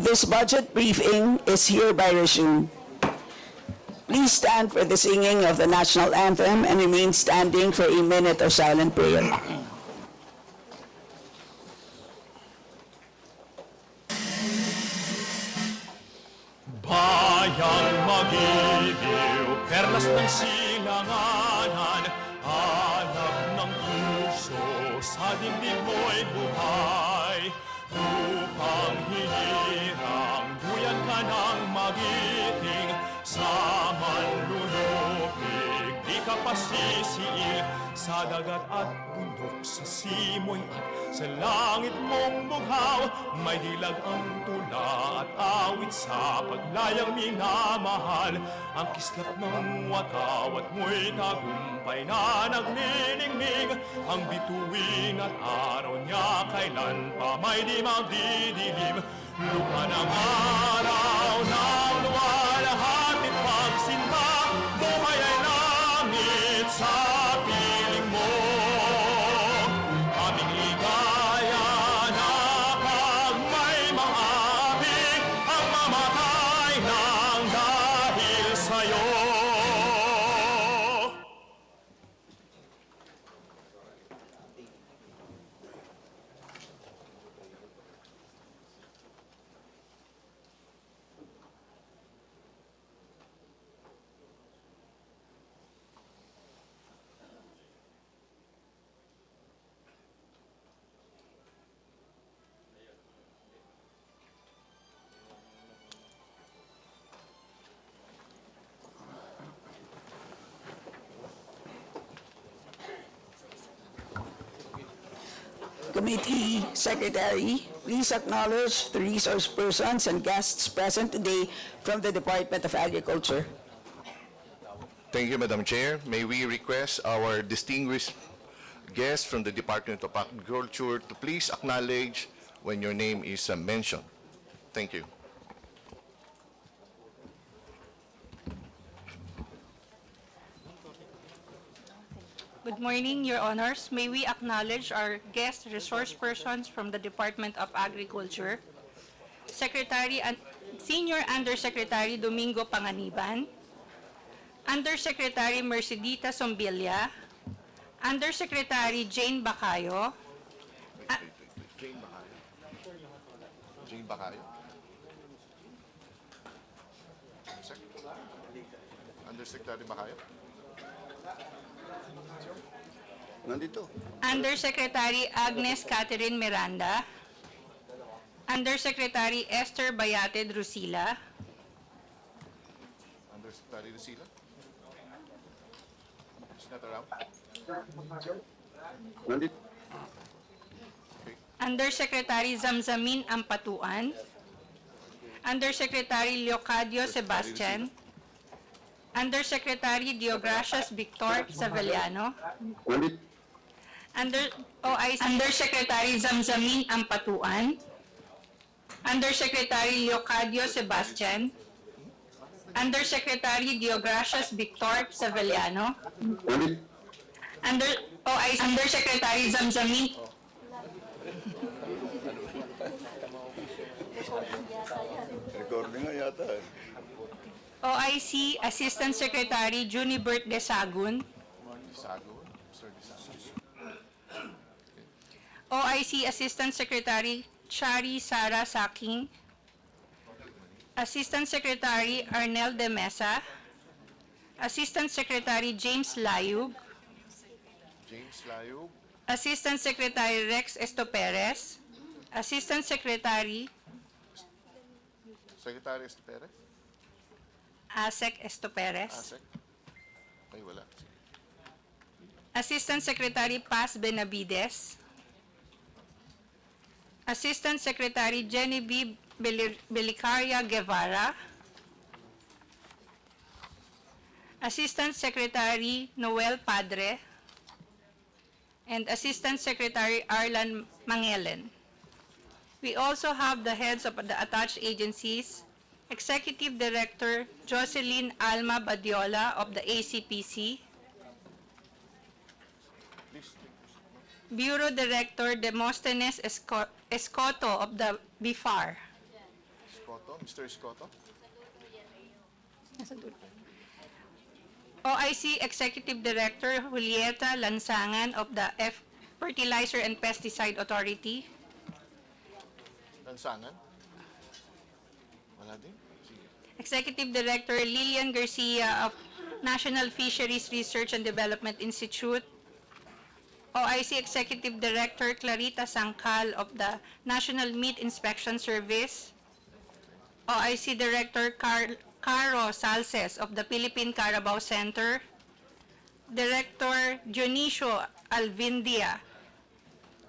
This budget briefing is hereby resumed. Please stand for the singing of the national anthem and remain standing for a minute of silent prayer. Bayang magiliw, perlas ng silanganan, hanap ng puso, sa dibdib mo'y buhay. Upang hinirang, duyan ka ng magiting, sa manlulupig, di ka pasisiil, sa dagat at bundok, sa simoy at sa langit mong bughaw, may dilag ang tula at awit sa paglayang minamahal. Ang kislap ng wataw at mo'y tagumpay na nagniningning, ang bituin at araw niya kailan pa may di magdidilim. Lupa ng araw ng luwalhatit pagsinta, buhay ay langit sa piling mo. Aming ligaya na pag may mga abing, ang mamatay ng dahil sa'yo. Committee Secretary, please acknowledge the resource persons and guests present today from the Department of Agriculture. Thank you, Madam Chair. May we request our distinguished guests from the Department of Agriculture to please acknowledge when your name is mentioned. Thank you. Good morning, Your Honors. May we acknowledge our guest resource persons from the Department of Agriculture, Senior Undersecretary Domingo Panganiban, Undersecretary Mercedita Sombilia, Undersecretary Jane Bacayo, Jane Bacayo. Undersecretary Bacayo. Nandito. Undersecretary Agnes Catherine Miranda, Undersecretary Esther Bayate Drusila, Undersecretary Lucila. She's not around. Nandito. Undersecretary Zamzamin Ampatuan, Undersecretary Leocadio Sebastian, Undersecretary Diogracias Victor Savellano, Nandito. Undersecretary Zamzamin Ampatuan, Undersecretary Leocadio Sebastian, Undersecretary Diogracias Victor Savellano, Nandito. Undersecretary Zamzamin Recording nga yata. OIC Assistant Secretary Junibert Desagun, Desago. Mr. Desago. OIC Assistant Secretary Chari Sara Saking, Assistant Secretary Arnel De Mesa, Assistant Secretary James Layug, James Layog. Assistant Secretary Rex Estoperes, Assistant Secretary Secretary Estepere. Asek Estoperes, Asek. Ay, wala. Assistant Secretary Paz Benavides, Assistant Secretary Genevieve Belicaria Guevara, Assistant Secretary Noel Padre, and Assistant Secretary Arlan Mangelen. We also have the heads of the attached agencies, Executive Director Jocelyn Alma Badiola of the ACPC, Bureau Director Demosthenes Escoto of the BIFAR, Escoto. Mr. Escoto? OIC Executive Director Julieta Lansangan of the Fertilizer and Pesticide Authority. Lansangan? Wala din? Sige. Executive Director Lilian Garcia of National Fisheries Research and Development Institute. OIC Executive Director Clarita Sangkal of the National Meat Inspection Service. OIC Director Caro Salces of the Philippine Carabao Center. Director Dionisio Alvindia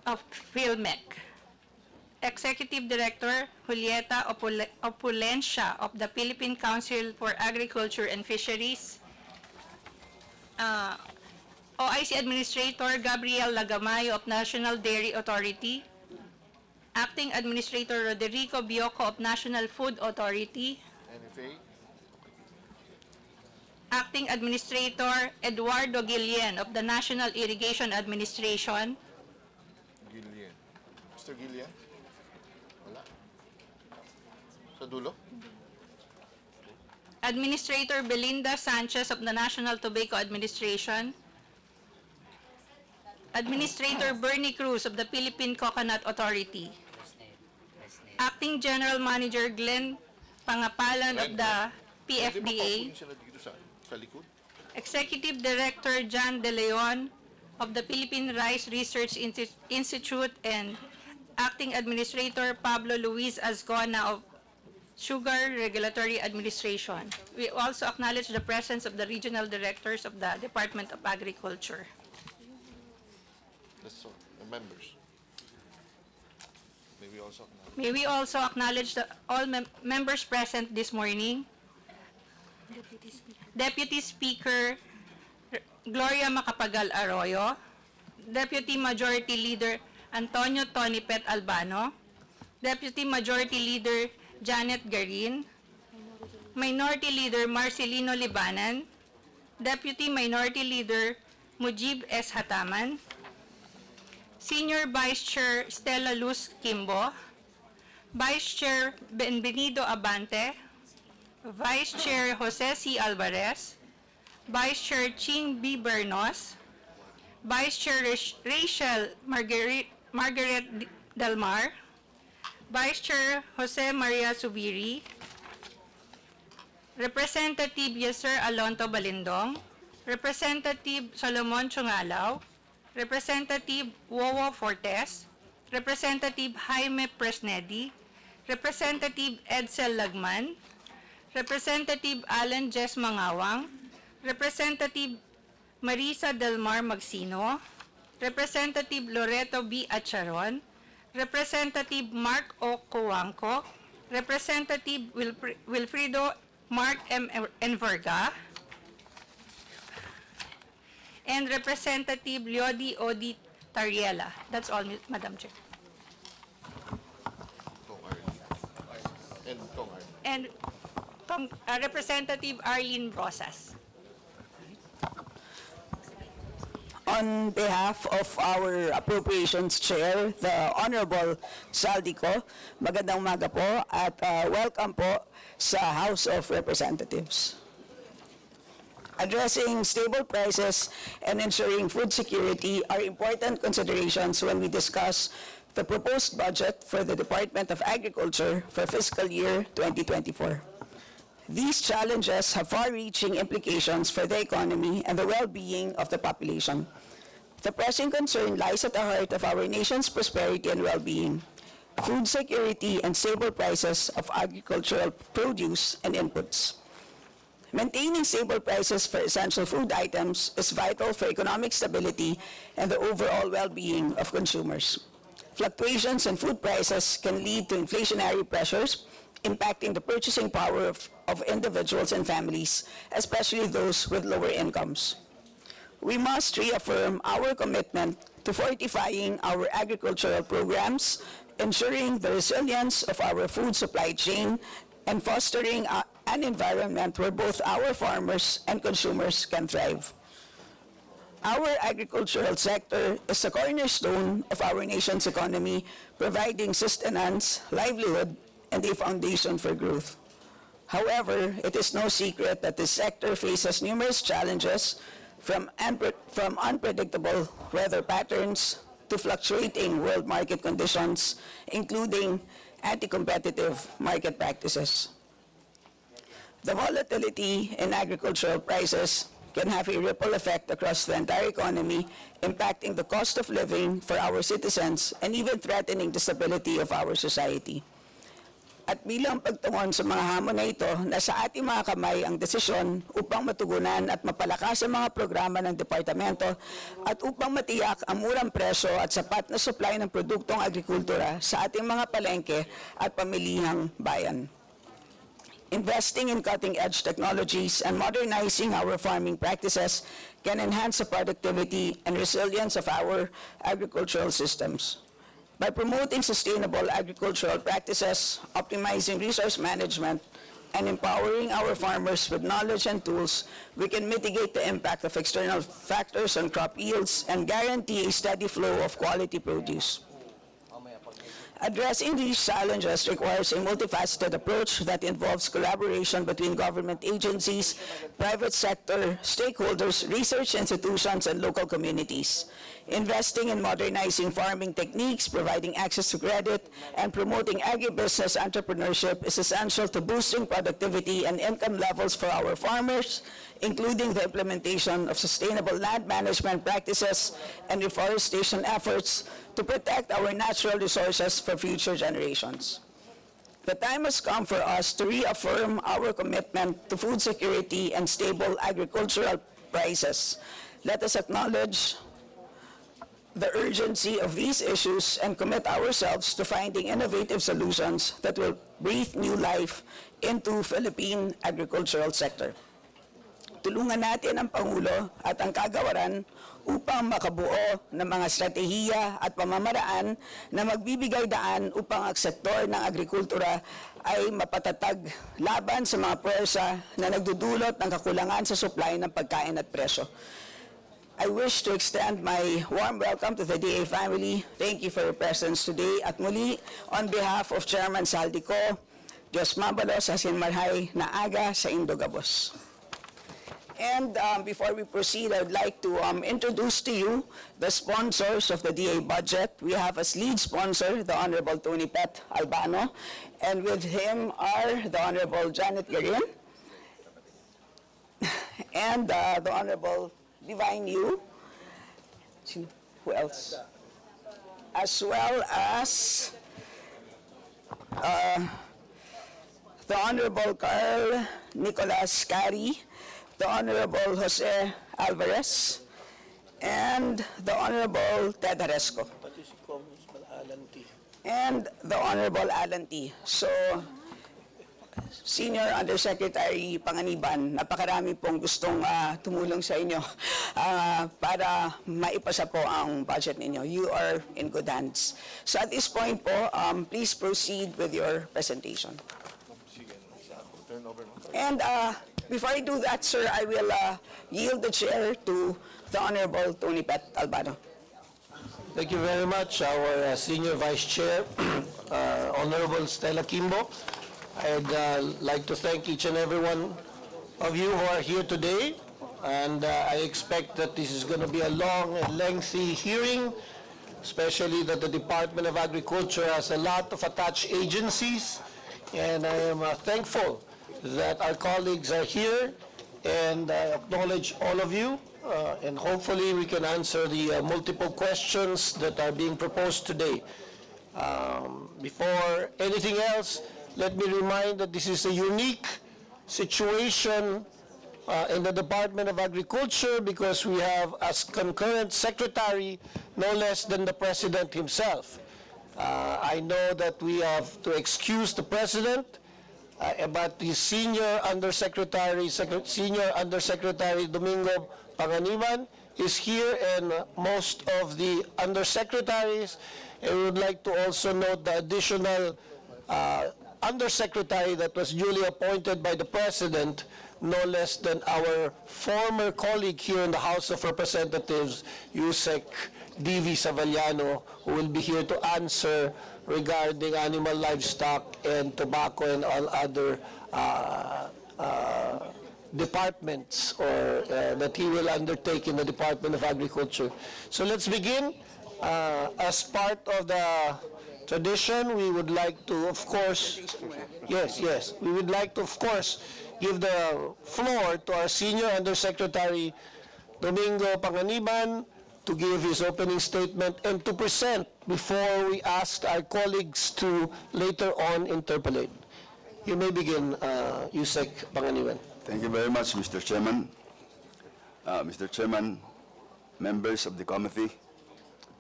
of PhilMec. Executive Director Julieta Opulencia of the Philippine Council for Agriculture and Fisheries. OIC Administrator Gabriel Lagamayo of National Dairy Authority. Acting Administrator Roderico Bioco of National Food Authority. NFA? Acting Administrator Eduardo Guillen of the National Irrigation Administration. Gillian. Mr. Gillian? Wala. Sa dulo? Administrator Belinda Sanchez of the National Tobacco Administration. Administrator Bernie Cruz of the Philippine Coconut Authority. Acting General Manager Glenn Pangapalan of the Pwede ba PFDA. paupuin sila dito sa likod? Executive Director John De Leon of the Philippine Rice Research Institute and Acting Administrator Pablo Luis Azcona of Sugar Regulatory Administration. We also acknowledge the presence of the regional directors of the Department of Agriculture. That's all. The members. Maybe also acknowledge. May we also acknowledge all members present this morning. Deputy Speaker Gloria Macapagal Arroyo, Deputy Majority Leader Antonio Tony Pet Albano, Deputy Majority Leader Janet Garin, Minority Leader Marcelino Libanan, Deputy Minority Leader Mujib S. Hataman, Senior Vice Chair Stella Luz Kimbo, Vice Chair Benvenido Abante, Vice Chair Jose C. Alvarez, Vice Chair Ching B. Bernos, Vice Chair Rachel Margaret Delmar, Vice Chair Jose Maria Subiri, Representative Yasser Alonto Balindong, Representative Solomon Chungalaw, Representative Wowo Fortes, Representative Jaime Presnedi, Representative Edsel Lagman, Representative Alan Jess Mangawang, Representative Marisa Delmar Magsino, Representative Loreto B. Acharon, Representative Mark O. Coangco, Representative Wilfrido Mark M. Enverga, and Representative Leody Odi Tariela. That's all, Madam Chair. Kong Arlene. And Kong Arlene. And Representative Arlene Rosas. On behalf of our Appropriations Chair, the Honorable Saldico, magandang umaga po at welcome po sa House of Representatives. Addressing stable prices and ensuring food security are important considerations when we discuss the proposed budget for the Department of Agriculture for fiscal year 2024. These challenges have far-reaching implications for the economy and the well-being of the population. The pressing concern lies at the heart of our nation's prosperity and well-being: food security and stable prices of agricultural produce and inputs. Maintaining stable prices for essential food items is vital for economic stability and the overall well-being of consumers. Fluctuations in food prices can lead to inflationary pressures, impacting the purchasing power of individuals and families, especially those with lower incomes. We must reaffirm our commitment to fortifying our agricultural programs, ensuring the resilience of our food supply chain, and fostering an environment where both our farmers and consumers can thrive. Our agricultural sector is the cornerstone of our nation's economy, providing sustenance, livelihood, and a foundation for growth. However, it is no secret that this sector faces numerous challenges from unpredictable weather patterns to fluctuating world market conditions, including anti-competitive market practices. The volatility in agricultural prices can have a ripple effect across the entire economy, impacting the cost of living for our citizens and even threatening the stability of our society. At bilang pagtungon sa mga hamon na ito, nasa ating mga kamay ang desisyon upang matugunan at mapalakas ang mga programa ng departamento at upang matiyak ang murang presyo at sapat na supply ng produktong agrikultura sa ating mga palengke at pamilihang bayan. Investing in cutting-edge technologies and modernizing our farming practices can enhance the productivity and resilience of our agricultural systems. By promoting sustainable agricultural practices, optimizing resource management, and empowering our farmers with knowledge and tools, we can mitigate the impact of external factors on crop yields and guarantee a steady flow of quality produce. Addressing these challenges requires a multifaceted approach that involves collaboration between government agencies, private sector, stakeholders, research institutions, and local communities. Investing in modernizing farming techniques, providing access to credit, and promoting agribusiness entrepreneurship is essential to boosting productivity and income levels for our farmers, including the implementation of sustainable land management practices and reforestation efforts to protect our natural resources for future generations. The time has come for us to reaffirm our commitment to food security and stable agricultural prices. Let us acknowledge the urgency of these issues and commit ourselves to finding innovative solutions that will breathe new life into Philippine agricultural sector. Tulungan natin ang Pangulo at ang kagawaran upang makabuo ng mga estratehiya at pamamaraan na magbibigay daan upang ang sektor ng agrikultura ay mapatatag laban sa mga puwersa na nagdudulot ng kakulangan sa supply ng pagkain at presyo. I wish to extend my warm welcome to the DA family. Thank you for your presence today. At muli, on behalf of Chairman Saldico, Diyos mabalos sa sinmarhay na aga sa Indogabos. And before we proceed, I would like to introduce to you the sponsors of the DA budget. We have as lead sponsor, the Honorable Tony Pet Albano, and with him are the Honorable Janet Garin, and the Honorable Divine Yu. Who else? As well as the Honorable Carl Nicolas Cari, the Honorable Jose Alvarez, and the Honorable Ted Haresco, and the Honorable Alan T. So, Senior Undersecretary Panganiban, napakarami pong gustong tumulong sa inyo para maipasa po ang budget ninyo. You are in good hands. So at this point po, please proceed with your presentation. And before I do that, sir, I will yield the chair to the Honorable Tony Pet Albano. Thank you very much, our Senior Vice Chair, Honorable Stella Kimbo. I'd like to thank each and every one of you who are here today, and I expect that this is going to be a long and lengthy hearing, especially that the Department of Agriculture has a lot of attached agencies, and I am thankful that our colleagues are here, and I acknowledge all of you, and hopefully we can answer the multiple questions that are being proposed today. Before anything else, let me remind that this is a unique situation in the Department of Agriculture because we have as concurrent secretary no less than the President himself. I know that we have to excuse the President, but the Senior Undersecretary Domingo Panganiban is here, and most of the undersecretaries. And we would like to also note the additional undersecretary that was duly appointed by the President no less than our former colleague here in the House of Representatives, Yusek D.V. Savallano, who will be here to answer regarding animal, livestock, and tobacco and all other departments or that he will undertake in the Department of Agriculture. So let's begin. As part of the tradition, we would like to, of course, yes, we would like to, of course, give the floor to our Senior Undersecretary Domingo Panganiban to give his opening statement and to present before we ask our colleagues to later on interpolate. You may begin, Yusek Panganiban. Thank you very much, Mr. Chairman. Mr. Chairman, members of the committee,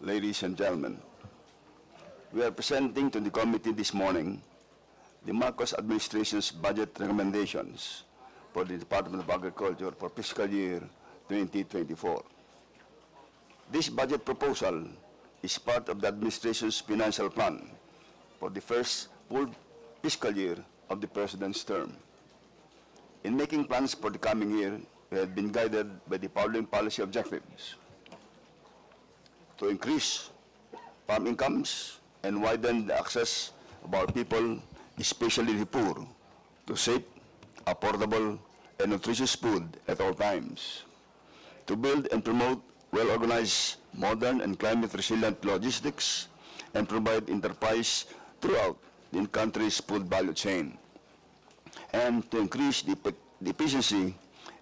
ladies and gentlemen, we are presenting to the committee this morning the Marcos administration's budget recommendations for the Department of Agriculture for fiscal year 2024. This budget proposal is part of the administration's financial plan for the first full fiscal year of the President's term. In making plans for the coming year, we have been guided by the following policy objectives: to increase farm incomes and widen the access of our people, especially the poor, to safe, affordable, and nutritious food at all times; to build and promote well-organized, modern, and climate-resilient logistics, and provide enterprise throughout the country's food value chain; and to increase the efficiency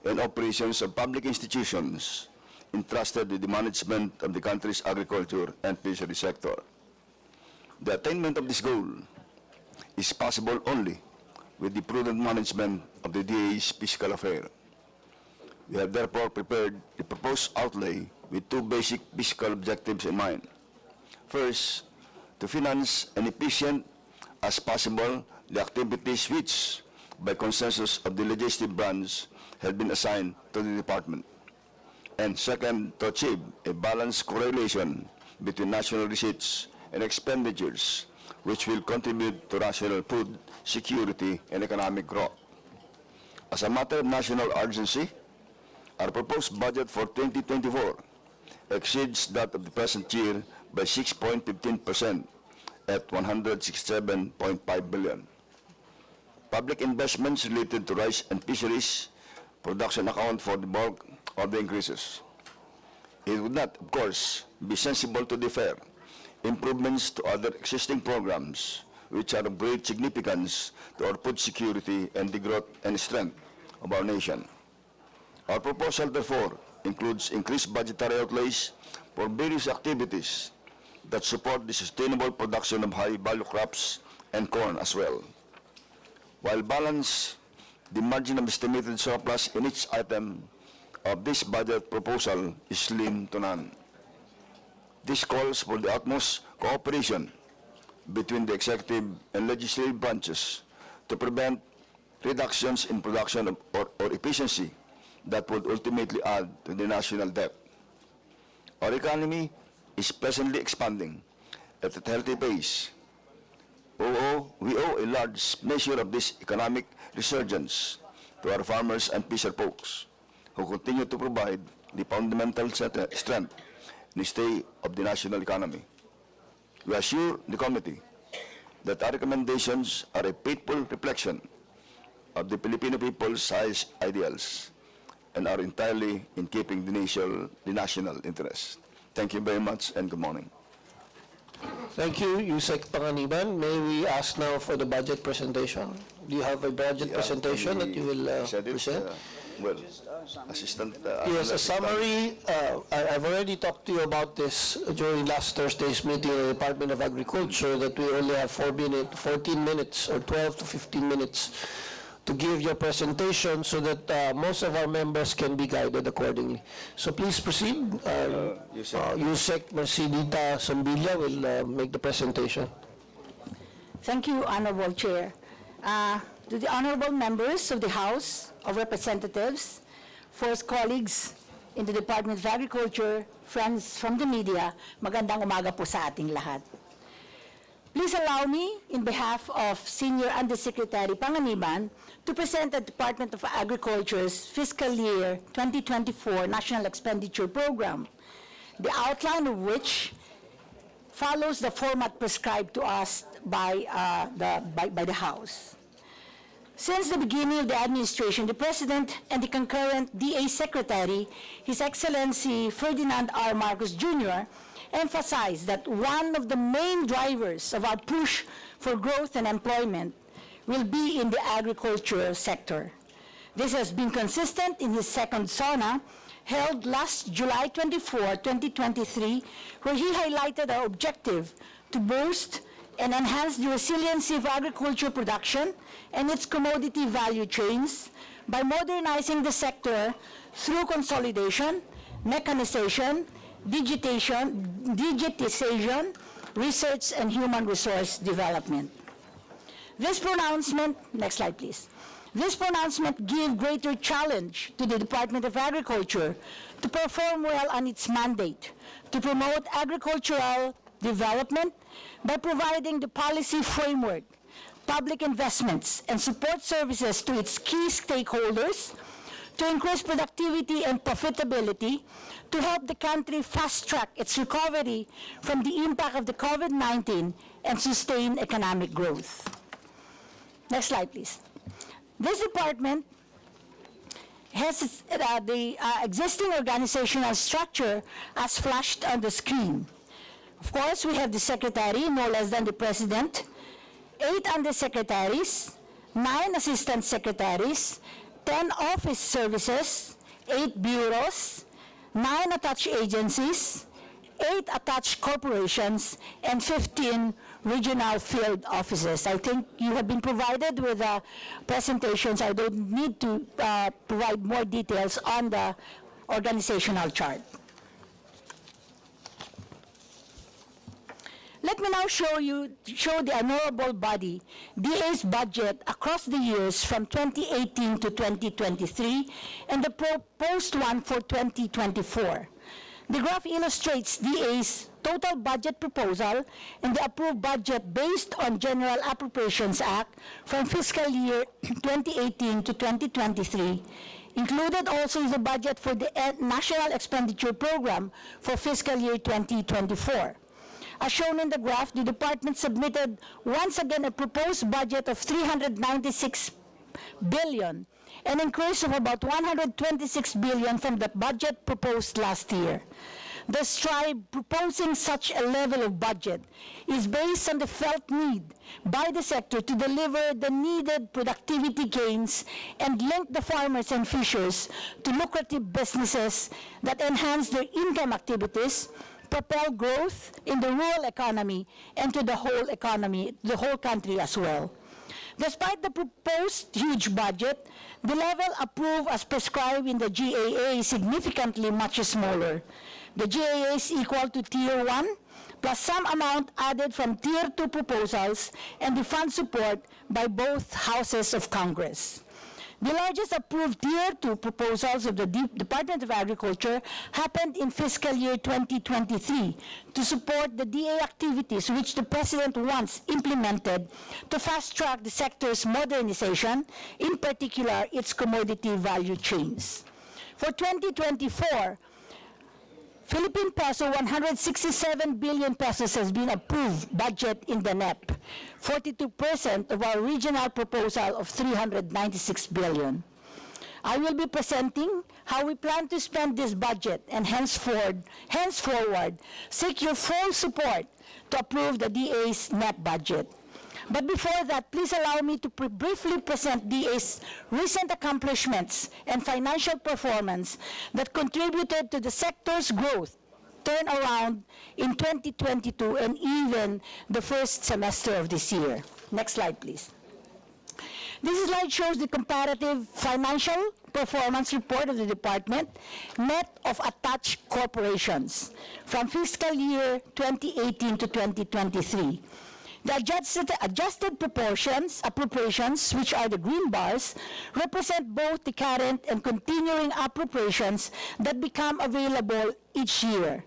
and operations of public institutions entrusted with the management of the country's agriculture and fishery sector. The attainment of this goal is possible only with the prudent management of the DA's fiscal affair. We have therefore prepared the proposed outlay with two basic fiscal objectives in mind. First, to finance and efficient as possible the activities which, by consensus of the legislative branch, have been assigned to the department. And second, to achieve a balanced correlation between national receipts and expenditures, which will contribute to national food security and economic growth. As a matter of national urgency, our proposed budget for 2024 exceeds that of the present year by 6.15% at 167.5 billion. Public investments related to rice and fisheries production account for the bulk of the increases. It would not, of course, be sensible to defer improvements to other existing programs which are of great significance to our food security and the growth and strength of our nation. Our proposal, therefore, includes increased budgetary outlays for various activities that support the sustainable production of high-value crops and corn as well. While balanced, the margin of estimated surplus in each item of this budget proposal is slim to none. This calls for the utmost cooperation between the executive and legislative branches to prevent reductions in production or efficiency that would ultimately add to the national debt. Our economy is presently expanding at a healthy pace. We owe a large measure of this economic resurgence to our farmers and fisher folks, who continue to provide the fundamental strength and stay of the national economy. We assure the committee that our recommendations are a faithful reflection of the Filipino people's highest ideals and are entirely in keeping the national interest. Thank you very much and good morning. Thank you, Yusek Panganiban. May we ask now for the budget presentation? Do you have a budget presentation that you will present? Well, Assistant... Yes, a summary. I've already talked to you about this during last Thursday's meeting in the Department of Agriculture, that we only have 14 minutes or 12 to 15 minutes to give your presentation so that most of our members can be guided accordingly. So please proceed. Yusek Mercedita Sombilla will make the presentation. Thank you, Honorable Chair. To the honorable members of the House of Representatives, first colleagues in the Department of Agriculture, friends from the media, magandang umaga po sa ating lahat. Please allow me, in behalf of Senior Undersecretary Panganiban, to present the Department of Agriculture's fiscal year 2024 National Expenditure Program, the outline of which follows the format prescribed to us by the House. Since the beginning of the administration, the President and the concurrent DA Secretary, His Excellency Ferdinand R. Marcos Jr., emphasized that one of the main drivers of our push for growth and employment will be in the agriculture sector. This has been consistent in his second SONA, held last July 24, 2023, where he highlighted our objective to boost and enhance the resiliency of agriculture production and its commodity value chains by modernizing the sector through consolidation, mechanization, digitization, research, and human resource development. This pronouncement, next slide please. This pronouncement gives greater challenge to the Department of Agriculture to perform well on its mandate to promote agricultural development by providing the policy framework, public investments, and support services to its key stakeholders to increase productivity and profitability, to help the country fast-track its recovery from the impact of the COVID-19 and sustain economic growth. Next slide, please. This department has the existing organizational structure as flashed on the screen. Of course, we have the secretary, no less than the president, 8 undersecretaries, 9 assistant secretaries, 10 office services, 8 bureaus, 9 attached agencies, 8 attached corporations, and 15 regional field offices. I think you have been provided with presentations. I don't need to provide more details on the organizational chart. Let me now show the honorable body DA's budget across the years from 2018 to 2023 and the proposed one for 2024. The graph illustrates DA's total budget proposal and the approved budget based on General Appropriations Act from fiscal year 2018 to 2023. Included also is the budget for the National Expenditure Program for fiscal year 2024. As shown in the graph, the department submitted once again a proposed budget of 396 billion, an increase of about 126 billion from the budget proposed last year. The strive proposing such a level of budget is based on the felt need by the sector to deliver the needed productivity gains and link the farmers and fishers to lucrative businesses that enhance their income activities, propel growth in the rural economy and to the whole economy, the whole country as well. Despite the proposed huge budget, the level approved as prescribed in the GAA is significantly much smaller. The GAA is equal to Tier 1, plus some amount added from Tier 2 proposals and the fund support by both houses of Congress. The largest approved Tier 2 proposals of the Department of Agriculture happened in fiscal year 2023 to support the DA activities which the President once implemented to fast-track the sector's modernization, in particular its commodity value chains. For 2024, Philippine peso 167 billion pesos has been approved budget in the NEP, 42% of our regional proposal of 396 billion. I will be presenting how we plan to spend this budget and henceforward seek your full support to approve the DA's NEP budget. But before that, please allow me to briefly present DA's recent accomplishments and financial performance that contributed to the sector's growth, turnaround in 2022 and even the first semester of this year. Next slide, please. This slide shows the comparative financial performance report of the department, net of attached corporations, from fiscal year 2018 to 2023. The adjusted appropriations, which are the green bars, represent both the current and continuing appropriations that become available each year.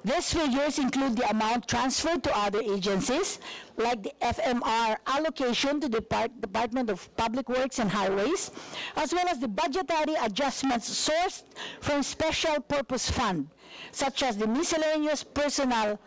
These figures include the amount transferred to other agencies, like the FMR allocation to the Department of Public Works and Highways, as well as the budgetary adjustments sourced from Special Purpose Fund, such as the Miscellaneous Personnel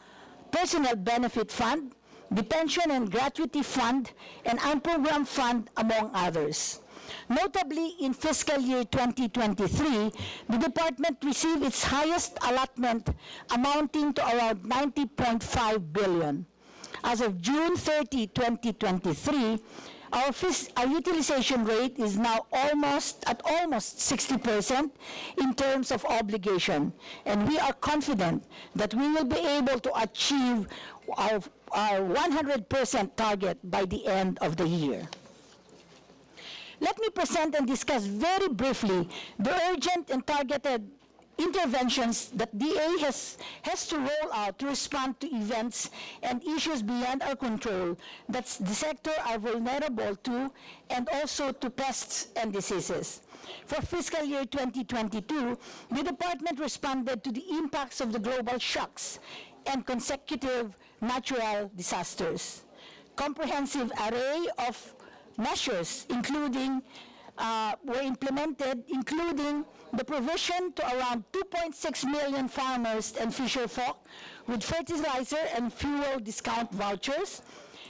Benefit Fund, the Pension and Gratuity Fund, and Unprogrammed Fund, among others. Notably, in fiscal year 2023, the department received its highest allotment, amounting to around 90.5 billion. As of June 30, 2023, our utilization rate is now almost 60% in terms of obligation, and we are confident that we will be able to achieve our 100% target by the end of the year. Let me present and discuss very briefly the urgent and targeted interventions that DA has to roll out to respond to events and issues beyond our control that the sector are vulnerable to, and also to pests and diseases. For fiscal year 2022, the department responded to the impacts of the global shocks and consecutive natural disasters. Comprehensive array of measures were implemented, including the provision to around 2.6 million farmers and fisher folk with fertilizer and fuel discount vouchers,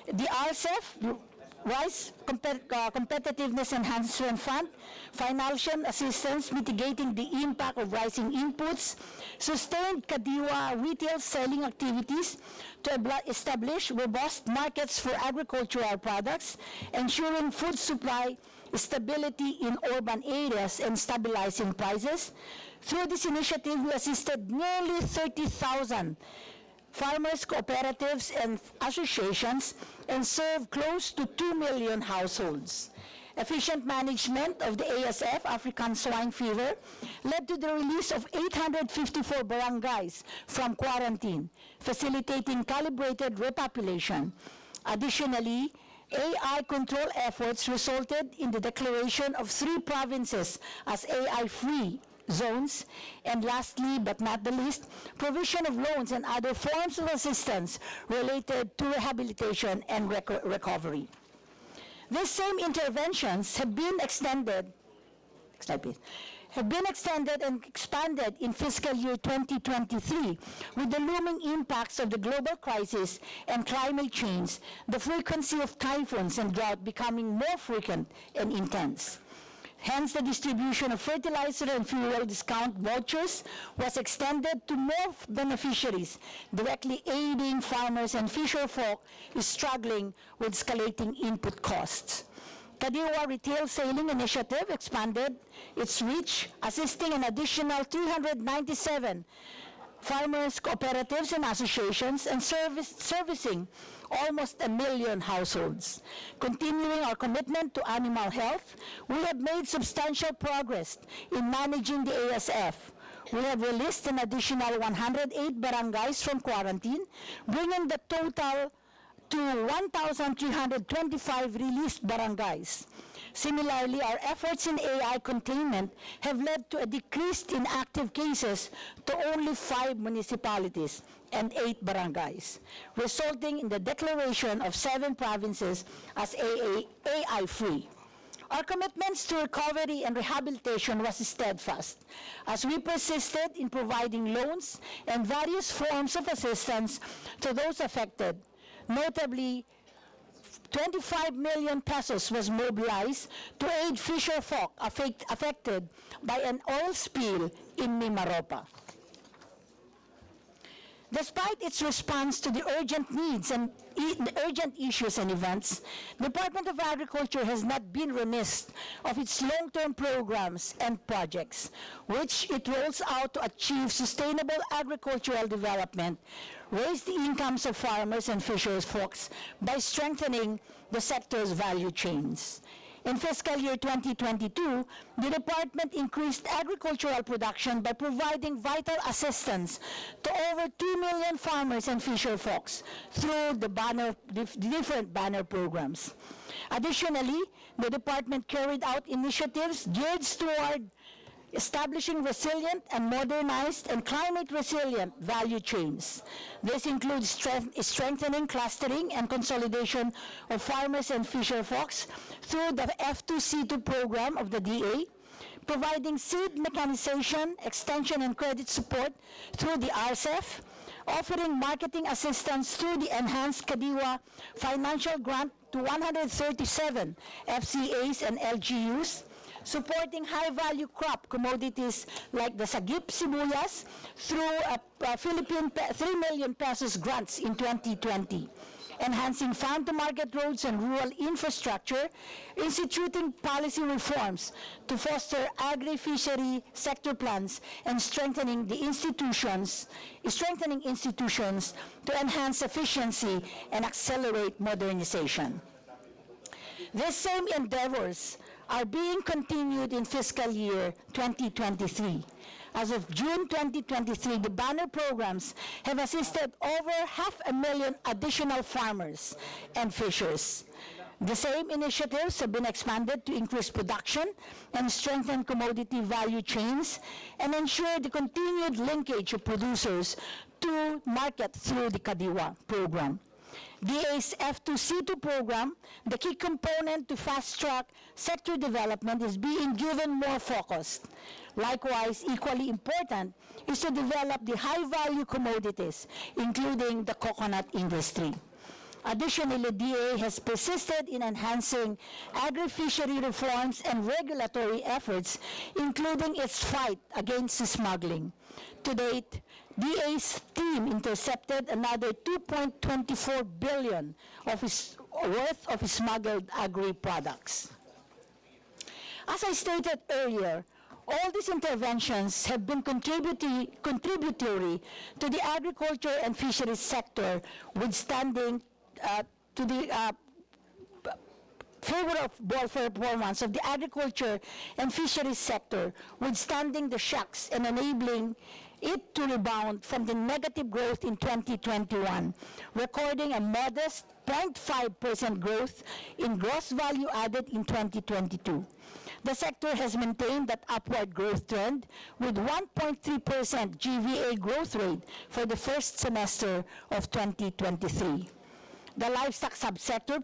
the RCEF, the Rice Competitiveness Enhancement Fund, financial assistance mitigating the impact of rising inputs, sustained Kadiwa retail selling activities to establish robust markets for agricultural products, ensuring food supply stability in urban areas and stabilizing prices. Through this initiative, we assisted nearly 30,000 farmers, cooperatives, and associations, and served close to 2 million households. Efficient management of the ASF, African swine fever, led to the release of 854 barangays from quarantine, facilitating calibrated repopulation. Additionally, AI control efforts resulted in the declaration of 3 provinces as AI-free zones, and lastly, but not the least, provision of loans and other forms of assistance related to rehabilitation and recovery. These same interventions have been extended, and expanded in fiscal year 2023 with the looming impacts of the global crisis and climate change, the frequency of typhoons and drought becoming more frequent and intense. Hence, the distribution of fertilizer and fuel discount vouchers was extended to more beneficiaries, directly aiding farmers and fisher folk struggling with escalating input costs. Kadiwa Retail Sailing Initiative expanded its reach, assisting an additional 397 farmers, cooperatives, and associations, and servicing almost 1 million households. Continuing our commitment to animal health, we have made substantial progress in managing the ASF. We have released an additional 108 barangays from quarantine, bringing the total to 1,325 released barangays. Similarly, our efforts in AI containment have led to a decrease in active cases to only 5 municipalities and 8 barangays, resulting in the declaration of 7 provinces as AI-free. Our commitments to recovery and rehabilitation was steadfast, as we persisted in providing loans and various forms of assistance to those affected. Notably, 25 million pesos was mobilized to aid fisher folk affected by an oil spill in Mimaropa. Despite its response to the urgent needs and urgent issues and events, the Department of Agriculture has not been remiss of its long-term programs and projects, which it rolls out to achieve sustainable agricultural development, raise the incomes of farmers and fishers folks by strengthening the sector's value chains. In fiscal year 2022, the department increased agricultural production by providing vital assistance to over 2 million farmers and fisher folks through the different banner programs. Additionally, the department carried out initiatives geared toward establishing resilient and modernized and climate-resilient value chains. This includes strengthening clustering and consolidation of farmers and fisher folks through the F2C2 program of the DA, providing seed mechanization, extension, and credit support through the RCEF, offering marketing assistance through the enhanced Kadiwa financial grant to 137 FCAs and LGUs, supporting high-value crop commodities like the sagip sibuyas through Philippine 3 million pesos grants in 2020, enhancing farm-to-market roads and rural infrastructure, instituting policy reforms to foster agri-fishery sector plans, and strengthening institutions to enhance efficiency and accelerate modernization. These same endeavors are being continued in fiscal year 2023. As of June 2023, the banner programs have assisted over 500,000 additional farmers and fishers. The same initiatives have been expanded to increase production and strengthen commodity value chains and ensure the continued linkage of producers to market through the Kadiwa program. DA's F2C2 program, the key component to fast-track sector development, is being given more focus. Likewise, equally important is to develop the high-value commodities, including the coconut industry. Additionally, DA has persisted in enhancing agri-fishery reforms and regulatory efforts, including its fight against smuggling. To date, DA's team intercepted another 2.24 billion worth of smuggled agri-products. As I stated earlier, all these interventions have been contributory to the agriculture and fisheries sector, withstanding to the favorable performance of the agriculture and fisheries sector, withstanding the shocks and enabling it to rebound from the negative growth in 2021, recording a modest 0.5% growth in gross value added in 2022. The sector has maintained that upward growth trend with 1.3% GVA growth rate for the first semester of 2023. The livestock subsector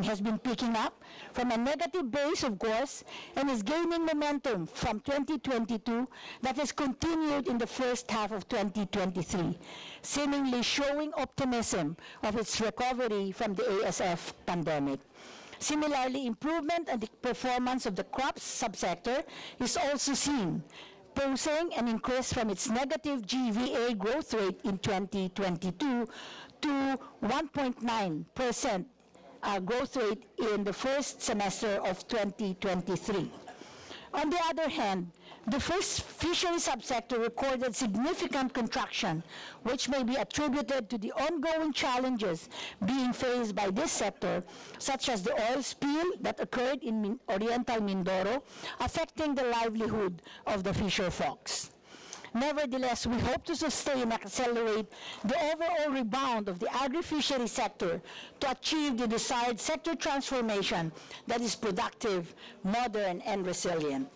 has been picking up from a negative base, of course, and is gaining momentum from 2022 that has continued in the first half of 2023, seemingly showing optimism of its recovery from the ASF pandemic. Similarly, improvement in the performance of the crops subsector is also seen, posing an increase from its negative GVA growth rate in 2022 to 1.9% growth rate in the first semester of 2023. On the other hand, the first fishery subsector recorded significant contraction, which may be attributed to the ongoing challenges being faced by this sector, such as the oil spill that occurred in Oriental Mindoro, affecting the livelihood of the fisher folks. Nevertheless, we hope to sustain and accelerate the overall rebound of the agri-fishery sector to achieve the desired sector transformation that is productive, modern, and resilient.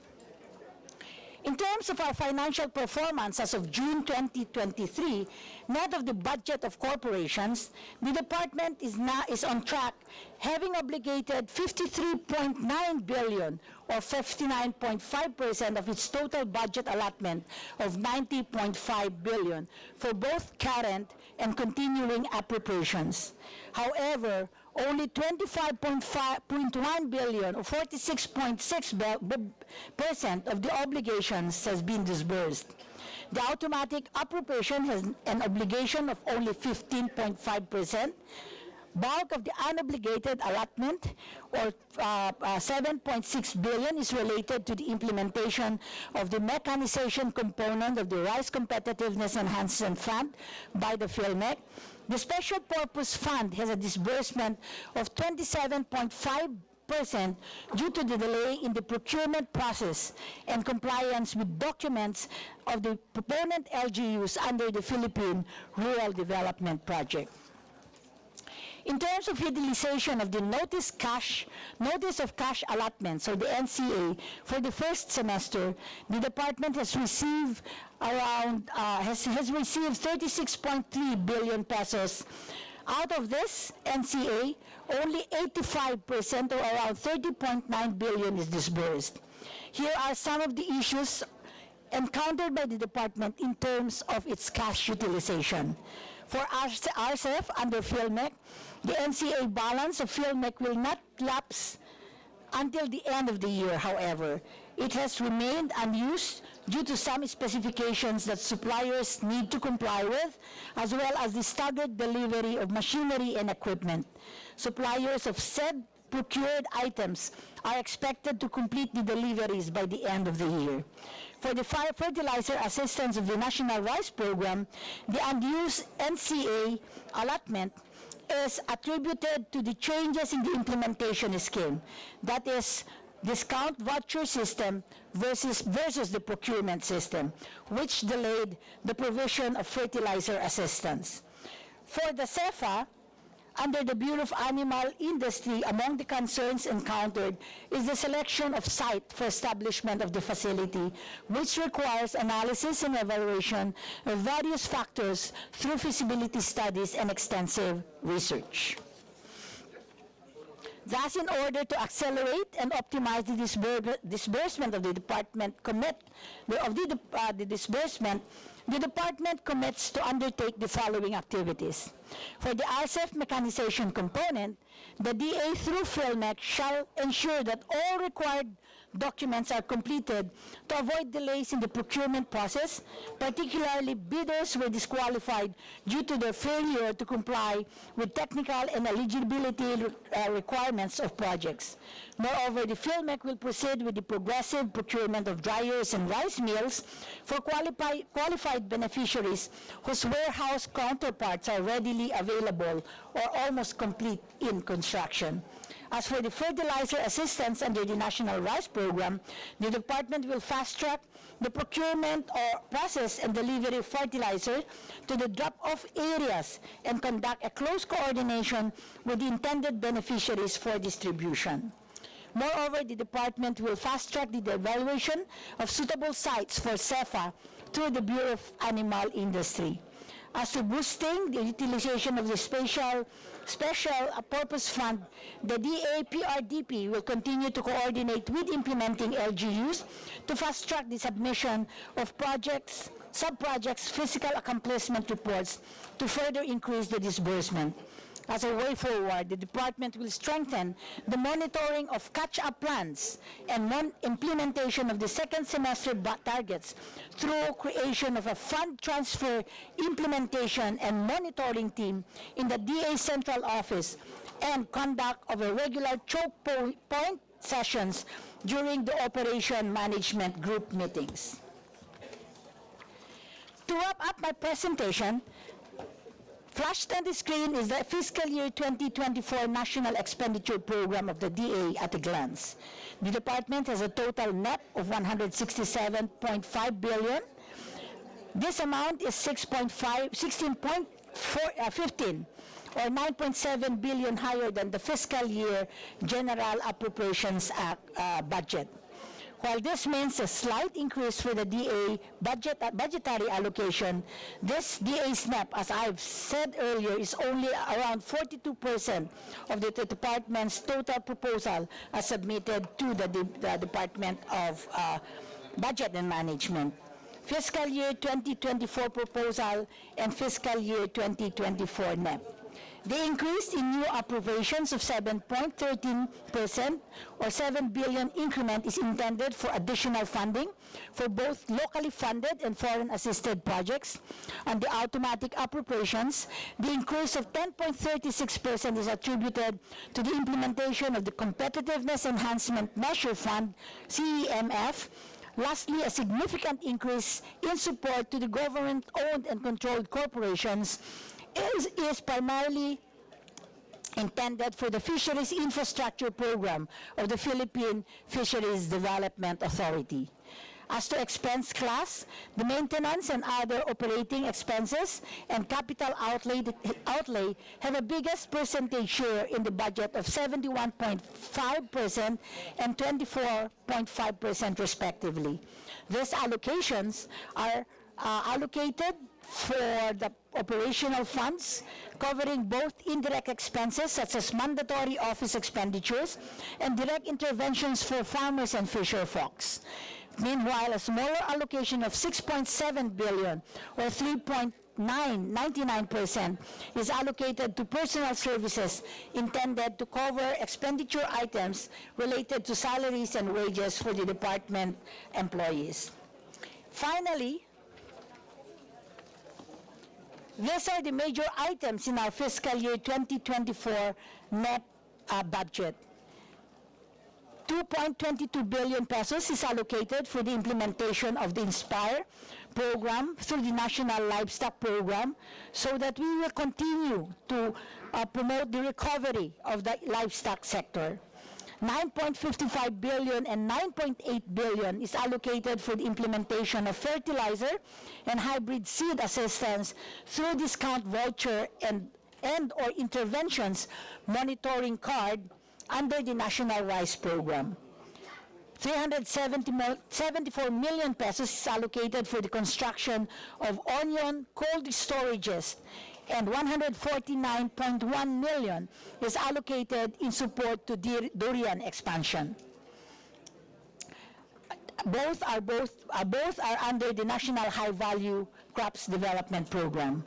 In terms of our financial performance as of June 2023, net of the budget of corporations, the department is on track, having obligated 53.9 billion or 59.5% of its total budget allotment of 90.5 billion for both current and continuing appropriations. However, only 25.1 billion or 46.6% of the obligations has been disbursed. The automatic appropriation has an obligation of only 15.5%. Bulk of the unobligated allotment, or 7.6 billion, is related to the implementation of the mechanization component of the Rice Competitiveness Enhancement Fund by the PhilMec. The Special Purpose Fund has a disbursement of 27.5% due to the delay in the procurement process and compliance with documents of the proponent LGUs under the Philippine Rural Development Project. In terms of utilization of the notice of cash allotments, or the NCA, for the first semester, the department has received has received 36.3 billion pesos. Out of this NCA, only 85%, or around 30.9 billion, is disbursed. Here are some of the issues encountered by the department in terms of its cash utilization. For RCEF under PhilMec, the NCA balance of PhilMec will not lapse until the end of the year. However, it has remained unused due to some specifications that suppliers need to comply with, as well as the staggered delivery of machinery and equipment. Suppliers of said procured items are expected to complete the deliveries by the end of the year. For the fertilizer assistance of the National Rice Program, the unused NCA allotment is attributed to the changes in the implementation scheme, that is, discount voucher system versus the procurement system, which delayed the provision of fertilizer assistance. For the CEFA, under the Bureau of Animal Industry, among the concerns encountered is the selection of site for establishment of the facility, which requires analysis and evaluation of various factors through feasibility studies and extensive research. Thus, in order to accelerate and optimize the disbursement of the department the department commits to undertake the following activities. For the RCEF mechanization component, the DA through PhilMec shall ensure that all required documents are completed to avoid delays in the procurement process. Particularly, bidders were disqualified due to their failure to comply with technical and eligibility requirements of projects. Moreover, the PhilMec will proceed with the progressive procurement of dryers and rice mills for qualified beneficiaries whose warehouse counterparts are readily available or almost complete in construction. As for the fertilizer assistance under the National Rice Program, the department will fast-track the procurement or process and delivery of fertilizer to the drop-off areas and conduct a close coordination with the intended beneficiaries for distribution. Moreover, the department will fast-track the evaluation of suitable sites for CEFA through the Bureau of Animal Industry. As to boosting the utilization of the special purpose fund, the DA-PRDP will continue to coordinate with implementing LGUs to fast-track the submission of sub-projects' physical accomplishment reports to further increase the disbursement. As a way forward, the department will strengthen the monitoring of catch-up plans and implementation of the second semester targets through creation of a fund transfer implementation and monitoring team in the DA Central Office and conduct of a regular choke point sessions during the Operation Management Group meetings. To wrap up my presentation, flashed on the screen is the fiscal year 2024 National Expenditure Program of the DA at a glance. The department has a total NEP of 167.5 billion. This amount is 16.15 or 9.7 billion higher than the fiscal year General Appropriations Act budget. While this means a slight increase for the DA budgetary allocation, this DA SNAP, as I've said earlier, is only around 42% of the department's total proposal as submitted to the Department of Budget and Management. Fiscal year 2024 proposal and fiscal year 2024 NEP. The increase in new appropriations of 7.13% or 7 billion increment is intended for additional funding for both locally funded and foreign assisted projects. On the automatic appropriations, the increase of 10.36% is attributed to the implementation of the Competitiveness Enhancement Measure Fund, CEMF. Lastly, a significant increase in support to the government-owned and controlled corporations is primarily intended for the Fisheries Infrastructure Program of the Philippine Fisheries Development Authority. As to expense class, the maintenance and other operating expenses and capital outlay have a biggest percentage share in the budget of 71.5% and 24.5% respectively. These allocations are allocated for the operational funds, covering both indirect expenses such as mandatory office expenditures and direct interventions for farmers and fisher folks. Meanwhile, a smaller allocation of 6.7 billion or 3.99% is allocated to personal services intended to cover expenditure items related to salaries and wages for the department employees. Finally, these are the major items in our fiscal year 2024 net budget. 2.22 billion pesos is allocated for the implementation of the INSPIRE program through the National Livestock Program so that we will continue to promote the recovery of the livestock sector. 9.55 billion and 9.8 billion is allocated for the implementation of fertilizer and hybrid seed assistance through discount voucher and or interventions monitoring card under the National Rice Program. 374 million pesos is allocated for the construction of onion cold storages, and 149.1 million is allocated in support to durian expansion. Both are under the National High Value Crops Development Program.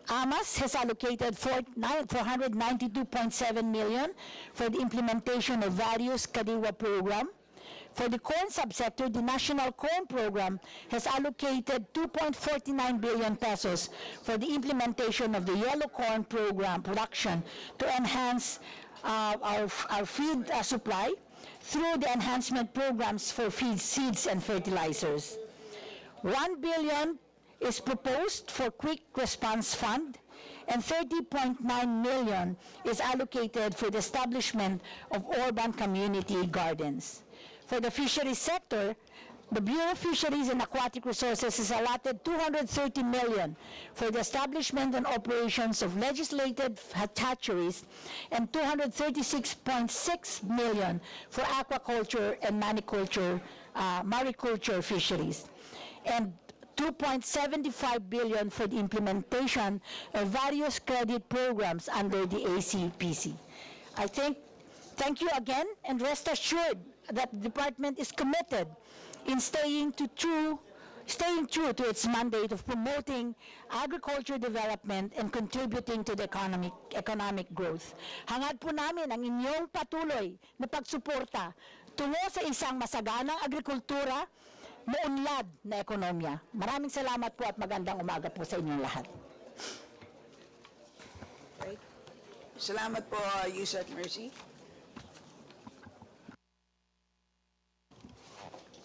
AMAS has allocated 492.7 million for the implementation of various Kadiwa program. For the corn subsector, the National Corn Program has allocated 2.49 billion pesos for the implementation of the yellow corn program production to enhance our feed supply through the enhancement programs for feed, seeds, and fertilizers. 1 billion is proposed for Quick Response Fund, and 30.9 million is allocated for the establishment of urban community gardens. For the fisheries sector, the Bureau of Fisheries and Aquatic Resources has allotted 230 million for the establishment and operations of legislated hatcheries and 236.6 million for aquaculture and mariculture fisheries, and 2.75 billion for the implementation of various credit programs under the ACPC. Thank you again, and rest assured that the department is committed in staying true to its mandate of promoting agriculture development and contributing to the economic growth. Hangad po namin ang inyong patuloy na pagsuporta tungo sa isang masaganang agrikultura, maunlad na ekonomiya. Maraming salamat po at magandang umaga po sa inyong lahat. Right. Salamat po, Yusek Mercy.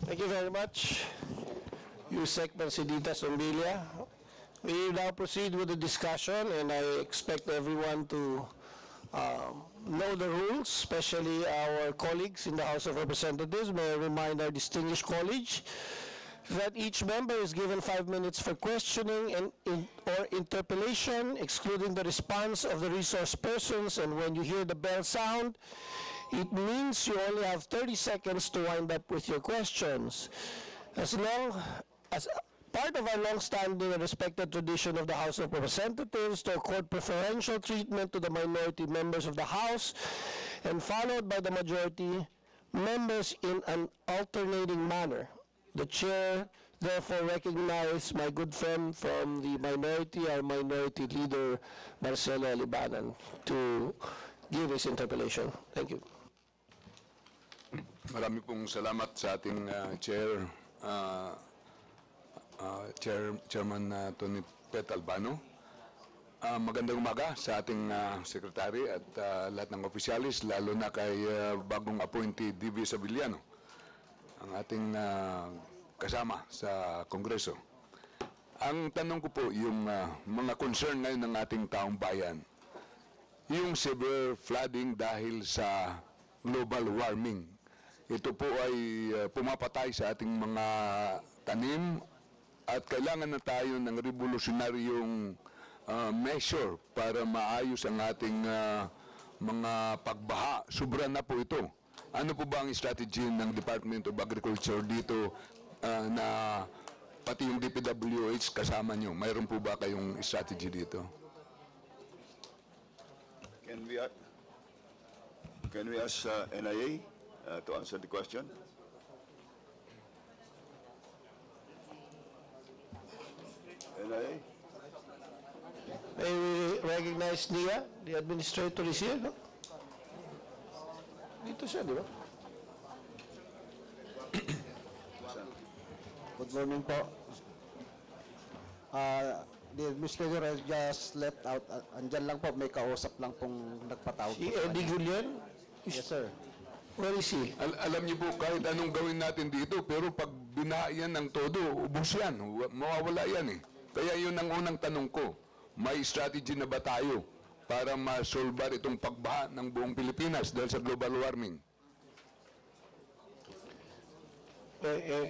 Thank you very much, Yusek Mercedita Sombilia. We now proceed with the discussion, and I expect everyone to know the rules, especially our colleagues in the House of Representatives. May I remind our distinguished colleagues that each member is given 5 minutes for questioning or interpellation, excluding the response of the resource persons, and when you hear the bell sound, it means you only have 30 seconds to wind up with your questions. As part of our long-standing and respected tradition of the House of Representatives to accord preferential treatment to the minority members of the House, and followed by the majority members in an alternating manner, the Chair therefore recognizes my good friend from the minority, our minority leader, Marcelo Libanan, to give his interpellation. Thank you. Marami pong salamat sa ating Chairman Tony Pet Albano. Magandang umaga sa ating sekretary at lahat ng opisyalis, lalo na kay bagong appointee D.V. Sabiliano, ang ating kasama sa Kongreso. Ang tanong ko po, yung mga concern ngayon ng ating taong bayan, yung severe flooding dahil sa global warming. ito po ay pumapatay sa ating mga tanim at kailangan na tayo ng revolusyonaryong measure para maayos ang ating mga pagbaha. Sobra na po ito. Ano po ba ang strategy ng Department of Agriculture dito na pati yung DPWH kasama nyo? Mayroon po ba kayong strategy dito? Can we ask NIA to answer the question? NIA? May we recognize Nia, the administrator is here, no? Dito siya, di ba? Good morning po. The administrator has just left out. Andyan lang po, may kausap lang pong nagpatawag. Si po sa Eddie kanya. Gulian? Yes, sir. Where is he? Alam niyo po, kahit anong gawin natin dito, pero pag binayan ng todo, ubos yan. Mawawala yan eh. Kaya yun ang unang tanong ko. May strategy na ba tayo para ma-solve itong pagbaha ng buong Pilipinas dahil sa global warming?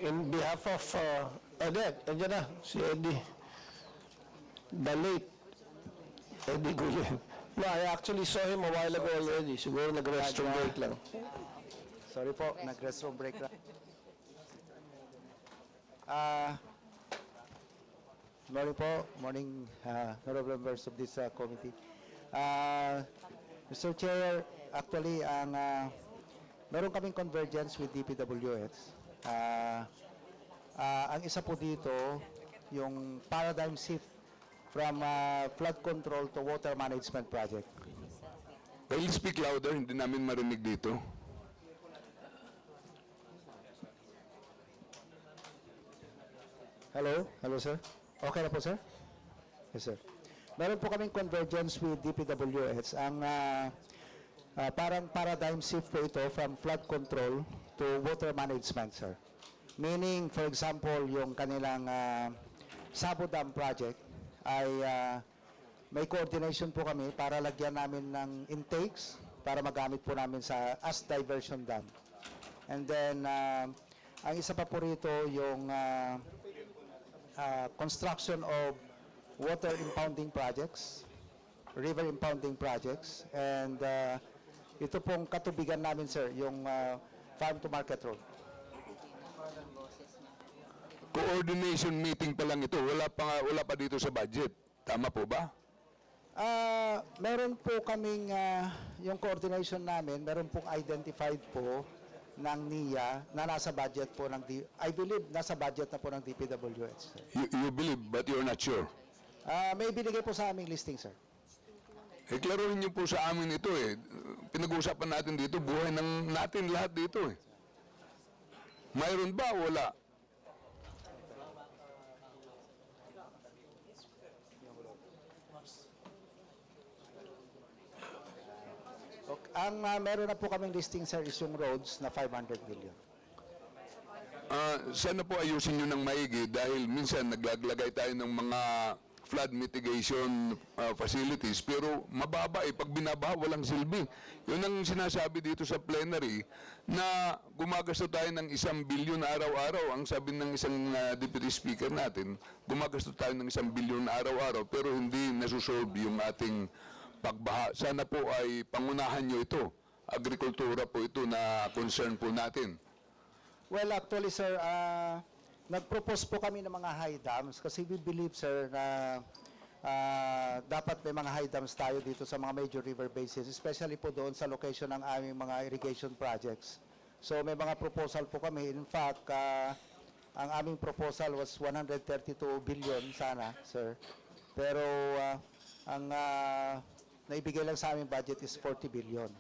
In behalf of, andyan na, si Eddie. The late Eddie Gulian. No, I actually saw him a while ago already. Siguro nag-restroom break lang. Sorry po, nag-restroom break lang. Morning po. Morning, honorable members of this committee. Mr. Chair, actually, meron kaming convergence with DPWH. Ang isa po dito, yung paradigm shift from flood control to water management project. Will you speak louder? Hindi namin marinig dito. Hello? Hello, sir? Okay na po, sir? Yes, sir. Meron po kaming convergence with DPWH. Ang parang paradigm shift po ito from flood control to water management, sir. Meaning, for example, yung kanilang Sabo Dam project ay may coordination po kami para lagyan namin ng intakes para magamit po namin sa as diversion dam. And then, ang isa pa po rito yung construction of water impounding projects, river impounding projects, and ito pong katubigan namin, sir, yung farm to market road. Coordination meeting pa lang ito. Wala pa dito sa budget. Tama po ba? Meron po kaming, yung coordination namin, meron pong identified po ng NIA na nasa budget po ng, I believe, nasa budget na po ng DPWH, sir. You believe, but you're not sure. May binigay po sa aming listing, sir. Klaruhin niyo po sa amin ito eh. Pinag-uusapan natin dito, buhay ng natin lahat dito eh. Mayroon ba o wala? Okay. Ang meron na po kaming listing, sir, is yung roads na 500 million. Sana po ayusin nyo ng maigi dahil minsan naglaglagay tayo ng mga flood mitigation facilities pero mababa eh. Pag binabaha, walang silbi. Yun ang sinasabi dito sa plenary na gumagasto tayo ng 1 billion araw-araw. Ang sabi ng isang deputy speaker natin, gumagasto tayo ng 1 billion araw-araw pero hindi nasusolve yung ating pagbaha. Sana po ay pangunahan nyo ito. Agrikultura po ito na concern po natin. Well, actually, sir, nag-propose po kami ng mga high dams kasi we believe, sir, na dapat may mga high dams tayo dito sa mga major river basins, especially po doon sa location ng aming mga irrigation projects. So may mga proposal po kami. In fact, ang aming proposal was 132 billion sana, sir. Pero ang naibigay lang sa aming budget is 40 billion.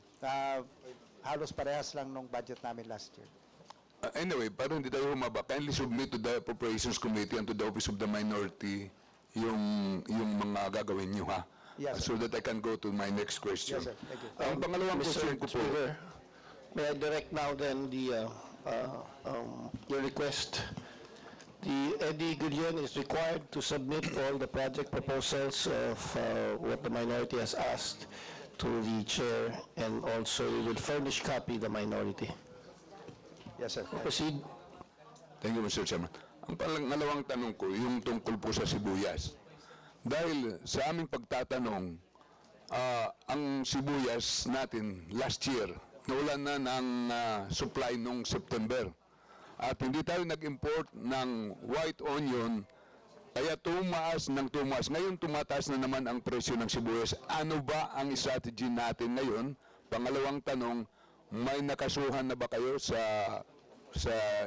Halos parehas lang nung budget namin last year. Anyway, para hindi tayo humaba, kindly submit to the Appropriations Committee and to the Office of the Minority yung mga gagawin nyo, ha? Yes, So that I can go to my next question. Yes, sir. Thank you. Ang pangalawang question Mr. ko po, Speaker, may I direct now then your request. The Eddie Gulian is required to submit all the project proposals of what the minority has asked to the chair, and also we will furnish copy the minority. Yes, sir. Proceed. Thank you, Mr. Chairman. Ang pangalawang tanong ko, yung tungkol po sa sibuyas. Dahil sa aming pagtatanong, ang sibuyas natin last year, nawalan na ng supply nung September. At hindi tayo nag-import ng white onion, kaya tumaas ng tumaas. Ngayon tumataas na naman ang presyo ng sibuyas. Ano ba ang strategy natin ngayon? Pangalawang tanong, may nakasuhan na ba kayo sa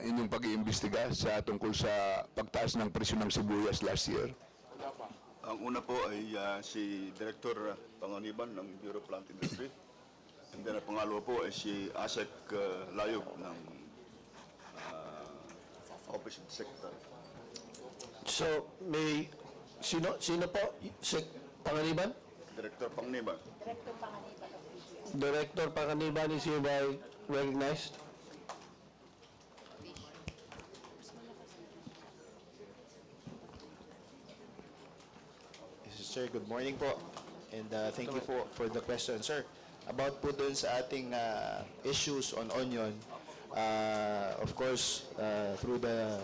inyong pag-iimbestiga sa tungkol sa pagtaas ng presyo ng sibuyas last year? Ang una po ay si Director Panganiban ng Bureau of Plant Industry. And then ang pangalawa po ay si Asek Layog ng Office of the Secretary. So, sino po? Panganiban? Director Panganiban. Director Panganiban is hereby recognized. Sir, good morning po. And thank you for the question, sir. About po dun sa ating issues on onion, of course, through the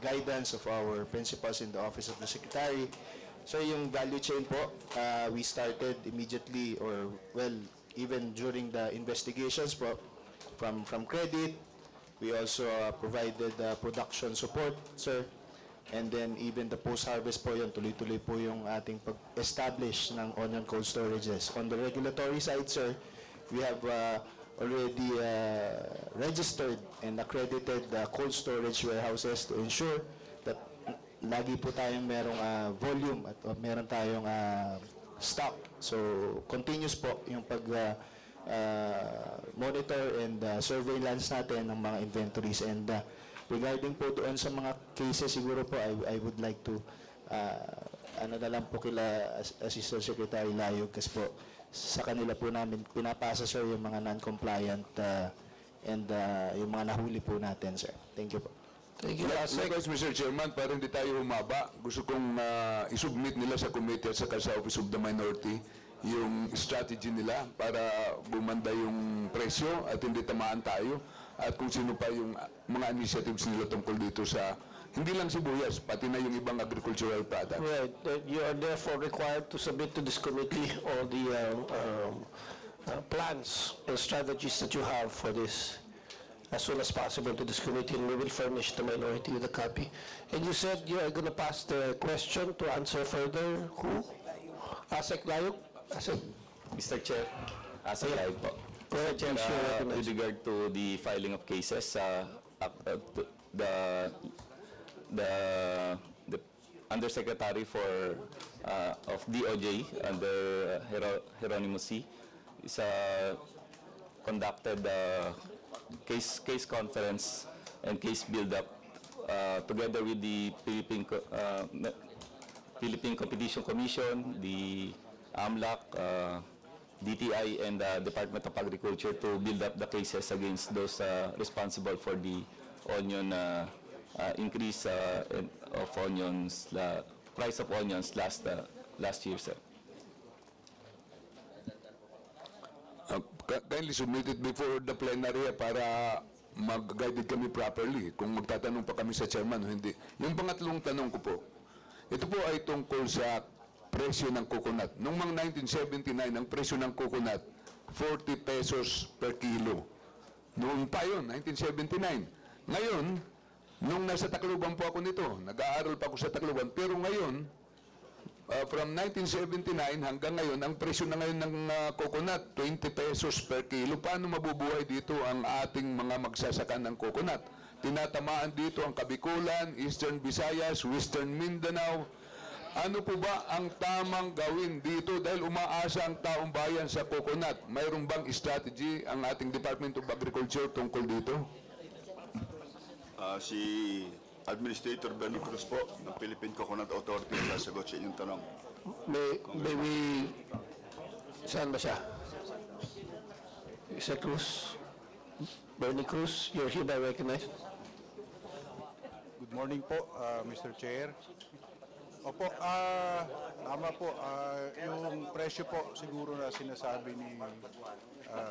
guidance of our principals in the Office of the Secretary, so yung value chain po, we started immediately or, well, even during the investigations po, from credit, we also provided production support, sir. And then even the post-harvest po yun, tuloy-tuloy po yung ating pag-establish ng onion cold storages. On the regulatory side, sir, we have already registered and accredited cold storage warehouses to ensure that lagi po tayong merong volume at meron tayong stock. So, continuous po yung monitor and surveillance natin ng mga inventories. And regarding po doon sa mga cases, siguro po I would like to na lang po kila Assistant Secretary Layog kasi po sa kanila po namin pinapasa, sir, yung mga non-compliant and yung mga nahuli po natin, sir. Thank you po. Thank you. Likewise, Mr. Chairman, para hindi tayo humaba, gusto kong isubmit nila sa committee at saka sa Office of the Minority yung strategy nila para bumanda yung presyo at hindi tamaan tayo, at kung sino pa yung mga initiatives nila tungkol dito sa hindi lang sibuyas, pati na yung ibang agricultural products. Right. You are therefore required to submit to this committee all the plans and strategies that you have for this as soon as possible to this committee, and we will furnish the minority with a copy. And you said you are going to pass the question to answer further. Who? Asek Layog? Asek. Mr. Chair, as a live po. Go ahead, Chair, Chair, with regard to the filing of cases, the Undersecretary for of DOJ under Hieronymus C. is conducted case conference and case build-up together with the Philippine Competition Commission, the AMLAC, DTI, and the Department of Agriculture to build up the cases against those responsible for the onion increase of onions, price of onions last year, sir. Kindly submit it before the plenary para mag-guided kami properly kung magtatanong pa kami sa chairman o hindi. Yung pangatlong tanong ko po, ito po ay tungkol sa presyo ng coconut. Noong mga 1979, ang presyo ng coconut, 40 pesos per kilo. Noon pa yun, 1979. Ngayon, nung nasa Tacloban po ako nito, nag-aaral pa ako sa Tacloban, pero ngayon, from 1979 hanggang ngayon, ang presyo na ngayon ng coconut, 20 pesos per kilo. Paano mabubuhay dito ang ating mga magsasaka ng coconut? Tinatamaan dito ang Kabikulan, Eastern Visayas, Western Mindanao. Ano po ba ang tamang gawin dito dahil umaasa ang taong bayan sa coconut? Mayroon bang strategy ang ating Department of Agriculture tungkol dito? Si Administrator Bernie Cruz po ng Philippine Coconut Authority ang sasagot sa inyong tanong. May we... Saan ba siya? Is that Cruz? Bernie Cruz, you're hereby recognized. Good morning po, Mr. Chair. Opo, tama po, yung presyo po siguro na sinasabi ni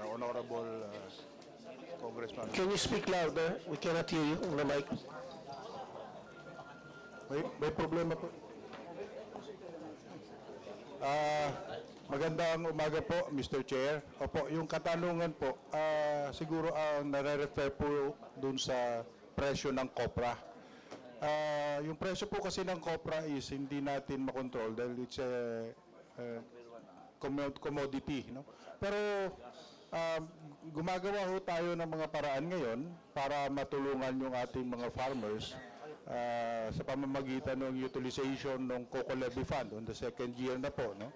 Honorable Congressman. Can you speak louder? We cannot hear you on the mic. May problema po. Magandang umaga po, Mr. Chair. Opo, yung katanungan po, siguro ang nare-refer po dun sa presyo ng kopra. Yung presyo po kasi ng kopra is hindi natin makontrol dahil it's a commodity. No? Pero gumagawa ho tayo ng mga paraan ngayon para matulungan yung ating mga farmers sa pamamagitan ng utilization ng Coco Levy Fund on the second year na po. No?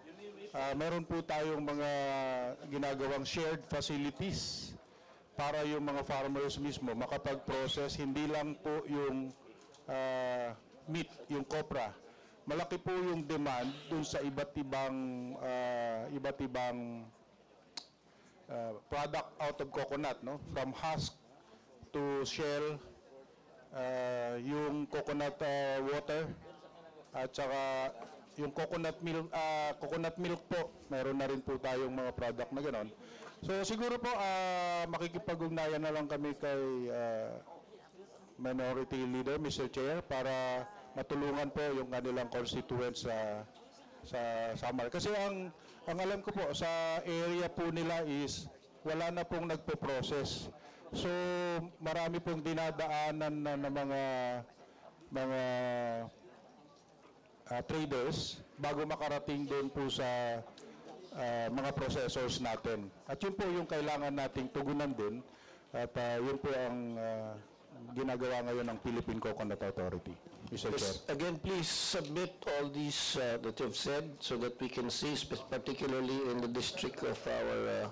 Meron po tayong mga ginagawang shared facilities para yung mga farmers mismo makapag-process, hindi lang po yung meat, yung copra. Malaki po yung demand dun sa iba't ibang product out of coconut, no? From husk to shell, yung coconut water, at saka yung coconut milk po, meron na rin po tayong mga product na gano'n. So siguro po makikipag-ugnayan na lang kami kay Minority Leader, Mr. Chair, para matulungan po yung kanilang constituents sa Samar. Kasi ang alam ko po, sa area po nila is wala na pong nagpo-process. So marami pong dinadaanan na mga traders bago makarating doon po sa mga processors natin. At yun po yung kailangan nating tugunan din at yun po ang ginagawa ngayon ng Philippine Coconut Authority. Mr. Chair. Again, please submit all these that you've said so that we can see, particularly in the district of our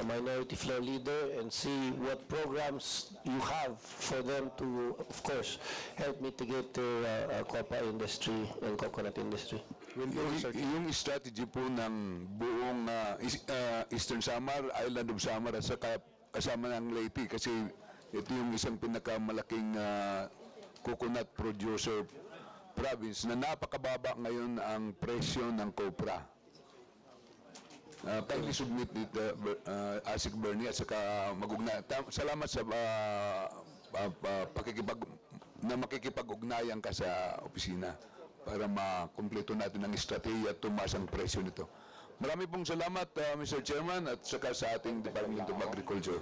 Minority Floor Leader, and see what programs you have for them to, of course, help mitigate the copra industry and coconut industry. Yung strategy po ng buong Eastern Samar, Island of Samar, at saka kasama ng Leyte, kasi ito yung isang pinakamalaking coconut producer province na napakababa ngayon ang presyo ng copra. Kindly submit it, Asik Bernie, at saka salamat sa makikipag-ugnayan ka sa opisina para makumpleto natin ang estratehiya at tumaas ang presyo nito. Marami pong salamat, Mr. Chairman, at saka sa ating Department of Agriculture.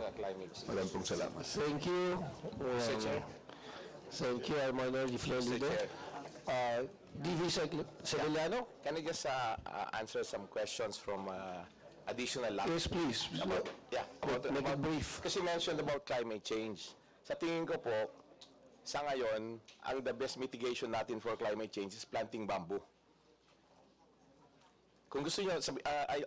Marami pong salamat. Thank you. Thank you, our Minority Floor Leader. DV Secretariano? Can I just answer some questions from additional lab? Yes, please. About Make it brief. Kasi mentioned about climate change. Sa tingin ko po, sa ngayon, ang the best mitigation natin for climate change is planting bamboo. Kung gusto nyo,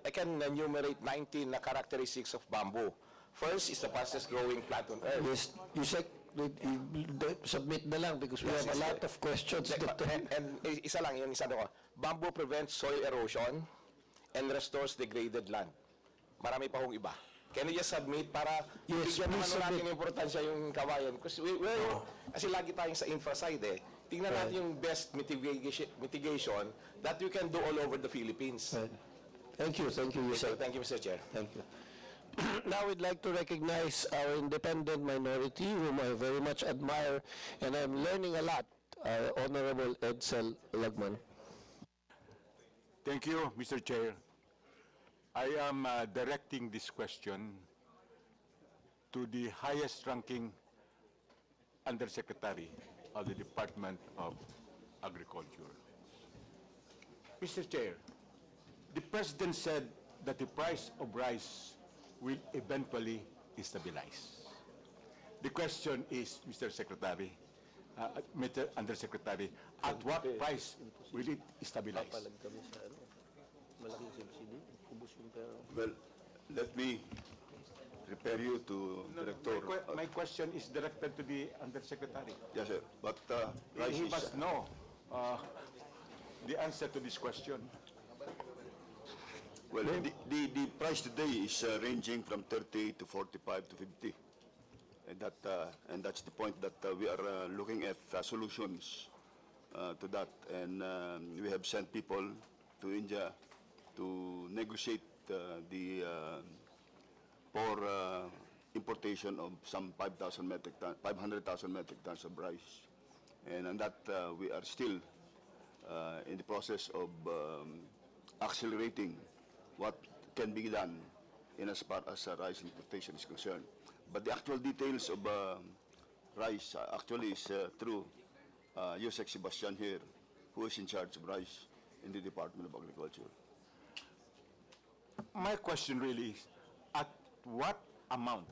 I can enumerate 19 na characteristics of bamboo. First is the fastest growing plant on earth. Yes, you said, submit na lang because we have a lot of questions. And isa lang, yung isa ko. Bamboo prevents soil erosion and restores degraded land. Marami pa hong iba. Can you just submit para bigyan naman natin importansya yung kawayan? Kasi lagi tayong sa infra side eh. Tingnan natin yung best mitigation that you can do all over the Philippines. Thank you, Thank you, Mr. Chair. Thank you. Now we'd like to recognize our independent minority, whom I very much admire, and I'm learning a lot, Honorable Edsel Lagman. Thank you, Mr. Chair. I am directing this question to the highest-ranking Undersecretary of the Department of Agriculture. Mr. Chair, the President said that the price of rice will eventually stabilize. The question is, Mr. Secretary, Mr. Undersecretary, at what price will it stabilize? Well, let me refer you to Director. My question is directed to the Undersecretary. Yes, sir. But He must know the answer to this question. well, the price today is ranging from 38 to 45 to 50. And that's the point that we are looking at solutions to that. And we have sent people to India to negotiate for importation of some 5,000 metric ton, 500,000 metric tons of rice. And on that, we are still in the process of accelerating what can be done in as far as rice importation is concerned. But the actual details of rice actually is through Yusek Sebastian here, who is in charge of rice in the Department of Agriculture. My question really is, at what amount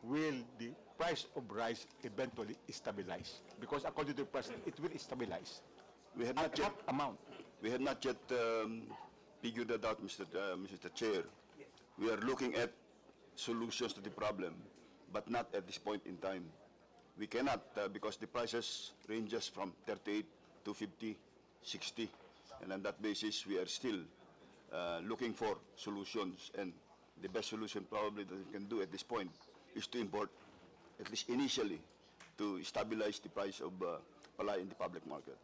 will the price of rice eventually stabilize? Because according to the president, it will stabilize. We had At not yet, what amount? we had not yet figured that out, Mr. Chair. We are looking at solutions to the problem, but not at this point in time. We cannot because the prices ranges from 38 to 50, 60, and on that basis, we are still looking for solutions, and the best solution probably that we can do at this point is to import, at least initially, to stabilize the price of palay in the public market.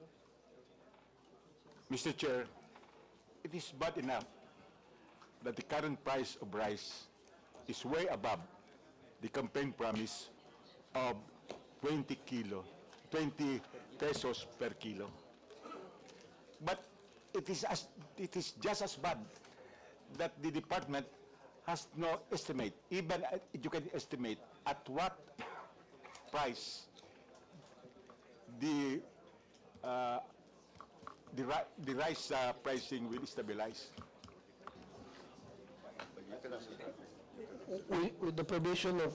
Mr. Chair, it is bad enough that the current price of rice is way above the campaign promise of 20 pesos per kilo. But it is just as bad that the department has no estimate, even you can estimate at what price the rice pricing will stabilize. With the provision of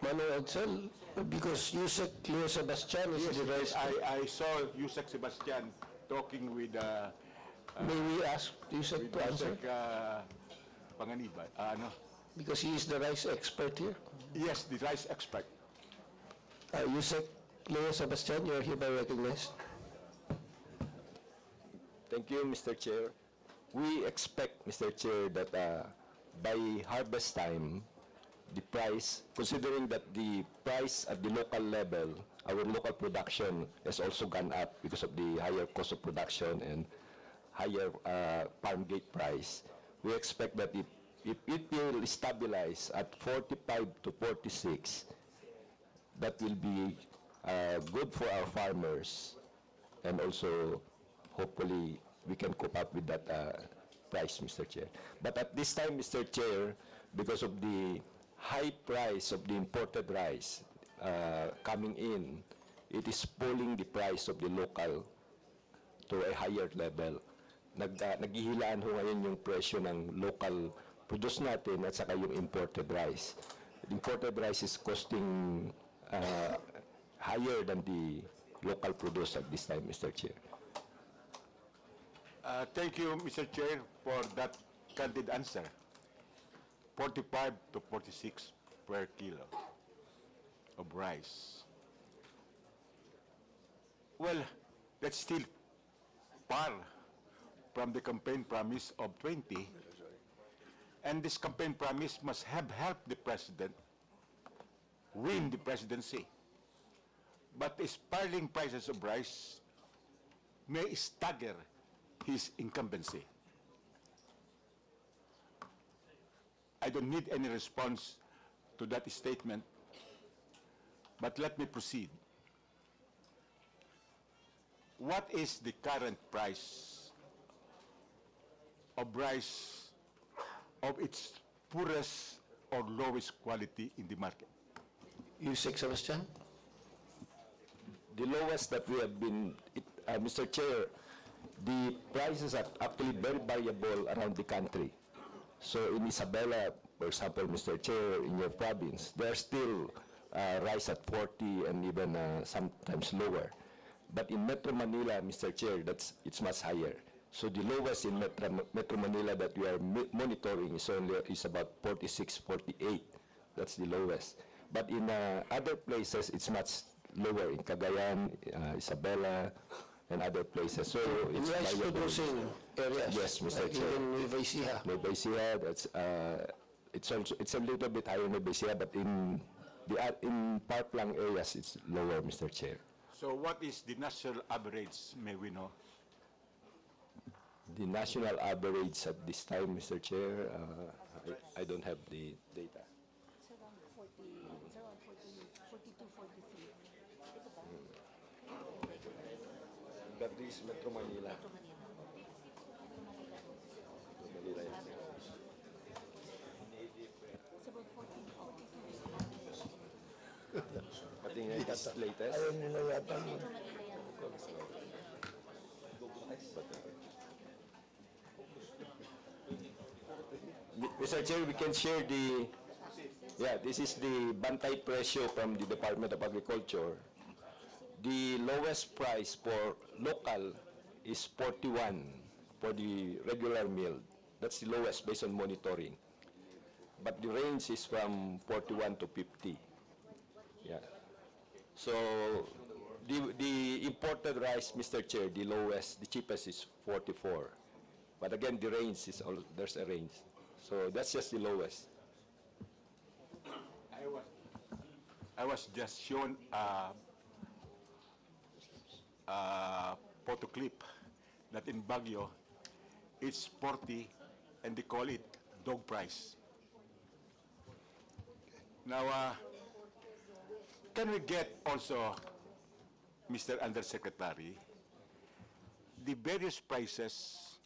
Manuel Edsel, because Yusek Leo Sebastian is the rice. I saw Yusek Sebastian talking with May we ask Yusek to answer? Panganiban. Because he is the rice expert here. Yes, the rice expert. Yusek Leo Sebastian, you are hereby recognized. Thank you, Mr. Chair. We expect, Mr. Chair, that by harvest time, the price, considering that the price at the local level, our local production has also gone up because of the higher cost of production and higher farm gate price, we expect that if it will stabilize at 45 to 46, that will be good for our farmers, and also hopefully we can cope up with that price, Mr. Chair. But at this time, Mr. Chair, because of the high price of the imported rice coming in, it is pulling the price of the local to a higher level. Naghihilaan ho ngayon yung presyo ng local produce natin at saka yung imported rice. The imported rice is costing higher than the local produce at this time, Mr. Chair. Thank you, Mr. Chair, for that candid answer. 45 to 46 per kilo of rice. Well, that's still far from the campaign promise of 20. And this campaign promise must have helped the president win the presidency. But the spiraling prices of rice may stagger his incumbency. I don't need any response to that statement, but let me proceed. What is the current price of rice of its poorest or lowest quality in the market? Yusek Sebastian? The lowest that we have been, Mr. Chair, the prices are actually very variable around the country. So in Isabela, for example, Mr. Chair, in your province, there's still rice at 40 and even sometimes lower. But in Metro Manila, Mr. Chair, it's much higher. So the lowest in Metro Manila that we are monitoring is about 46, 48. That's the lowest. But in other places, it's much lower in Cagayan, Isabela, and other places. So it's rice producing areas. Yes, Mr. Chair. Even Nueva Ecija. Nueva Ecija, it's a little bit higher in Nueva Ecija, but in Parklang areas, it's lower, Mr. Chair. So what is the national average, may we know? The national average at this time, Mr. Chair, I don't have the data. But this is Metro Manila. Manila yan. I think that's latest. Ayaw nila yata mo. Mr. Chair, we can share the, this is the bantay presyo from the Department of Agriculture. The lowest price for local is 41 for the regular meal. That's the lowest based on monitoring. But the range is from 41 to 50. Yeah. So the imported rice, Mr. Chair, the lowest, the cheapest is 44. But again, the range is there's a range. So that's just the lowest. I was just shown a photo clip that in Baguio, it's 40 and they call it dog price. Now, can we get also, Mr. Undersecretary, the various prices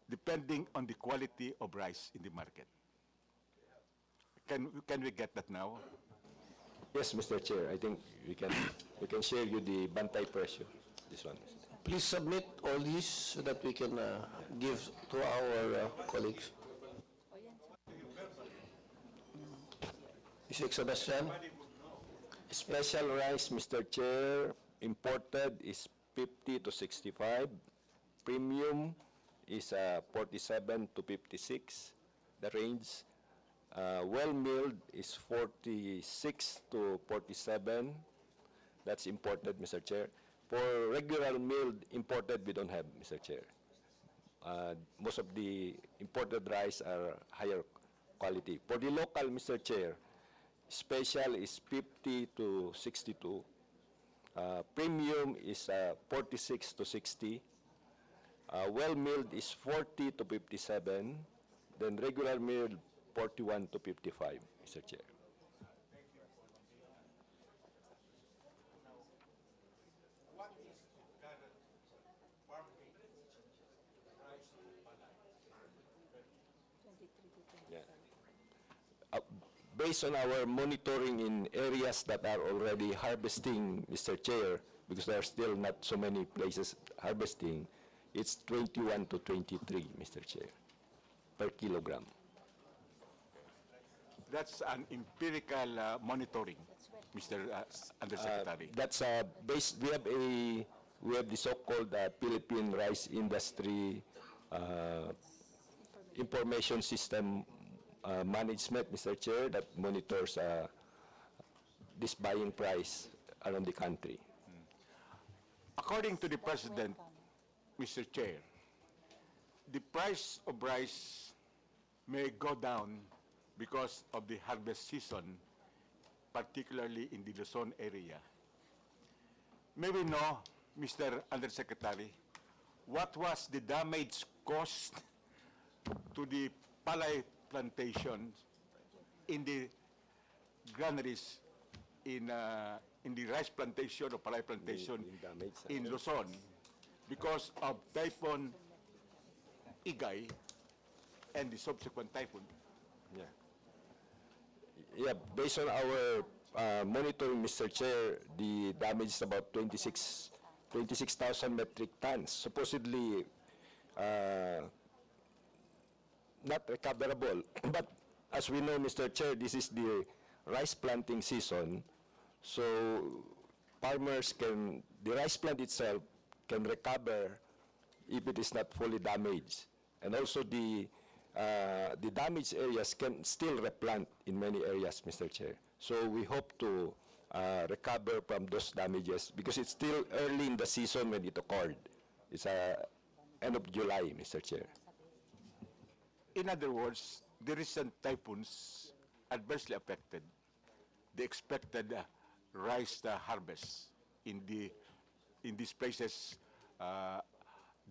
depending on the quality of rice in the market? Can we get that now? Yes, Mr. Chair, I think we can share you the bantay presyo. This one. Please submit all these so that we can give to our colleagues. Mr. Sebastian? Special rice, Mr. Chair, imported is 50 to 65. Premium is 47 to 56, the range. Well-milled is 46 to 47. That's imported, Mr. Chair. For regular milled imported, we don't have, Mr. Chair. Most of the imported rice are higher quality. For the local, Mr. Chair, special is 50 to 62. Premium is 46 to 60. Well-milled is 40 to 57. Then regular milled, 41 to 55, Mr. Chair. Yeah. Based on our monitoring in areas that are already harvesting, Mr. Chair, because there are still not so many places harvesting, it's 21 to 23, Mr. Chair, per kilogram. That's an empirical monitoring, Mr. Undersecretary. That's based. We have the so-called Philippine Rice Industry Information System Management, Mr. Chair, that monitors this buying price around the country. According to the President, Mr. Chair, the price of rice may go down because of the harvest season, particularly in the Luzon area. May we know, Mr. Undersecretary, what was the damage caused to the palay plantations in the granaries in the rice plantation or palay plantation in Luzon because of Typhoon Igay and the subsequent typhoon? Yeah. Yeah, based on our monitoring, Mr. Chair, the damage is about 26,000 metric tons. Supposedly not recoverable. But as we know, Mr. Chair, this is the rice planting season. So farmers the rice plant itself can recover if it is not fully damaged. And also the damaged areas can still replant in many areas, Mr. Chair. So we hope to recover from those damages because it's still early in the season when it occurred. It's end of July, Mr. Chair. In other words, the recent typhoons adversely affected the expected rice harvest in these places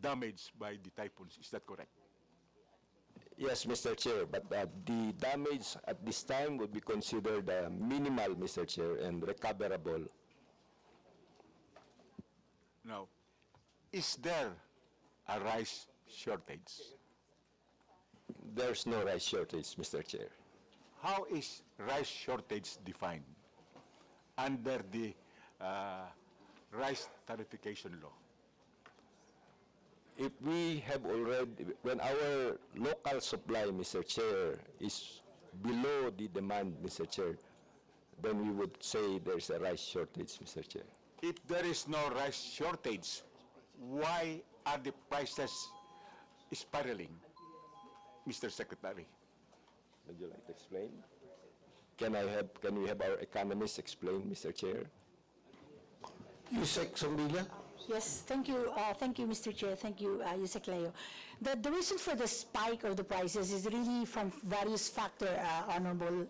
damaged by the typhoons. Is that correct? Yes, Mr. Chair, but the damage at this time would be considered minimal, Mr. Chair, and recoverable. Now, is there a rice shortage? There's no rice shortage, Mr. Chair. How is rice shortage defined under the rice tariffication law? If we have already, when our local supply, Mr. Chair, is below the demand, Mr. Chair, then we would say there's a rice shortage, Mr. Chair. If there is no rice shortage, why are the prices spiraling, Mr. Secretary? Would you like to explain? Can we have our economists explain, Mr. Chair? Yusek Sombilla? Yes, thank you, Mr. Chair, thank you, Yusek Leo. The reason for the spike of the prices is really from various factors, Honorable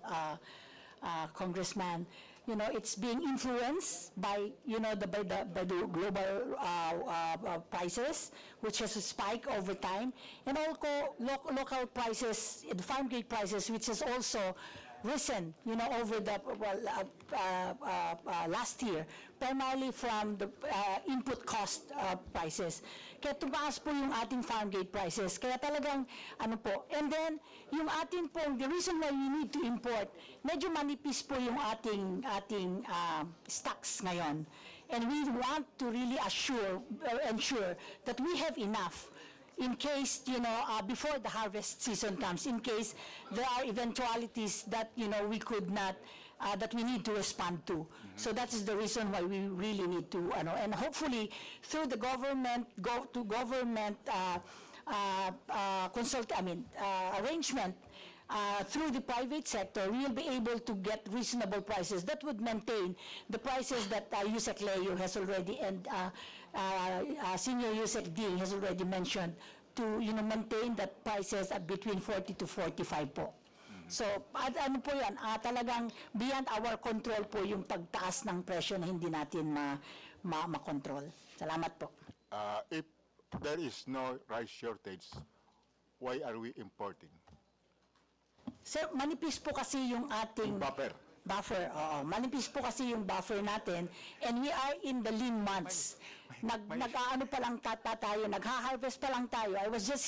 Congressman. You know, it's being influenced by, you know, by the global prices, which has a spike over time, and also local prices, the farm gate prices, which has also risen, you know, over the last year, primarily from the input cost prices. Kaya tumaas po yung ating farm gate prices. Kaya talagang, ano po, and then, yung ating pong, the reason why we need to import, medyo manipis po yung ating stocks ngayon. And we want to really ensure that we have enough in case, you know, before the harvest season comes, in case there are eventualities that, you know, we could not, that we need to respond to. So that is the reason why we really need to, and hopefully through the government, arrangement, through the private sector, we will be able to get reasonable prices that would maintain the prices that Yusek Leo has already, and Senior Yusek Ding has already mentioned, to, you know, maintain that prices at between 40 to 45 po. So, ano po yan, talagang beyond our control po yung pagtaas ng presyo na hindi natin makontrol. Salamat po. If there is no rice shortage, why are we importing? Sir, manipis po kasi yung ating buffer, oo. Manipis po kasi yung buffer natin, and we are in the lean months. Nag-aano pa lang tayo, nagha-harvest pa lang tayo. I was just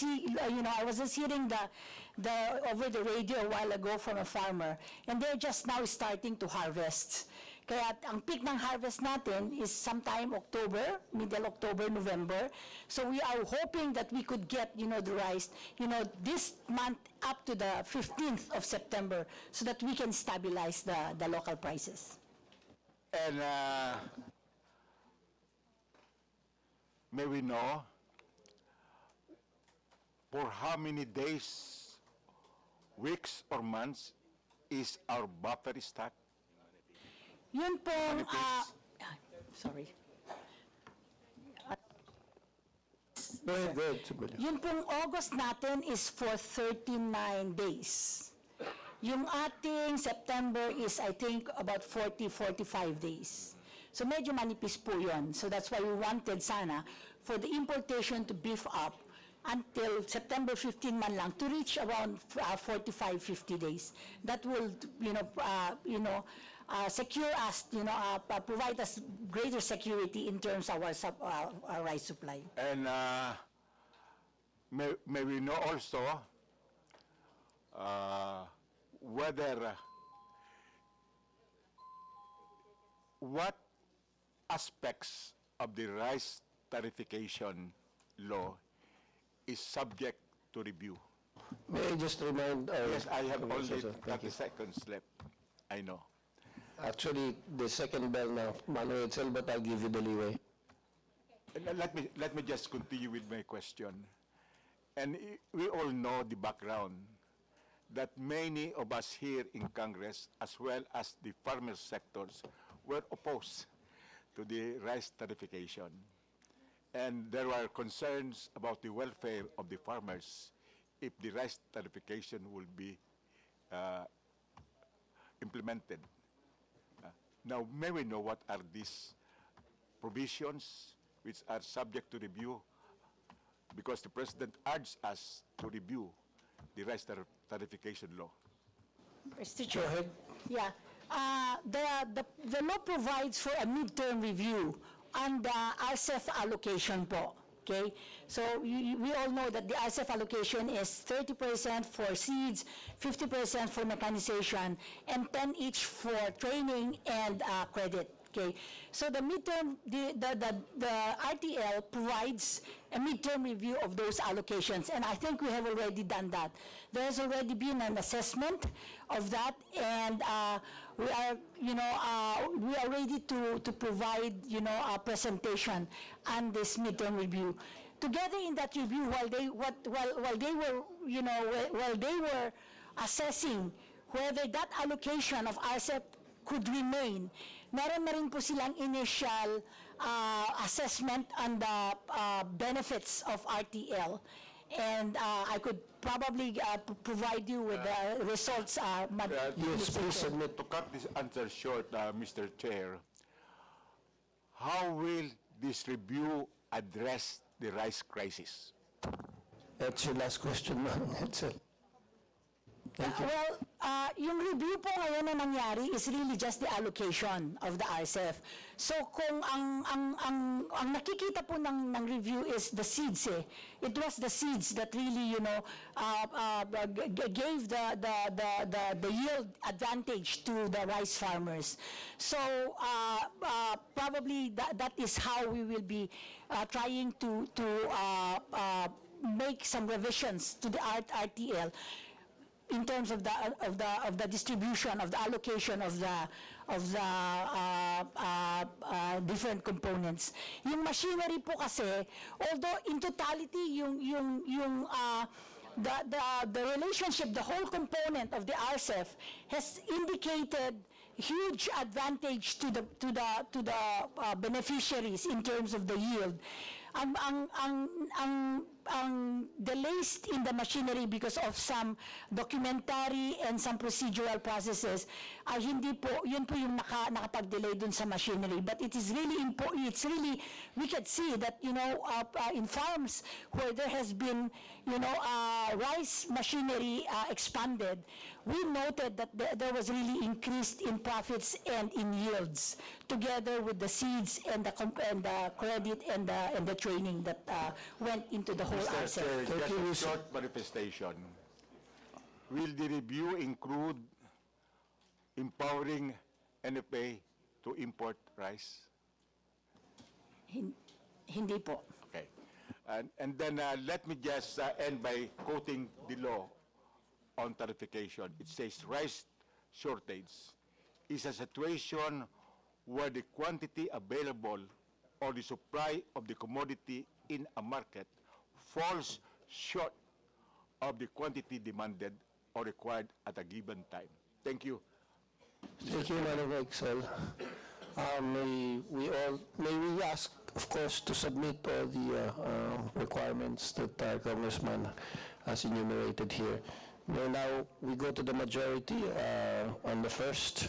hearing the over the radio a while ago from a farmer, and they're just now starting to harvest. Kaya ang peak ng harvest natin is sometime October, middle October, November. So we are hoping that we could get, you know, the rice, you know, this month up to the 15th of September, so that we can stabilize the local prices. And may we know for how many days, weeks, or months is our buffer stock? Yun pong, sorry. Go ahead, Sombilla. Yun pong August natin is for 39 days. Yung ating September is, I think, about 40-45 days. So medyo manipis po yun. So that's why we wanted sana for the importation to beef up until September 15 man lang, to reach around 45-50 days. That will, secure us, provide us greater security in terms of our rice supply. And may we know also whether what aspects of the rice tariffication law is subject to review. May I just remind our... Yes, I have only Sir, thank 30 you. seconds left. I know. Actually, the second bell now, Manuel itself, but I'll give you the leeway. Let me just continue with my question. And we all know the background that many of us here in Congress, as well as the farmer sectors, were opposed to the rice tariffication. And there were concerns about the welfare of the farmers if the rice tariffication will be implemented. Now, may we know what are these provisions which are subject to review? Because the President urged us to review the rice tariffication law. Mr. Chair. Yeah. The law provides for a midterm review on the RCEF allocation po. Okay? So we all know that the RCEF allocation is 30% for seeds, 50% for mechanization, and 10 each for training and credit. Okay, so the midterm, the RTL provides a midterm review of those allocations, and I think we have already done that. There has already been an assessment of that, and we are, we are ready to provide, a presentation on this midterm review. Together in that review, while they were, while they were assessing whether that allocation of RCEP could remain, meron na rin po silang initial assessment on the benefits of RTL. And I could probably provide you with the results. Yes, please submit. To cut this answer short, Mr. Chair, how will this review address the rice crisis? That's your last question, ma'am. That's it. Well, yung review po ngayon na nangyari is really just the allocation of the RCEF. So kung ang nakikita po ng review is the seeds it was the seeds that really, gave the yield advantage to the rice farmers. So probably that is how we will be trying to make some revisions to the RTL in terms of the distribution, of the allocation of the different components. Yung machinery po kasi, although in totality the relationship, the whole component of the RCEF has indicated huge advantage to the beneficiaries in terms of the yield. Ang delays in the machinery because of some documentary and some procedural processes ay hindi po, yun po yung nakapag-delay dun sa machinery. But it is really important, it's really, we can see that, in farms where there has been, rice machinery expanded, we noted that there was really increased in profits and in yields, together with the seeds and the credit and the training that went into the whole Mr. Chair, RCEF. just a short manifestation. Will the review include empowering NFA to import rice? Hindi po. Okay. And then let me just end by quoting the law on tarification. It says rice shortage is a situation where the quantity available or the supply of the commodity in a market falls short of the quantity demanded or required at a given time. Thank you. Thank you, Madam Excel. May we ask, of course, to submit all the requirements that Congressman has enumerated here. Now we go to the majority on the first.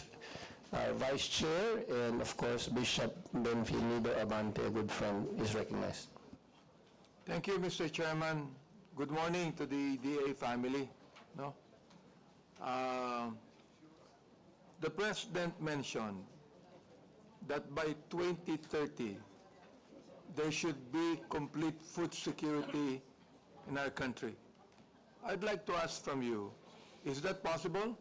Vice Chair and, of course, Bishop Benvenido Abante, a good friend, is recognized. Thank you, Mr. Chairman. Good morning to the DA family. The President mentioned that by 2030, there should be complete food security in our country. I'd like to ask from you, is that possible?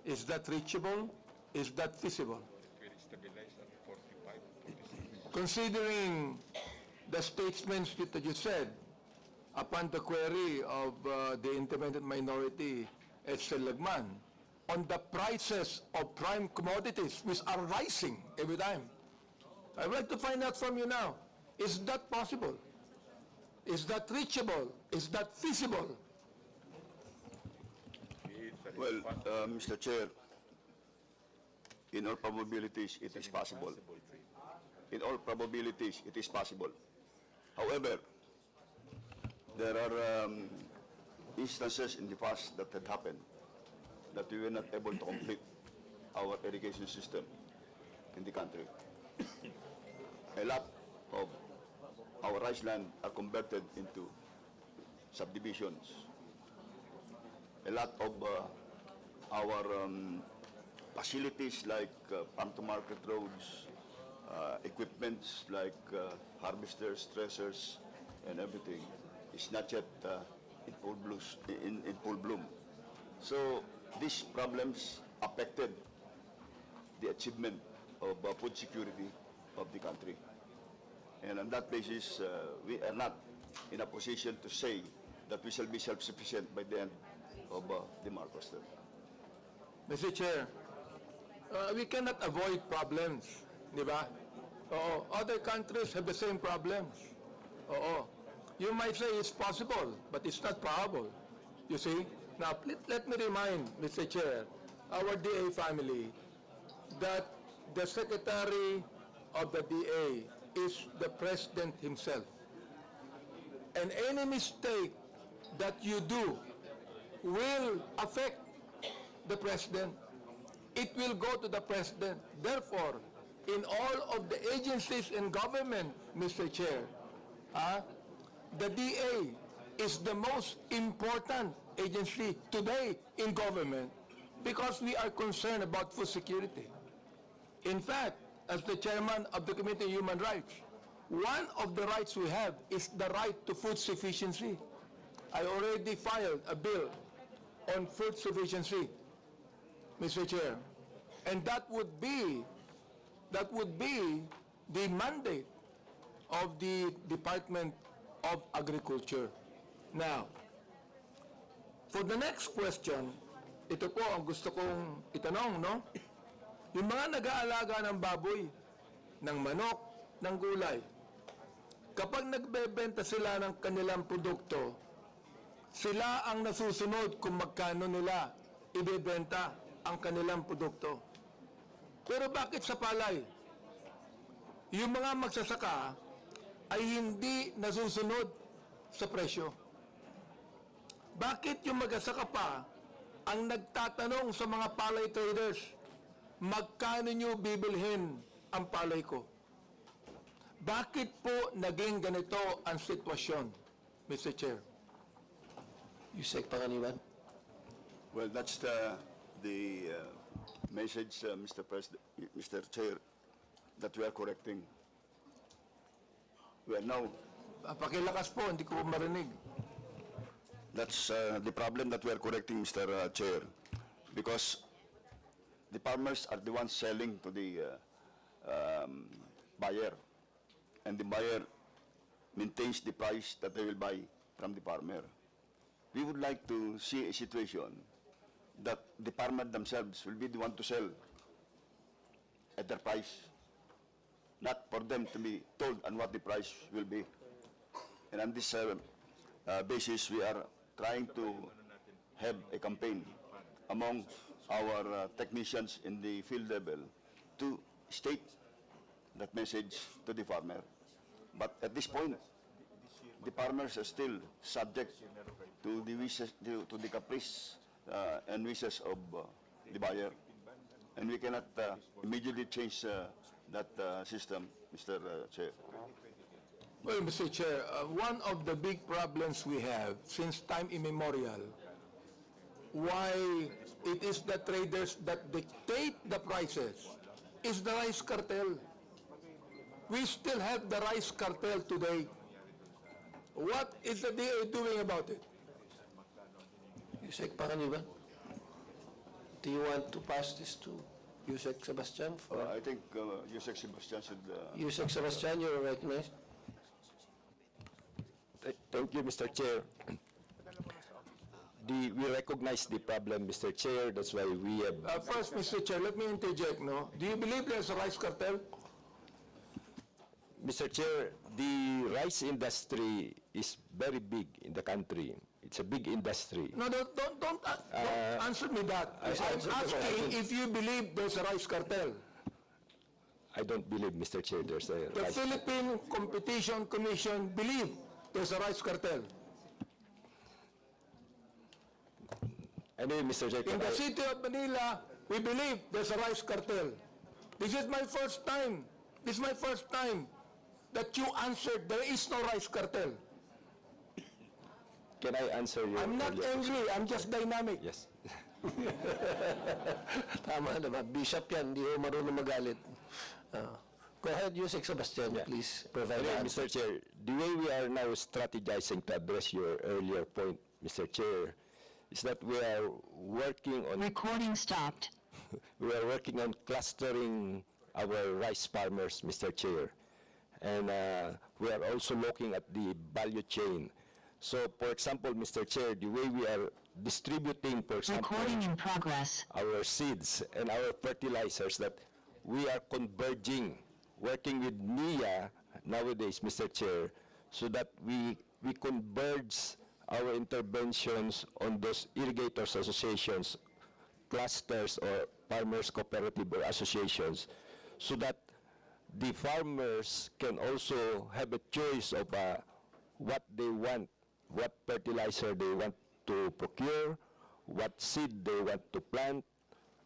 Is that reachable? Is that feasible? Considering the statements that you said upon the query of the independent minority, Edsel Lagman, on the prices of prime commodities, which are rising every time. I'd like to find out from you now, is that possible? Is that reachable? Is that feasible? Well, Mr. Chair, in all probabilities, it is possible. In all probabilities, it is possible. However, there are instances in the past that had happened that we were not able to complete our irrigation system in the country. A lot of our rice land are converted into subdivisions. A lot of our facilities like farm-to-market roads, equipments like harvesters, threshers, and everything is not yet in full bloom. So these problems affected the achievement of food security of the country. And on that basis, we are not in a position to say that we shall be self-sufficient by the end of the Marcos term. Mr. Chair, we cannot avoid problems, di ba? Oo. Other countries have the same problems. Oo. You might say it's possible, but it's not probable. You see? Now, let me remind, Mr. Chair, our DA family, that the Secretary of the DA is the President himself. And any mistake that you do will affect the President. It will go to the President. Therefore, in all of the agencies in government, Mr. Chair, the DA is the most important agency today in government because we are concerned about food security. In fact, as the chairman of the Committee on Human Rights, one of the rights we have is the right to food sufficiency. I already filed a bill on food sufficiency, Mr. Chair, and that would be the mandate of the Department of Agriculture. Now, for the next question, ito po ang gusto kong itanong, no? Yung mga nag-aalaga ng baboy, ng manok, ng gulay, kapag nagbebenta sila ng kanilang produkto, sila ang nasusunod kung magkano nila ibebenta ang kanilang produkto. Pero bakit sa palay? Yung mga magsasaka ay hindi nasusunod sa presyo. Bakit yung magsasaka pa ang nagtatanong sa mga palay traders, magkano nyo bibilhin ang palay ko? Bakit po naging ganito ang sitwasyon, Mr. Chair? Yusek Panganiban. Well, that's the message, Mr. President, Mr. Chair, that we are correcting. We are now. Pakilakas po, hindi ko marinig. That's the problem that we are correcting, Mr. Chair, because the farmers are the ones selling to the buyer, and the buyer maintains the price that they will buy from the farmer. We would like to see a situation that the farmer themselves will be the one to sell at their price, not for them to be told on what the price will be. And on this basis, we are trying to have a campaign among our technicians in the field level to state that message to the farmer. But at this point, the farmers are still subject to the wishes, to the caprice and wishes of the buyer. And we cannot immediately change that system, Mr. Chair. Well, Mr. Chair, one of the big problems we have since time immemorial, why it is the traders that dictate the prices, is the rice cartel. We still have the rice cartel today. What is the DA doing about it? Yusek Panganiban. Do you want to pass this to Yusek Sebastian? I think Yusek Sebastian should... Yusek Sebastian, you're recognized. Thank you, Mr. Chair. We recognize the problem, Mr. Chair. That's why we have... First, Mr. Chair, let me interject, no? Do you believe there's a rice cartel? Mr. Chair, the rice industry is very big in the country. It's a big industry. No, don't answer me that. I'm asking if you believe there's a rice cartel. I don't believe, Mr. Chair, there's a The rice... Philippine Competition Commission believe there's a rice cartel. Anyway, Mr. Chair, In the city of Manila, we believe there's a rice cartel. This is my first time. This is my first time that you answered there is no rice cartel. Can I answer your... I'm not earlier question? angry, I'm just dynamic. Yes. Tama naman. Bishop yan, hindi ko marunong magalit. Go ahead, Yusek Sebastian, please provide the Anyway, answer. Mr. Chair, the way we are now strategizing to address your earlier point, Mr. Chair, is that we are working on Recording stopped. we are working on clustering our rice farmers, Mr. Chair. And we are also looking at the value chain. So, for example, Mr. Chair, the way we are distributing, for example, Recording in progress. our seeds and our fertilizers, that we are converging, working with NIA nowadays, Mr. Chair, so that we converge our interventions on those irrigators associations, clusters or farmers cooperative or associations, so that the farmers can also have a choice of what they want, what fertilizer they want to procure, what seed they want to plant,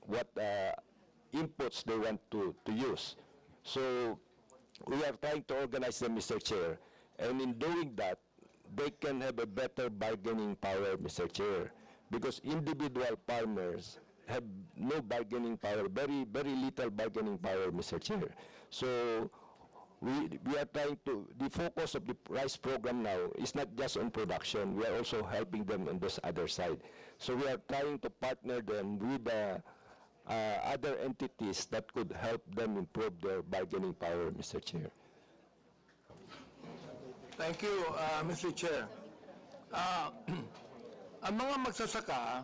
what inputs they want to use. So we are trying to organize them, Mr. Chair, and in doing that, they can have a better bargaining power, Mr. Chair, because individual farmers have no bargaining power, very little bargaining power, Mr. Chair. So we are trying to, the focus of the rice program now is not just on production, we are also helping them on this other side. So we are trying to partner them with other entities that could help them improve their bargaining power, Mr. Chair. Thank you, Mr. Chair. Ang mga magsasaka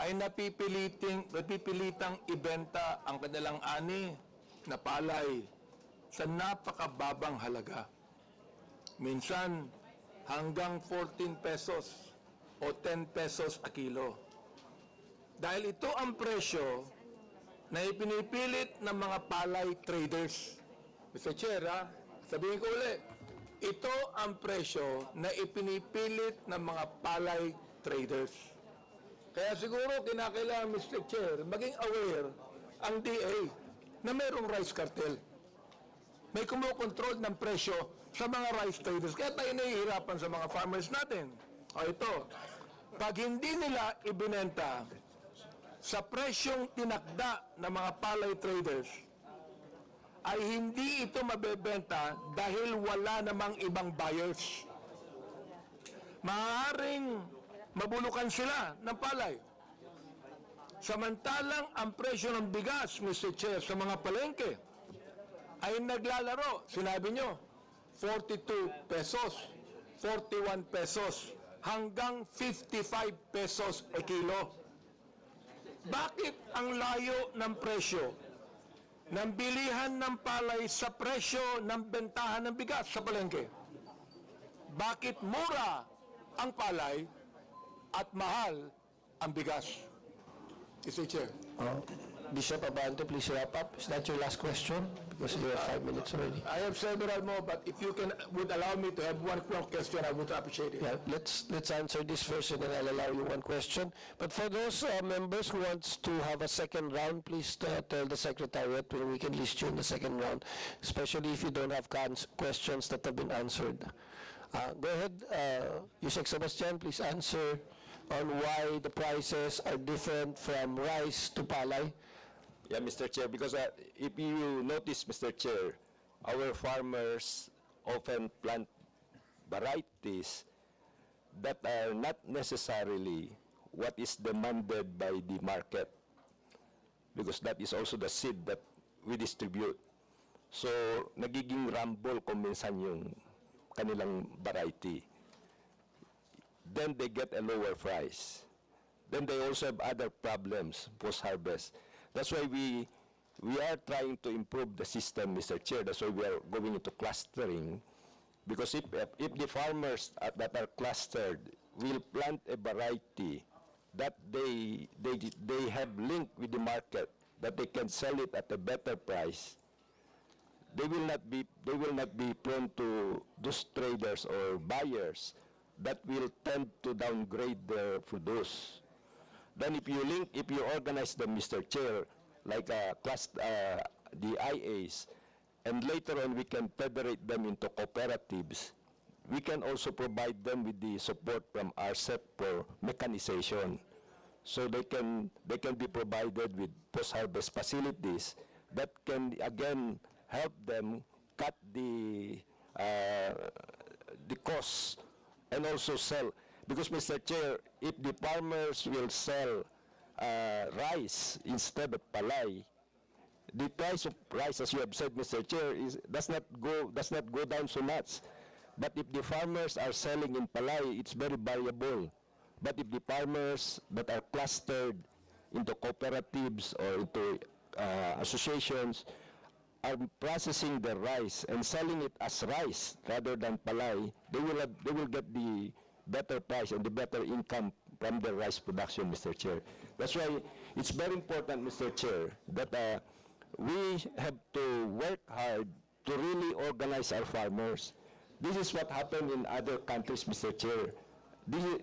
ay napipilitang ibenta ang kanilang ani na palay sa napakababang halaga. Minsan hanggang 14 pesos o 10 pesos a kilo. Dahil ito ang presyo na ipinipilit ng mga palay traders. Mr. Chair, sabihin ko ulit, ito ang presyo na ipinipilit ng mga palay traders. Kaya siguro kinakailangan, Mr. Chair, maging aware ang DA na mayroong rice cartel. May kumukontrol ng presyo sa mga rice traders. Kaya tayo nahihirapan sa mga farmers natin. O ito, pag hindi nila ibinenta sa presyong tinakda ng mga palay traders, ay hindi ito mabebenta dahil wala namang ibang buyers. Maaaring mabulukan sila ng palay. Samantalang ang presyo ng bigas, Mr. Chair, sa mga palengke ay naglalaro, sinabi nyo, 42 pesos, 41 pesos, hanggang 55 pesos a kilo. Bakit ang layo ng presyo ng bilihan ng palay sa presyo ng bentahan ng bigas sa palengke? Bakit mura ang palay at mahal ang bigas? Mr. Chair. Bishop Abante, please wrap up. Is that your last question? Because you have 5 minutes already. I have several more, but if you would allow me to have one more question, I would appreciate it. Yeah, let's answer this first and then I'll allow you one question. But for those members who wants to have a second round, please tell the Secretariat when we can list you in the second round, especially if you don't have questions that have been answered. Go ahead, Yusek Sebastian, please answer on why the prices are different from rice to palay. Yeah, Mr. Chair, because if you notice, Mr. Chair, our farmers often plant varieties that are not necessarily what is demanded by the market, because that is also the seed that we distribute. So, nagiging rumble kung minsan yung kanilang variety. Then they get a lower price. Then they also have other problems post-harvest. That's why we are trying to improve the system, Mr. Chair. That's why we are going into clustering. Because if the farmers that are clustered will plant a variety that they have linked with the market, that they can sell it at a better price, they will not be prone to those traders or buyers that will tend to downgrade their produce. Then if you organize them, Mr. Chair, like the IAs, and later on we can federate them into cooperatives, we can also provide them with the support from RCEP for mechanization. So they can be provided with post-harvest facilities that can again help them cut the costs and also sell. Because, Mr. Chair, if the farmers will sell rice instead of palay, the price of rice, as you have said, Mr. Chair, does not go down so much. But if the farmers are selling in palay, it's very variable. But if the farmers that are clustered into cooperatives or into associations are processing the rice and selling it as rice rather than palay, they will get the better price and the better income from the rice production, Mr. Chair. That's why it's very important, Mr. Chair, that we have to work hard to really organize our farmers. This is what happened in other countries, Mr. Chair.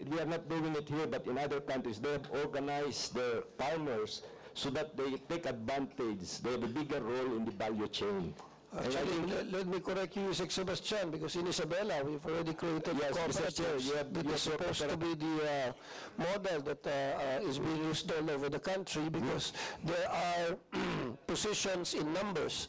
We are not doing it here, but in other countries, they have organized their farmers so that they take advantage. They have a bigger role in the value chain. Actually, let me correct you, Yusek Sebastian, because in Isabela, we've already created Yes, Mr. Chair, you have that is supposed to be the model that is being used all over the country, because there are positions in numbers.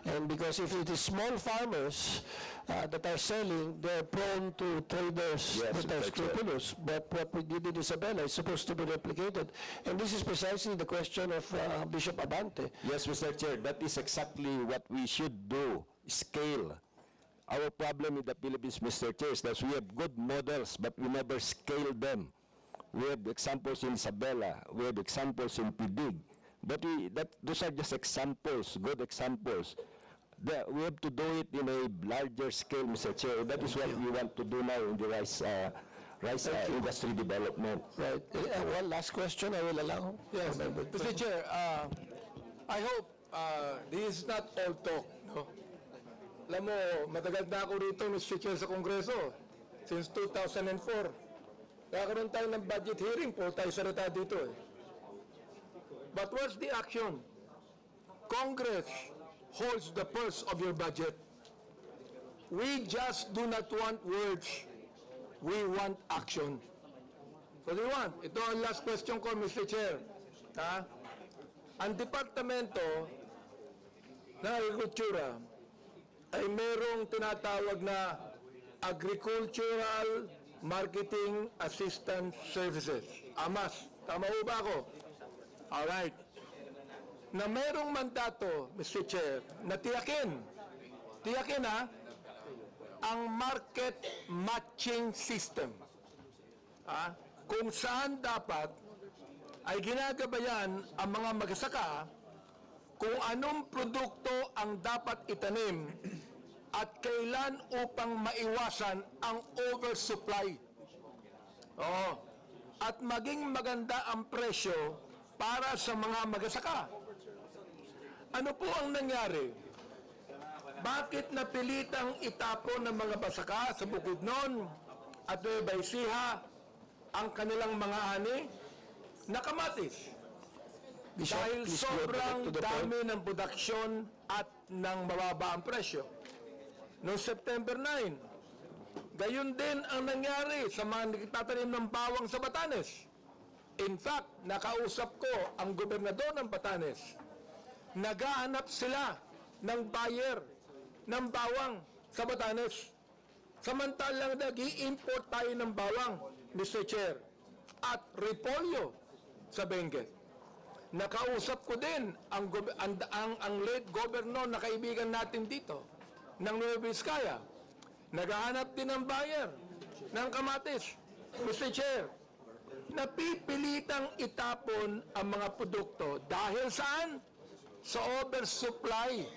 And because if it is small farmers that are selling, they're prone to traders that are scrupulous. But what we did in Isabela is supposed to be replicated. And this is precisely the question of Bishop Abante. Yes, Mr. Chair, that is exactly what we should do, scale. Our problem in the Philippines, Mr. Chair, is that we have good models, but we never scale them. We have examples in Isabela, we have examples in Pidig, but those are just examples, good examples. We have to do it in a larger scale, Mr. Chair. That is what we want to do now in the rice industry development. Right. One last question I will allow. Yes, Mr. Chair, I hope this is not all talk, no? Alam mo, matagal na ako rito, Mr. Chair, sa Kongreso, since 2004. Nakaroon tayo ng budget hearing, po tayo salita dito eh. But what's the action? Congress holds the pulse of your budget. We just do not want words. We want action. So do you want? Ito ang last question ko, Mr. Chair. Ang Departamento ng Agrikultura ay merong tinatawag na Agricultural Marketing Assistance Services. AMAS. Tama ho ba ako? Alright. Na merong mandato, Mr. Chair, na tiyakin ang market matching system. Kung saan dapat ay ginagabayan ang mga magsasaka kung anong produkto ang dapat itanim at kailan upang maiwasan ang oversupply. At maging maganda ang presyo para sa mga magsasaka. Ano po ang nangyari? Bakit napilitang itapon ng mga magsasaka sa Bukidnon at Nueva Ecija ang kanilang mga ani na kamatis? Dahil sobrang dami ng produksyon at ng mababa ang presyo. Noong September 9, gayon din ang nangyari sa mga nagtatanim ng bawang sa Batanes. In fact, nakausap ko ang gobernador ng Batanes. Naghahanap sila ng buyer ng bawang sa Batanes. Samantalang nag-i-import tayo ng bawang, Mr. Chair, at repolyo sa Benguet. Nakausap ko din ang late governor na kaibigan natin dito, ng Nueva Ecija. Naghahanap din ng buyer ng kamatis. Mr. Chair, napipilitang itapon ang mga produkto dahil saan? Sa oversupply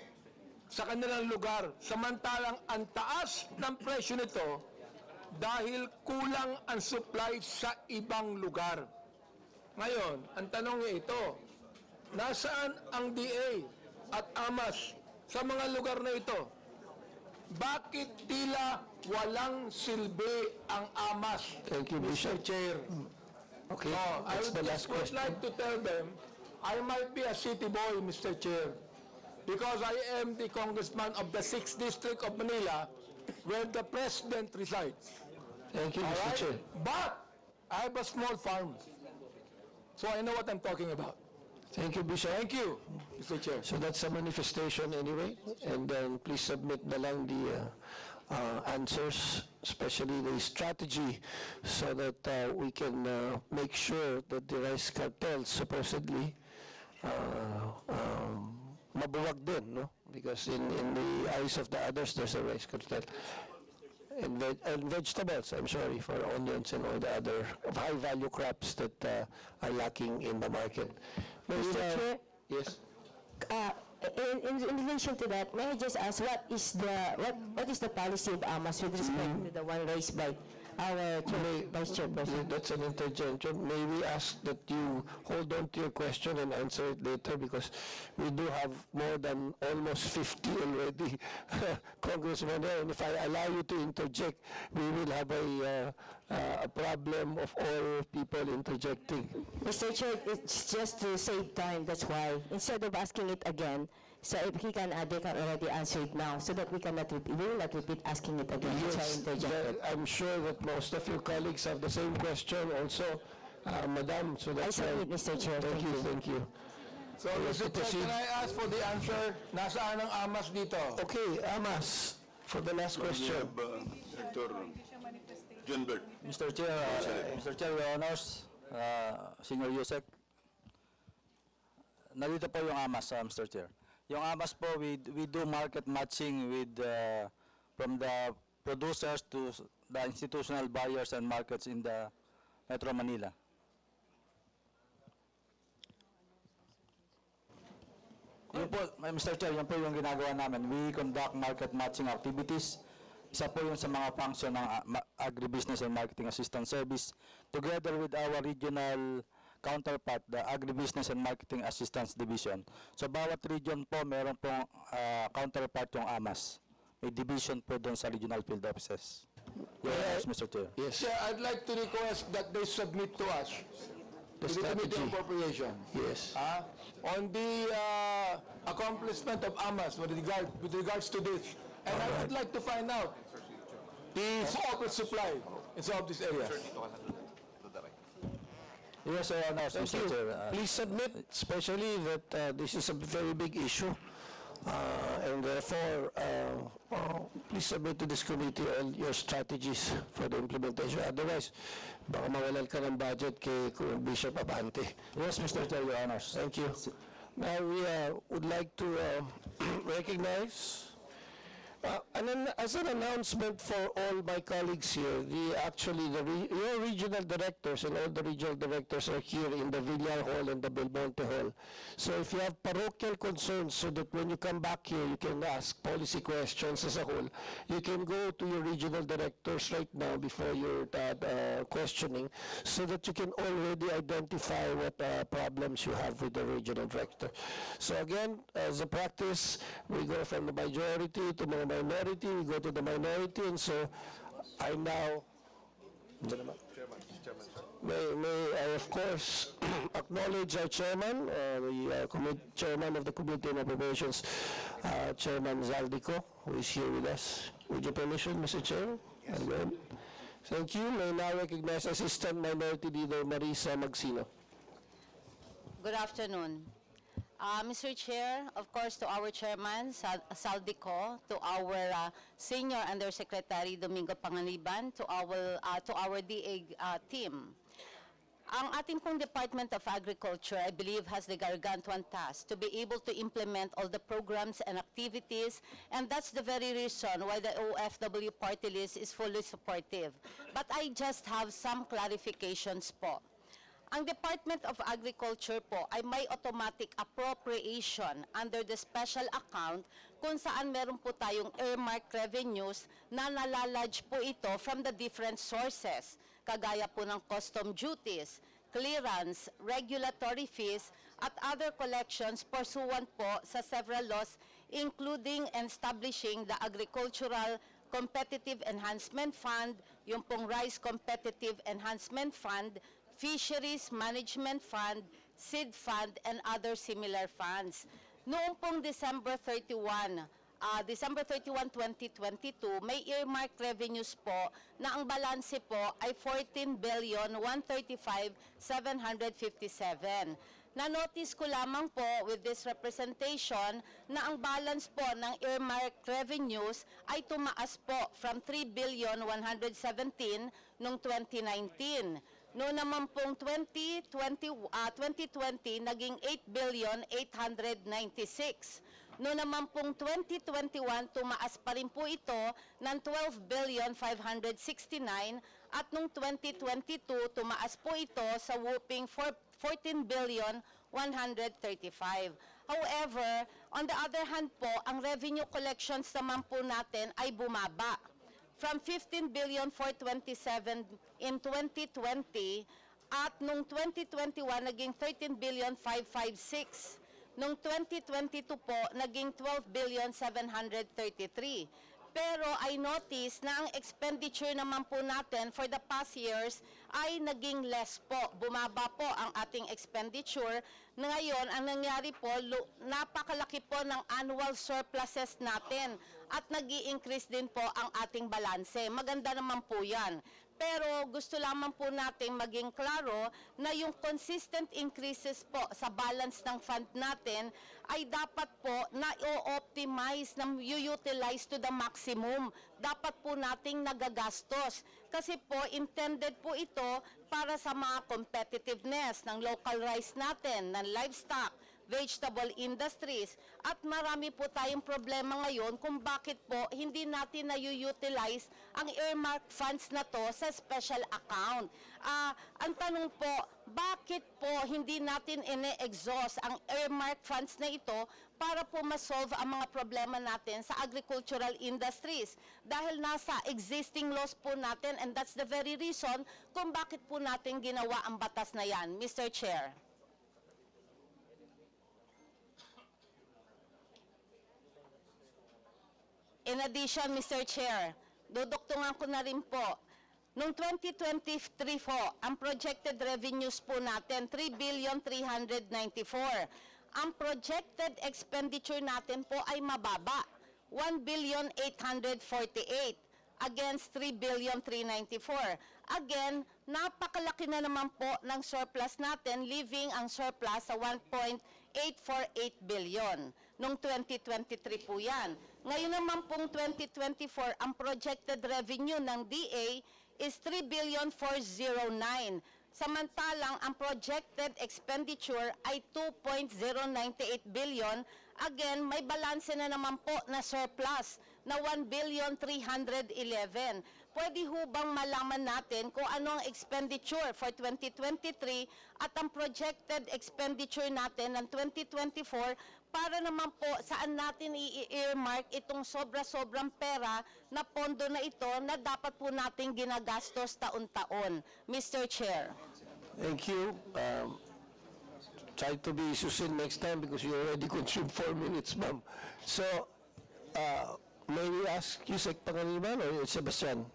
sa kanilang lugar. Samantalang ang taas ng presyo nito dahil kulang ang supply sa ibang lugar. Ngayon, ang tanong niya ito, nasaan ang DA at AMAS sa mga lugar na ito? Bakit tila walang silbi ang AMAS? Thank you, Mr. Bishop. Chair. Okay, that's the last I would question. like to tell them, I might be a city boy, Mr. Chair, because I am the congressman of the 6th District of Manila, where the president resides. Thank you, All Mr. right? Chair. But I have a small farm, so I know what I'm talking about. Thank you, Bishop. Thank you, Mr. Chair. So that's a manifestation anyway, and then please submit na lang the answers, especially the strategy, so that we can make sure that the rice cartel supposedly mabuwag din, no? Because in the eyes of the others, there's a rice cartel. And vegetables, I'm sorry, for onions and all the other high-value crops that are lacking in the market. Mr. Chair? Yes? In relation to that, may I just ask, what is the policy of AMAS with respect to the one raised by our Vice Chairperson? That's an interjection. May we ask that you hold on to your question and answer it later, because we do have more than almost 50 already, Congressman, and if I allow you to interject, we will have a problem of all people interjecting. Mr. Chair, it's just to save time, that's why, instead of asking it again, so if they can already answer it now, so that we will not repeat asking it again. That's why I interjected. I'm sure that most of your colleagues have the same question also, Madam, so that's I submit, Mr. Chair. Thank you, thank you. So, Mr. Chair, can I ask for the answer? Nasaan ang AMAS dito? Okay, Amas, for the last question. Director Junbert. Mr. Chair, Your Honors, Senior Yusek, narito po yung AMAS, Mr. Chair. Yung AMAS po, we do market matching with from the producers to the institutional buyers and markets in the Metro Manila. Yun po, Mr. Chair, yun po yung ginagawa namin. We conduct market matching activities. Isa po yun sa mga function ng Agribusiness and Marketing Assistance Service together with our regional counterpart, the Agribusiness and Marketing Assistance Division. So bawat region po, meron pong counterpart yung AMAS. May division po doon sa regional field offices. Yes, Mr. Chair. Yes. Chair, I'd like to request that they submit to us, The to the Committee on strategy. Appropriation, Yes. on the accomplishment of AMAS with regards to this. And I would like to find out the corporate supply in some of these areas. Yes, Your Honor, Thank Mr. you. Chair. Please submit, especially that this is a very big issue. And therefore, please submit to this committee all your strategies for the implementation. Otherwise, baka mawalan ka ng budget kay Bishop Abante. Yes, Mr. Chair, Your Honors. Thank you. Now, we would like to recognize, as an announcement for all my colleagues here, your regional directors and all the regional directors are here in the Villar Hall and the Belmonte Hall. So if you have parochial concerns, so that when you come back here, you can ask policy questions as a whole, you can go to your regional directors right now before your questioning, so that you can already identify what problems you have with the regional director. So again, as a practice, we go from the majority to the minority, we go to the minority, and so I now, may I of course acknowledge our chairman, the chairman of the Committee on Appropriations, Chairman Zaldico, who is here with us. With your permission, Mr. Chair? Yes. Thank you. May now recognize Assistant Minority Leader Marisa Magsino. Good afternoon. Mr. Chair, of course, to our Chairman, Saldico, to our Senior Undersecretary, Domingo Panganiban, to our DA team. Ang ating pong Department of Agriculture, I believe, has the gargantuan task to be able to implement all the programs and activities, and that's the very reason why the OFW party list is fully supportive. But I just have some clarifications po. Ang Department of Agriculture po ay may automatic appropriation under the special account kung saan meron po tayong earmarked revenues na nalalodge po ito from the different sources, kagaya po ng custom duties, clearance, regulatory fees, at other collections pursuant po sa several laws, including and establishing the Agricultural Competitive Enhancement Fund, yung pong Rice Competitive Enhancement Fund, Fisheries Management Fund, Seed Fund, and other similar funds. Noong pong December 31, 2022, may earmarked revenues po na ang balanse po ay 14,135,757. Na-notice ko lamang po with this representation na ang balance po ng earmark revenues ay tumaas po from 3,117 noong 2019. Noong naman pong 2020, naging 8,896. Noong naman pong 2021, tumaas pa rin po ito ng 12,569 at noong 2022, tumaas po ito sa whooping 14,135. However, on the other hand po, ang revenue collections naman po natin ay bumaba. From 15,427 in 2020 at noong 2021 naging 13,556. Noong 2022 po naging 12,733. Pero I noticed na ang expenditure naman po natin for the past years ay naging less po. Bumaba po ang ating expenditure. Ngayon, ang nangyari po, napakalaki po ng annual surpluses natin at nag-i-increase din po ang ating balanse. Maganda naman po yan. Pero gusto lamang po natin maging klaro na yung consistent increases po sa balance ng fund natin ay dapat po na i-optimize, na i-utilize to the maximum. Dapat po nating nagagastos. Kasi po, intended po ito para sa mga competitiveness ng local rice natin, ng livestock, vegetable industries. At marami po tayong problema ngayon kung bakit po hindi natin na-utilize ang earmark funds na to sa special account. Ang tanong po, bakit po hindi natin ine-exhaust ang earmark funds na ito para po ma-solve ang mga problema natin sa agricultural industries? Dahil nasa existing laws po natin, and that's the very reason kung bakit po natin ginawa ang batas na yan, Mr. Chair. In addition, Mr. Chair, duduktungan ko na rin po, noong 2023 po, ang projected revenues po natin, 3,394. Ang projected expenditure natin po ay mababa, 1,848 against 3,394. Again, napakalaki na naman po ng surplus natin, leaving ang surplus sa 1.848 billion. Noong 2023 po yan. Ngayon naman pong 2024, ang projected revenue ng DA is 3,409. Samantalang ang projected expenditure ay 2.098 billion. Again, may balanse na naman po na surplus na 1,311. Pwede ho bang malaman natin kung ano ang expenditure for 2023 at ang projected expenditure natin ng 2024 para naman po saan natin i-earmark itong sobra-sobrang pera na pondo na ito na dapat po natin ginagastos taon-taon. Mr. Chair. Thank you. Try to be succinct next time because you already consumed 4 minutes, ma'am. So, may we ask Yusek Pangaliban or Sebastian?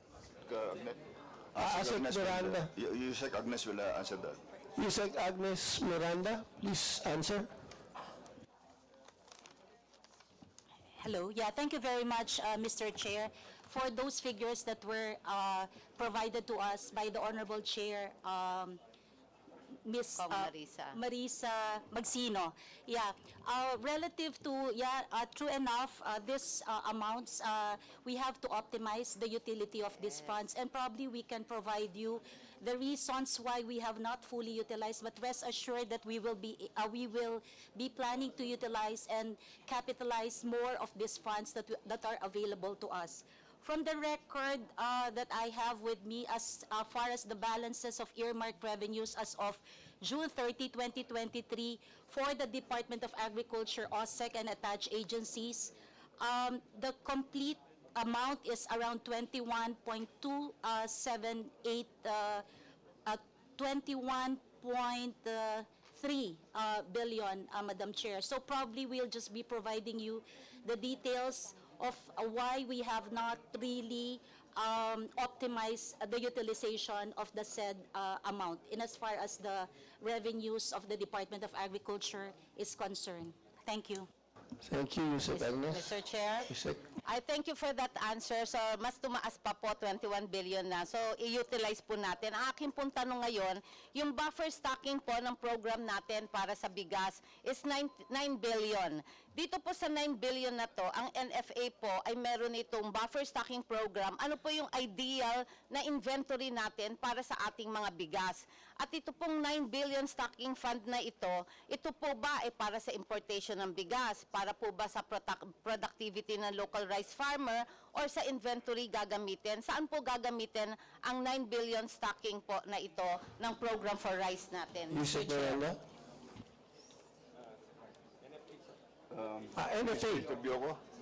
Yusek Miranda. Yusek Agnes will answer that. Yusek Agnes Miranda, please answer. Hello. Yeah, thank you very much, Mr. Chair, for those figures that were provided to us by the Honorable Chair, Ms. Marisa Magsino. Yeah, relative to, true enough, this amounts, we have to optimize the utility of these funds, and probably we can provide you the reasons why we have not fully utilized, but rest assured that we will be planning to utilize and capitalize more of these funds that are available to us. From the record that I have with me as far as the balances of earmarked revenues as of June 30, 2023 for the Department of Agriculture, OSEC, and attached agencies, the complete amount is around 21.3 billion, Madam Chair. So probably we'll just be providing you the details of why we have not really optimized the utilization of the said amount in as far as the revenues of the Department of Agriculture is concerned. Thank you. Thank you, Yusek Agnes. Mr. Chair. Yusek I thank you for that answer. So, mas tumaas pa po, 21 billion na. So, i-utilize po natin. Ang aking pong tanong ngayon, yung buffer stocking po ng program natin para sa bigas is 9 billion. Dito po sa 9 billion na to, ang NFA po ay meron itong buffer stocking program. Ano po yung ideal na inventory natin para sa ating mga bigas? At ito pong 9 billion stocking fund na ito po ba ay para sa importation ng bigas? Para po ba sa productivity ng local rice farmer or sa inventory gagamitin? Saan po gagamitin ang 9 billion stocking po na ito ng program for rice natin? Yusuf Mr. Chair? Morella. NFA.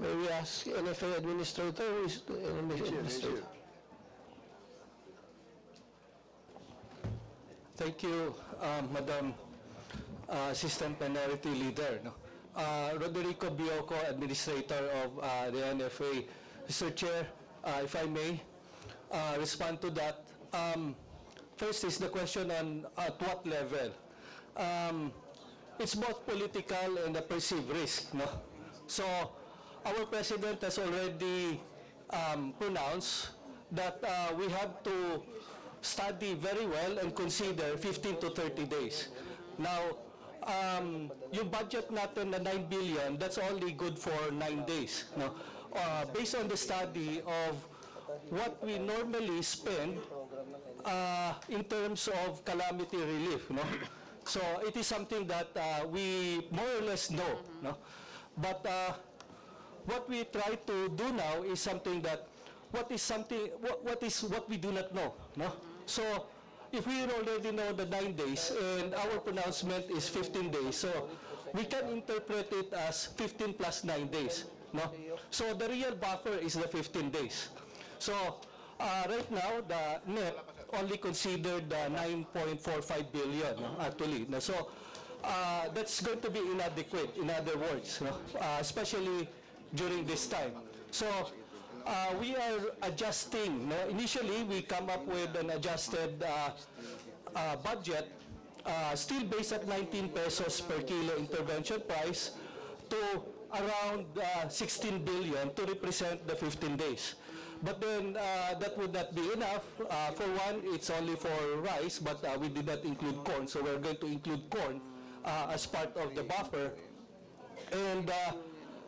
May we ask NFA Administrator? Who is the NFA Administrator? Thank you, Madam Assistant Minority Leader. No? Roderico Bioco, Administrator of the NFA. Mr. Chair, if I may respond to that. First is the question on at what level. It's both political and a perceived risk. No? So our President has already pronounced that we have to study very well and consider 15 to 30 days. Now, yung budget natin na 9 billion, that's only good for 9 days. No? Based on the study of what we normally spend in terms of calamity relief. No? So it is something that we more or less know. No? But what we try to do now is something that what we do not know. No? So if we already know the 9 days and our pronouncement is 15 days, so we can interpret it as 15 plus 9 days. No? So the real buffer is the 15 days. So right now, the net only considered 9.45 billion, no, actually. No? So that's going to be inadequate, in other words, no? Especially during this time. So we are adjusting. No? Initially, we come up with an adjusted budget, still based at 19 pesos per kilo intervention price, to around 16 billion to represent the 15 days. But then that would not be enough. For one, it's only for rice, but we did not include corn, so we're going to include corn as part of the buffer. And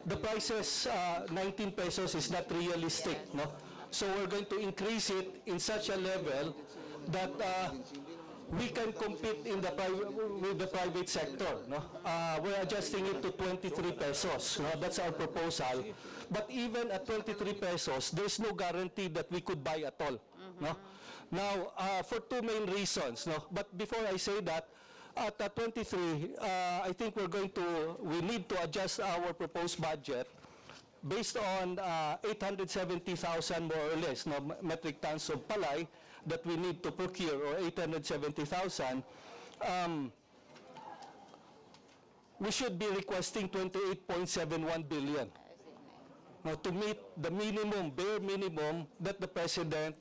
the prices, 19 pesos is not realistic, no? So we're going to increase it in such a level that we can compete in the with the private sector, no? We're adjusting it to 23 pesos, no? That's our proposal. But even at 23 pesos, there's no guarantee that we could buy at all, no? Now, for two main reasons, no? But before I say that, at 23, I think we need to adjust our proposed budget based on 870,000 more or less, no, metric tons of palay that we need to procure, or 870,000. We should be requesting 28.71 billion. Now, to meet the minimum, bare minimum that the President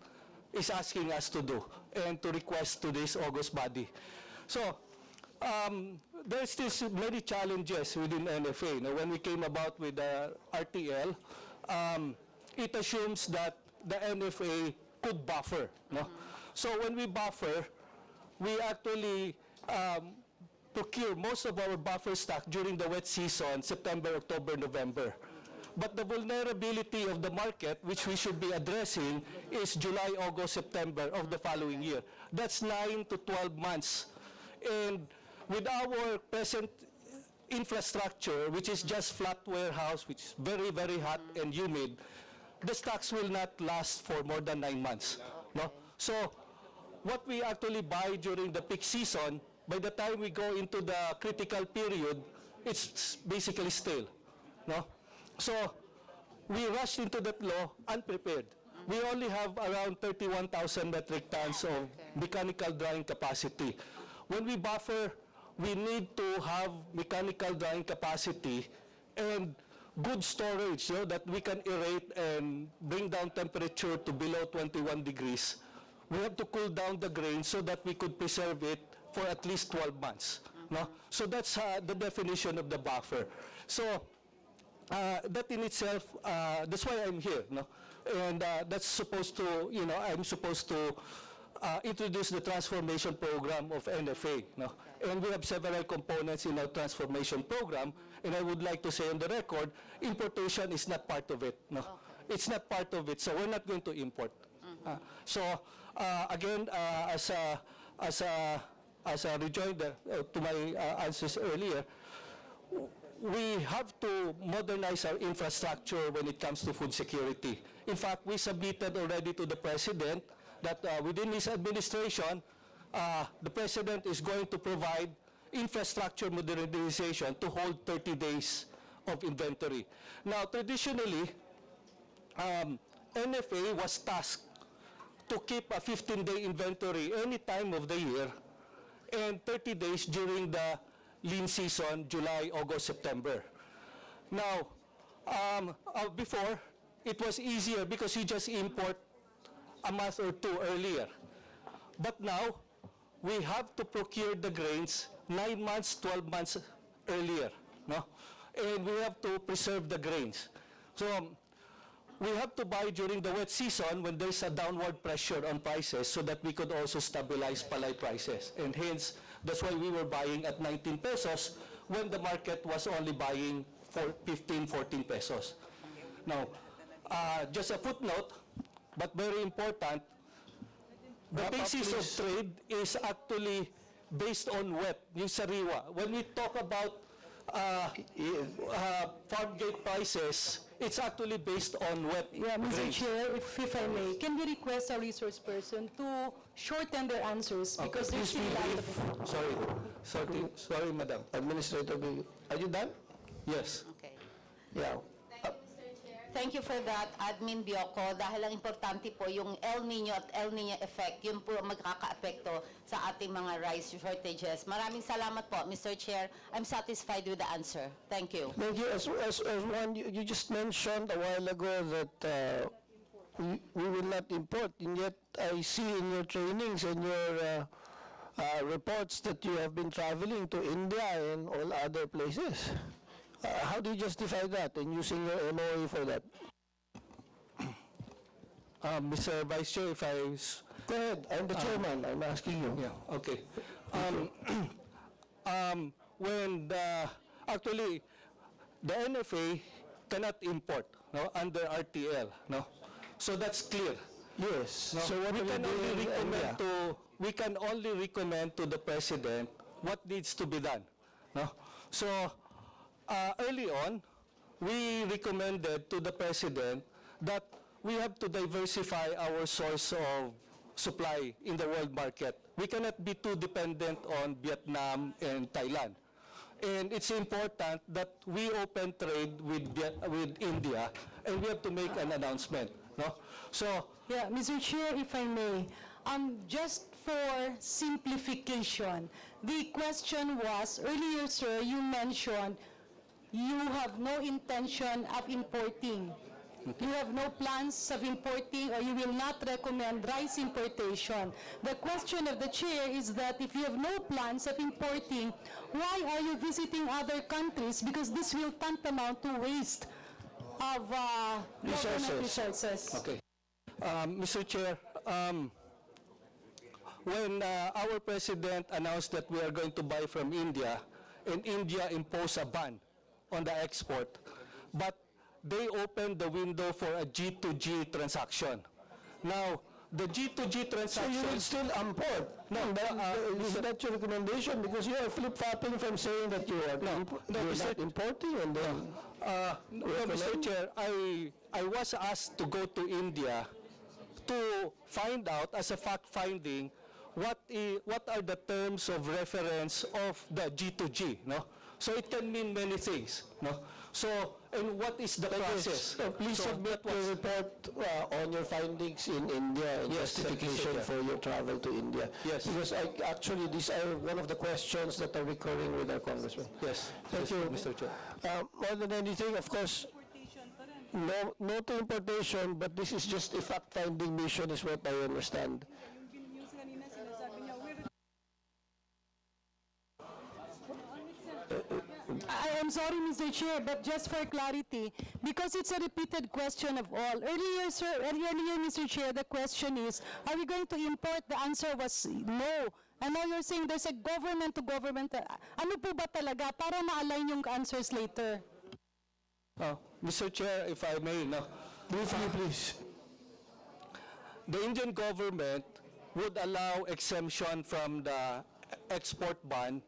is asking us to do and to request to this August body. So, there's still many challenges within NFA. Now, when we came about with the RTL, it assumes that the NFA could buffer. No? So when we buffer, we actually procure most of our buffer stock during the wet season, September, October, November. But the vulnerability of the market, which we should be addressing, is July, August, September of the following year. That's 9 to 12 months. And with our present infrastructure, which is just flat warehouse, which is very, very hot and humid, the stocks will not last for more than 9 months. No? So what we actually buy during the peak season, by the time we go into the critical period, it's basically stale. No? So we rushed into that law unprepared. We only have around 31,000 metric tons of mechanical drying capacity. When we buffer, we need to have mechanical drying capacity and good storage, you know, that we can aerate and bring down temperature to below 21 degrees. We have to cool down the grain so that we could preserve it for at least 12 months. No? So that's the definition of the buffer. So that in itself, that's why I'm here, no? And that's supposed to, I'm supposed to introduce the transformation program of NFA, no? And we have several components in our transformation program, and I would like to say on the record, importation is not part of it, no? It's not part of it, so we're not going to import. So again, as a rejoinder to my answers earlier, we have to modernize our infrastructure when it comes to food security. In fact, we submitted already to the President that within his administration, the President is going to provide infrastructure modernization to hold 30 days of inventory. Now, traditionally, NFA was tasked to keep a 15-day inventory any time of the year and 30 days during the lean season, July, August, September. Now, before, it was easier because you just import a month or two earlier. But now, we have to procure the grains 9 months, 12 months earlier, no? And we have to preserve the grains. So, we have to buy during the wet season when there's a downward pressure on prices so that we could also stabilize palay prices. And hence, that's why we were buying at 19 pesos when the market was only buying for 15, 14 pesos. Now, just a footnote, but very important, the basis of trade is actually based on wet, yung sariwa. When we talk about farm gate prices, it's actually based on wet. Yeah, Mr. grains. Chair, if I may, can we request our resource person to shorten their answers because Okay, there's still a lot of... Sorry, Madam. Administrator, are you done? Yes. Okay. Yeah. Thank you for that, Admin Bioco, dahil ang importante po yung El Nino at El Nino effect, yun po magkaka-apekto sa ating mga rice shortages. Maraming salamat po, Mr. Chair. I'm satisfied with the answer. Thank you. Thank you. As one, you just mentioned a while ago that we will not import, and yet I see in your trainings and your reports that you have been traveling to India and all other places. How do you justify that and using your MOA for that? Mr. Vice Chair, if I... Go ahead, I'm the chairman, I'm asking you. Yeah, okay. Actually, the NFA cannot import, no, under RTL, no? So that's clear. Yes. No? So what we can only recommend to the President what needs to be done, no? So, early on, we recommended to the President that we have to diversify our source of supply in the world market. We cannot be too dependent on Vietnam and Thailand. And it's important that we open trade with India, and we have to make an announcement. No? So, Yeah, Mr. Chair, if I may, just for simplification, the question was, earlier, sir, you mentioned you have no intention of importing. You have no plans of importing, or you will not recommend rice importation. The question of the chair is that if you have no plans of importing, why are you visiting other countries? Because this will tantamount to waste of government resources. Okay. Mr. Chair, when our President announced that we are going to buy from India, and India imposed a ban on the export, but they opened the window for a G2G transaction. Now, the G2G transaction... So you will still import? No, is that your recommendation? Because you are flip-flopping from saying that you are not importing and then... Mr. Chair, I was asked to go to India to find out, as a fact-finding, what are the terms of reference of the G2G, no? So it can mean many things, no? So, and what is the process? Please submit your report on your findings in India and justification for your travel to India. Yes. Because actually these are one of the questions that are recurring with our congressman. Yes. Thank you, Mr. Chair. More than anything, of course, no to importation, but this is just a fact-finding mission is what I understand. sorry, Mr. Chair, but just for clarity, because it's a repeated question of all. Earlier, Mr. Chair, the question is, are we going to import? The answer was no. And now you're saying there's a government to government. Ano po ba talaga? Para ma-align yung answers later. Mr. Chair, if I may, no, briefly, please. The Indian government would allow exemption from the export ban.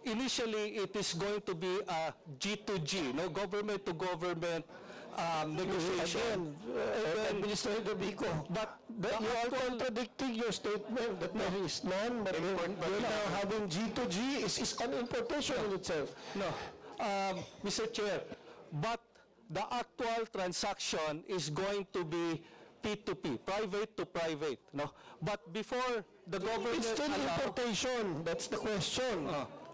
Initially, it is going to be a G2G, no, government to government negotiation. Administrator Vico, But you are contradicting your statement that there is none, but you're now having G2G is an importation in itself. No, Mr. Chair, but the actual transaction is going to be P2P, private to private, no? But before the government It's still importation, that's the question.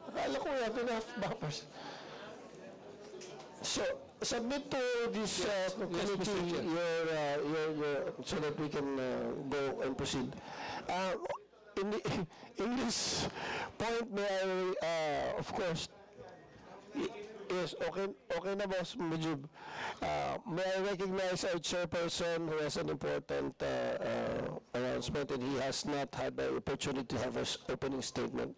Akala ko we have enough buffers. So, submit to this committee your so that we can go and proceed. In this point, may I, of course, yes, okay na, Boss Mujib. May I recognize our chairperson who has an important announcement, and he has not had the opportunity to have his opening statement.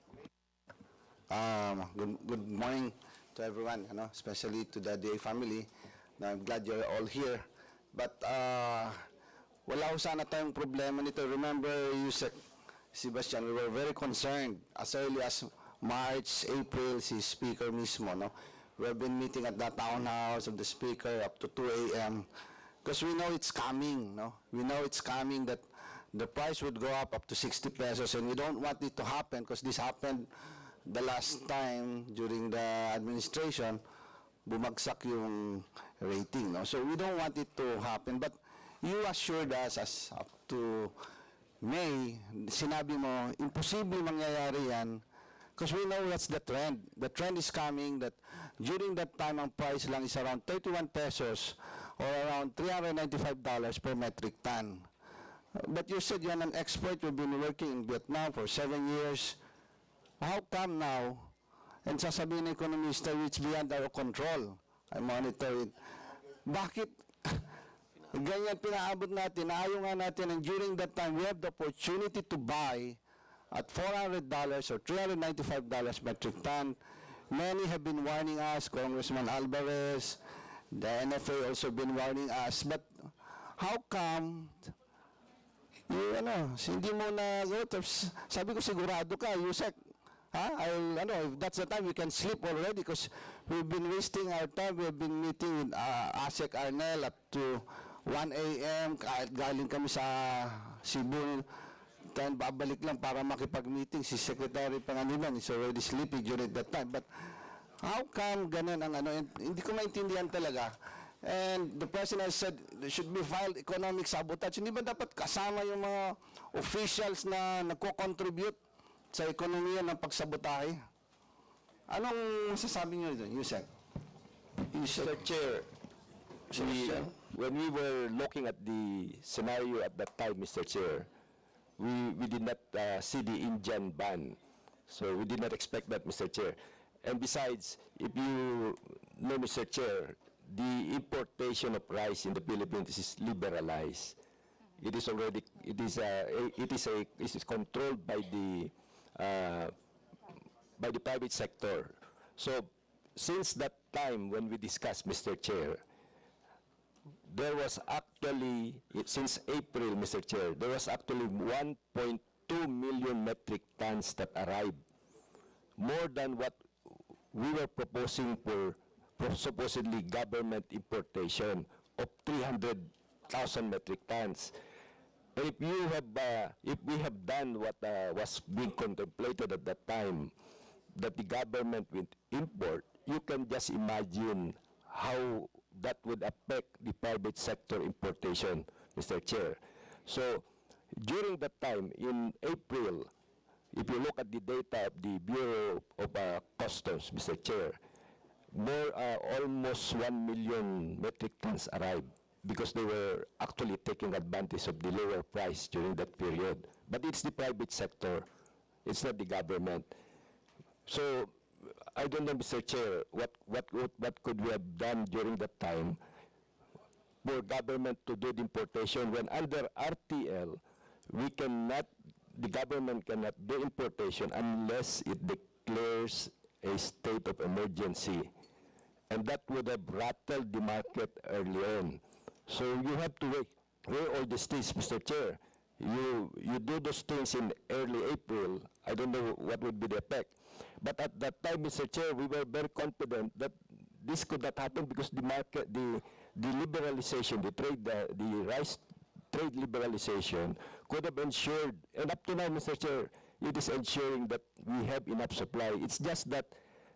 Good morning to everyone, especially to the DA family. I'm glad you're all here. But wala ko sana tayong problema nito. Remember, Yusek, Sebastian, we were very concerned as early as March, April, si Speaker mismo, no? We have been meeting at the townhouse of the Speaker up to 2 a.m. because we know it's coming, no? We know it's coming that the price would go up to 60 pesos, and we don't want it to happen because this happened the last time during the administration, bumagsak yung rating, no? So we don't want it to happen, but you assured us as up to May, sinabi mo, imposible mangyayari yan because we know that's the trend. The trend is coming that during that time, ang price lang is around 31 pesos or around $395 per metric ton. But you said you're an expert, you've been working in Vietnam for 7 years. How come now, and sasabihin ng economista, it's beyond our control, I monitor it, bakit ganyan pinaabot natin, ayaw nga natin, and during that time, we have the opportunity to buy at $400 or $395 metric ton. Many have been warning us, Congressman Alvarez, the NFA also been warning us, but how come, hindi mo na, sabi ko sigurado ka, Yusek, if that's the time, we can sleep already because we've been wasting our time. We've been meeting with ASEC Arnel up to 1 a.m. Kahit galing kami sa Cebu, then babalik lang para makipag-meeting. Si Secretary Panganiban is already sleeping during that time. But how come ganun ang hindi ko maintindihan talaga. And the President said there should be filed economic sabotage. Hindi ba dapat kasama yung mga officials na nagko-contribute sa ekonomiya ng pagsabotahe? Anong masasabi niyo dyan, Yusek? Mr. Chair, when we were looking at the scenario at that time, Mr. Chair, we did not see the Indian ban. So we did not expect that, Mr. Chair. And besides, if you know, Mr. Chair, the importation of rice in the Philippines is liberalized. It is already, it is controlled by the private sector. So, since that time when we discussed, Mr. Chair, there was actually, since April, Mr. Chair, there was actually 1.2 million metric tons that arrived, more than what we were proposing for supposedly government importation of 300,000 metric tons. If we have done what was being contemplated at that time, that the government will import, you can just imagine how that would affect the private sector importation, Mr. Chair. So, during that time, in April, if you look at the data of the Bureau of Customs, Mr. Chair, almost 1 million metric tons arrived, because they were actually taking advantage of the lower price during that period. But it's the private sector, it's not the government. So, I don't know, Mr. Chair, what could we have done during that time for government to do the importation when under RTL, the government cannot do importation unless it declares a state of emergency. And that would have rattled the market early on. So you have to weigh all these things, Mr. Chair. You do those things in early April, I don't know what would be the effect. But at that time, Mr. Chair, we were very confident that this could not happen because the market, the liberalization, the rice trade liberalization could have ensured, and up to now, Mr. Chair, it is ensuring that we have enough supply. It's just that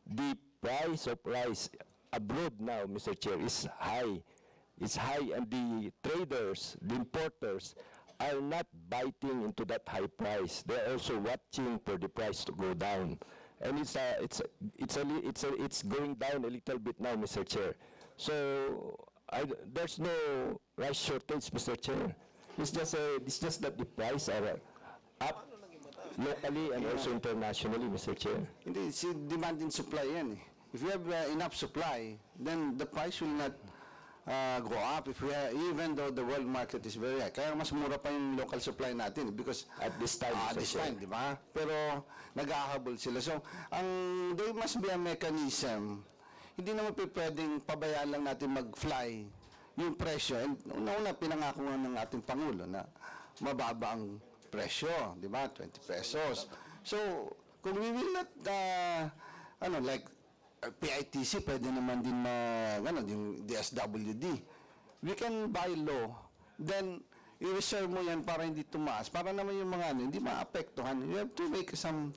the price of rice abroad now, Mr. Chair, is high. It's high, and the traders, the importers, are not biting into that high price. They're also watching for the price to go down, and it's going down a little bit now, Mr. Chair. So there's no rice shortage, Mr. Chair. It's just that the price are up locally and also internationally, Mr. Chair. Hindi, si demand and supply yan eh. If you have enough supply, then the price will not go up if even though the world market is very high. Kaya mas mura pa yung local supply natin because at this time, di ba? Pero nag-ahabol sila. So, there must be a mechanism. Hindi naman pwedeng pabayaan lang natin mag-fly yung presyo. And una-una, pinangako ng ating Pangulo na mababa ang presyo, di ba? 20 pesos. So, kung we will not, like, PITC, pwede naman din yung DSWD. We can buy low, then i-reserve mo yan para hindi tumaas, para naman yung mga hindi maapektuhan. You have to make some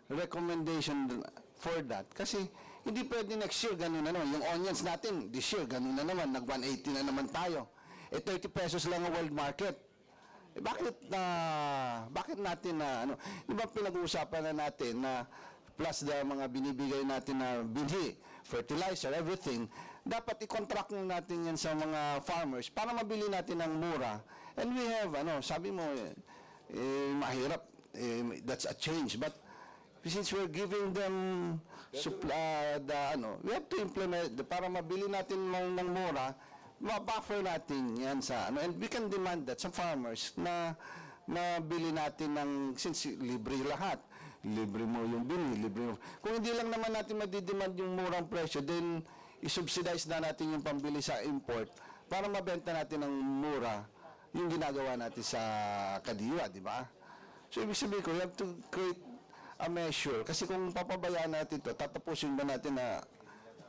recommendation for that. Kasi hindi pwede next year, ganun na naman. Yung onions natin, this year, ganun na naman. Nag-180 na naman tayo. 30 pesos lang ang world market. Bakit natin di ba pinag-uusapan na natin na plus the mga binibigay natin na binhi, fertilizer, everything, dapat i-contract natin yan sa mga farmers para mabili natin ng mura. And we have, sabi mo, mahirap, that's a change. But since we're giving them supply, we have to implement, para mabili natin ng mura, ma-buffer natin yan sa, and we can demand that sa farmers na mabili natin ng, since libre lahat, libre mo yung bini, libre mo. Kung hindi lang naman natin madidemand yung murang presyo, then i-subsidize na natin yung pambili sa import para mabenta natin ng mura yung ginagawa natin sa kadiwa, di ba? So, ibig sabihin ko, you have to create a measure. Kasi kung papabayaan natin ito, tatapusin ba natin na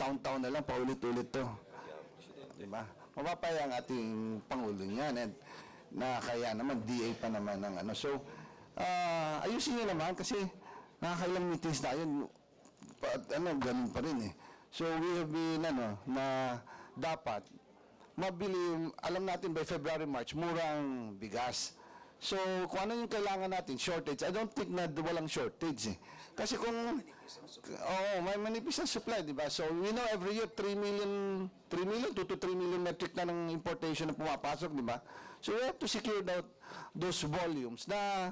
taon-taon na lang, paulit-ulit to. Di ba? Mapapaya ang ating Pangulo niyan. And kaya naman, DA pa naman ng So, ayusin niyo naman kasi nakakailang meetings tayo, ganun pa rin eh. So we have been, na dapat mabili, alam natin by February, March, murang bigas. So kung ano yung kailangan natin, shortage, I don't think na walang shortage eh. Kasi kung, may manipis na supply, di ba? So we know every year, 2 to 3 million metric na ng importation na pumapasok, di ba? So we have to secure those volumes na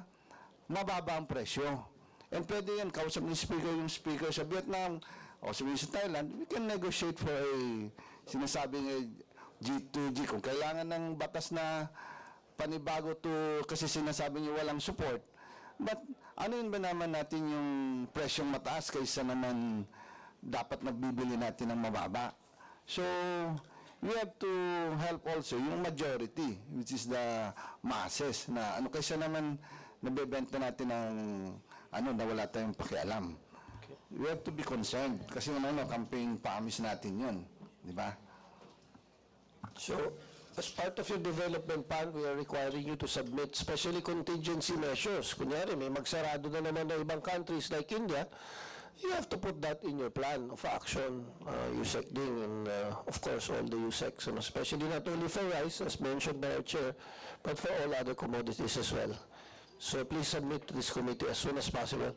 mababa ang presyo. And pwede yan, kausap ni yung speaker sa Vietnam, o sa Thailand, we can negotiate for sinasabing G2G. Kung kailangan ng batas na panibago kasi sinasabi niyo walang support. But ano yun ba naman natin yung presyong mataas kaysa naman dapat nagbibili natin ng mababa? So, we have to help also yung majority, which is the masses, na kaysa naman nabebenta natin ng na wala tayong pakialam. We have to be concerned kasi campaign promise natin yun, di ba? So, as part of your development plan, we are requiring you to submit especially contingency measures. Kunyari, may magsarado na naman na ibang countries like India, you have to put that in your plan of action, USEC ding, and of course all the USECs, and especially not only for rice, as mentioned by our chair, but for all other commodities as well. So please submit to this committee as soon as possible.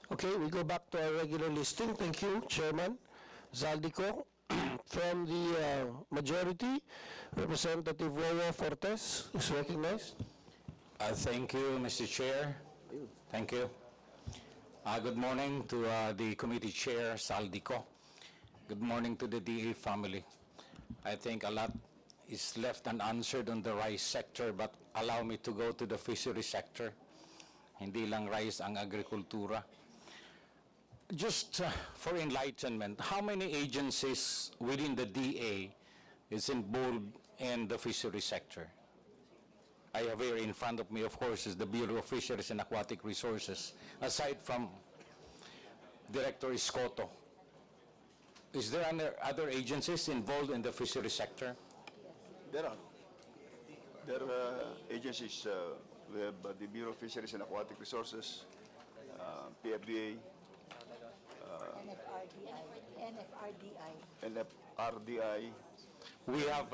Okay, we go back to our regular listing. Thank you, Chairman Zaldico. From the majority, Representative Wowo Fortes is recognized. Thank you, Mr. Chair. Thank you. Good morning to the committee chair, Saldico. Good morning to the DA family. I think a lot is left unanswered on the rice sector, but allow me to go to the fishery sector. Hindi lang rice ang agrikultura. Just for enlightenment, how many agencies within the DA is involved in the fishery sector? I have here in front of me, of course, is the Bureau of Fisheries and Aquatic Resources, aside from Director Escoto. Is there other agencies involved in the fishery sector? There are. There are agencies. We have the Bureau of Fisheries and Aquatic Resources, PFDA, NFRDI. We have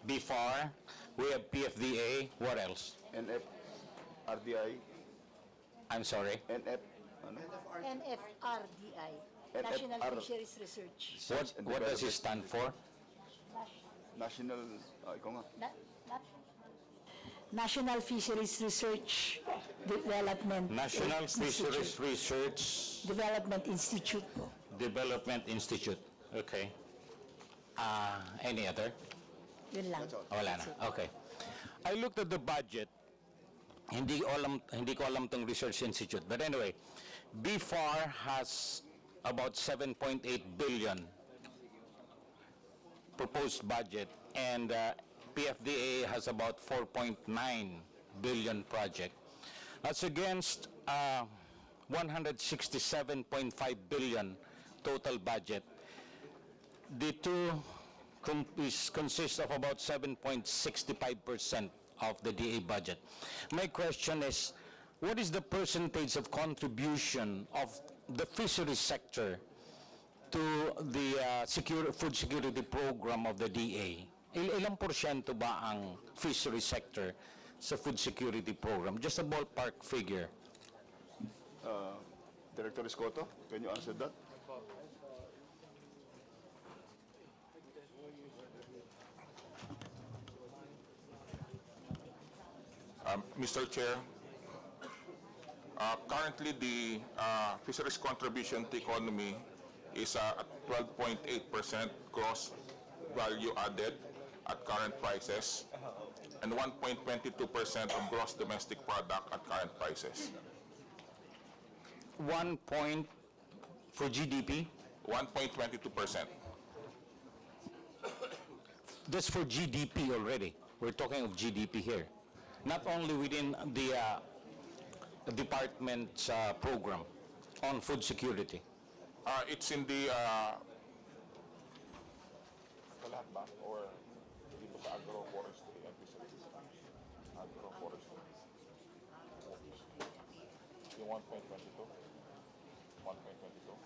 BFAR, we have PFDA, what else? NFRDI. I'm sorry? NFRDI, National Fisheries Research. What does it stand for? National, ikaw nga. National Fisheries Research Development National Institute. Fisheries Research Development Institute po. Development Institute. Okay. Any other? Yun lang. Wala na. Okay. I looked at the budget. Hindi ko alam tong research institute. But anyway, BFAR has about 7.8 billion proposed budget, and PFDA has about 4.9 billion project. That's against 167.5 billion total budget. The two consist of about 7.65% of the DA budget. My question is, what is the percentage of contribution of the fisheries sector to the food security program of the DA? Ilang porsyento ba ang fisheries sector sa food security program? Just a ballpark figure. Director Escoto, can you answer that? Mr. Chair, currently the fisheries contribution to economy is at 12.8% gross value added at current prices and 1.22% of gross domestic product at current prices. 1 point for GDP? 1.22%. That's for GDP already. We're talking of GDP here. Not only within the department's program on food security. It's in the lahat ba? Or dito sa agroforestry and fisheries? Agroforestry. Yung 1.22? 1.22?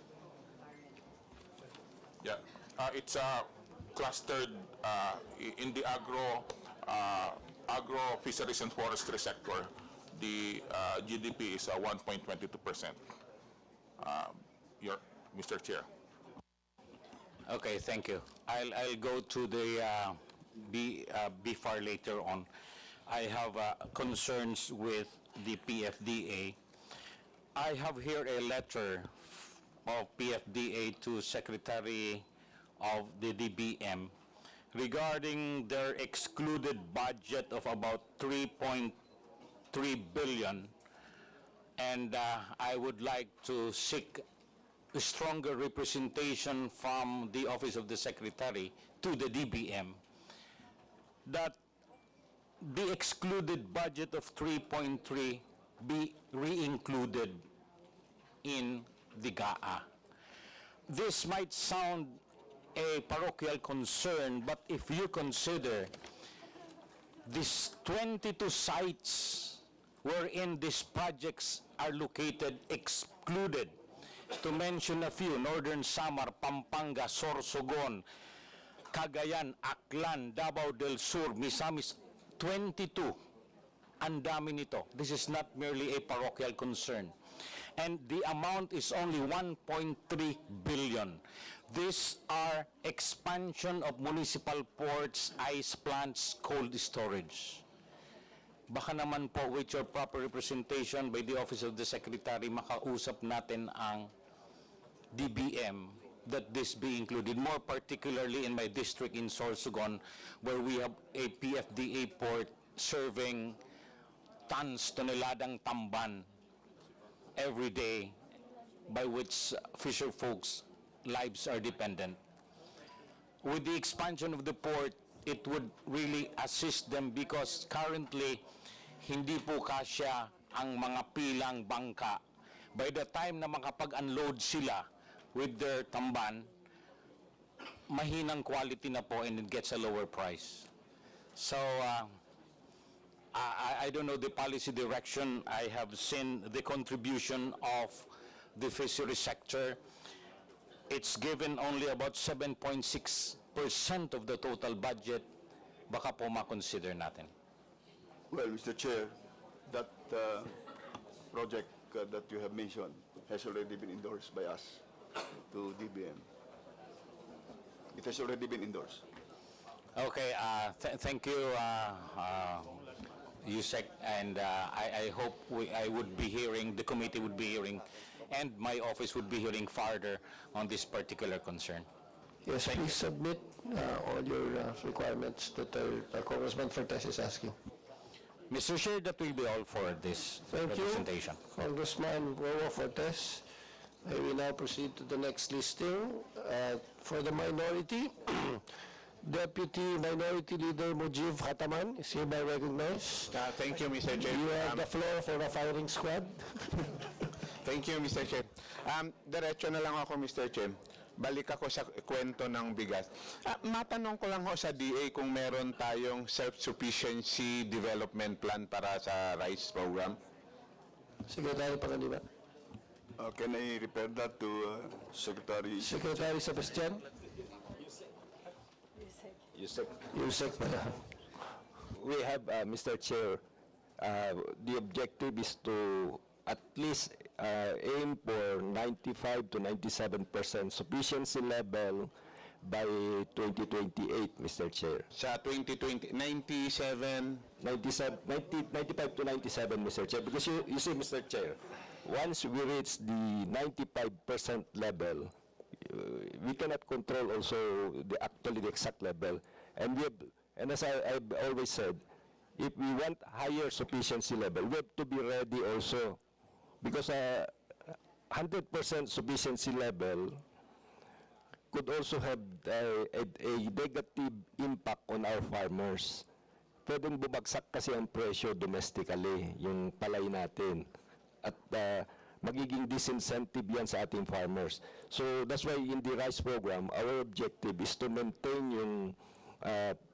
Yeah. It's clustered in the agro, fisheries and forestry sector. The GDP is 1.22%. Mr. Chair. Okay, thank you. I'll go to the BFAR later on. I have concerns with the PFDA. I have here a letter of PFDA to Secretary of the DBM regarding their excluded budget of about 3.3 billion, and I would like to seek a stronger representation from the Office of the Secretary to the DBM that the excluded budget of 3.3 be re-included in the GAA. This might sound a parochial concern, but if you consider these 22 sites wherein these projects are located excluded, to mention a few, Northern Samar, Pampanga, Sorsogon, Cagayan, Aklan, Davao del Sur, Misamis, 22. Ang dami nito. This is not merely a parochial concern. And the amount is only 1.3 billion. These are expansion of municipal ports, ice plants, cold storage. baka naman po with your proper representation by the Office of the Secretary, makausap natin ang DBM that this be included, more particularly in my district in Sorsogon, where we have a PFDA port serving tons, toneladang tamban every day, by which fisher folks' lives are dependent. With the expansion of the port, it would really assist them because currently, hindi po kasya ang mga pilang bangka. By the time na makapag-unload sila with their tamban, mahinang quality na po and it gets a lower price. So, I don't know the policy direction. I have seen the contribution of the fishery sector. It's given only about 7.6% of the total budget. Baka po makonsider natin. Well, Mr. Chair, that project that you have mentioned has already been endorsed by us to DBM. It has already been endorsed. Okay, thank you, Yusek, and I hope I would be hearing, the committee would be hearing, and my office would be hearing further on this particular concern. Yes, please submit all your requirements that Congressman Fortes is asking. Mr. Chair, that will be all for this presentation. Congressman Roa Fortes. I will now proceed to the next listing. For the minority, Deputy Minority Leader Mujib Hataman is hereby recognized. Thank you, Mr. Chair. You have the floor for a firing squad. Thank you, Mr. Chair. Diretso na lang ako, Mr. Chair. Balik ako sa kwento ng bigas. Matanong ko lang ho sa DA kung meron tayong self-sufficiency development plan para sa rice program. Secretary Pangaliban. Can I refer that to Secretary? Secretary Sebastian. Yusek. We have, Mr. Chair, the objective is to at least aim for 95 to 97% sufficiency level by 2028, Mr. Chair. Sa 2020, 95 to 97, Mr. Chair. Because you see, Mr. Chair, once we reach the 95% level, we cannot control also the exact level. And as I've always said, if we want higher sufficiency level, we have to be ready also. Because 100% sufficiency level could also have a negative impact on our farmers. Pwedeng bumagsak kasi ang presyo domestically, yung palay natin. At magiging disincentive yan sa ating farmers. So that's why in the rice program, our objective is to maintain yung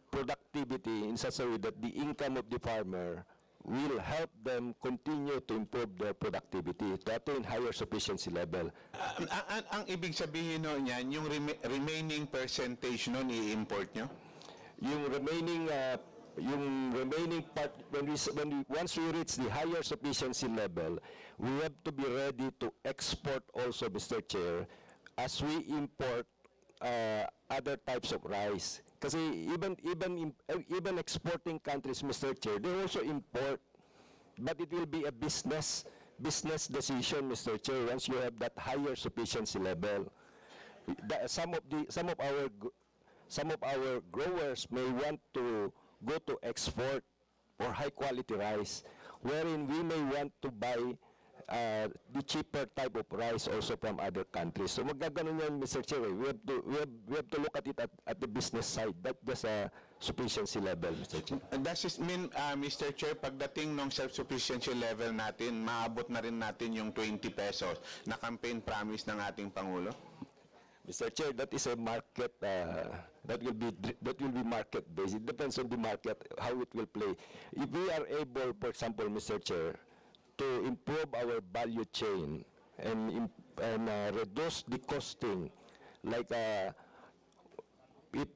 productivity in such a way that the income of the farmer will help them continue to improve their productivity to attain higher sufficiency level. Ang ibig sabihin no niyan, yung remaining percentage nun i-import nyo? Yung remaining part, once we reach the higher sufficiency level, we have to be ready to export also, Mr. Chair, as we import other types of rice. Kasi even exporting countries, Mr. Chair, they also import, but it will be a business decision, Mr. Chair, once you have that higher sufficiency level. Some of our growers may want to go to export for high quality rice, wherein we may want to buy the cheaper type of rice also from other countries. So magaganon yan, Mr. Chair. We have to look at it at the business side, not just a sufficiency level, Mr. Chair. Does this mean, Mr. Chair, pagdating ng self-sufficiency level natin, maabot na rin natin yung 20 pesos na campaign promise ng ating Pangulo? Mr. Chair, that is a market, that will be market based. It depends on the market, how it will play. If we are able, for example, Mr. Chair, to improve our value chain and reduce the costing, like if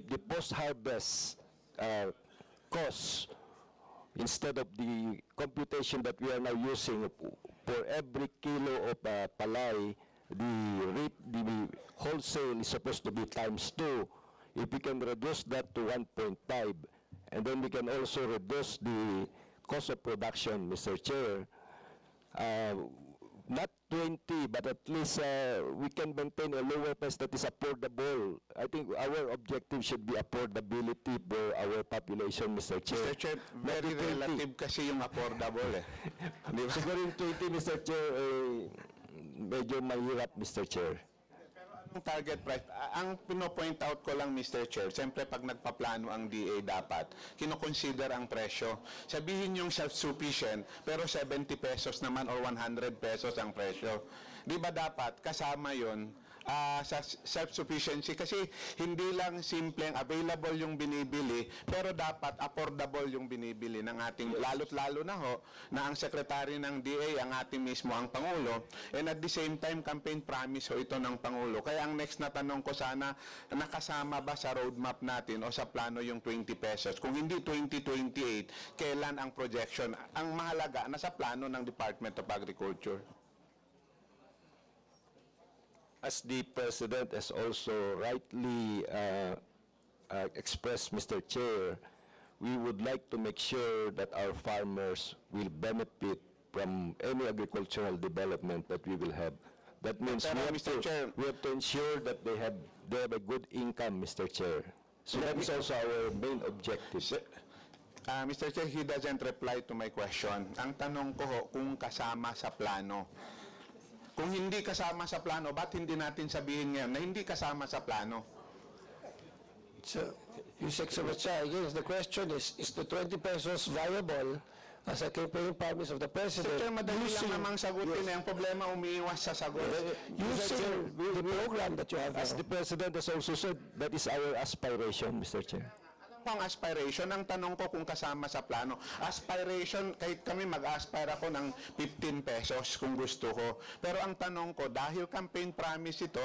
the post-harvest cost, instead of the computation that we are now using for every kilo of palay, the wholesale is supposed to be ×2. If we can reduce that to 1.5, And then we can also reduce the cost of production, Mr. Chair. Not 20, but at least we can maintain a lower price that is affordable. I think our objective should be affordability for our population, Mr. Chair. Mr. Chair, very relative kasi yung affordable eh. Di ba? Siguro yung 20, Mr. Chair, medyo mahirap, Mr. Chair. Ang target price, ang pino-point out ko lang, Mr. Chair, siyempre pag nagpaplano ang DA dapat, kinoconsider ang presyo. Sabihin yung self-sufficient, pero 70 pesos naman or 100 pesos ang presyo. Di ba dapat kasama yon sa self-sufficiency? Kasi hindi lang simpleng available yung binibili, pero dapat affordable yung binibili ng ating, lalo't-lalo na ho, na ang sekretary ng DA, ang ating mismo ang Pangulo, and at the same time, campaign promise ho ito ng Pangulo. Kaya ang next na tanong ko sana, nakasama ba sa roadmap natin o sa plano yung 20 pesos? Kung hindi 2028, kailan ang projection? Ang mahalaga, nasa plano ng Department of Agriculture. As the President has also rightly expressed, Mr. Chair, we would like to make sure that our farmers will benefit from any agricultural development that we will have. That means Pero, we have, Mr. Chair, we have to ensure that they have a good income, Mr. Chair. So that is also our main objective. Mr. Chair, he doesn't reply to my question. Ang tanong ko ho, kung kasama sa plano. Kung hindi kasama sa plano, ba't hindi natin sabihin ngayon na hindi kasama sa plano? So, His Excellency, again, the question is the 20 pesos viable as a campaign promise of the President? Mr. Chair, madali lang namang sagutin. Ang problema, umiiwas sa sagot. Using the program that you have. As the President has also said, that is our aspiration, Mr. Chair. Ang aspiration, ang tanong ko kung kasama sa plano. Aspiration, kahit kami mag-aspire ako ng 15 pesos kung gusto ko. Pero ang tanong ko, dahil campaign promise ito,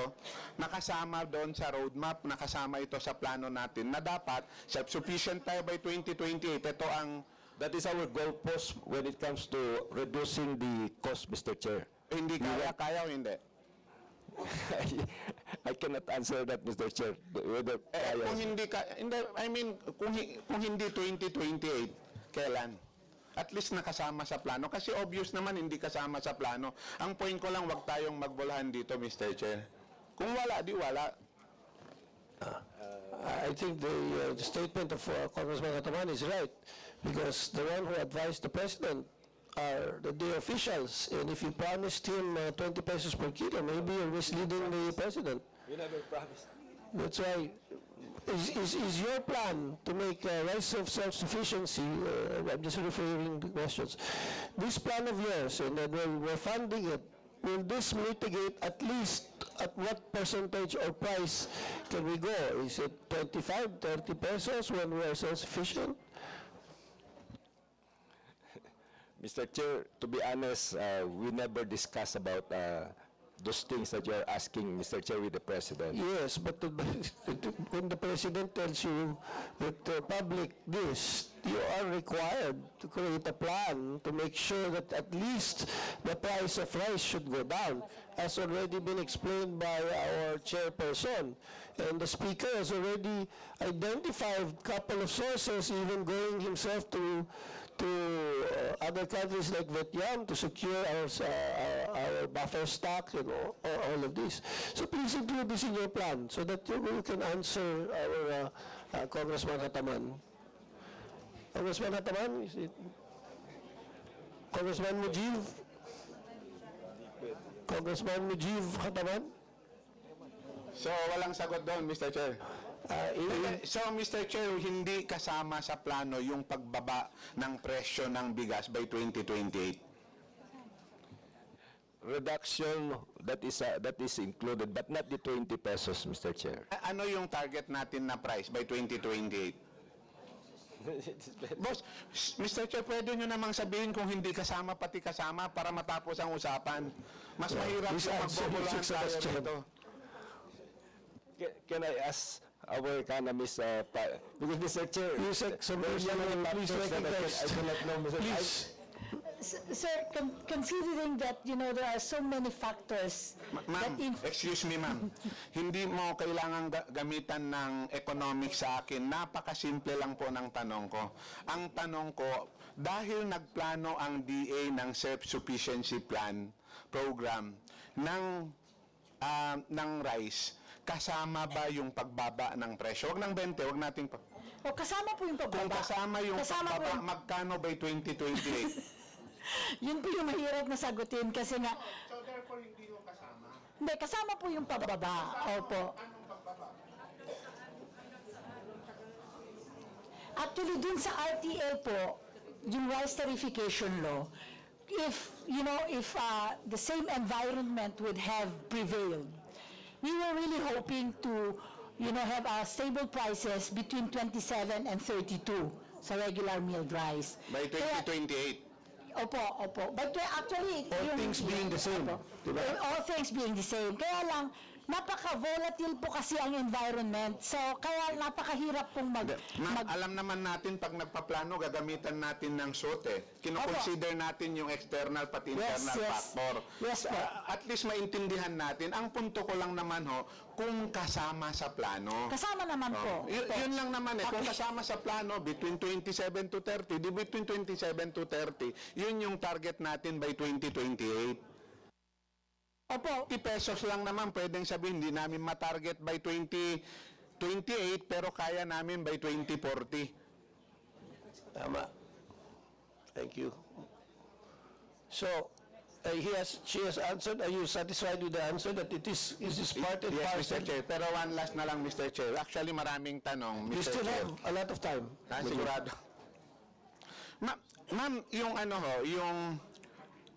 nakasama doon sa roadmap, nakasama ito sa plano natin, na dapat self-sufficient tayo by 2028. Ito ang... That is our goal post when it comes to reducing the cost, Mr. Chair. Hindi kaya o hindi? I cannot answer that, Mr. Chair. Whether Kung hindi I mean, kung hindi 2028, kailan? At least nakasama sa plano. Kasi obvious naman hindi kasama sa plano. Ang point ko lang, wag tayong magbulahan dito, Mr. Chair. Kung wala, di wala. I think the statement of Congressman Kataman is right, because the one who advised the President are the DA officials, and if you promised him 20 pesos per kilo, maybe you're misleading the President. We never promised. That's why, is your plan to make rice of self-sufficiency, I'm just referring to questions, this plan of yours, and then we're funding it, will this mitigate at least at what percentage or price can we go? Is it 25, 30 pesos when we are self-sufficient? Mr. Chair, to be honest, we never discuss about those things that you're asking, Mr. Chair, with the President. Yes, but when the President tells you that the public this, you are required to create a plan to make sure that at least the price of rice should go down, as already been explained by our chairperson. And the Speaker has already identified a couple of sources, even going himself to other countries like Vietnam to secure our buffer stock and all of this. So please include this in your plan so that you can answer our Congressman Hataman. Congressman Hataman, is it? Congressman Mujiv? Congressman Mujiv Hataman? So, walang sagot doon, Mr. Chair. So, Mr. Chair, hindi kasama sa plano yung pagbaba ng presyo ng bigas by 2028? Reduction, that is included, but not the 20 pesos, Mr. Chair. Ano yung target natin na price by 2028? Boss, Mr. Chair, pwede nyo namang sabihin kung hindi kasama, pati kasama para matapos ang usapan. Mas mahirap yung magbobolahan tayo rito. Can I ask our economist, because Mr. Chair, please recognize. I do not know, Mr. Please. Sir, considering that, there are so many factors Ma'am, excuse me ma'am. Hindi mo kailangan gamitan ng economics sa akin. Napakasimple lang po ng tanong ko. Ang tanong ko, dahil nagplano ang DA ng self-sufficiency plan program ng rice, kasama ba yung pagbaba ng presyo? Huwag ng 20, huwag nating kasama po yung pagbaba. Kung kasama yung pagbaba, magkano by 2028? Yun po yung mahirap na sagutin kasi nga... So therefore, hindi yung kasama? Hindi, kasama po yung pababa. Opo. Actually, dun sa RTA po, yung rice tarification law, if the same environment would have prevailed, we were really hoping to, have stable prices between 27 and 32 sa regular milled rice. By 2028? Opo. But actually... All things being the same, diba? All things being the same. Kaya lang, napaka-volatile po kasi ang environment. So, kaya napakahirap pong Alam naman natin, pag nagpaplano, gagamitan natin ng SOTE. Kino-consider natin yung external pati internal factor. Yes, po. At least maintindihan natin. Ang punto ko lang naman kung kasama sa plano. Kasama naman po. Yun lang naman Kung kasama sa plano, between 27 to 30, between 27 to 30, yun yung target natin by 2028. Opo. 50 pesos lang naman, pwedeng sabihin, hindi namin matarget by 2028, pero kaya namin by 2040. Tama. Thank you. So, she has answered. Are you satisfied with the answer that is part and Yes, parcel? Mr. Chair. Pero one last na lang, Mr. Chair. Actually, maraming tanong, Mr. You still Chair. have a lot of time. Sigurado. Ma'am, yung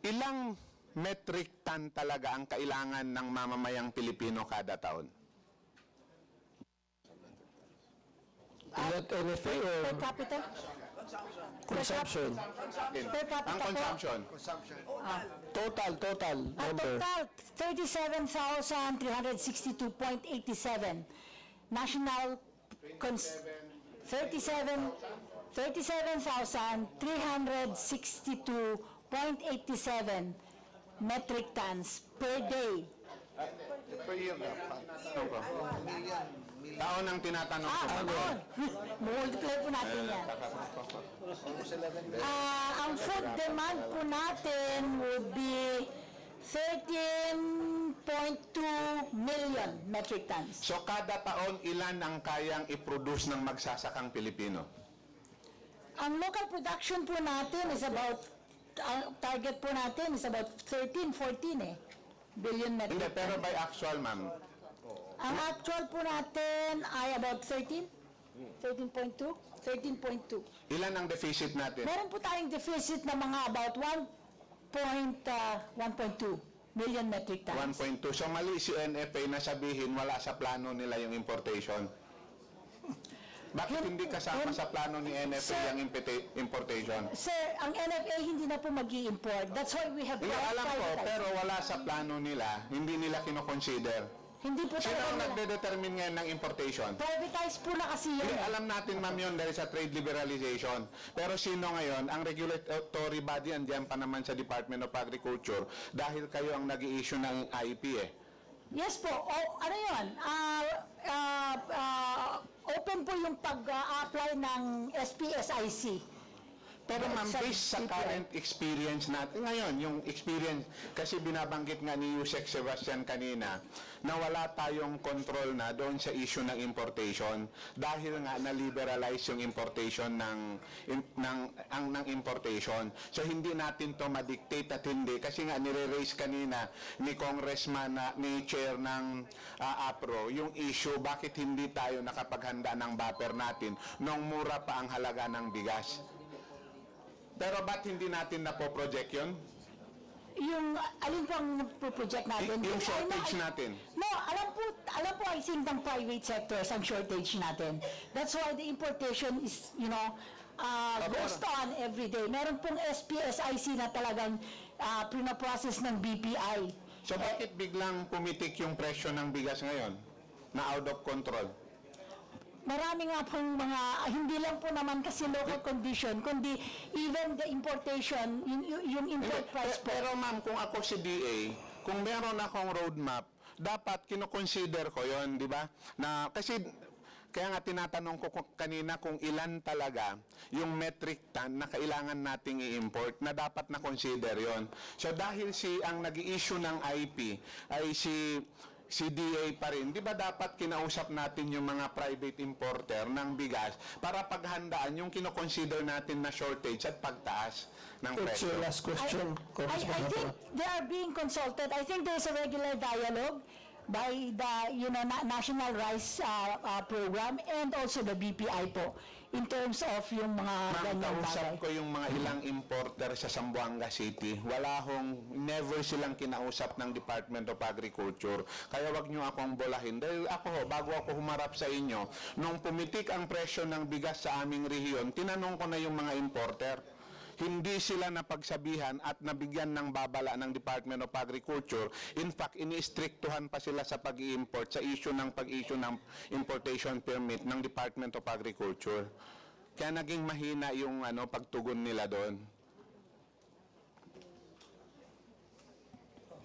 ilang metric ton talaga ang kailangan ng mamamayang Pilipino kada taon? Not NFA or Per capita? consumption? Per capita Ang po. consumption? Total number. Total, 37,362.87. National, 37,362.87 metric tons per day. Per year na. Taon ang tinatanong ko. Multiply po natin yan. Ang food demand po natin would be 13.2 million metric tons. So kada taon, ilan ang kayang i-produce ng magsasakang Pilipino? Ang local production po natin is about, target po natin is about 13, 14 billion metric Hindi, tons. pero by actual, ma'am. Ang actual po natin ay about 13, 13.2, 13.2. Ilan ang deficit natin? Meron po tayong deficit na mga about 1.2 million metric tons. 1.2. So mali si NFA na sabihin wala sa plano nila yung importation. Bakit hindi kasama sa plano ni NFA yung importation? Sir, ang NFA hindi na po mag-i-import. That's why we have Hindi, alam ko, prioritized. pero wala sa plano nila, hindi nila kinoconsider. Hindi po Sino ang talaga. nagde-determine ngayon ng importation? Privatize po na kasi yun. Hindi, alam natin, ma'am, yun dahil sa trade liberalization. Pero sino ngayon? Ang regulatory body, andiyan pa naman sa Department of Agriculture dahil kayo ang nag-i-issue ng IP Yes po. Ano yun? Open po yung pag-apply ng SPSIC. Pero ma'am, based sa current experience natin ngayon, yung experience, kasi binabanggit nga ni Yusek Sebastian kanina, na wala tayong control na doon sa issue ng importation dahil nga na-liberalize yung importation ng importation. So hindi natin to ma-dictate at hindi, kasi nga nire-raise kanina ni Congressman, ni Chair ng APRO, yung issue, bakit hindi tayo nakapaghanda ng buffer natin nung mura pa ang halaga ng bigas. Pero ba't hindi natin na-project yun? Yung, alin po ang project natin? Yung shortage natin. No, alam po I think ng private sectors ang shortage natin. That's why the importation is, goes on every day. Meron pong SPSIC na talagang pinaprocess ng BPI. So bakit biglang pumitik yung presyo ng bigas ngayon na out of control? marami nga pong mga, hindi lang po naman kasi local condition, kundi even the importation, yung import price po. Pero ma'am, kung ako si DA, kung meron akong roadmap, dapat kinoconsider ko yon, di ba? Na, kasi kaya nga tinatanong ko kanina kung ilan talaga yung metric ton na kailangan nating i-import na dapat na consider yon. So dahil ang nag-i-issue ng IP ay si DA pa rin, di ba dapat kinausap natin yung mga private importer ng bigas para paghandaan yung kinoconsider natin na shortage at pagtaas ng It's presyo? your last question. I think they are being consulted. I think there's a regular dialogue by the National Rice Program and also the BPI po in terms of yung mga Ma'am, ganyang kausap bagay. ko yung mga ilang importer sa Zamboanga City. Never silang kinausap ng Department of Agriculture. Kaya wag nyo akong bolahin. Dahil bago ako humarap sa inyo, nung pumitik ang presyo ng bigas sa aming rehiyon, tinanong ko na yung mga importer. Hindi sila napagsabihan at nabigyan ng babala ng Department of Agriculture. In fact, ini-strictuhan pa sila sa pag-i-import sa pag-issue ng importation permit ng Department of Agriculture. Kaya naging mahina yung pagtugon nila doon.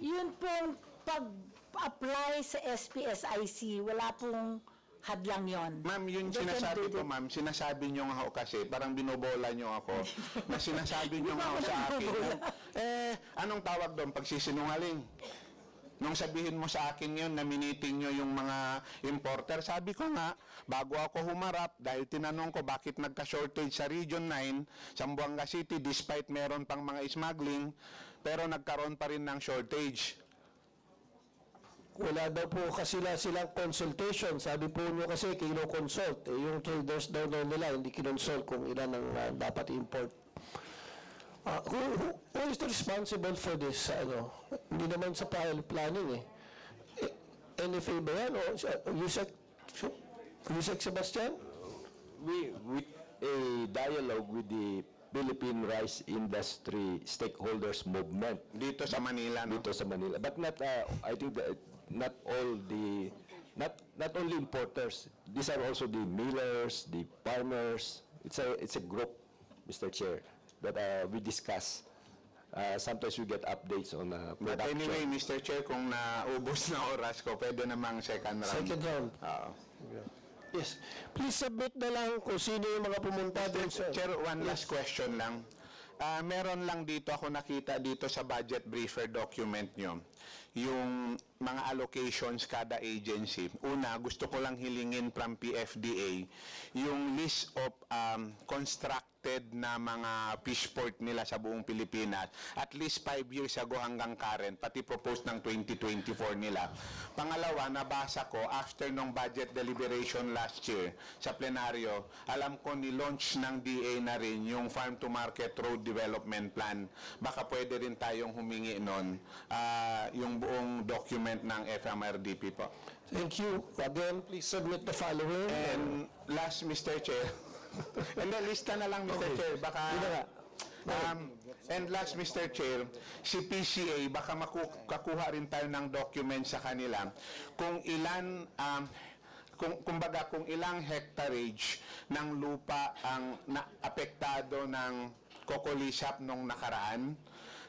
Yun pong pag-apply sa SPSIC, wala pong hadlang yon. Ma'am, yung They can sinasabi do ko, ma'am, sinasabi nyo nga ho kasi, parang binobola nyo ako, na sinasabi nyo nga ho sa akin, anong tawag doon? Pagsisinungaling. Nung sabihin mo sa akin yun, na miniting nyo yung mga importer, sabi ko nga, bago ako humarap, dahil tinanong ko bakit nagka-shortage sa Region 9, Zamboanga City, despite meron pang mga smuggling, pero nagkaroon pa rin ng shortage. Wala daw po kasi silang consultation. Sabi po nyo kasi kino-consult. Yung traders daw nila, hindi kinonsult kung ilan ang dapat import. Who is responsible for this? Hindi naman sa planning Any favor yan? Yusek Sebastian? With a dialogue with the Philippine rice industry stakeholders movement dito sa Manila, no? Dito sa Manila, but not I think that not only importers. These are also the millers, the farmers. It's a group, Mr. Chair, that we discuss. Sometimes we get updates on production. But anyway, Mr. Chair, kung naubos na oras ko, pwede namang second round. Second round. Yes. Please submit na lang kung sino yung mga pumunta doon, sir. Chair, one last question lang. Meron lang dito ako nakita dito sa budget briefer document nyo, yung mga allocations kada agency. Una, gusto ko lang hilingin from PFDA yung list of constructed na mga fish port nila sa buong Pilipinas. At least 5 years ago hanggang current, pati proposed ng 2024 nila. Pangalawa, nabasa ko after nung budget deliberation last year sa plenaryo, alam ko ni-launch ng DA na rin yung Farm to Market Road Development Plan. Baka pwede rin tayong humingi nun yung buong document ng FMRDP po. Thank you. Again, please submit the following. And last, Mr. Chair, and then lista na lang, Mr. Chair, baka... and last, Mr. Chair, si PCA, baka makakuha rin tayo ng document sa kanila kung ilan... kumbaga kung ilang hectarage ng lupa ang naapektado ng kokolisap nung nakaraan,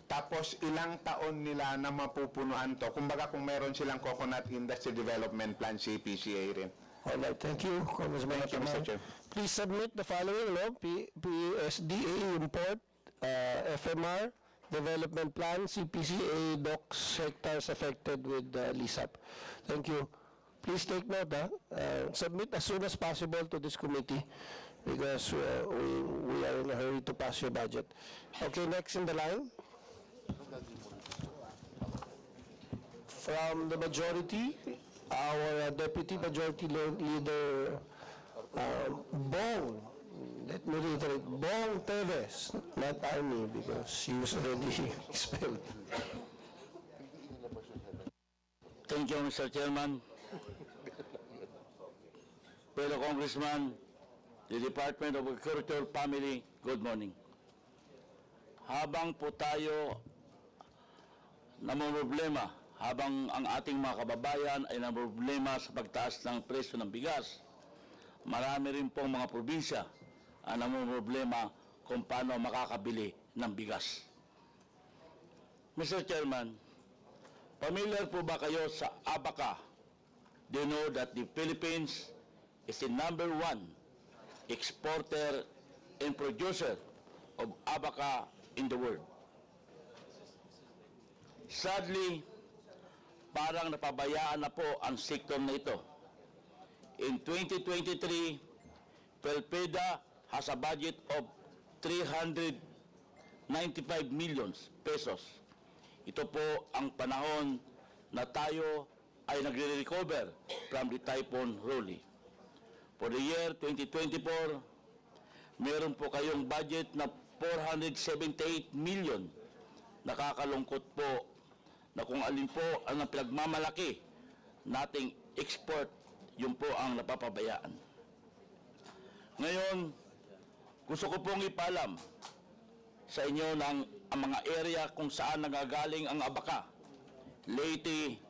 tapos ilang taon nila na mapupunuan to. Kumbaga kung meron silang Coconut Industry Development Plan, CPCA rin. Alright, thank you, Congressman. Thank you, Mr. Chair. Please submit the following, PSDA import, FMR, development plan, CPCA, docks, hectares affected with LISAP. Thank you. Please take note, submit as soon as possible to this committee because we are in a hurry to pass your budget. Okay, next in the line. From the majority, our Deputy Majority Leader, Bong, let me reiterate, Bong Teves, not Army because she was already expelled. Thank you, Mr. Chairman. Fellow Congressman, the Department of Agriculture family, good morning. Habang po tayo namumroblema, habang ang ating mga kababayan ay namumroblema sa pagtaas ng presyo ng bigas, marami rin pong mga probinsya ang namumroblema kung paano makakabili ng bigas. Mr. Chairman, familiar po ba kayo sa ABACA? Do you know that the Philippines is the #1 exporter and producer of ABACA in the world? Sadly, parang napabayaan na po ang sektor na ito. In 2023, PhilPeda has a budget of 395 million pesos. Ito po ang panahon na tayo ay nagre-recover from the Typhoon Rolly. For the year 2024, meron po kayong budget na 478 million. Nakakalungkot po na kung alin po ang pinagmamalaki nating export, yun po ang napapabayaan. Ngayon, gusto ko pong ipalam sa inyo ng ang mga area kung saan nagagaling ang ABACA. Leyte,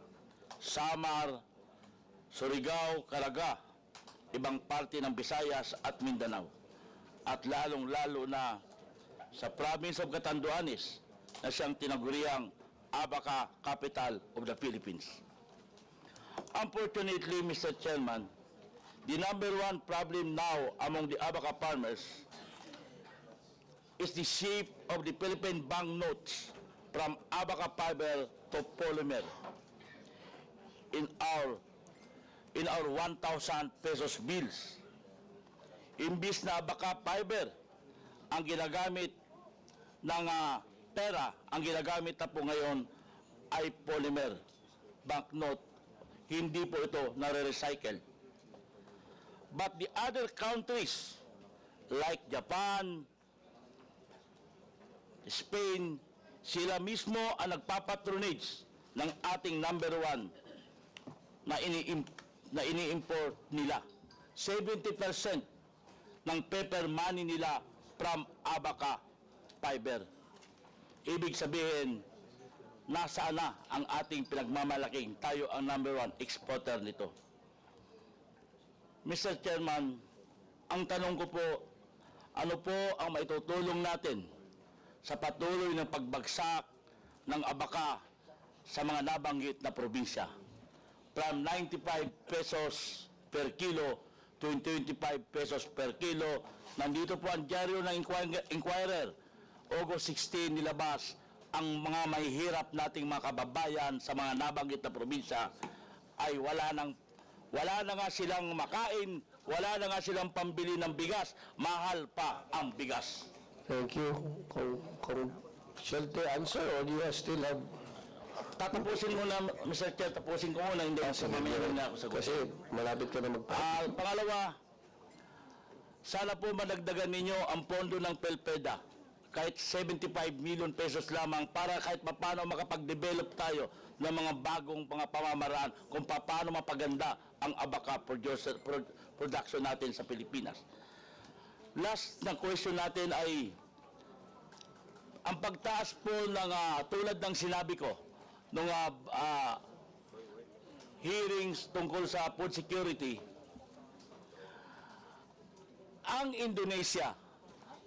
Samar, Surigao, Caraga, ibang parte ng Visayas at Mindanao. At lalong-lalo na sa province of Catanduanes na siyang tinaguriang ABACA capital of the Philippines. Unfortunately, Mr. Chairman, the #1 problem now among the ABACA farmers is the shift of the Philippine banknotes from ABACA fiber to polymer. In our 1,000 pesos bills, imbis na ABACA fiber ang ginagamit ng pera, ang ginagamit na po ngayon ay polymer banknote. Hindi po ito nare-recycle. But the other countries like Japan, Spain, sila mismo ang nagpapatronage ng ating #1 na ini-import nila. 70% ng paper money nila from ABACA fiber. Ibig sabihin, nasaan na ang ating pinagmamalaking tayo ang #1 exporter nito. Mr. Chairman, ang tanong ko po, ano po ang maitutulong natin sa patuloy ng pagbagsak ng ABACA sa mga nabanggit na probinsya? From 95 pesos per kilo to 25 pesos per kilo. Nandito po ang dyaryo ng Inquirer. August 16 nilabas ang mga mahihirap nating mga kababayan sa mga nabanggit na probinsya ay wala na nga silang makain, wala na nga silang pambili ng bigas, mahal pa ang bigas. Thank you. Kung shall they answer or do you still have... Tatapusin muna, Mr. Chair, tapusin ko muna, hindi kasi mayroon na ako sagot. Kasi malapit ka na Pangalawa, sana po madagdagan ninyo ang pondo ng PhilPeda. Kahit 75 million pesos lamang para kahit paano makapag-develop tayo ng mga bagong mga pamamaraan kung paano mapaganda ang ABACA production natin sa Pilipinas. Last na question natin ay ang pagtaas po ng tulad ng sinabi ko nung hearings tungkol sa food security, ang Indonesia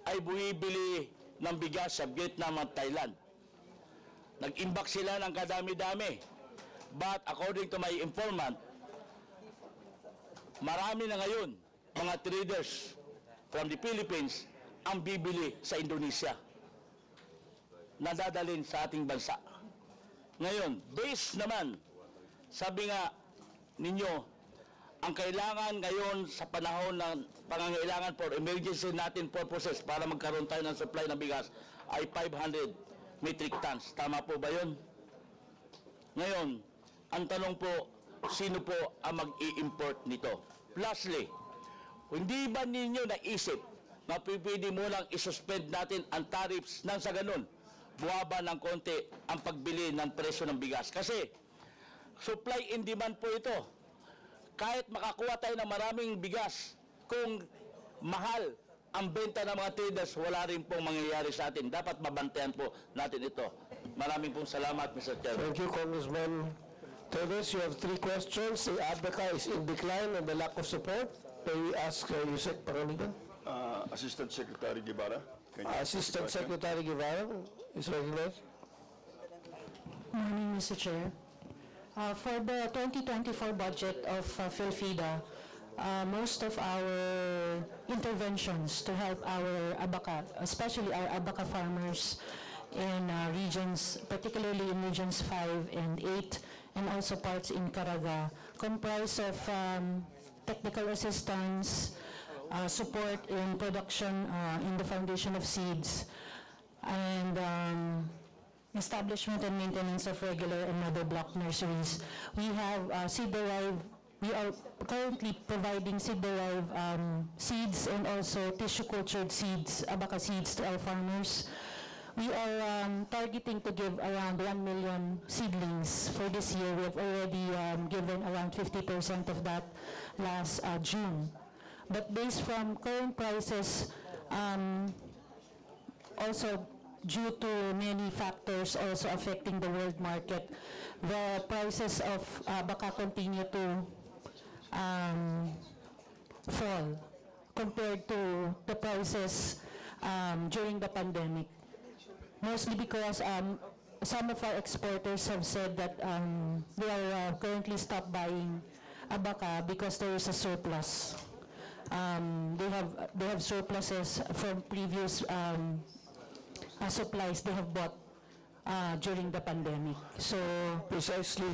ay bumibili ng bigas sa Vietnam at Thailand. Nag-imbak sila ng kadami-dami. But according to my informant, marami na ngayon mga traders from the Philippines ang bibili sa Indonesia na dadalhin sa ating bansa. Ngayon, based naman, sabi nga ninyo, ang kailangan ngayon sa panahon ng pangangailangan for emergency natin purposes para magkaroon tayo ng supply ng bigas ay 500 metric tons. Tama po ba yun? Ngayon, ang tanong po, sino po ang mag-i-import nito? Lastly, hindi ba ninyo naisip na pwede mo lang isuspend natin ang tariffs nang sa ganun, buwaba ng konti ang pagbili ng presyo ng bigas? Kasi, supply and demand po ito. Kahit makakuha tayo ng maraming bigas, kung mahal ang benta ng mga traders, wala rin pong mangyayari sa atin. Dapat mabantayan po natin ito. Maraming pong salamat, Mr. Chairman. Thank you, Congressman Teves. You have 3 questions. The ABACA is in decline and the lack of support. may we ask Yusek Pangaliban? Assistant Secretary Guevara. Can you Assistant ask the question? Secretary Guevara is recognized. Morning, Mr. Chair. For the 2024 budget of PhilFida, most of our interventions to help our abaca, especially our abaca farmers in regions, particularly in regions 5 and 8, and also parts in Caraga, comprise of technical assistance, support in production in the foundation of seeds, and establishment and maintenance of regular and mother block nurseries. We have seed-derived, we are currently providing seed-derived seeds and also tissue-cultured seeds, abaca seeds to our farmers. We are targeting to give around 1 million seedlings for this year. We have already given around 50% of that last June. But based from current prices, also due to many factors also affecting the world market, the prices of abaca continue to fall compared to the prices during the pandemic. Mostly because some of our exporters have said that they are currently stopped buying abaca because there is a surplus. They have surpluses from previous supplies they have bought during the pandemic. So Precisely,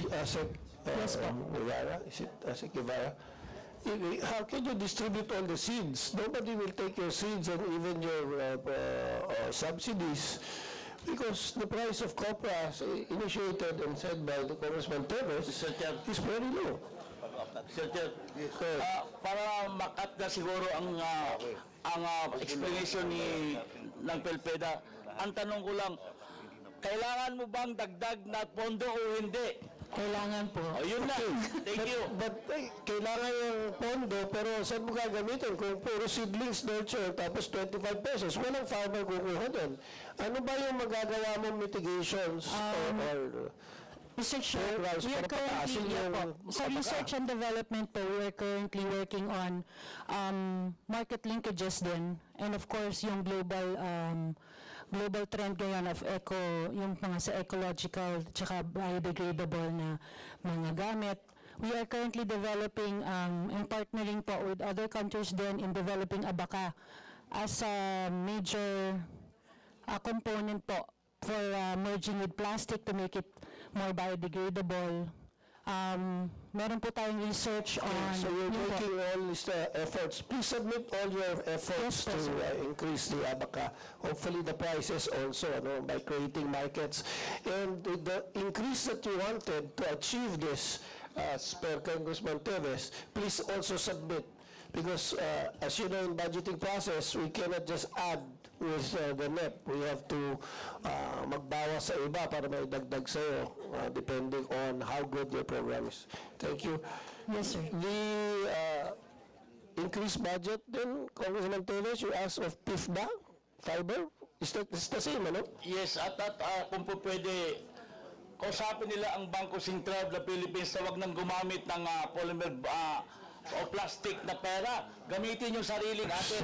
Yes, po. Guevara, is it Asik Guevara? How can you distribute all the seeds? Nobody will take your seeds and even your subsidies, because the price of copra initiated and said by the Congressman Teves is very low. Sir Chair, para makat na siguro ang explanation ng PhilFida, ang tanong ko lang, kailangan mo bang dagdag na pondo o hindi? Kailangan po. Yun na. Thank you. But kailangan yung pondo, pero saan mo gagamitin? Kung puro seedlings nurture, tapos 25 pesos, walang farmer kukuha doon. Ano ba yung magagawa mong mitigations or Mr. Chair, we are currently, sa research and development po, we are currently working on market linkages din, and of course, yung global trend ngayon of yung mga sa ecological tsaka biodegradable na mga gamit. We are currently developing and partnering po with other countries then in developing abaca as a major component po for merging with plastic to make it more biodegradable. Meron po tayong research on... So you're making all these efforts. Please submit all your efforts to increase the abaca. Hopefully the prices also, by creating markets. And the increase that you wanted to achieve this, as per Congressman Teves, please also submit. Because as you know, in budgeting process, we cannot just add with the NEP. We have to magbawas sa iba para may dagdag sa'yo, depending on how good your program is. Thank you. Yes, sir. The increased budget then, Congressman Teves, you asked of PIFDA, fiber, is that the same, ano? Yes, at kung po pwede, kausapin nila ang Bangko Sentral ng Philippines na wag nang gumamit ng polymer o plastic na pera. Gamitin yung sariling atin.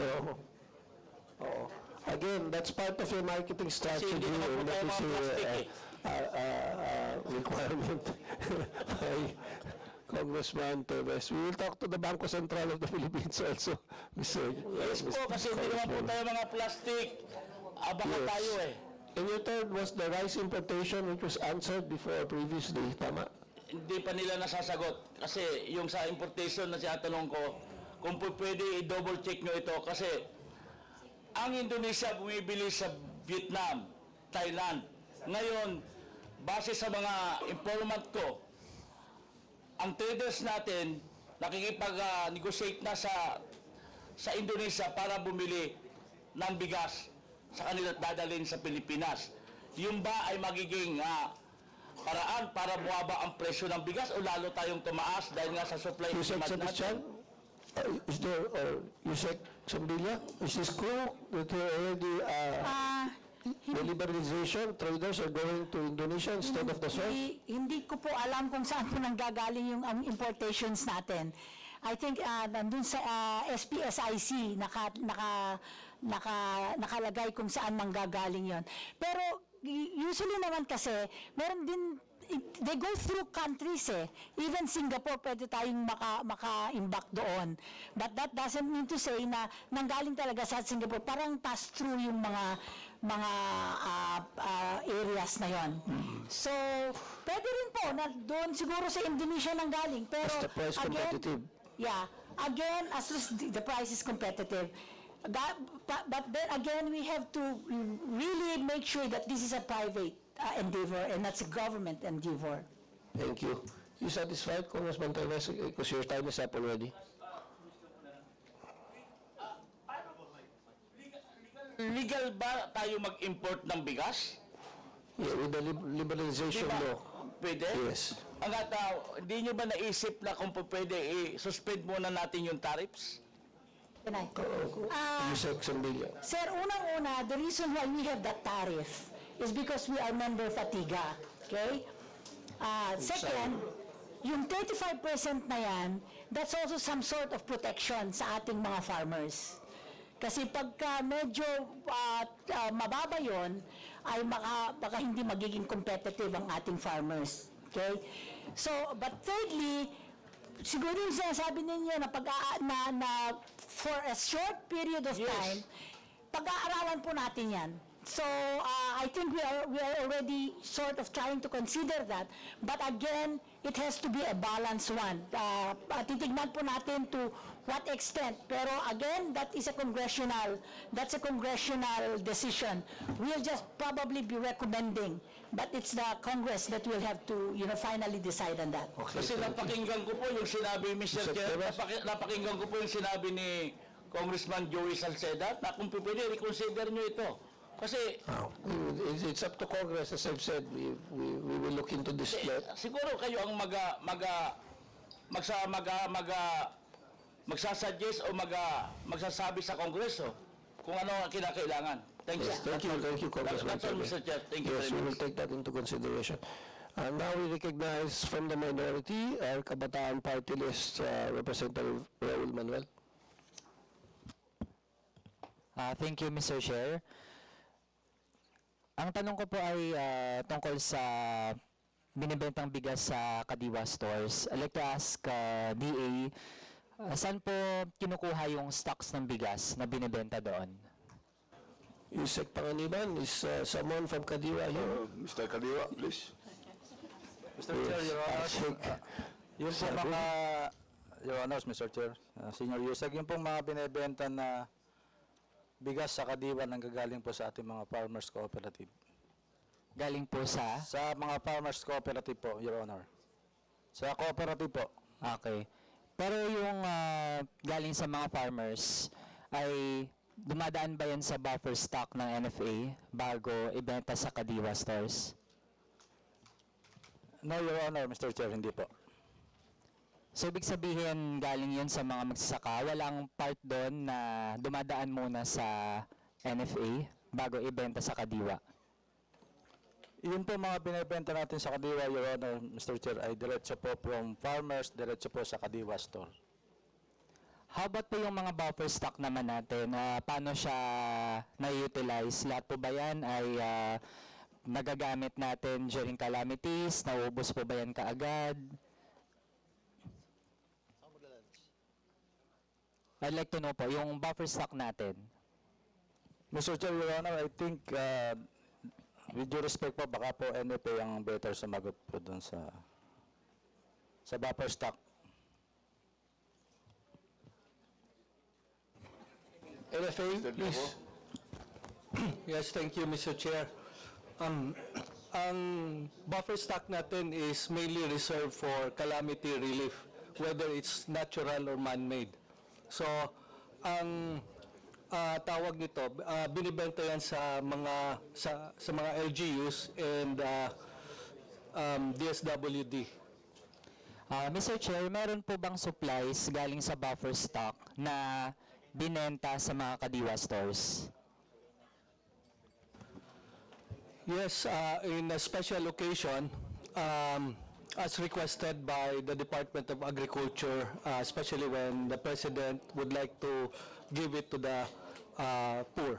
Again, that's part of your marketing strategy. hindi naman po tayo mga plastic Requirement by Congressman Teves. We will talk to the Bangko Sentral of the Philippines also, Mr. Yes po, kasi hindi naman po tayo mga plastic. Abaka tayo eh. And your third was the rice importation, which was answered before previously, tama? Hindi pa nila nasasagot. Kasi yung sa importation na tinatanong ko, kung po pwede i-double check nyo ito, kasi ang Indonesia bumibili sa Vietnam, Thailand. Ngayon, base sa mga informant ko, ang traders natin nakikipag-negotiate na sa Indonesia para bumili ng bigas sa kanila at dadalhin sa Pilipinas. Yung ba ay magiging paraan para buwaba ang presyo ng bigas o lalo tayong tumaas dahil nga sa supply and demand natin? Is there, Yusek Sambilla, is this true that already the liberalization, traders are going to Indonesia instead of the source? Hindi ko po alam kung saan po nanggagaling yung importations natin. I think nandun sa SPSIC nakalagay kung saan manggagaling yon. Pero usually naman kasi, meron din, they go through countries eh. Even Singapore, pwede tayong maka-imbak doon. But that doesn't mean to say na nanggaling talaga sa Singapore. Parang pass-through yung mga areas na yon. So, pwede rin po na doon siguro sa Indonesia nanggaling. Pero, As the price competitive. Yeah. Again, as long as the price is competitive. But then again, we have to really make sure that this is a private endeavor and not a government endeavor. Thank you. You satisfied, Congressman Teves, because your time is up already? Legal ba tayo mag-import ng bigas? Yeah, with the liberalization Diba? law. Pwede? Yes. Hindi nyo ba naisip na kung pwede i-suspend muna natin yung tariffs? Can I? Yusek Sambilla. Sir, unang-una, the reason why we have that tariff is because we are member of ATIGA. Okay? Second, yung 35% na yan, that's also some sort of protection sa ating mga farmers. Kasi pagka medyo mababa yon, ay baka hindi magiging competitive ang ating farmers. Okay? So, but thirdly, siguro yung sinasabi ninyo na for a short period of time, pag-aaralan po natin yan. So, I think we are already sort of trying to consider that. But again, it has to be a balanced one. Titignan po natin to what extent. Pero again, that's a congressional decision. We'll just probably be recommending. But it's the Congress that will have to, finally decide on that. Kasi napakinggan ko po yung sinabi, Mr. Chair, napakinggan ko po yung sinabi ni Congressman Joey Salceda na kung pwede, reconsider nyo ito. Kasi It's up to Congress, as I've said, we will look into this. siguro kayo ang magsasuggest o magsasabi sa Kongreso kung ano ang kinakailangan. Thank you. Yes, thank you, Congressman. That's all, Mr. Chair. Thank you Yes, very we will much. take that into consideration. And now we recognize from the minority, our Kabataan Party List, Representative Raul Manuel. Thank you, Mr. Chair. Ang tanong ko po ay tungkol sa binibentang bigas sa Kadiwa stores. I'd like to ask DA, saan po kinukuha yung stocks ng bigas na binibenta doon? Yusek Panganiban, is someone from Kadiwa here? Mr. Kadiwa, please. Mr. Chair, Your Honors, yung po mga, Your Honors, Mr. Chair, Senior Yusek, yung pong mga binibenta na bigas sa Kadiwa nanggagaling po sa ating mga farmers cooperative. Galing po sa? Sa mga farmers cooperative po, Your Honor. Sa cooperative po. Okay. Pero yung galing sa mga farmers ay dumadaan ba yan sa buffer stock ng NFA bago ibenta sa Kadiwa stores? No, Your Honor, Mr. Chair, hindi po. So, ibig sabihin, galing yun sa mga magsasaka. Walang part doon na dumadaan muna sa NFA bago ibenta sa Kadiwa. Yun po mga binibenta natin sa Kadiwa, Your Honor, Mr. Chair, ay diretso po from farmers, diretso po sa Kadiwa store. How about po yung mga buffer stock naman natin? Paano siya na-utilize? Lahat po ba yan ay nagagamit natin during calamities? Nauubos po ba yan kaagad? I'd like to know po, yung buffer stock natin. Mr. Chair, Your Honor, I think, with due respect po, baka po NFA ang better sumagot po dun sa buffer stock. NFA, please. Yes, thank you, Mr. Chair. Ang buffer stock natin is mainly reserved for calamity relief, whether it's natural or man-made. So, ang tawag nito, binibenta yan sa mga LGUs and DSWD. Mr. Chair, meron po bang supplies galing sa buffer stock na binenta sa mga Kadiwa stores? Yes, in a special occasion, as requested by the Department of Agriculture, especially when the President would like to give it to the poor.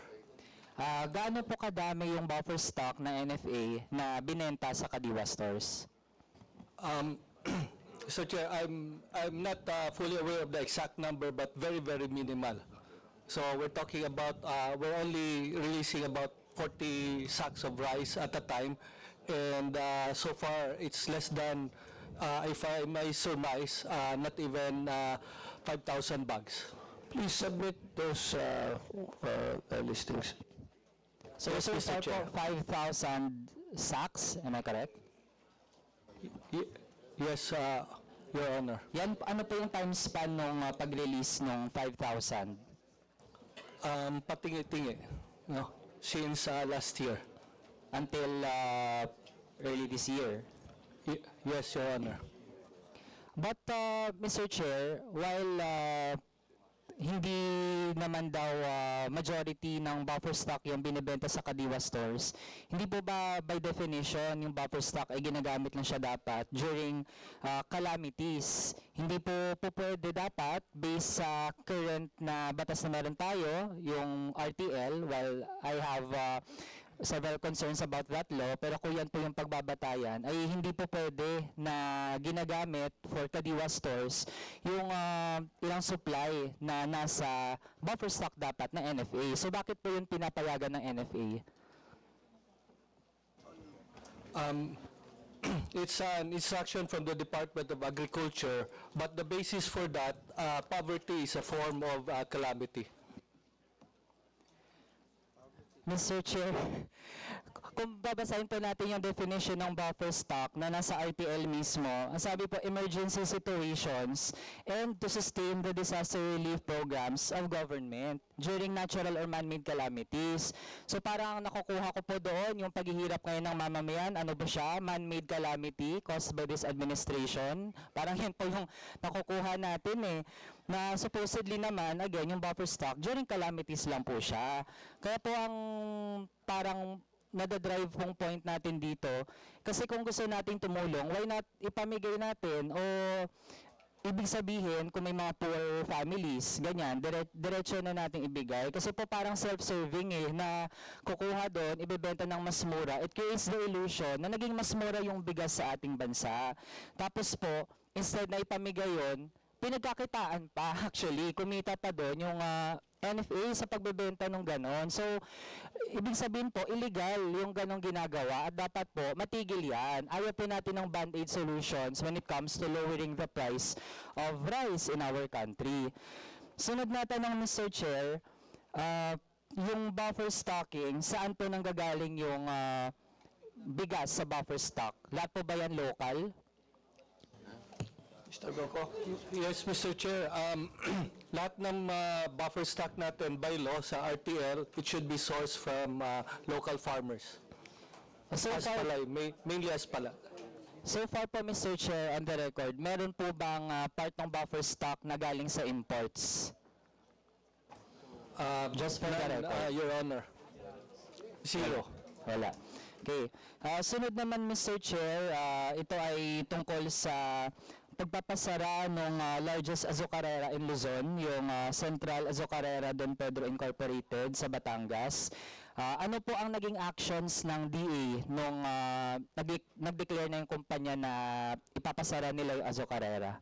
Gaano po kadami yung buffer stock na NFA na binenta sa Kadiwa stores? Mr. Chair, I'm not fully aware of the exact number, but very, very minimal. So we're talking about, we're only releasing about 40 sacks of rice at a time, and so far it's less than, if I may surmise, not even 5,000 bags. Please submit those listings. So, Yes, so Mr. far Chair. po, 5,000 sacks, am I correct? Yes, Your Honor. Yan, ano po yung time span ng pag-release ng 5,000? Patingi-tingi, no? Since last year. Until early this year? Yes, Your Honor. But, Mr. Chair, while hindi naman daw majority ng buffer stock yung binibenta sa Kadiwa stores, hindi po ba by definition yung buffer stock ay ginagamit lang siya dapat during calamities? Hindi po pwede dapat based sa current na batas na meron tayo, yung RTL, while I have several concerns about that law, pero kung yan po yung pagbabatayan, ay hindi po pwede na ginagamit for Kadiwa stores yung ilang supply na nasa buffer stock dapat na NFA. So bakit po yun pinapayagan ng NFA? It's an instruction from the Department of Agriculture, but the basis for that, poverty is a form of calamity. Mr. Chair, kung babasahin po natin yung definition ng buffer stock na nasa RTL mismo, ang sabi po, emergency situations and to sustain the disaster relief programs of government during natural or man-made calamities. So parang nakukuha ko po doon yung paghihirap ngayon ng mamamayan, ano ba siya? Man-made calamity caused by this administration. Parang yan po yung nakukuha natin na supposedly naman, again, yung buffer stock, during calamities lang po siya. Kaya po ang parang nadadrive pong point natin dito, kasi kung gusto nating tumulong, why not ipamigay natin o ibig sabihin kung may mga poor families, ganyan, diretso na natin ibigay. Kasi po parang self-serving na kukuha doon, ibebenta ng mas mura. It creates the illusion na naging mas mura yung bigas sa ating bansa. Tapos po, instead na ipamigay yun, pinagkakitaan pa actually, kumita pa doon yung NFA sa pagbebenta ng ganon. So, ibig sabihin po, illegal yung ganong ginagawa at dapat po matigil yan. Ayaw po natin ng band-aid solutions when it comes to lowering the price of rice in our country. Sunod na tanong, Mr. Chair, yung buffer stocking, saan po nanggagaling yung bigas sa buffer stock? Lahat po ba yan local? Mr. Bronco? Yes, Mr. Chair. Lahat ng buffer stock natin by law sa RTL, it should be sourced from local farmers. So far, mainly Aspala. So far po, Mr. Chair, on the record, meron po bang part ng buffer stock na galing sa imports? Just for the record. Your Honor. Zero. Wala. Okay. Sunod naman, Mr. Chair, ito ay tungkol sa pagpapasara ng largest azucarera in Luzon, yung Central Azucarera Don Pedro Incorporated sa Batangas. Ano po ang naging actions ng DA nung nag-declare na yung kumpanya na ipapasara nila yung azucarera?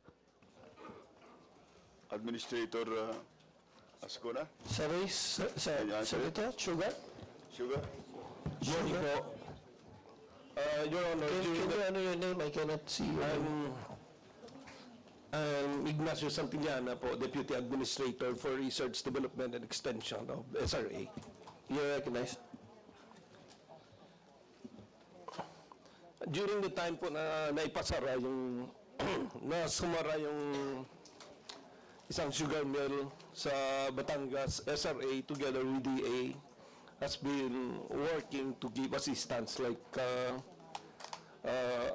Administrator Ascona? Senator, Sugar? Sugar? Morning po. Your Honor, can you honor your name? I cannot see you. Ignacio Santillana po, Deputy Administrator for Research, Development and Extension of SRA. You're recognized. During the time po na naipasara yung nasumara yung isang sugar mill sa Batangas, SRA together with DA has been working to give assistance like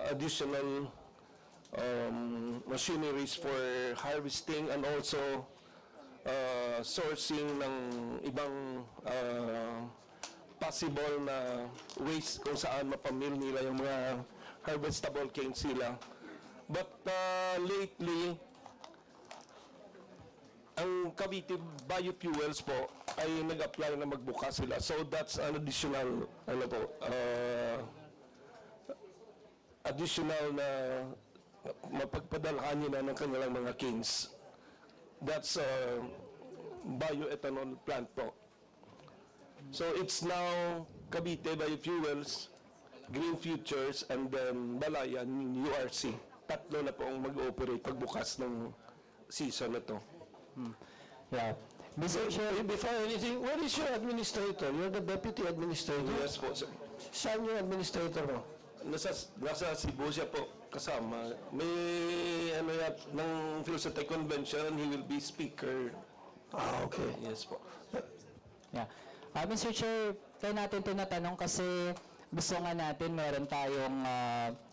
additional machineries for harvesting and also sourcing ng ibang possible na waste kung saan mapamil nila yung mga harvestable cane sila But lately, ang Cavite Biofuels po ay nag-apply na magbukas sila. So that's an additional, additional na mapagpadalhan nila ng kanilang mga canes. That's bioethanol plant po. So it's now Cavite Biofuels, Green Futures, and then Balayan, URC. Tatlo na po ang mag-ooperate pagbukas ng season na to. Yeah. Mr. Chair, before anything, where is your administrator? You're the deputy administrator? Yes po, sir. Saan yung administrator mo? Nasa Cebu siya po kasama. May ng Philosophy Convention, he will be speaker. Okay. Yes po. Yeah. Mr. Chair, tayo natin tinatanong kasi gusto nga natin meron tayong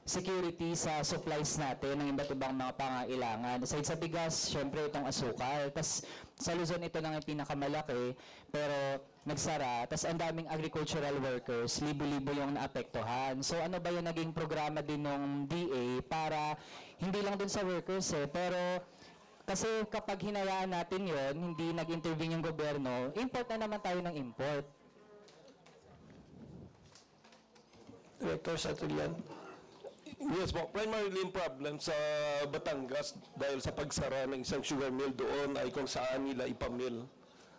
security sa supplies natin ng iba't ibang mga pangailangan. Aside sa bigas, syempre itong asukal. Tapos sa Luzon ito lang yung pinakamalaki, pero nagsara. Tapos ang daming agricultural workers, libo-libo yung naapektuhan. So ano ba yung naging programa din ng DA para hindi lang dun sa workers pero kasi kapag hinayaan natin yon, hindi nag-intervene yung gobyerno, import na naman tayo ng import. Director Satulian. Yes po, primarily yung problem sa Batangas dahil sa pagsara ng isang sugar mill doon ay kung saan nila ipamill.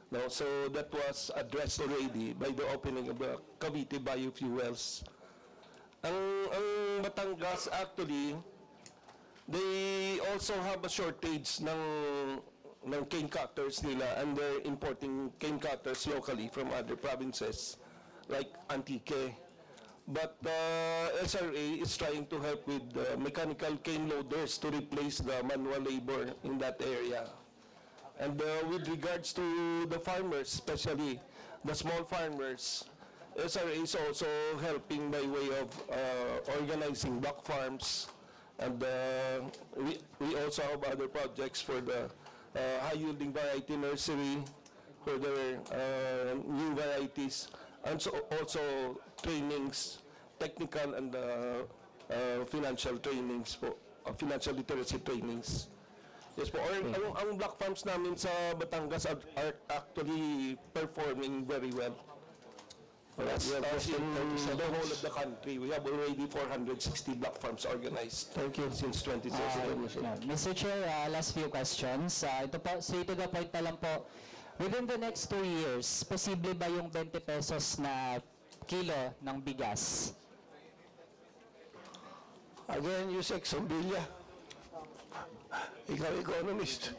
No? So that was addressed already by the opening of the Cavite Biofuels. Ang Batangas actually, they also have a shortage ng cane cutters nila, and they're importing cane cutters locally from other provinces like Antique. But SRA is trying to help with mechanical cane loaders to replace the manual labor in that area. And with regards to the farmers, especially the small farmers, SRA is also helping by way of organizing block farms. And we also have other projects for the high-yielding variety nursery, for their new varieties, and so also trainings, technical and financial trainings po, financial literacy trainings. Yes po, ang black farms namin sa Batangas are actually performing very well. Yes, in the whole of the country, we have already 460 black farms organized. Thank you. Since 2016. Mr. Chair, last few questions. Ito po, straight to the point na lang po. Within the next 2 years, posible ba yung 20 pesos na kilo ng bigas? Again, Yusek Sombilya. Ikaw, economist.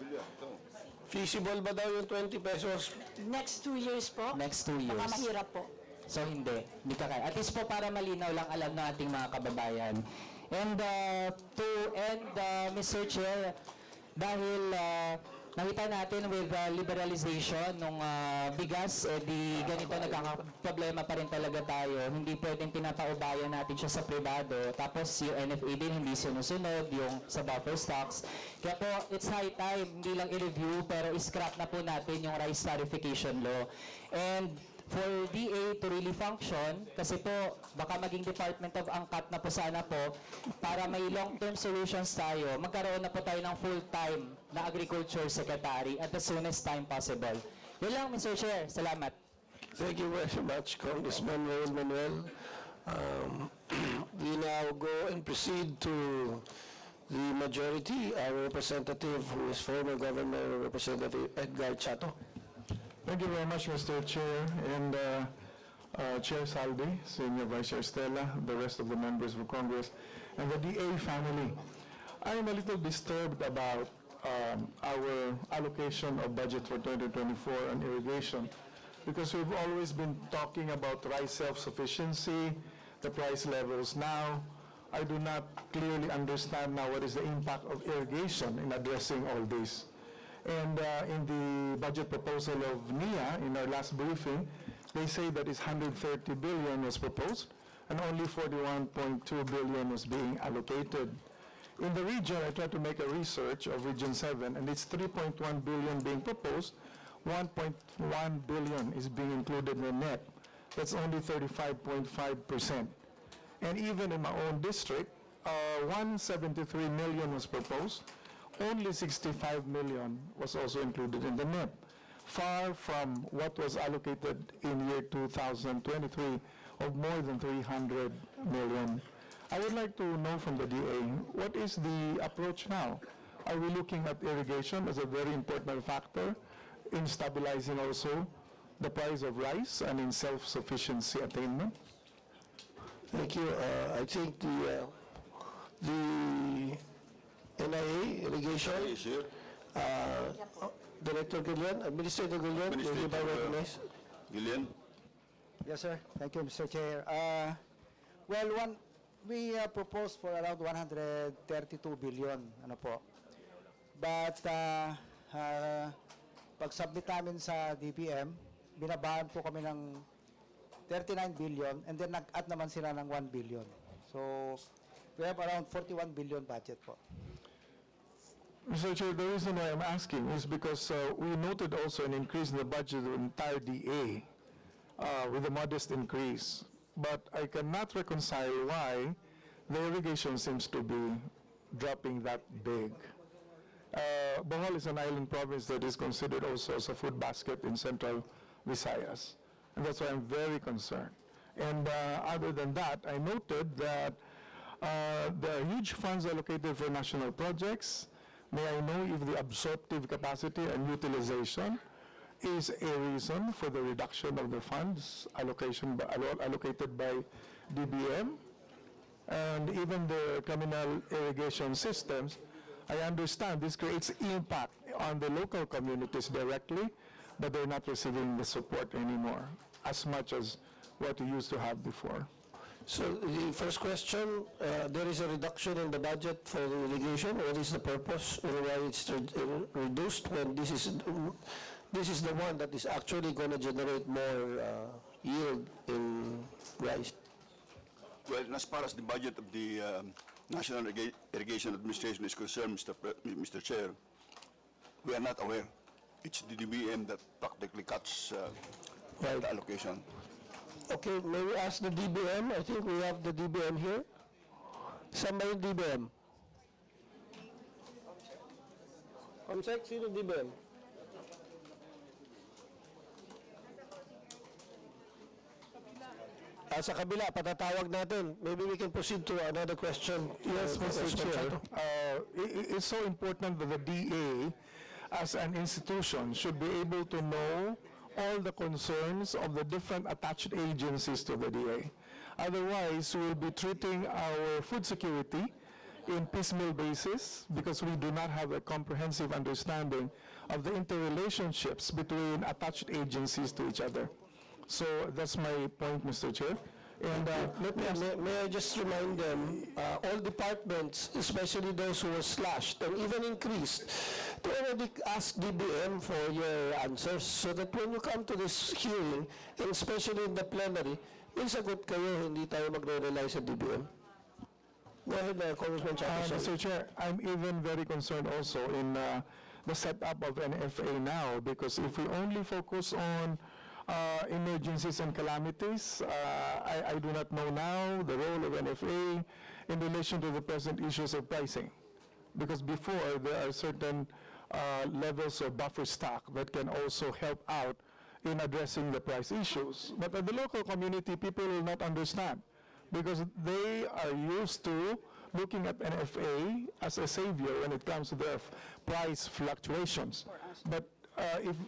Feasible ba daw yung 20 pesos? Next 2 years po? Next 2 years. Baka mahirap po. So hindi ka kaya. At least po para malinaw lang alam ng ating mga kababayan. And to end, Mr. Chair, dahil nakita natin with liberalization ng bigas, di ganito nagkakaproblema pa rin talaga tayo. Hindi pwedeng pinapaubayan natin siya sa pribado. Tapos yung NFA din hindi sinusunod, yung sa buffer stocks. Kaya po, it's high time, hindi lang i-review, pero i-scrap na po natin yung rice tarification law. And for DA to really function, kasi po baka maging Department of Angkat na po sana po, para may long-term solutions tayo, magkaroon na po tayo ng full-time na Agriculture Secretary at the soonest time possible. Yun lang, Mr. Chair. Salamat. Thank you very much, Congressman Raul Manuel. We now go and proceed to the majority, our representative, who is former Governor Representative Edgar Chato. Thank you very much, Mr. Chair, and Chair Saldi, Senior Vice Chair Stella, the rest of the members of Congress, and the DA family. I am a little disturbed about our allocation of budget for 2024 on irrigation, because we've always been talking about rice self-sufficiency, the price levels now. I do not clearly understand now what is the impact of irrigation in addressing all this. And in the budget proposal of NIA, in our last briefing, they say that it's 130 billion was proposed, and only 41.2 billion was being allocated. In the region, I tried to make a research of Region 7, and it's 3.1 billion being proposed, 1.1 billion is being included in the net. That's only 35.5%. And even in my own district, 173 million was proposed. Only 65 million was also included in the NIP, far from what was allocated in year 2023 of more than 300 million. I would like to know from the DA, what is the approach now? Are we looking at irrigation as a very important factor in stabilizing also the price of rice and in self-sufficiency attainment? Thank you. I think the NIA, irrigation, Director Gillian, Administrator Gillian, you hereby recognize. Gillian? Yes, sir. Thank you, Mr. Chair. We proposed for around 132 billion, ano po. But pag-submit namin sa DBM, binabahan po kami ng 39 billion and then nag-add naman sila ng 1 billion. So, we have around 41 billion budget po. Mr. Chair, the reason why I'm asking is because we noted also an increase in the budget of the entire DA with a modest increase. But I cannot reconcile why the irrigation seems to be dropping that big. Bohol is an island province that is considered also as a food basket in central Visayas. And that's why I'm very concerned. And other than that, I noted that there are huge funds allocated for national projects. May I know if the absorptive capacity and utilization is a reason for the reduction of the funds allocated by DBM? And even the communal irrigation systems, I understand this creates impact on the local communities directly, but they're not receiving the support anymore as much as what we used to have before. So the first question, there is a reduction in the budget for the irrigation. What is the purpose and why it's reduced when this is the one that is actually going to generate more yield in rice? Well, as far as the budget of the National Irrigation Administration is concerned, Mr. Chair, we are not aware. It's the DBM that practically cuts the allocation. Okay, may we ask the DBM? I think we have the DBM here. Somebody DBM. Comsec, sino DBM? Sa kabila, patatawag natin. Maybe we can proceed to another question. Yes, Mr. Chair. It's so important that the DA, as an institution, should be able to know all the concerns of the different attached agencies to the DA. Otherwise, we'll be treating our food security in piecemeal basis because we do not have a comprehensive understanding of the interrelationships between attached agencies to each other. So that's my point, Mr. Chair. And may I just remind them, all departments, especially those who were slashed and even increased, to already ask DBM for your answers so that when you come to this hearing, and especially in the plenary, may sagot kayo, hindi tayo magre-rely sa DBM. Go ahead, Congressman Chaco. Mr. Chair, I'm even very concerned also in the setup of NFA now because if we only focus on emergencies and calamities. I do not know now the role of NFA in relation to the present issues of pricing. Because before, there are certain levels of buffer stock that can also help out in addressing the price issues. But at the local community, people will not understand because they are used to looking at NFA as a savior when it comes to their price fluctuations. But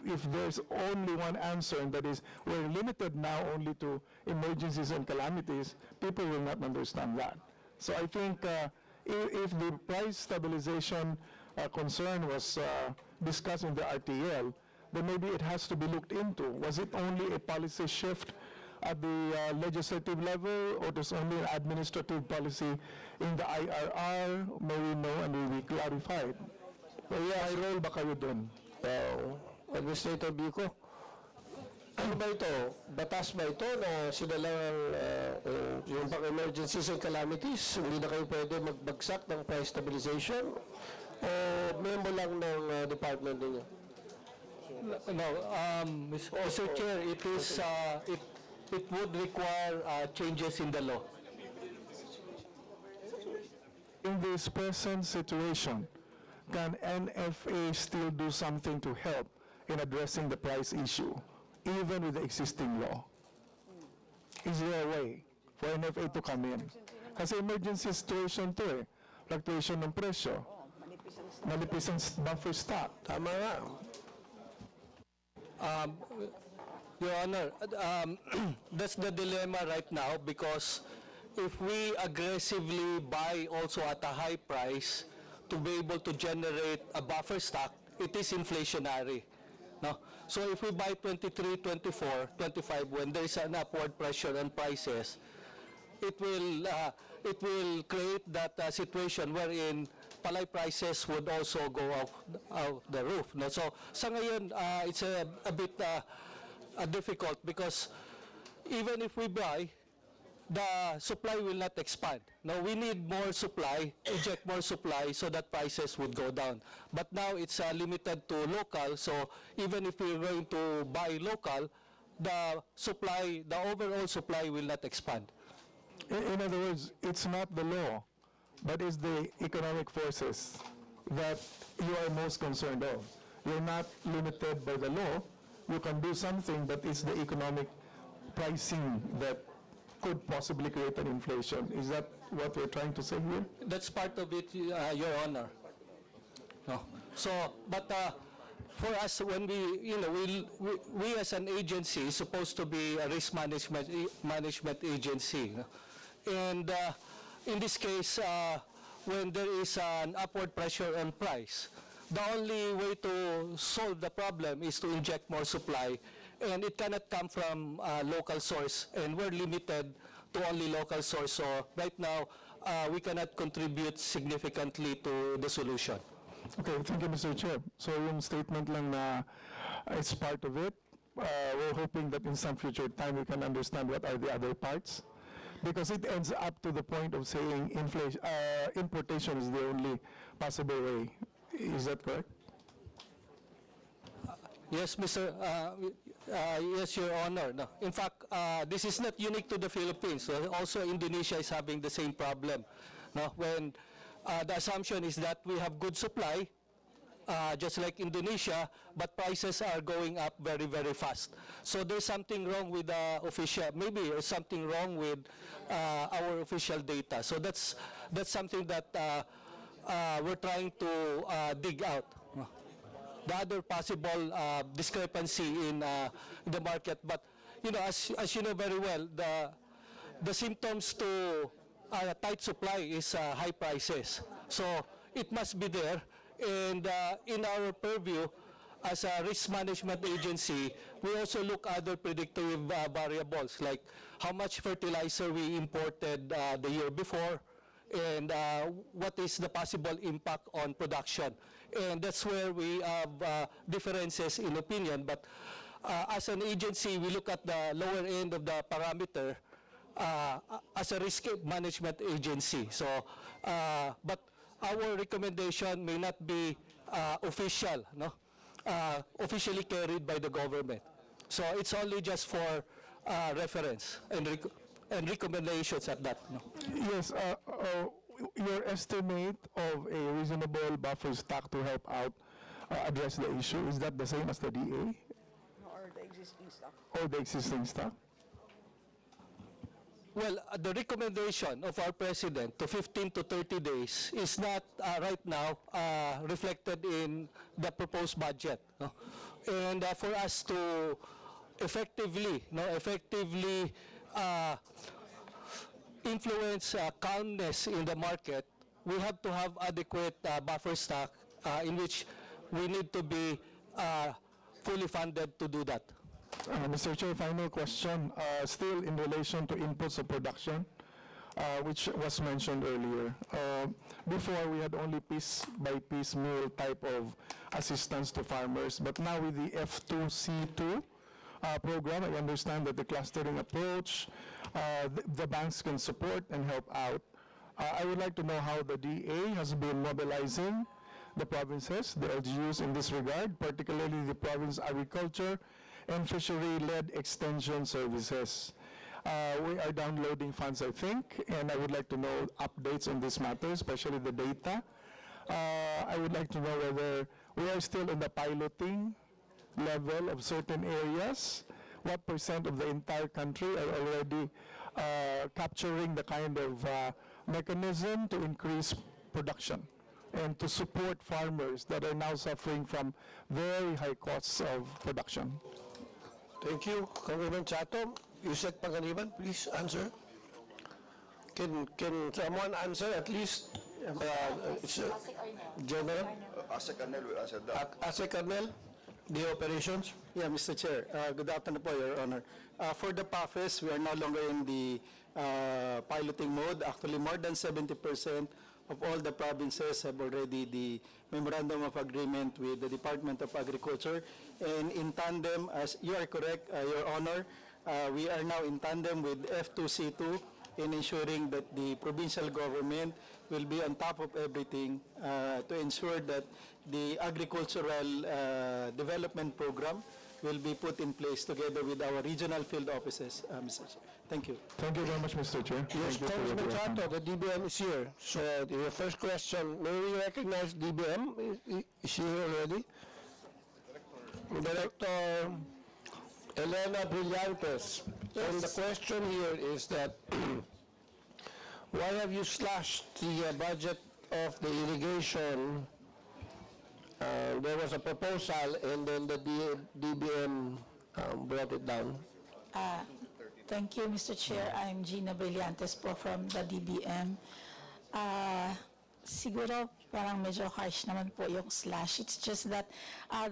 if there's only one answer, and that is we're limited now only to emergencies and calamities, people will not understand that. So I think if the price stabilization concern was discussed in the RTL, then maybe it has to be looked into. Was it only a policy shift at the legislative level, or there's only an administrative policy in the IRR? May we know and will be clarified. May role ba kayo dun? Administrator Bico, ano ba ito? Batas ba ito na sila lang yung pang-emergencies and calamities, hindi na kayo pwede magbagsak ng price stabilization? O memo lang ng department ninyo? No, Mr. Chair, it is it would require changes in the law. In this present situation, can NFA still do something to help in addressing the price issue, even with the existing law? Is there a way for NFA to come in? Kasi emergency situation to eh. Fluctuation ng presyo. Manipis ang buffer stock. Tama nga. Your Honor, that's the dilemma right now because if we aggressively buy also at a high price to be able to generate a buffer stock, it is inflationary. No? So if we buy 23, 24, 25, when there is an upward pressure on prices, it will create that situation wherein palay prices would also go out the roof. No? So sa ngayon, it's a bit difficult because even if we buy, the supply will not expand. Now, we need more supply, inject more supply so that prices would go down. But now it's limited to local, so even if we're going to buy local, the supply, the overall supply will not expand. In other words, it's not the law, but it's the economic forces that you are most concerned of. You're not limited by the law. You can do something, but it's the economic pricing that could possibly create an inflation. Is that what we're trying to say here? That's part of it, Your Honor. No. So, but for us, when we as an agency is supposed to be a risk management agency, and in this case, when there is an upward pressure on price, the only way to solve the problem is to inject more supply, and it cannot come from local source, and we're limited to only local source. So right now, we cannot contribute significantly to the solution. Okay, thank you, Mr. Chair. So yung statement lang na it's part of it, we're hoping that in some future time we can understand what are the other parts, because it ends up to the point of saying importation is the only possible way. Is that correct? Yes, yes, Your Honor. No. In fact, this is not unique to the Philippines. Also, Indonesia is having the same problem. No? When the assumption is that we have good supply, just like Indonesia, but prices are going up very, very fast. So there's something wrong with the official, maybe there's something wrong with our official data. So that's something that we're trying to dig out. The other possible discrepancy in the market. But as you know very well, the symptoms to tight supply is high prices. So it must be there. And in our purview, as a risk management agency, we also look other predictive variables, like how much fertilizer we imported the year before, and what is the possible impact on production. And that's where we have differences in opinion. But as an agency, we look at the lower end of the parameter as a risk management agency. So, but our recommendation may not be official, no? Officially carried by the government. So it's only just for reference and recommendations at that. No? Yes, your estimate of a reasonable buffer stock to help out address the issue, is that the same as the DA? Or the existing stock. Or the existing stock? Well, the recommendation of our president to 15 to 30 days is not right now reflected in the proposed budget. No? And for us to effectively influence calmness in the market, we have to have adequate buffer stock in which we need to be fully funded to do that. Mr. Chair, final question, still in relation to inputs of production, which was mentioned earlier. Before, we had only piece-by-piece meal type of assistance to farmers, but now with the F2C2 program, I understand that the clustering approach, the banks can support and help out. I would like to know how the DA has been mobilizing the provinces, the LGUs in this regard, particularly the province agriculture and fishery-led extension services. We are downloading funds, I think, and I would like to know updates on this matter, especially the data. I would like to know whether we are still in the piloting level of certain areas. What percent of the entire country are already capturing the kind of mechanism to increase production and to support farmers that are now suffering from very high costs of production? Thank you, Congressman Chato. Yusek Panganiban, please answer. Can someone answer at least? It's General? Asa Colonel will answer that. Ase Colonel, the operations? Yeah, Mr. Chair. Good afternoon po, Your Honor. For the PAFES, we are no longer in the piloting mode. Actually, more than 70% of all the provinces have already the memorandum of agreement with the Department of Agriculture. And in tandem, as you are correct, Your Honor, we are now in tandem with F2C2 in ensuring that the provincial government will be on top of everything to ensure that the agricultural development program will be put in place together with our regional field offices, Mr. Chair. Thank you. Thank you very much, Mr. Chair. Yes, Thank you for your Congressman direction. Chato, the DBM is here. So the first question, may we recognize DBM? Is she here already? Director Elena Brillantes. And the question here is that why have you slashed the budget of the irrigation? There was a proposal and then the DBM brought it down. Thank you, Mr. Chair. I'm Gina Brillantes po from the DBM. Siguro parang medyo harsh naman po yung slash. It's just that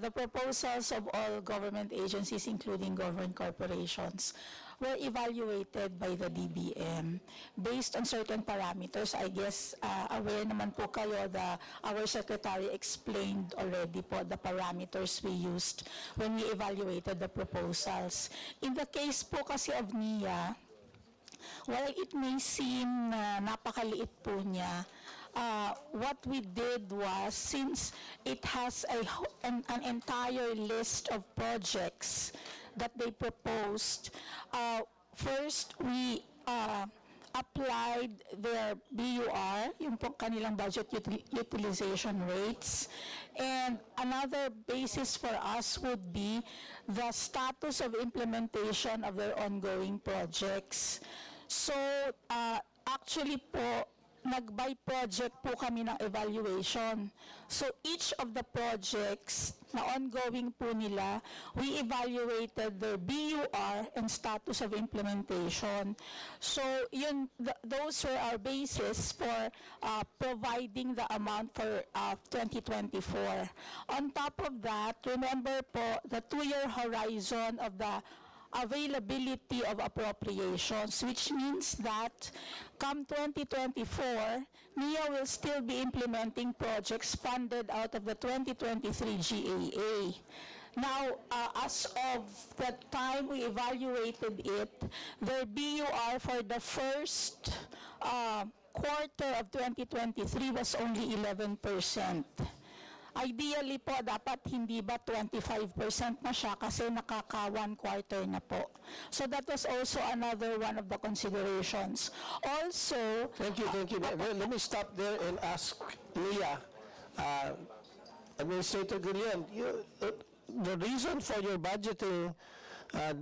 the proposals of all government agencies, including government corporations, were evaluated by the DBM based on certain parameters. I guess aware naman po kayo that our secretary explained already po the parameters we used when we evaluated the proposals. In the case po kasi of NIA, while it may seem na napakaliit po niya, what we did was, since it has an entire list of projects that they proposed, first we applied their BUR, yung po kanilang budget utilization rates, and another basis for us would be the status of implementation of their ongoing projects. So, actually po, nag-by project po kami ng evaluation. So each of the projects na ongoing po nila, we evaluated their BUR and status of implementation. So yun, those were our basis for providing the amount for 2024. On top of that, remember po the 2-year horizon of the availability of appropriations, which means that come 2024, NIA will still be implementing projects funded out of the 2023 GAA. Now, as of the time we evaluated it, their BUR for the first quarter of 2023 was only 11%. Ideally po, dapat hindi ba 25% na siya kasi nakaka 1 quarter na po. So that was also another one of the considerations. Also... Thank you. Let me stop there and ask Leah, Administrator Guillen, the reason for your budgeting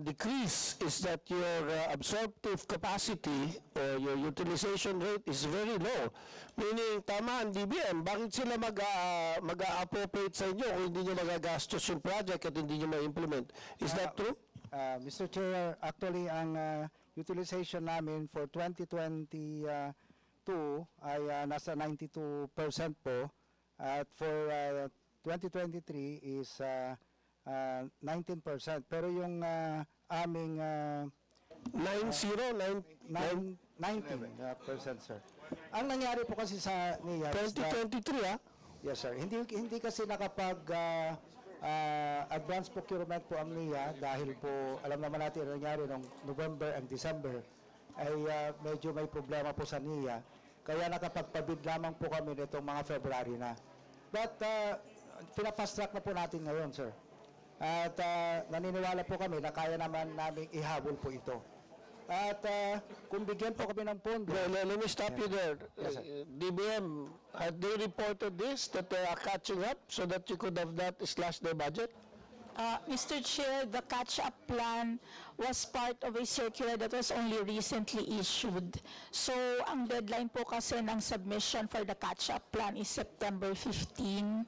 decrease is that your absorptive capacity or your utilization rate is very low. Meaning, tama ang DBM, bakit sila mag-appropriate sa inyo kung hindi nyo magagastos yung project at hindi nyo ma-implement? Is that true? Mr. Chair, actually ang utilization namin for 2022 ay nasa 92% po at for 2023 is 19%. Pero yung aming 19%, sir. Ang nangyari po kasi sa NIA 2023, yes, sir. Hindi kasi nakapag advance procurement po ang NIA dahil po alam naman natin ang nangyari noong November and December ay medyo may problema po sa NIA. Kaya nakapagpabid lamang po kami nitong mga February na. But pina-fast track na po natin ngayon, sir. At naniniwala po kami na kaya naman namin ihabol po ito. At kung bigyan po kami ng pondo, Let me stop you there. Yes, sir. DBM, had they reported this, that they are catching up so that you could have not slashed their budget? Mr. Chair, the catch-up plan was part of a circular that was only recently issued. So, ang deadline po kasi ng submission for the catch-up plan is September 15.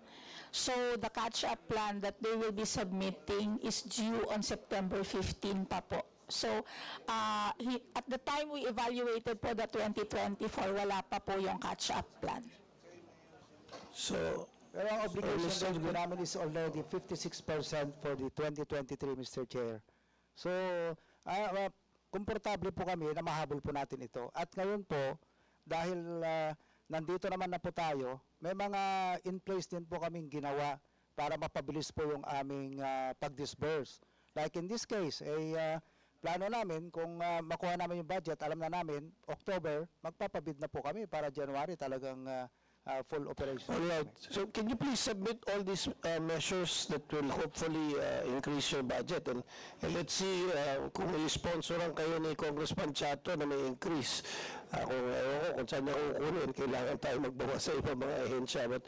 So, the catch-up plan that they will be submitting is due on September 15 pa po. So, at the time we evaluated po the 2024, wala pa po yung catch-up plan. So, pero ang obligation Mr. rate po namin is already 56% for the 2023, Mr. Chair. So, komportable po kami na mahabol po natin ito. At ngayon po, dahil nandito naman na po tayo, may mga in place din po kaming ginawa para mapabilis po yung aming pag-disburse. Like in this case, plano namin, kung makuha namin yung budget, alam na namin, October, magpapabid na po kami para January talagang full operation. All right. So can you please submit all these measures that will hopefully increase your budget? And let's see kung i-sponsoran kayo ni Congressman Chato na may increase. Kung saan niya kukunin, kailangan tayo magbawas sa ibang mga ahensya. But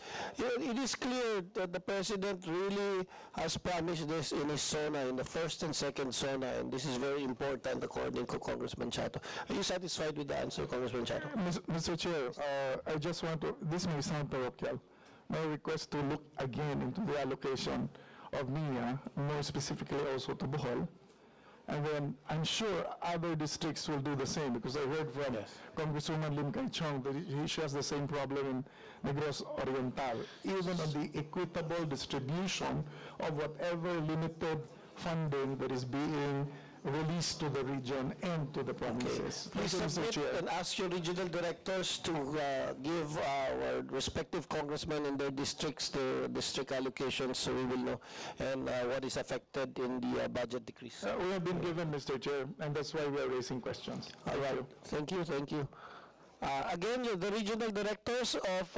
it is clear that the President really has promised this in his zona, in the first and second zona, and this is very important according to Congressman Chato. Are you satisfied with the answer, Congressman Chato? Mr. Chair, I just want to, this may sound parochial, my request to look again into the allocation of NIA, more specifically also to Bohol. And then I'm sure other districts will do the same, because I heard from Congresswoman Lim Kai Chong that she has the same problem in Negros Oriental. Even on the equitable distribution of whatever limited funding that is being released to the region and to the provinces. Please Thank you, Mr. submit Chair. and ask your regional directors to give our respective congressmen in their districts their district allocations so we will know and what is affected in the budget decrease. We have been given, Mr. Chair, and that's why we are raising questions. All right. Thank you. Thank you. Again, the regional directors of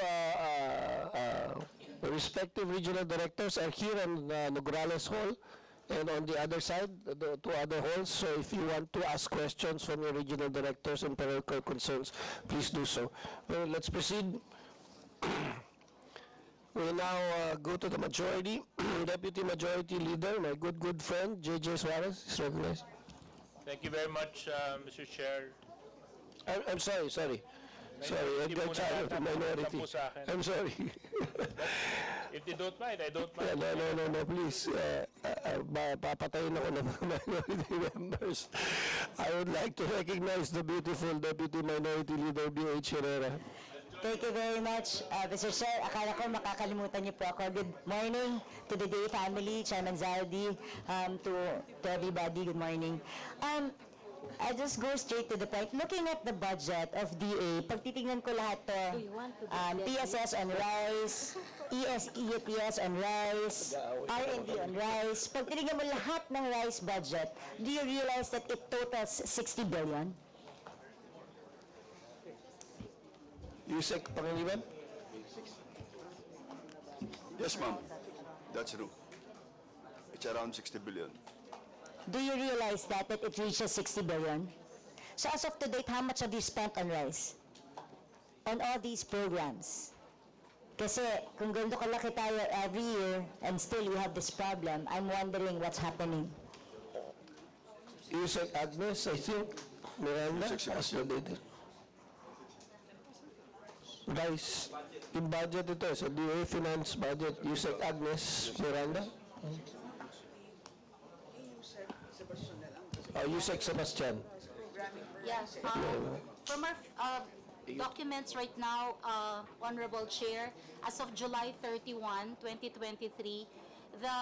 the respective regional directors are here in Nograles Hall. And on the other side, the two other halls, so if you want to ask questions from your regional directors and parochial concerns, please do so. Well, let's proceed. We'll now go to the majority, Deputy Majority Leader, my good friend, J.J. Suarez, is recognized. Thank you very much, Mr. Chair. I'm sorry. Sorry, Edgar Chalo, the minority. I'm sorry. If you don't mind, I don't mind. No, please. Papatayin ako ng mga minority members. I would like to recognize the beautiful Deputy Minority Leader, B.H. Herrera. Thank you very much, Mr. Chair. Akala ko makakalimutan niyo po ako. Good morning to the Day family, Chairman Zaldi, to everybody, good morning. I just go straight to the point. Looking at the budget of DA, pag titingnan ko lahat to, TSS on rice, EPS on rice, R&D on rice, pag titingnan mo lahat ng rice budget, do you realize that it totals 60 billion? Yusek Pangiliban? Yes, ma'am. That's true. It's around 60 billion. Do you realize that it reaches 60 billion? So as of to date, how much have you spent on rice? On all these programs? Kasi kung ganito kalaki tayo every year and still we have this problem, I'm wondering what's happening. Yusek Agnes, I think. Miranda, as your leader. Rice, in budget ito, sa DA Finance budget, Yusek Agnes, Miranda. Yusek Sebastian. Yes. From our documents right now, Honorable Chair, as of July 31, 2023, the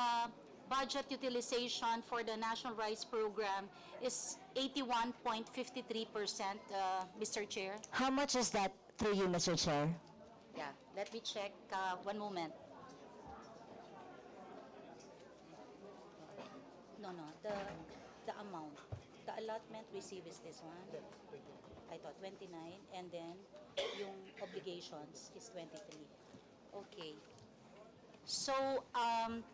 budget utilization for the National Rice Program is 81.53%, Mr. Chair. How much is that through you, Mr. Chair? Yeah, let me check. One moment. No, the amount. The allotment received is this one. I thought 29, and then yung obligations is 23. Okay. So,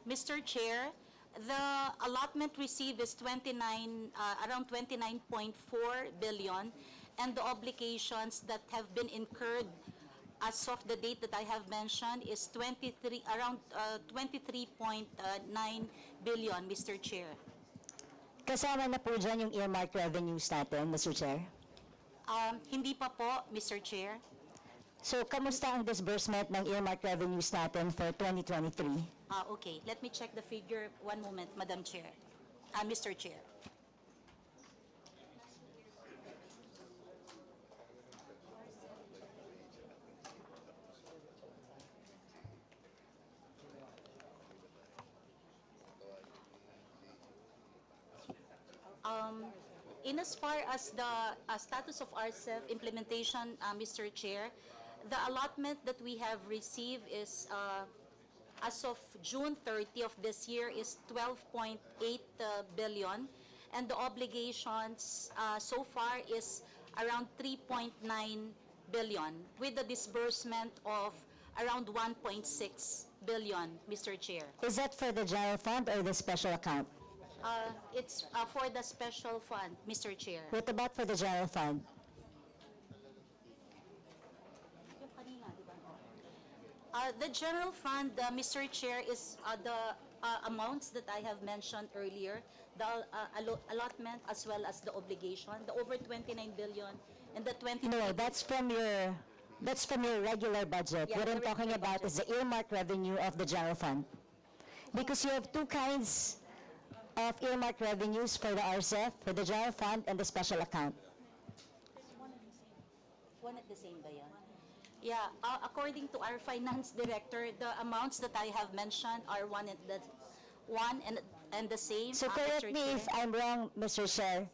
Mr. Chair, The allotment received is around 29.4 billion, and the obligations that have been incurred as of the date that I have mentioned is around 23.9 billion, Mr. Chair. Kasama na po dyan yung earmark revenues natin, Mr. Chair. Hindi pa po, Mr. Chair. So, kamusta ang disbursement ng earmark revenues natin for 2023? Okay, let me check the figure. One moment, Madam Chair. Mr. Chair. In as far as the status of RCEF implementation, Mr. Chair, the allotment that we have received is, as of June 30 of this year, is 12.8 billion, and the obligations so far is around 3.9 billion, with the disbursement of around 1.6 billion, Mr. Chair. Is that for the general fund or the special account? It's for the special fund, Mr. Chair. What about for the general fund? The general fund, Mr. Chair, is the amounts that I have mentioned earlier, the allotment as well as the obligation, the over 29 billion and the 20. No, that's from your regular budget. Yeah, What I'm the talking regular about is the earmark revenue of the general fund. Because you have two kinds of earmark revenues for the RCEF, for the general fund and the special account. One at the same ba yan? Yeah, according to our finance director, the amounts that I have mentioned are one and the same. So correct Mr. me Chair. if I'm wrong, Mr. Chair.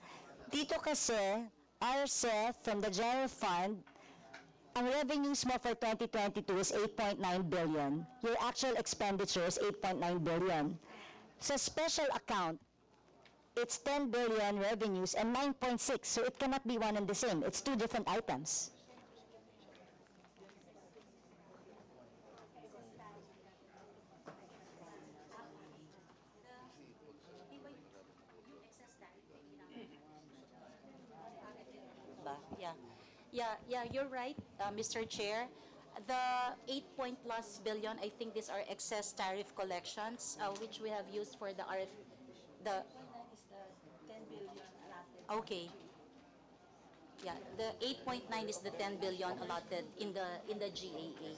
Dito kasi, RCEF from the general fund, ang revenues mo for 2022 is 8.9 billion. Your actual expenditure is 8.9 billion. Sa special account, it's 10 billion revenues and 9.6, so it cannot be one and the same. It's two different items. Yeah, you're right, Mr. Chair. The 8 plus billion, I think these are excess tariff collections, which we have used for the okay. Yeah, the 8.9 is the 10 billion allotted in the GAA.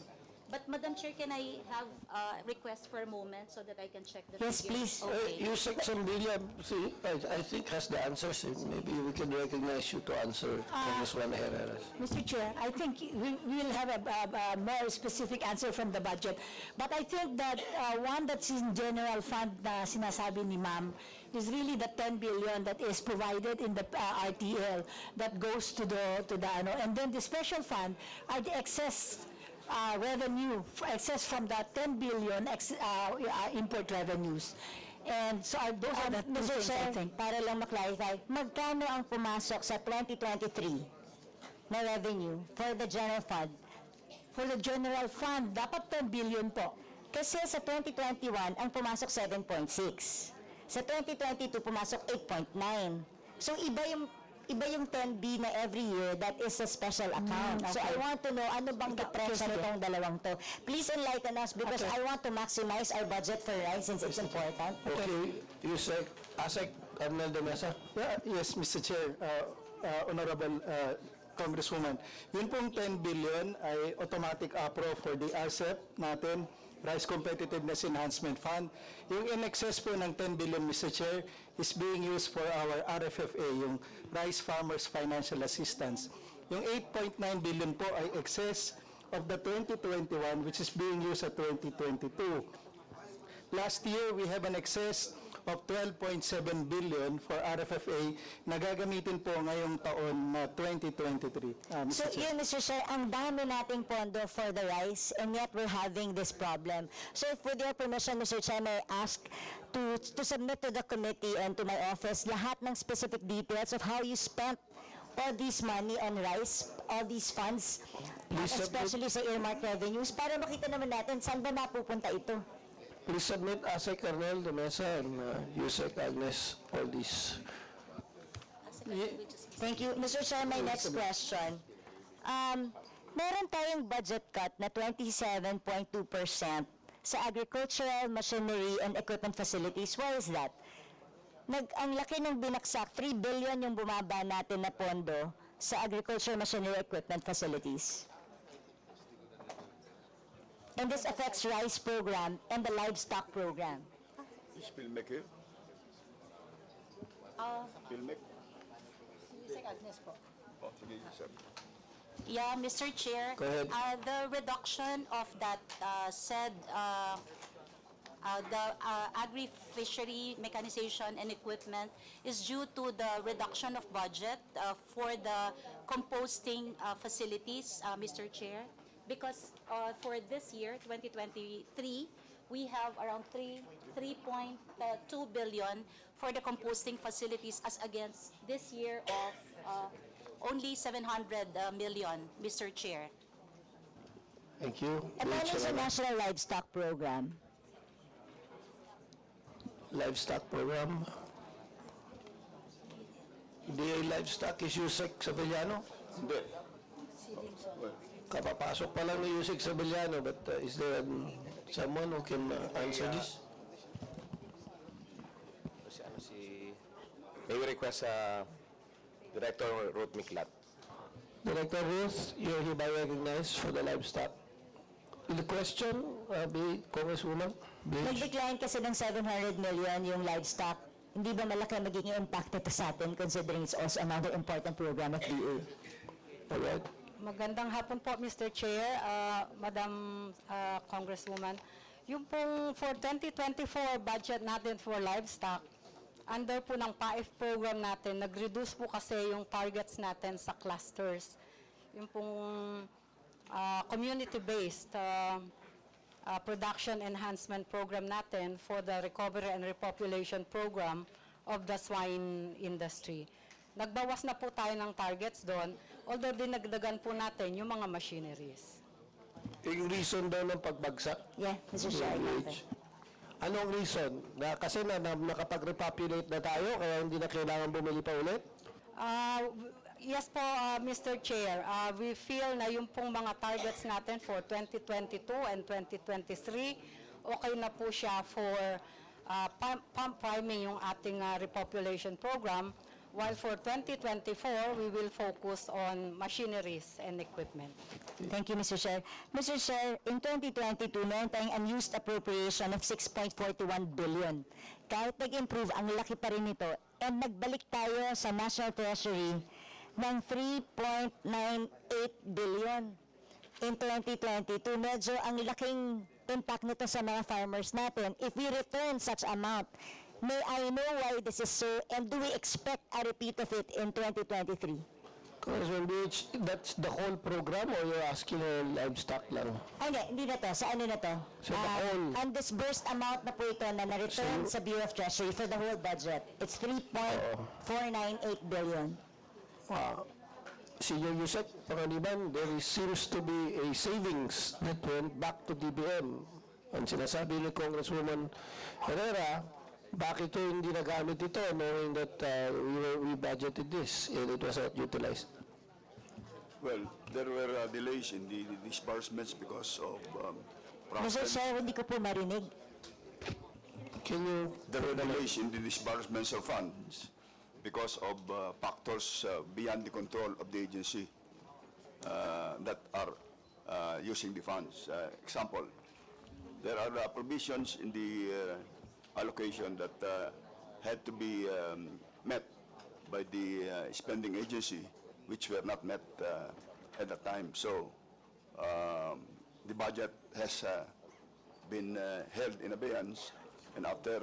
But Madam Chair, can I have a request for a moment so that I can check the Yes, figures? please. Okay. Yusek Sambilia, see, I think has the answers. Maybe we can recognize you to answer Congressman Herrera. Mr. Chair, I think we will have a more specific answer from the budget. But I think that one that's in general fund na sinasabi ni Ma'am is really the 10 billion that is provided in the RTL that goes to the and then the special fund are the excess revenue, excess from the 10 billion import revenues. And so those are the two Mr. things, I Chair, think. para lang maklarify, magkano ang pumasok sa 2023 na revenue for the general fund? For the general fund, dapat 10 billion po. Kasi sa 2021, ang pumasok 7.6. Sa 2022, pumasok 8.9. So iba yung 10B na every year, that is a special account. So I want to know, ano bang diferensya nitong dalawang to? Please enlighten us because I want to maximize our budget for rice since it's important. Okay, Yusek, Asek Arnel de Mesa. Yes, Mr. Chair, Honorable Congresswoman. Yun pong 10 billion ay automatic approve for the RCEP natin, Rice Competitiveness Enhancement Fund. Yung in excess po ng 10 billion, Mr. Chair, is being used for our RFFA, yung Rice Farmers Financial Assistance. Yung 8.9 billion po ay excess of the 2021, which is being used at 2022. Last year, we have an excess of 12.7 billion for RFFA na gagamitin po ngayong taon na 2023. So yun, Mr. Chair, ang dami nating pondo for the rice and yet we're having this problem. So if with your permission, Mr. Chair, may I ask to submit to the committee and to my office lahat ng specific details of how you spent all this money on rice, all these funds, especially sa earmark revenues, para makita naman natin saan ba napupunta ito. please submit ASEC Arnel de Mesa and Yusek Agnes all these. Thank you. Mr. Chair, my next question. Meron tayong budget cut na 27.2% sa agricultural, machinery, and equipment facilities. Why is that? Ang laki ng binaksak, 3 billion yung bumaba natin na pondo sa agricultural, machinery, equipment facilities. And this affects rice program and the livestock program. Spilmek here? Spilmek? Oh, sige, sir. Yeah, Mr. Chair. Go ahead. The reduction of that said, the agri-fishery mechanization and equipment is due to the reduction of budget for the composting facilities, Mr. Chair. Because for this year, 2023, we have around 3.2 billion for the composting facilities as against this year of only 700 million, Mr. Chair. Thank you. And then sa National Livestock Program. Livestock program. DA Livestock is Yusek Sabellano? Hindi. Kapapasok pa lang ni Yusek Sabellano, but is there someone who can answer this? May we request Director Ruth Miklat. Director Ruth, you're hereby recognized for the livestock. The question, Congresswoman? Nag-decline kasi ng 700 million yung livestock. Hindi ba malaki magiging impact nito sa atin considering it's also another important program of DA? Alright. Magandang hapon po, Mr. Chair, Madam Congresswoman. Yung pong for 2024 budget natin for livestock, under po ng PAIF program natin, nag-reduce po kasi yung targets natin sa clusters. Yung pong community-based production enhancement program natin for the recovery and repopulation program of the swine industry. Nagbawas na po tayo ng targets doon, although dinagdagan po natin yung mga machineries. Yung reason daw ng pagbagsak? Yeah, Mr. Chair. Anong reason? Kasi nakapag-repopulate na tayo, kaya hindi na kailangan bumili pa ulit? Yes po, Mr. Chair. We feel na yung pong mga targets natin for 2022 and 2023, okay na po siya for priming yung ating repopulation program, while for 2024, we will focus on machineries and equipment. Thank you, Mr. Chair. Mr. Chair, in 2022, meron tayong unused appropriation of 6.41 billion. Kahit nag-improve, ang laki pa rin nito. And nagbalik tayo sa National Treasury ng 3.98 billion in 2022. Medyo ang laking impact nito sa mga farmers natin. If we return such amount, may I know why this is so, and do we expect a repeat of it in 2023? Congressman Beach, that's the whole program or you're asking livestock lang? Hindi na to. Sa ano na to? So the whole... Undisbursed amount na po ito na na-return sa Bureau of Treasury for the whole budget. It's 3.498 billion. Senior Yusek, Panganiban, there seems to be a savings that went back to DBM. Ang sinasabi ni Congresswoman Herrera, bakit hindi nagamit ito knowing that we budgeted this and it was not utilized? Well, there were delays in the disbursements because of Mr. Chair, hindi ko po marinig. There were delays in the disbursements of funds because of factors beyond the control of the agency that are using the funds. Example, there are provisions in the allocation that had to be met by the spending agency, which were not met at that time. So the budget has been held in abeyance, and after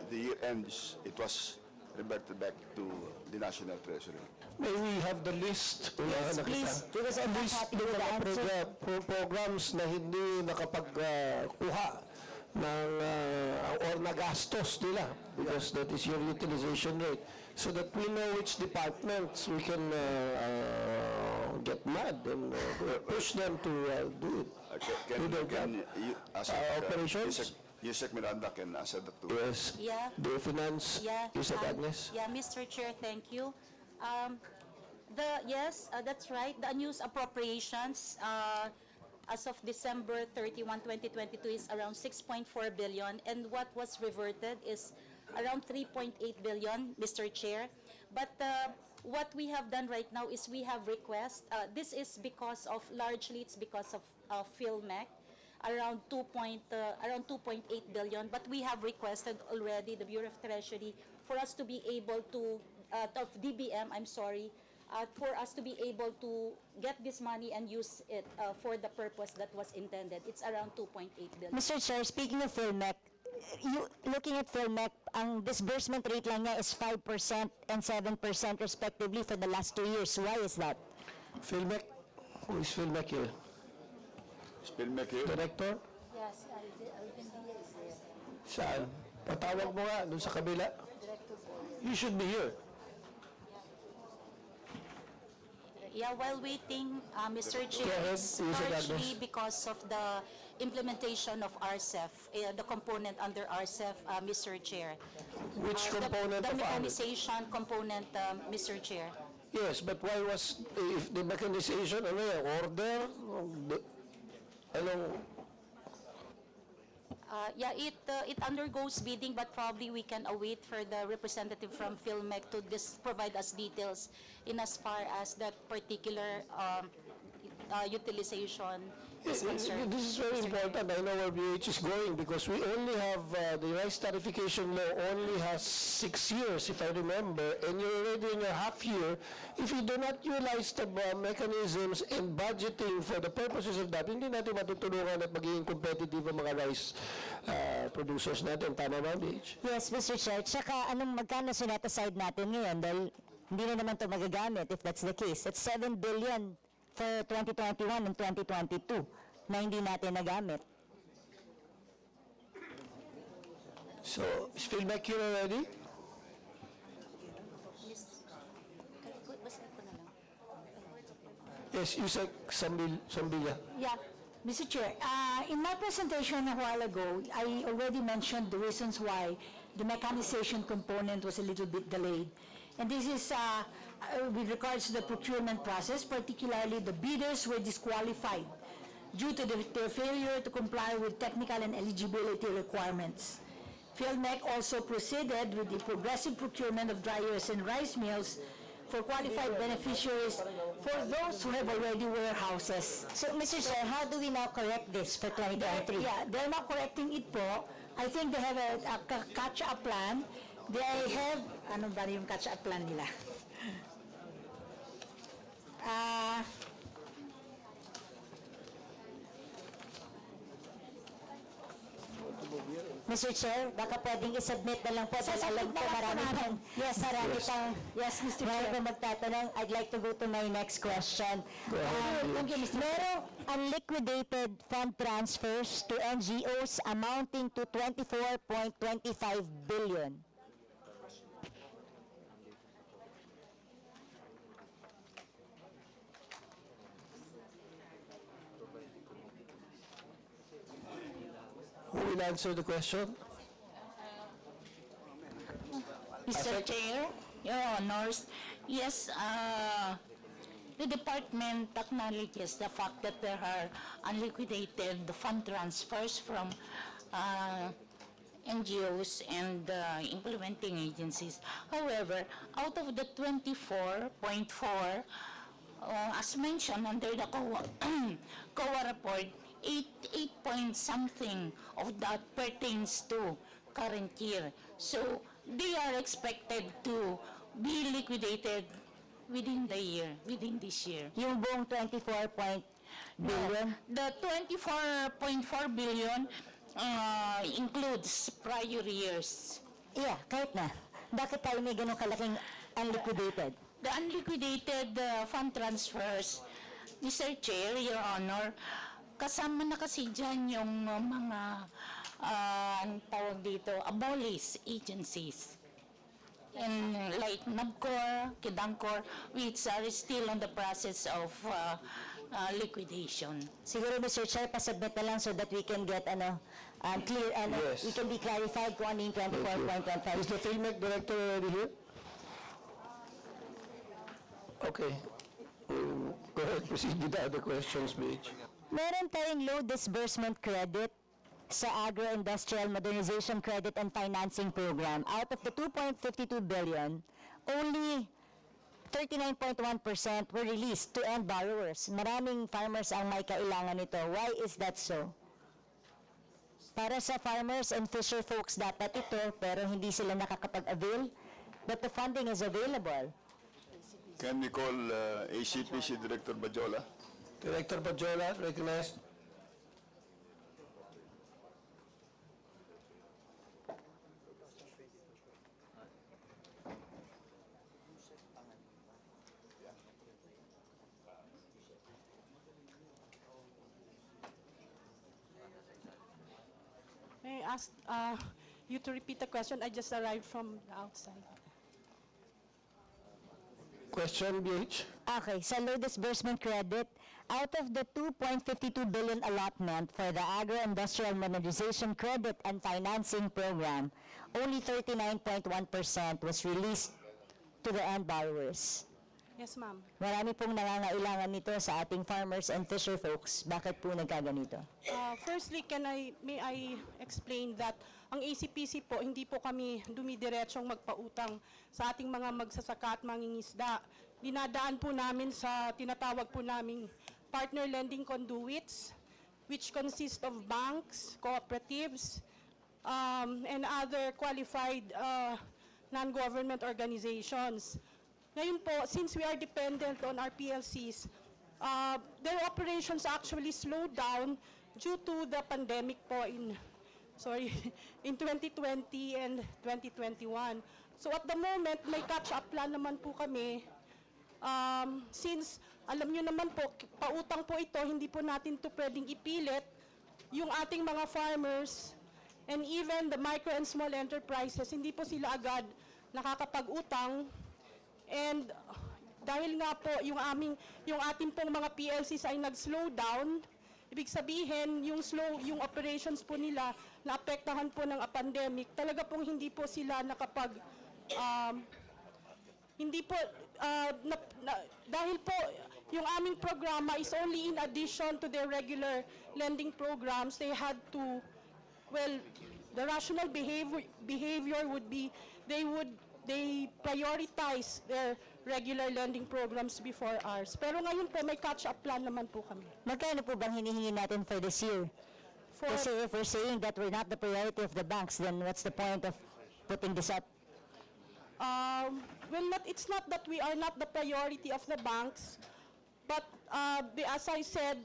the year ends, it was reverted back to the National Treasury. May we have the list? Yes, please, because I'm not happy with the answer. Programs na hindi nakapagkuha ng or nagastos nila because that is your utilization rate, so that we know which departments we can get mad and push them to do it. Can you ask operations? Yusek Miranda can answer that too. Yes. Yeah. The finance, Yeah. Yusek Agnes. Yeah, Mr. Chair, thank you. Yes, that's right. The unused appropriations as of December 31, 2022 is around 6.4 billion, and what was reverted is around 3.8 billion, Mr. Chair. But what we have done right now is we have this is because of, largely it's because of PhilMec, around 2.8 billion, but we have requested already the Bureau of Treasury for us to be able to, of DBM, I'm sorry, for us to be able to get this money and use it for the purpose that was intended. It's around 2.8 billion. Mr. Chair, speaking of PhilMec, looking at PhilMec, ang disbursement rate lang niya is 5% and 7% respectively for the last 2 years. Why is that? PhilMec, who is PhilMec here? Is PhilMec here? Director? Yes, Alvin Diaz is there. Saan? Patawag mo nga, dun sa kabila. You should be here. Yeah, while waiting, Mr. Chair, Go ahead, it's Yusek largely Agnes. because of the implementation of RCEF, the component under RCEF, Mr. Chair. Which component The of RCEF? mechanization component, Mr. Chair. Yes, but why was, if the mechanization, ano yan, order? Anong, Yeah, it undergoes bidding, but probably we can await for the representative from PhilMec to provide us details in as far as that particular utilization is concerned. this is very important. I know where BH is going because we only have, the rice tarification law only has 6 years, if I remember, and you're already in your half year. If you do not utilize the mechanisms and budgeting for the purposes of that, hindi natin matutulungan at magiging competitive ang mga rice producers natin. Tama ba, BH? Yes, Mr. Chair. Tsaka magkano set aside natin ngayon dahil hindi na naman ito magagamit if that's the case. It's 7 billion for 2021 and 2022 na hindi natin nagamit. So, is PhilMec here already? Yes, Yusek Sambilla. Yeah, Mr. Chair, in my presentation a while ago, I already mentioned the reasons why the mechanization component was a little bit delayed. And this is with regards to the procurement process, particularly the bidders were disqualified due to their failure to comply with technical and eligibility requirements. PhilMec also proceeded with the progressive procurement of dryers and rice mills for qualified beneficiaries for those who have already warehouses. So, Mr. Chair, how do we now correct this for 2023? Yeah, they're not correcting it po. I think they have a catch-up plan. They have, ano ba yung catch-up plan nila? Mr. Chair, baka pwedeng isubmit na lang po. Dahil alam ko marami pang, Yes, marami pang, yes, Mr. marami Chair. pang magtatanong. I'd like to go to my next question. Thank you, Mr. Chair. Merong unliquidated fund transfers to NGOs amounting to 24.25 billion. Who will answer the question? Mr. Chair, Your Honors, yes, the department acknowledges the fact that there are unliquidated fund transfers from NGOs and implementing agencies. However, out of the 24.4, as mentioned under the COA report, 8 point something of that pertains to current year. So they are expected to be liquidated within the year, within this year. Yung buong 24 billion? The 24.4 billion includes prior years. Yeah, kahit na. Bakit tayo may ganun kalaking unliquidated? The unliquidated fund transfers, Mr. Chair, Your Honor, kasama na kasi dyan yung mga, anong tawag dito, abolished agencies. And like NABCOR, KIDANCOR, which are still on the process of liquidation. Siguro, Mr. Chair, pasubmit na lang so that we can get clear, Yes. we can be clarified kung ano yung Thank you. 24.15. Is the FILMEC director already here? Okay. Go ahead, proceed with the other questions, BH. Meron tayong low disbursement credit sa Agro-Industrial Modernization Credit and Financing Program. Out of the 2.52 billion, only 39.1% were released to end borrowers. Maraming farmers ang may kailangan nito. Why is that so? Para sa farmers and fisher folks dapat ito, pero hindi sila nakakapag-avail, but the funding is available. Can we call ACPC Director Bajola? Director Pajola, recognized. May I ask you to repeat the question? I just arrived from the outside. Question, BH? Okay, sa low disbursement credit, out of the 2.52 billion allotment for the Agro-Industrial Modernization Credit and Financing Program, only 39.1% was released to the end borrowers. Yes, ma'am. Marami pong nangangailangan nito sa ating farmers and fisher folks. Bakit po nagkaganito? Firstly, may I explain that ang ACPC po, hindi po kami dumidiretsong magpautang sa ating mga magsasaka at mangingisda. Dinadaan po namin sa tinatawag po naming partner lending conduits, which consist of banks, cooperatives, and other qualified non-government organizations. Ngayon po, since we are dependent on our PLCs, their operations actually slowed down due to the pandemic po in 2020 and 2021. So at the moment, may catch-up plan naman po kami. Since alam nyo naman po, pautang po ito, hindi po natin to pwedeng ipilit. Yung ating mga farmers and even the micro and small enterprises, hindi po sila agad nakakapag-utang. And dahil nga po yung ating pong mga PLCs ay nag-slow down, ibig sabihin yung operations po nila naapektahan po ng pandemic, talaga pong hindi po sila dahil po yung aming programa is only in addition to their regular lending programs, they had to, the rational behavior would be they prioritize their regular lending programs before ours. Pero ngayon po, may catch-up plan naman po kami. Magkano po bang hinihingi natin for this year? Kasi if we're saying that we're not the priority of the banks, then what's the point of putting this up? It's not that we are not the priority of the banks, but as I said,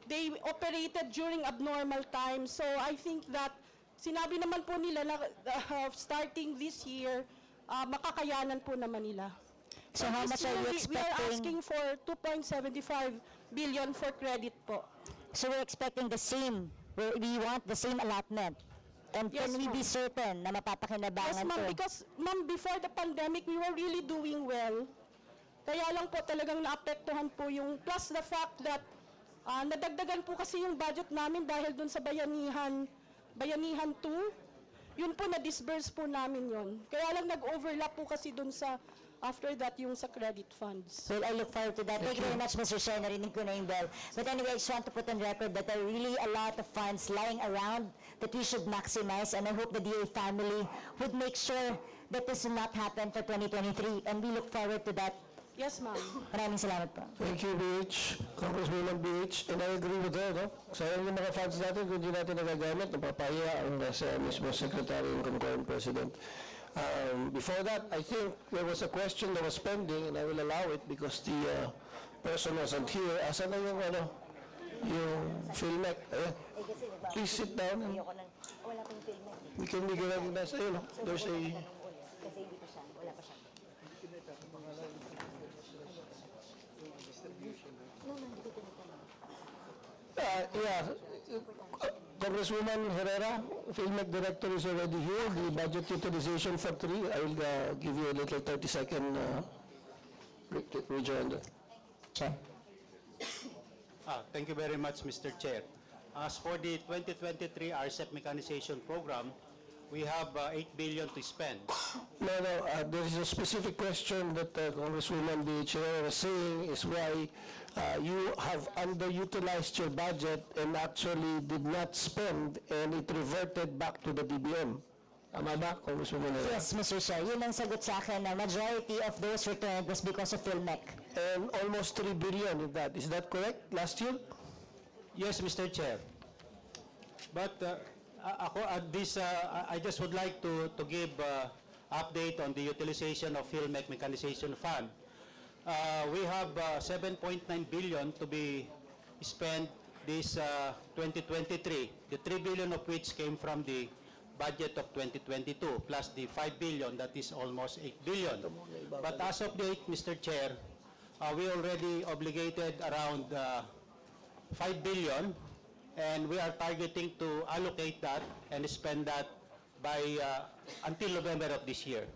they operated during abnormal times. So I think that sinabi naman po nila na starting this year, makakayanan po naman nila. So how much are you We are expecting? asking for 2.75 billion for credit po. So we're expecting the same, we want the same allotment. And Yes, can we be ma'am. certain na mapapakinabangan Yes, ma'am, to? because, ma'am, before the pandemic, we were really doing well. Kaya lang po talagang naapektuhan po yung, plus the fact that nadagdagan po kasi yung budget namin dahil dun sa Bayanihan 2, yun po na-disburse po namin yun. Kaya lang nag-overlap po kasi dun sa, after that, yung sa credit funds. Well, I look forward to that. Thank you very much, Mr. Chair. Narinig ko na yung bell. But anyway, I just want to put on record that there are really a lot of funds lying around that we should maximize, and I hope the DA family would make sure that this will not happen for 2023, and we look forward to that. Yes, ma'am. Maraming salamat po. Thank you, BH. Congresswoman BH. And I agree with her, no? Sayang yung mga funds natin, kung hindi natin nagagamit, napapahiya ang sa mismo Secretary and concurrent President. Before that, I think there was a question that was pending, and I will allow it because the person wasn't here. Asan na yung yung FILMEC? Ayan. Please sit down. And we can be recognized. Ayun, there's a... Congresswoman Herrera, FILMEC Director is already here. The budget utilization for 3, I will give you a little 30-second rejoinder. Sure. Thank you very much, Mr. Chair. As for the 2023 RCEP mechanization program, we have 8 billion to spend. No, there is a specific question that Congresswoman the Chair was saying is why you have underutilized your budget and actually did not spend and it reverted back to the DBM. Tama ba, Congresswoman? Yes, Mr. Chair. Yun ang sagot sa akin na majority of those returned was because of PhilMec. And almost 3 billion of that. Is that correct, last year? Yes, Mr. Chair. But ako at this, I just would like to give update on the utilization of PhilMec Mechanization Fund. We have 7.9 billion to be spent this 2023. The 3 billion of which came from the budget of 2022 plus the 5 billion, that is almost 8 billion. But as of date, Mr. Chair, we already obligated around 5 billion and we are targeting to allocate that and spend that by until November of this year.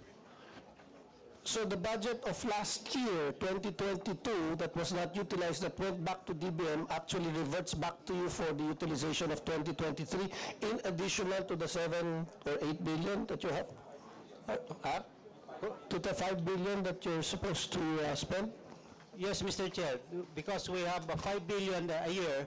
So the budget of last year, 2022, that was not utilized, that went back to DBM, actually reverts back to you for the utilization of 2023, in additional to the 7 or 8 billion that you have? To the 5 billion that you're supposed to spend? Yes, Mr. Chair, because we have 5 billion a year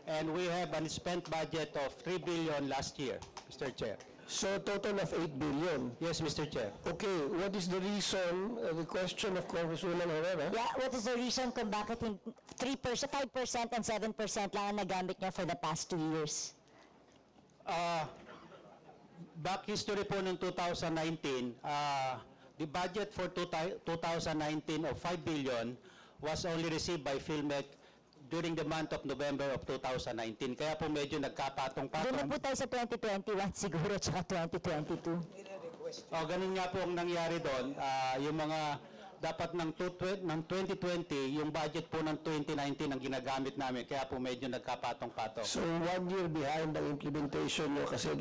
and we have an spent budget of 3 billion last year, Mr. Chair. So total of 8 billion? Yes, Mr. Chair. Okay, what is the reason, the question of Congresswoman Herrera? Yeah, what is the reason kung bakit 3%, 5% and 7% lang ang nagamit niyo for the past 2 years? Back history po noong 2019, the budget for 2019 of 5 billion was only received by PhilMec during the month of November of 2019. Kaya po medyo nagkapatong-patong. Doon na po tayo sa 2021 siguro tsaka 2022. Ganun nga po ang nangyari doon. Yung mga dapat ng 2020, yung budget po ng 2019 ang ginagamit namin. Kaya po medyo nagkapatong-patong. So 1 year behind ang implementation nyo kasi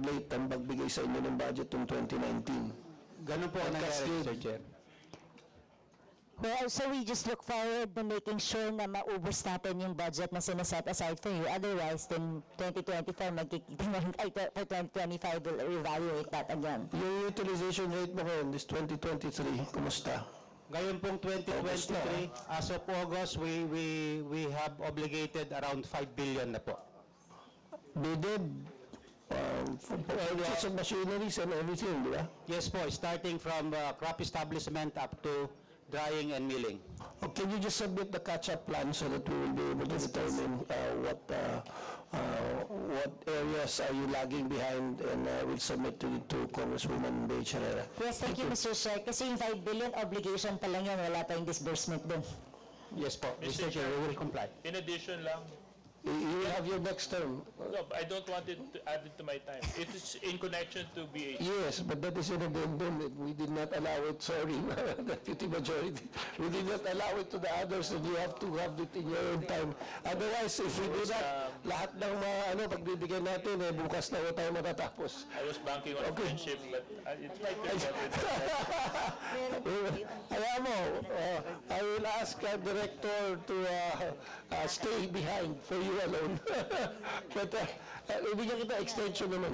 late ang pagbigay sa inyo ng budget ng 2019. Ganun po ang nangyari, Mr. Chair. Well, so we just look forward to making sure na maubos natin yung budget na sinaset aside for you. Otherwise, then 2024, magkikita na rin, for 2025, we'll reevaluate that again. Yung utilization rate mo ngayon, this 2023, kumusta? Ngayon pong 2023, as of August, we have obligated around 5 billion na po. Bidded for purchase of machineries and everything, di ba? Yes po, starting from crop establishment up to drying and milling. Can you just submit the catch-up plan so that we will be able to determine what areas are you lagging behind, and we'll submit to Congresswoman Beach Herrera. Yes, thank you, Mr. Chair. Kasi yung 5 billion obligation pa lang yan, wala pa yung disbursement dun. Yes po, Mr. Chair, we will comply. In addition lang, You will have your next term. no, I don't want it to add it to my time. It is in connection to BH. Yes, but that is an addendum. We did not allow it, sorry, Deputy Majority. We did not allow it to the others, and you have to have it in your own time. Otherwise, if we do that, lahat ng mga pagbibigyan natin, bukas na tayo matatapos. I was banking on friendship, but it's my turn. Alam mo, I will ask our director to stay behind for you alone. But ibigyan kita extension naman.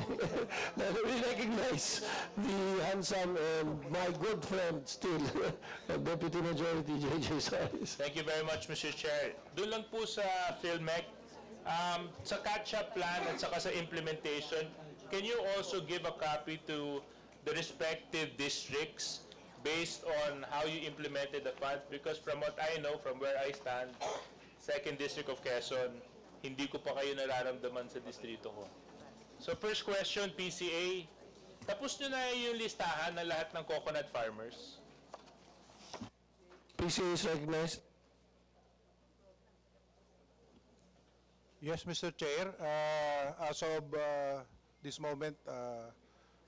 We recognize the handsome and my good friend still, Deputy Majority J.J. Saris. Thank you very much, Mr. Chair. Doon lang po sa PhilMec, sa catch-up plan at saka sa implementation, can you also give a copy to the respective districts based on how you implemented the funds? Because from what I know, from where I stand, 2nd District of Quezon, hindi ko pa kayo nararamdaman sa distrito ko. So first question, PCA, tapos nyo na yung listahan ng lahat ng coconut farmers? PCA is recognized. Yes, Mr. Chair. As of this moment,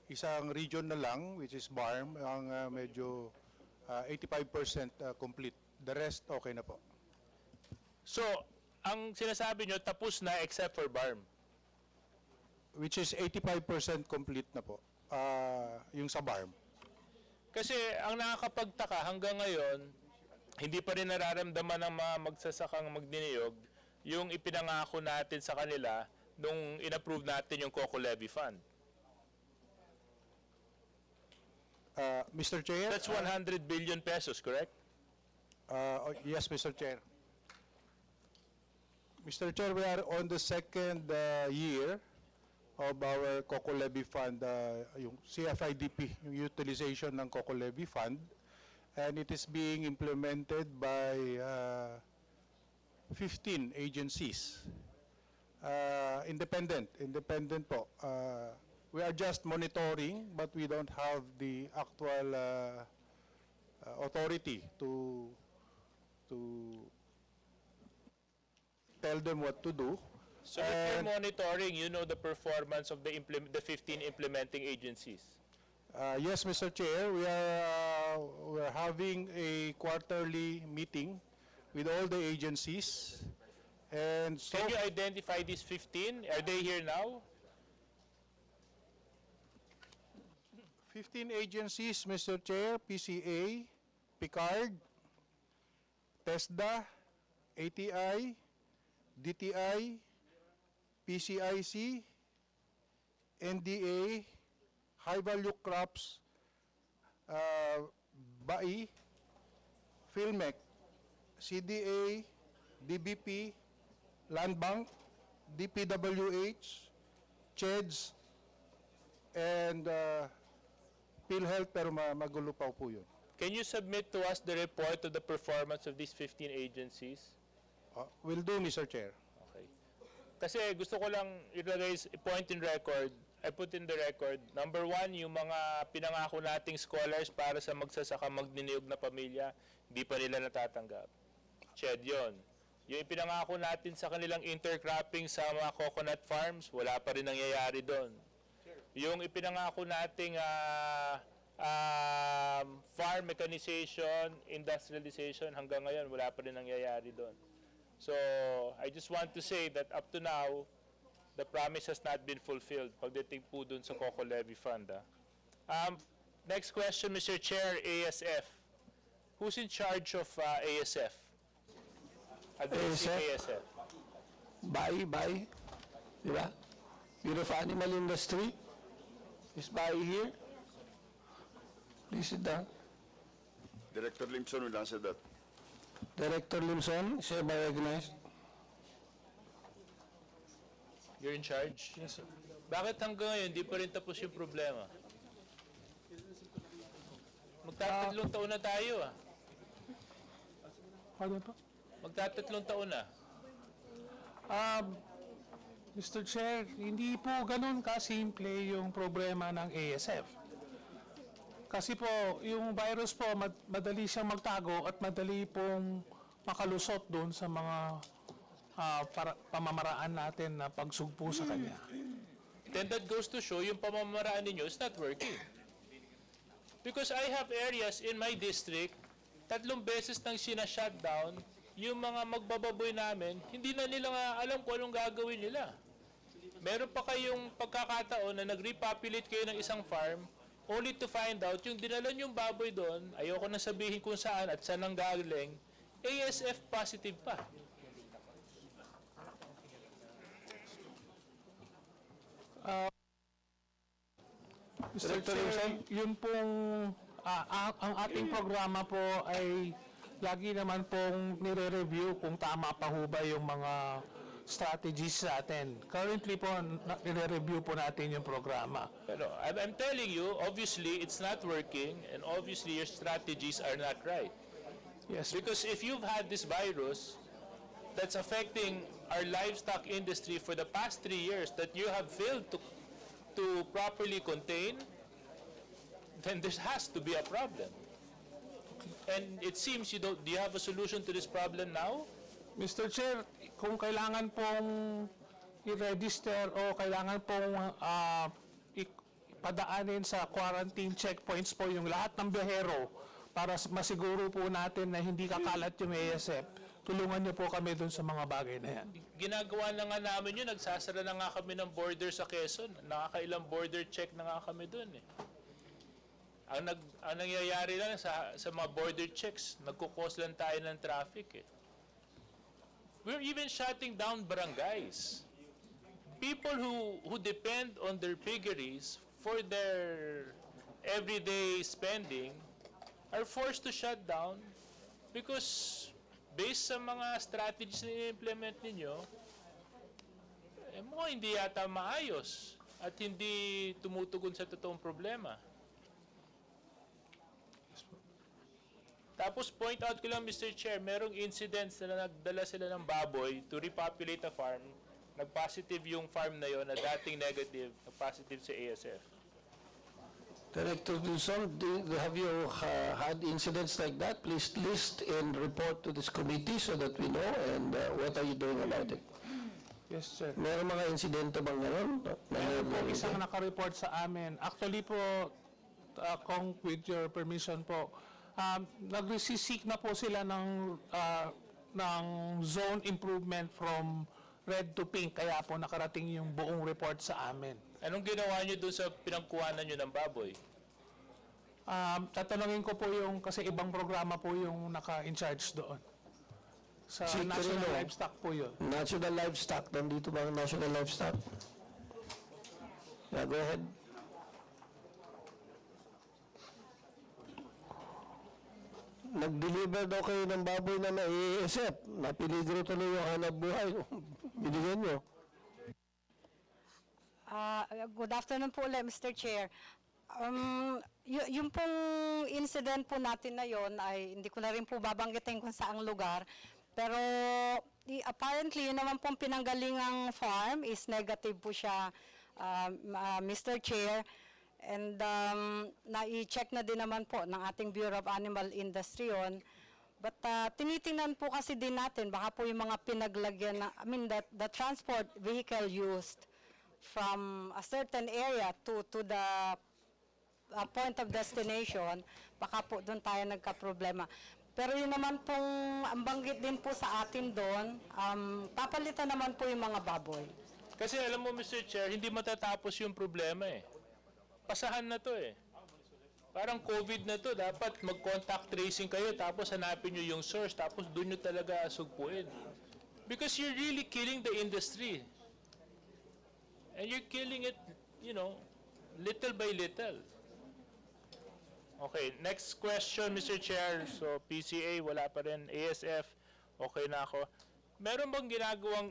isang region na lang, which is BARM, ang medyo 85% complete. The rest, okay na po. So, ang sinasabi nyo, tapos na except for BARM? Which is 85% complete na po, yung sa BARM. Kasi ang nakakapagtaka hanggang ngayon, hindi pa rin nararamdaman ng mga magsasakang magniniyog yung ipinangako natin sa kanila nung inapprove natin yung COCO Levy Fund. Mr. Chair? That's 100 billion pesos, correct? Yes, Mr. Chair. Mr. Chair, we are on the second year of our COCO Levy Fund, yung CFIDP, yung utilization ng COCO Levy Fund, and it is being implemented by 15 agencies. Independent po. We are just monitoring, but we don't have the actual authority to tell them what to do. So if you're monitoring, you know the performance of the 15 implementing agencies. Yes, Mr. Chair, we're having a quarterly meeting with all the agencies, and so Can you identify these 15? Are they here now? 15 agencies, Mr. Chair: PCA, PICARD, TESDA, ATI, DTI, PCIC, NDA, High Value Crops, BAI, PhilMec, CDA, DBP, Land Bank, DPWH, CHEDS, and PhilHealth, pero magulo pa po yun. Can you submit to us the report of the performance of these 15 agencies? Will do, Mr. Chair. Okay. Kasi gusto ko lang ilagay point in record. I put in the record, number 1, yung mga pinangako nating scholars para sa magsasaka magniniyog na pamilya, hindi pa nila natatanggap. Ched yun. Yung ipinangako natin sa kanilang intercropping sa mga coconut farms, wala pa rin nangyayari doon. Yung ipinangako nating farm mechanization, industrialization, hanggang ngayon, wala pa rin nangyayari doon. So, I just want to say that up to now, the promise has not been fulfilled pagdating po dun sa COCO Levy Fund. Next question, Mr. Chair, ASF. Who's in charge of ASF? Addressing ASF. Bye. Diba? Bureau of Animal Industry. Is Bye here? Please sit down. Director Limson will answer that. Director Limson, is hereby recognized. You're in charge? Yes, sir. Bakit hanggang ngayon, di pa rin tapos yung problema? Magtatatlong taon na tayo, Pardon po? Magtatatlong taon na. Mr. Chair, hindi po ganun kasimple yung problema ng ASF. Kasi po, yung virus po, madali siyang magtago at madali pong makalusot doon sa mga pamamaraan natin na pagsugpo sa kanya. Then that goes to show yung pamamaraan ninyo is not working. Because I have areas in my district, 3 beses nang sina-shutdown, yung mga magbababoy namin, hindi na nila nga alam kung anong gagawin nila. Meron pa kayong pagkakataon na nag-repopulate kayo ng isang farm, only to find out yung dinalan yung baboy doon, ayoko na sabihin kung saan at saan ang galing, ASF positive pa. Mr. Chair, yun pong, ang ating programa po ay lagi naman pong nire-review kung tama pa ho ba yung mga strategies natin. Currently po, nire-review po natin yung programa. Pero I'm telling you, obviously it's not working and obviously your strategies are not right. Yes. Because if you've had this virus that's affecting our livestock industry for the past 3 years that you have failed to properly contain, then there has to be a problem. And it seems do you have a solution to this problem now? Mr. Chair, kung kailangan pong i-register o kailangan pong padaanin sa quarantine checkpoints po yung lahat ng biyahero para masiguro po natin na hindi kakalat yung ASF, tulungan niyo po kami dun sa mga bagay na yan. Ginagawa na nga namin yun, nagsasara na nga kami ng border sa Quezon. Nakakailang border check na nga kami dun eh. Ang nangyayari lang sa mga border checks, nagkukos lang tayo ng traffic eh. we're even shutting down barangays. People who depend on their piggeries for their everyday spending are forced to shut down because based sa mga strategies na implement ninyo, hindi yata maayos at hindi tumutugon sa totoong problema. Tapos point out ko lang, Mr. Chair, merong incidents na nagdala sila ng baboy to repopulate a farm. Nag-positive yung farm na yon na dating negative, nag-positive sa ASF. Director Duzon, have you had incidents like that? Please list and report to this committee so that we know, and what are you doing about it? Yes, sir. Meron mga insidente bang gano'n? Meron po isang naka-report sa amin. Actually po, kung with your permission po, nag-seek na po sila ng zone improvement from red to pink, kaya po nakarating yung buong report sa amin. Anong ginawa nyo dun sa pinangkuhanan nyo ng baboy? Tatanungin ko po yung, kasi ibang programa po yung naka-in-charge doon. Sa Si National Quirino, Livestock po yun. National Livestock, nandito ba ang National Livestock? Yeah, go ahead. Nag-deliver daw kayo ng baboy na naiisip. Napiligro tuloy yung hanap buhay. Binigyan nyo. Good afternoon po ulit, Mr. Chair. Yung pong incident po natin na yon ay hindi ko na rin po babanggitin kung saang lugar. Pero apparently, yun naman pong pinanggalingang farm is negative po siya, Mr. Chair. And na-i-check na din naman po ng ating Bureau of Animal Industry yun. But tinitingnan po kasi din natin, baka po yung mga pinaglagyan, the transport vehicle used from a certain area to the point of destination, baka po doon tayo nagka-problema. Pero yun naman pong, ang banggit din po sa atin doon, papalitan naman po yung mga baboy. Kasi alam mo, Mr. Chair, hindi matatapos yung problema eh. Pasahan na to eh. Parang COVID na to, dapat mag-contact tracing kayo, tapos hanapin nyo yung source, tapos doon nyo talaga sugpuin. Because you're really killing the industry. And you're killing it, little by little. Okay, next question, Mr. Chair. So, PCA, wala pa rin. ASF, okay na ako. Meron bang ginagawang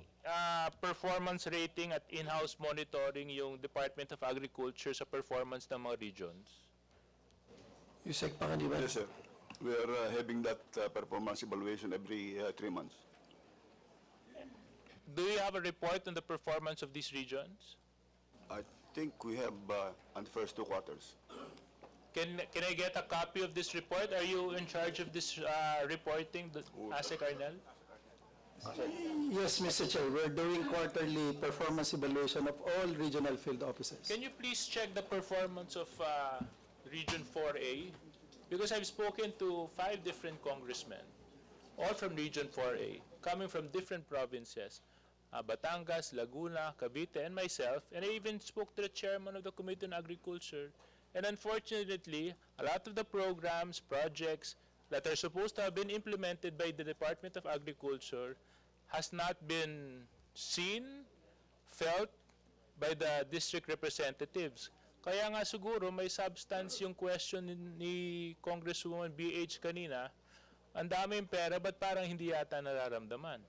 performance rating at in-house monitoring yung Department of Agriculture sa performance ng mga regions? Yusek Pangaliban. Yes, sir. We are having that performance evaluation every 3 months. Do you have a report on the performance of these regions? I think we have on the first 2 quarters. Can I get a copy of this report? Are you in charge of this reporting, Asek Arnel? Yes, Mr. Chair, we're doing quarterly performance evaluation of all regional field offices. Can you please check the performance of Region 4A? Because I've spoken to 5 different congressmen, all from Region 4A, coming from different provinces, Batangas, Laguna, Cavite, and myself, and I even spoke to the chairman of the Committee on Agriculture. And unfortunately, a lot of the programs, projects that are supposed to have been implemented by the Department of Agriculture has not been seen, felt by the district representatives. Kaya nga siguro may substance yung question ni Congresswoman BH kanina, ang daming pera, ba't parang hindi yata nararamdaman?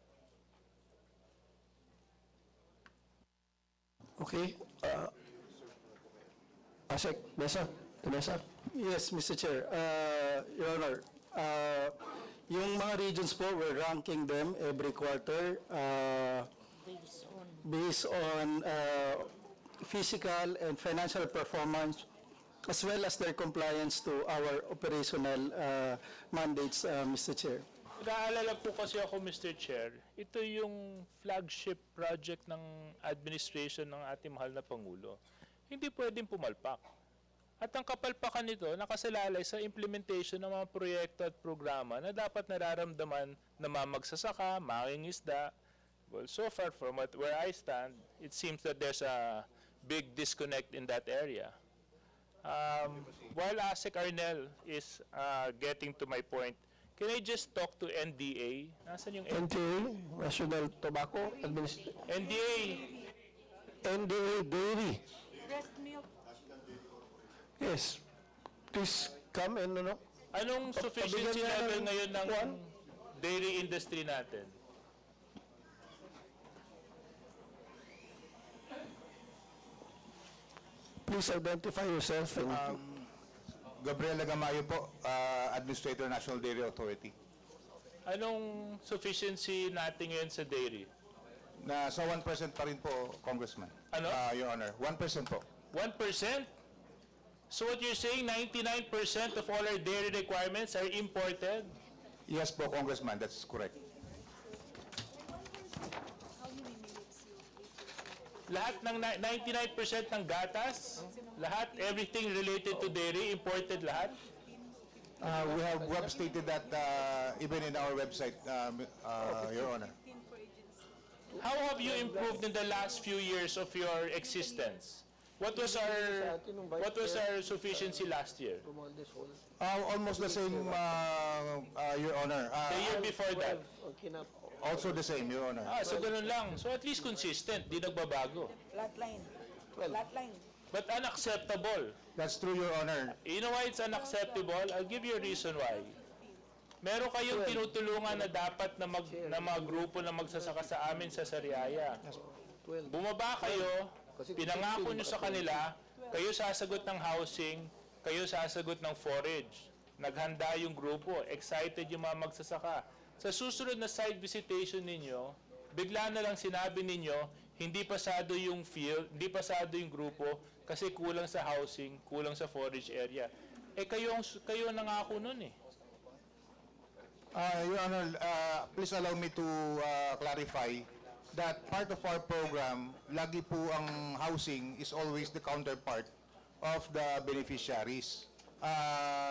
Okay. Asek, Mesa. Yes, Mr. Chair. Your Honor, yung mga regions po, we're ranking them every quarter based on physical and financial performance as well as their compliance to our operational mandates, Mr. Chair. Naalala po kasi ako, Mr. Chair, ito yung flagship project ng administration ng ating mahal na Pangulo. Hindi pwedeng pumalpak. At ang kapalpakan nito, nakasalalay sa implementation ng mga proyekto at programa na dapat nararamdaman ng mga magsasaka, mangingisda. Well, so far from where I stand, it seems that there's a big disconnect in that area. While Asek Arnel is getting to my point, Can I just talk to NDA? Nasaan yung NTA, National Tobacco Administration. NDA? NDA Dairy. Breast milk. Yes. Please come and ano. Anong sufficiency level ngayon ng dairy industry natin? Please identify yourself and Gabriel Agamayo po, Administrator, National Dairy Authority. Anong sufficiency natin ngayon sa dairy? Sa 1% pa rin po, Congressman. Ano? Your Honor, 1% po. 1%? So what you're saying, 99% of all our dairy requirements are imported? Yes po, Congressman, that's correct. Lahat ng 99% ng gatas, lahat, everything related to dairy, imported lahat? We have stated that even in our website, Your Honor. How have you improved in the last few years of your existence? What was our sufficiency last year? Almost the same, Your Honor. The year before that? Also the same, Your Honor. So ganun lang. So at least consistent, di nagbabago. Flatline. Flatline. But unacceptable. That's true, Your Honor. You know why it's unacceptable? I'll give you a reason why. Meron kayong tinutulungan na dapat na mga grupo na magsasaka sa amin sa Sariaya. Bumaba kayo, pinangako nyo sa kanila, kayo sasagot ng housing, kayo sasagot ng forage. Naghanda yung grupo, excited yung mga magsasaka. Sa susunod na site visitation ninyo, bigla na lang sinabi ninyo, hindi pasado yung field, hindi pasado yung grupo kasi kulang sa housing, kulang sa forage area. Kayo nangako nun eh. Your Honor, please allow me to clarify that part of our program, lagi po ang housing is always the counterpart of the beneficiaries.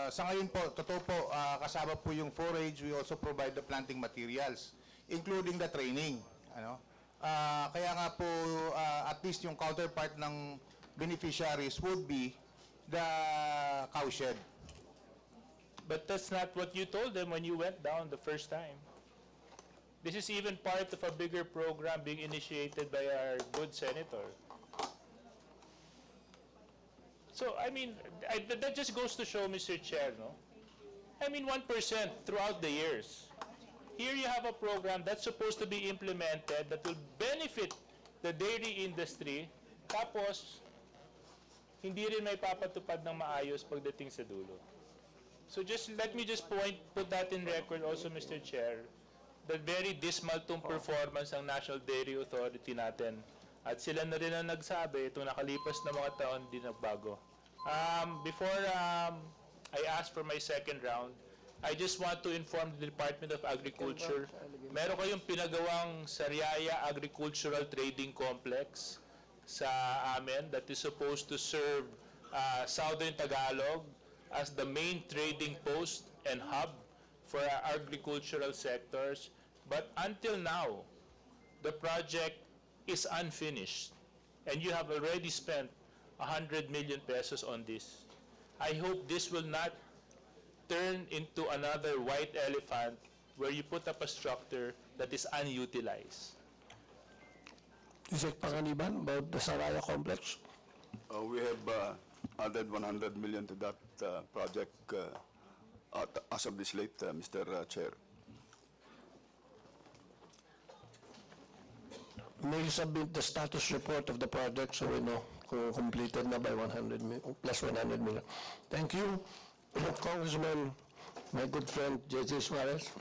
Sa ngayon po, totoo po, kasama po yung forage, we also provide the planting materials, including the training. Kaya nga po, at least yung counterpart ng beneficiaries would be the cowshed. But that's not what you told them when you went down the first time. This is even part of a bigger program being initiated by our good senator. So, I mean, that just goes to show, Mr. Chair, no? I mean, 1% throughout the years. Here you have a program that's supposed to be implemented that will benefit the dairy industry, tapos, hindi rin may papatupad ng maayos pagdating sa dulo. So let me just put that in record also, Mr. Chair, the very dismal tong performance ng National Dairy Authority natin. At sila na rin ang nagsabi, itong nakalipas na mga taon, di nagbago. Before I ask for my second round, I just want to inform the Department of Agriculture, meron kayong pinagawang Sariaya Agricultural Trading Complex sa amin that is supposed to serve Southern Tagalog as the main trading post and hub for our agricultural sectors. But until now, the project is unfinished. And you have already spent 100 million pesos on this. I hope this will not turn into another white elephant where you put up a structure that is unutilized. Is it Panganiban about the Saraya complex? We have added 100 million to that project as of this late, Mr. Chair. May you submit the status report of the project so we know kung completed na by 100 plus 100 million. Thank you, Congressman, my good friend, J.J. Suarez.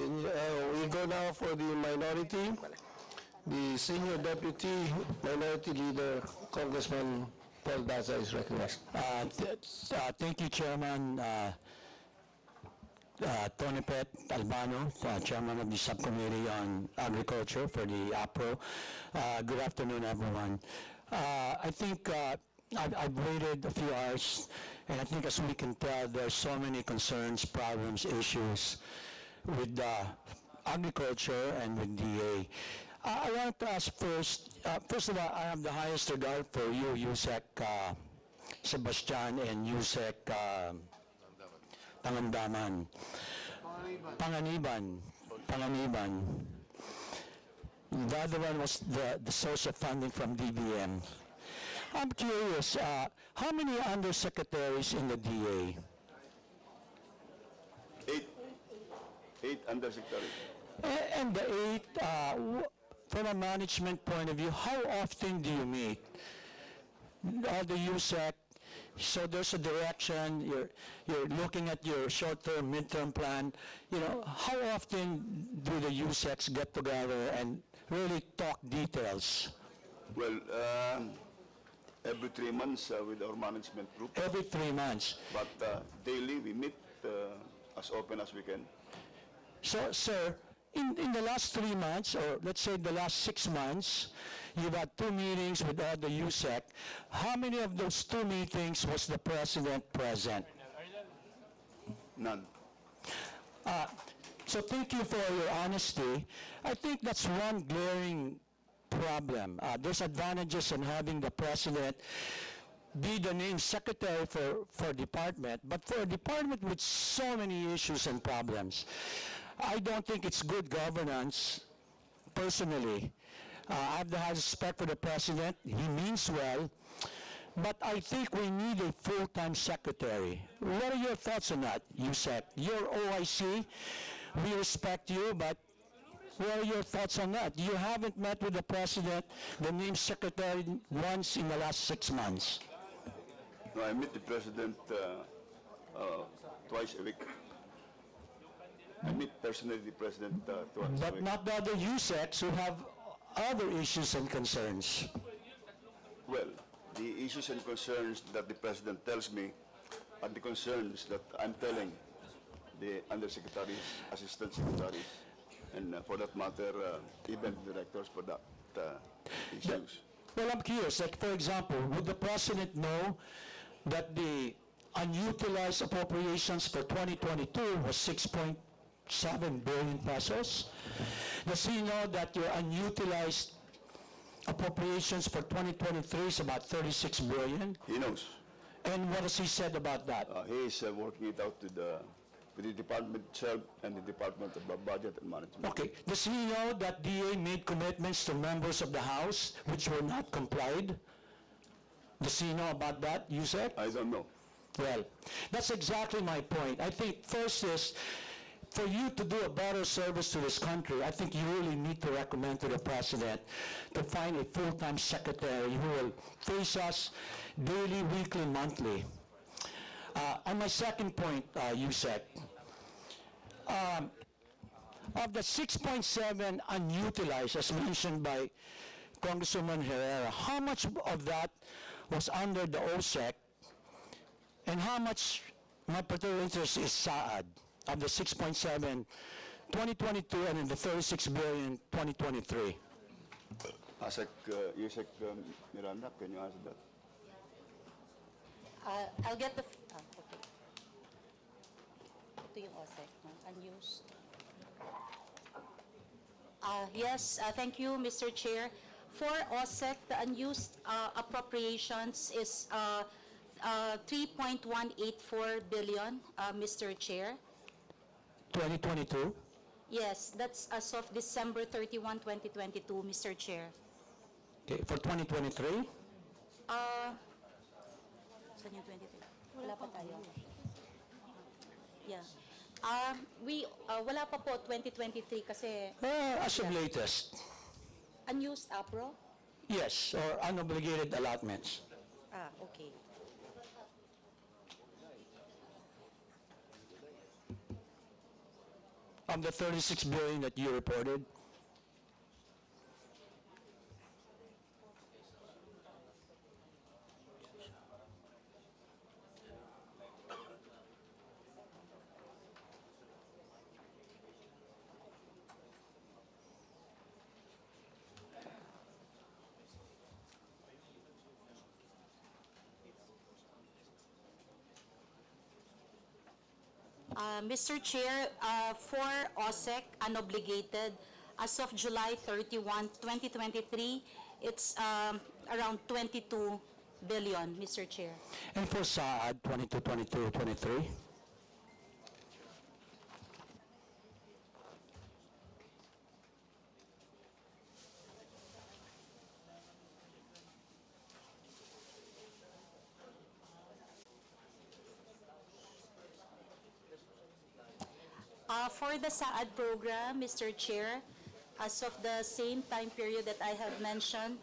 We go now for the minority. The Senior Deputy Minority Leader, Congressman Paul Daza, is recognized. Thank you, Chairman Tony Pet Albano, Chairman of the Subcommittee on Agriculture for the APRO. Good afternoon, everyone. I think I've waited a few hours, and I think as we can tell, there's so many concerns, problems, issues with agriculture and with DA. I want to ask first of all, I have the highest regard for you, Yusek Sebastian and Yusek Pangandaman. Panganiban. The other one was the source of funding from DBM. I'm curious, how many undersecretaries in the DA? 8 undersecretaries. And the 8, from a management point of view, how often do you meet? All the USEC, so there's a direction, you're looking at your short-term, midterm plan. How often do the USECs get together and really talk details? Well, every 3 months with our management group. Every 3 months. But daily we meet as often as we can. So, sir, in the last 3 months, or let's say the last 6 months, you've had 2 meetings with all the USEC. How many of those 2 meetings was the president present? None. So thank you for your honesty. I think that's one glaring problem. There's advantages in having the president be the named secretary for department, but for a department with so many issues and problems, I don't think it's good governance, personally. I have the highest respect for the president. He means well, but I think we need a full-time secretary. What are your thoughts on that, Yusek? You're OIC. We respect you, but what are your thoughts on that? You haven't met with the president, the named secretary, once in the last 6 months. No, I meet the president twice a week. I meet personally the president twice a But week. not the other USECs who have other issues and concerns. Well, the issues and concerns that the president tells me are the concerns that I'm telling the undersecretaries, assistant secretaries, and for that matter, even directors for that issues. Well, I'm curious, like for example, would the president know that the unutilized appropriations for 2022 was 6.7 billion pesos? Does he know that your unutilized appropriations for 2023 is about 36 billion? He knows. And what has he said about that? He is working it out with the department itself and the Department of Budget and Management. Okay, does he know that DA made commitments to members of the House which were not complied? Does he know about that, you said? I don't know. Well, that's exactly my point. I think first is, for you to do a better service to this country, I think you really need to recommend to the president to find a full-time secretary who will face us daily, weekly, monthly. On my second point, you said, of the 6.7 unutilized, as mentioned by Congresswoman Herrera, how much of that was under the OSEC, and how much, my particular interest is SAAD, of the 6.7 2022 and in the 36 billion 2023? Yusek Miranda, can you answer that? I'll get the, okay. Ito yung OSEC, no? Unused. Yes, thank you, Mr. Chair. For OSEC, the unused appropriations is 3.184 billion, Mr. Chair. 2022? Yes, that's as of December 31, 2022, Mr. Chair. Okay, for 2023? Saan yung 23? Wala pa tayo. Yeah. Wala pa po 2023 kasi As of latest. unused APRO? Yes, or unobligated allotments. Okay. Of the 36 billion that you reported? Mr. Chair, for OSEC unobligated, as of July 31, 2023, it's around 22 billion, Mr. Chair. And for SAAD 22-22-23? For the SAAD program, Mr. Chair, as of the same time period that I have mentioned,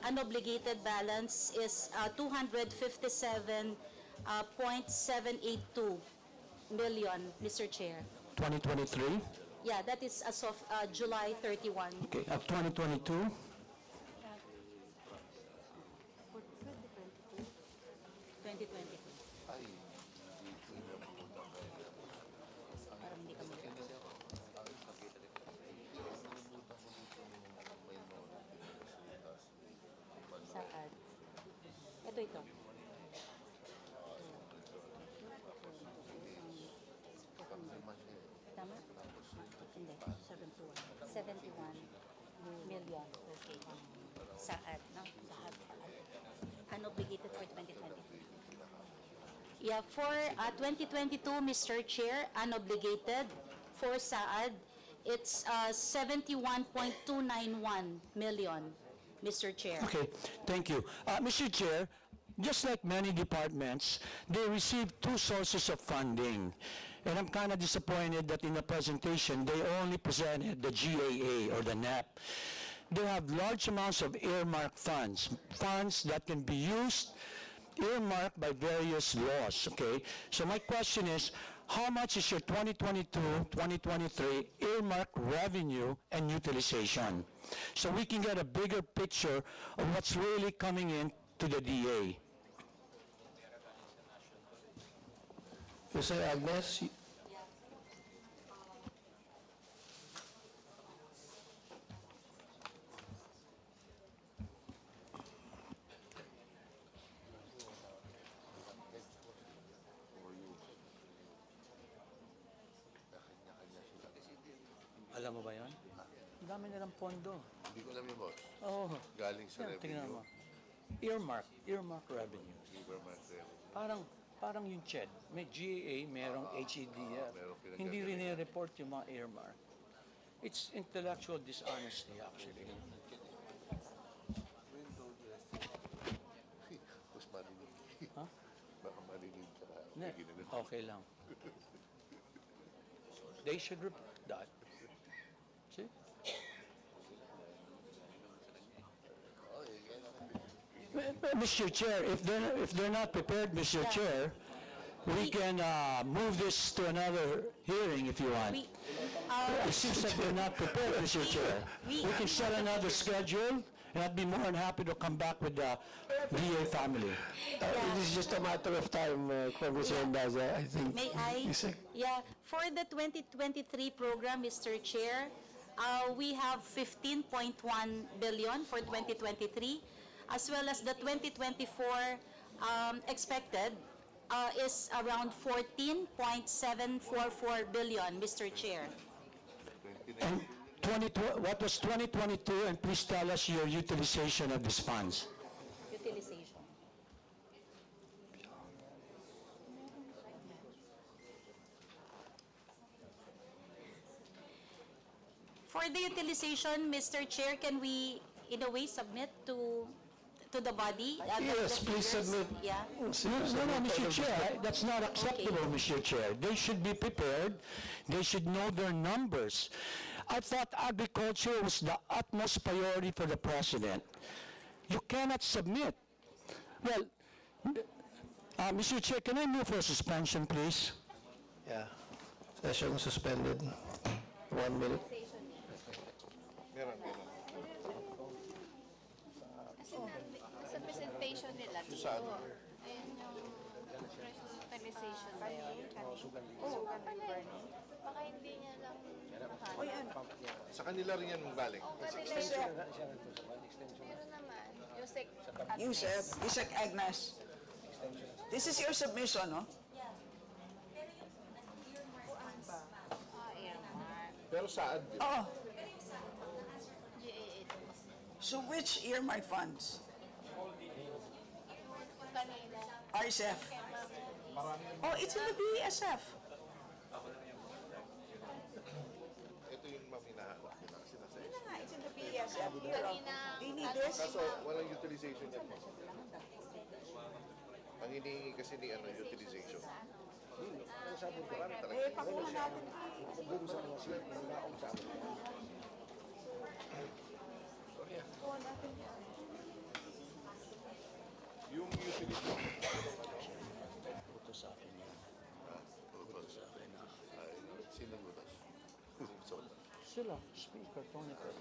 unobligated balance is 257.782 million, Mr. Chair. 2023? Yeah, that is as of July 31. Okay, of 2022? For 2022. Parang hindi kami. Saan? Ito. Tama? Hindi. 71 million. Okay. Saan? No? Saan? Unobligated for 2023. Yeah, for 2022, Mr. Chair, unobligated for SAAD, it's 71.291 million, Mr. Chair. Okay, thank you. Mr. Chair, just like many departments, they receive two sources of funding. And I'm kind of disappointed that in the presentation, they only presented the GAA or the NEP. They have large amounts of earmarked funds, funds that can be used, earmarked by various laws, okay? So my question is, how much is your 2022-2023 earmarked revenue and utilization? So we can get a bigger picture of what's really coming in to the DA. Yes, sir, Agnes? Alam mo ba yan? Ang dami nilang pondo. Hindi ko alam yung boss. Oo. Galing sa Yan, tingnan revenue. mo. Earmark revenue. Government revenue. Parang yung CHED. May GAA, merong HEDF. merong pinagagaling. Hindi rin i-report yung mga earmark. It's intellectual dishonesty actually. Mas marinig. Ha? Baka marinig ka. Ne, okay lang. They should report that. See? Mr. Chair, if they're not prepared, Mr. Chair, we can move this to another hearing if you want. It seems like they're not prepared, Mr. Chair. We can set another schedule, and I'd be more than happy to come back with the DA family. It is just a matter of time, Congressman Daza, I think. May I? Yeah, for the 2023 program, Mr. Chair, we have 15.1 billion for 2023, as well as the 2024 expected is around 14.744 billion, Mr. Chair. And what was 2022, and please tell us your utilization of these funds. Utilization. For the utilization, Mr. Chair, can we, in a way, submit to the body? Yes, please figures? submit. Yeah. No, Mr. Chair, that's not acceptable, Mr. Chair. They should be prepared. They should know their numbers. I thought agriculture was the utmost priority for the President. You cannot submit. Well, Mr. Chair, can I move for suspension, please? Yeah. Session suspended. 1 minute. Sa presentation nila, Saan? ayun yung fresh utilization na yun. Baka hindi niya lang nahanap. Sa kanila rin yan galing. Meron naman. Yusek Agnes. This is your submission, no? Earmark. Pero saan? Oh, GAA. so which earmark funds? RCEF. Oh, it's in the BSF. Ito yung maminahanap nila kasi nasa Yun na nga, it's in the BSF here. Do you need this? Kaso walang utilization yan. Ang hinihingi kasi ni utilization. Eh, pakuha natin. Yung utilization. Uto sa akin yan. Uto sa akin. Sino lunas? Sila, speaker, Tony Pel.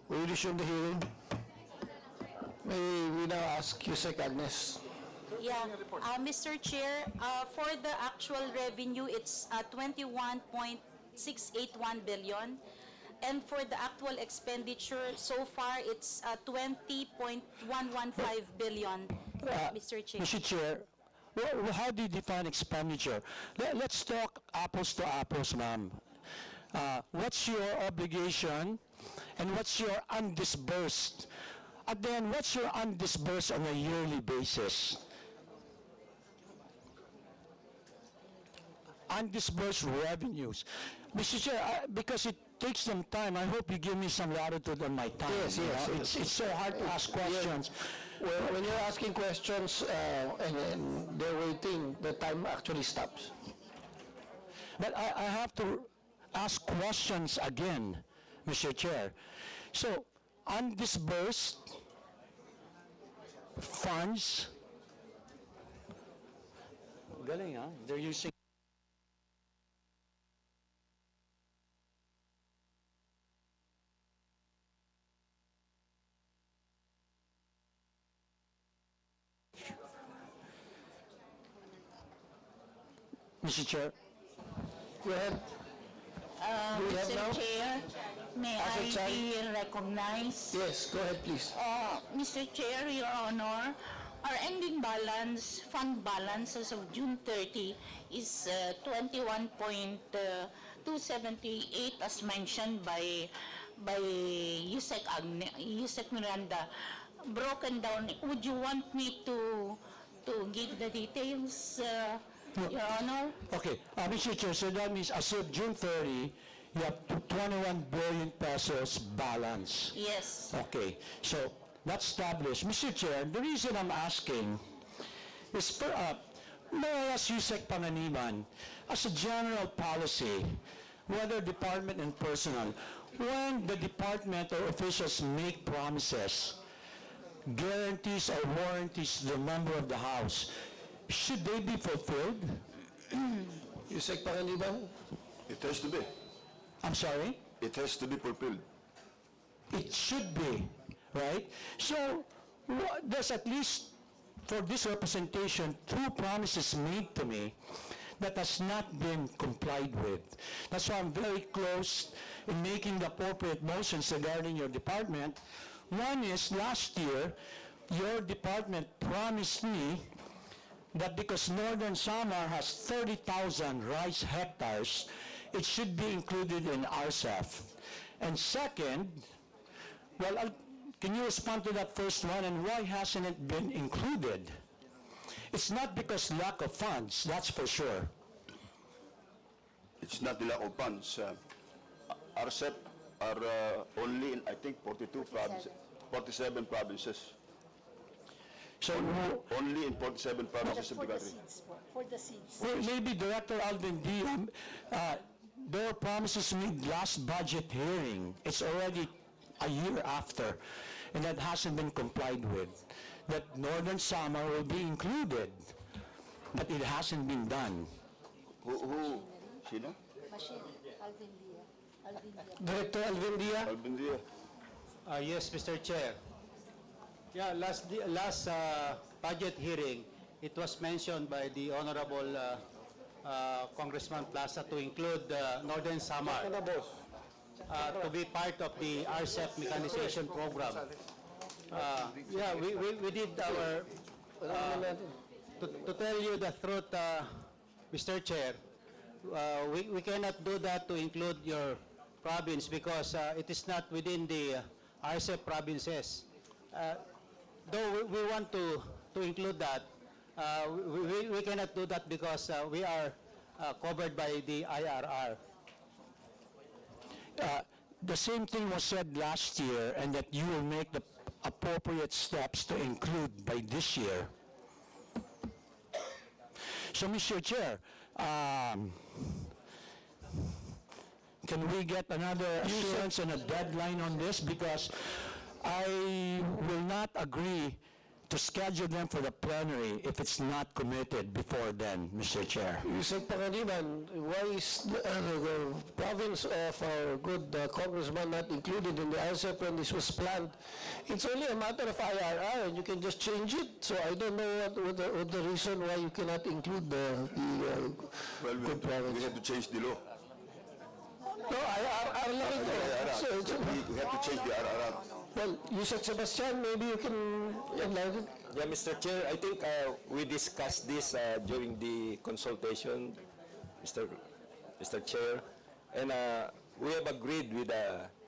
We resume the hearing. May we now ask Yusek Agnes. Yeah, Mr. Chair, for the actual revenue, it's 21.681 billion. And for the actual expenditure, so far, it's 20.115 billion, Mr. Chair. Mr. Chair, how do you define expenditure? Let's talk apples to apples, ma'am. What's your obligation and what's your undisbursed? And then what's your undisbursed on a yearly basis? Undisbursed revenues. Mr. Chair, because it takes some time, I hope you give me some latitude on my time. Yes, yes. It's so hard to ask questions. Well, when you're asking questions and they're waiting, the time actually stops. But I have to ask questions again, Mr. Chair. So, undisbursed funds. Galing, ha? They're using Mr. Chair. Go ahead. Do we have now? Mr. Chair, may I Asset be recognized? Yes, go ahead, please. Mr. Chair, Your Honor, our ending balance, fund balance as of June 30 is 21.278 as mentioned by Yusek Miranda. Broken down, would you want me to give the details, Your Honor? Okay, Mr. Chair, so that means as of June 30, you have 21 billion pesos balance. Yes. Okay, so that's established. Mr. Chair, the reason I'm asking is, may I ask Yusek Panganiban, as a general policy, whether department and personal, when the department or officials make promises, guarantees or warranties to the member of the House, should they be fulfilled? Yusek Panganiban? It has to be. I'm sorry? It has to be fulfilled. It should be, right? So, there's at least, for this representation, 2 promises made to me that has not been complied with. That's why I'm very close in making the appropriate motions regarding your department. One is, last year, your department promised me that because Northern Samar has 30,000 rice hectares, it should be included in RCEF. And second, well, can you respond to that first one, and why hasn't it been included? It's not because lack of funds, that's for sure. It's not the lack of funds. RCEP are only in, I think, 47 provinces. So who, Only in 47 provinces of the country. For the seeds. well, maybe Director Alvin D, there were promises made last budget hearing. It's already a year after, and that hasn't been complied with. That Northern Samar will be included, but it hasn't been done. Who? Sino? Director Alvin Dia. Alvin Dia. Yes, Mr. Chair. Yeah, last budget hearing, it was mentioned by the Honorable Congressman Plaza to include Northern Samar to be part of the RCEP mechanization program. Yeah, we did our, to tell you the truth, Mr. Chair, we cannot do that to include your province because it is not within the RCEP provinces. Though we want to include that, we cannot do that because we are covered by the IRR. The same thing was said last year, and that you will make the appropriate steps to include by this year. So, Mr. Chair, can we get another assurance and a deadline on this? Because I will not agree to schedule them for the plenary if it's not committed before then, Mr. Chair. Yusek Pangaliban, why is the province of our good congressman not included in the RCEP when this was planned? It's only a matter of IRR and you can just change it. So I don't know what the reason why you cannot include the good province. We have to change the law. No, IRR lang ito. We have to change the RRR. Well, Yusek Sebastian, maybe you can enlighten. Yeah, Mr. Chair, I think we discussed this during the consultation, Mr. Chair, and we have agreed with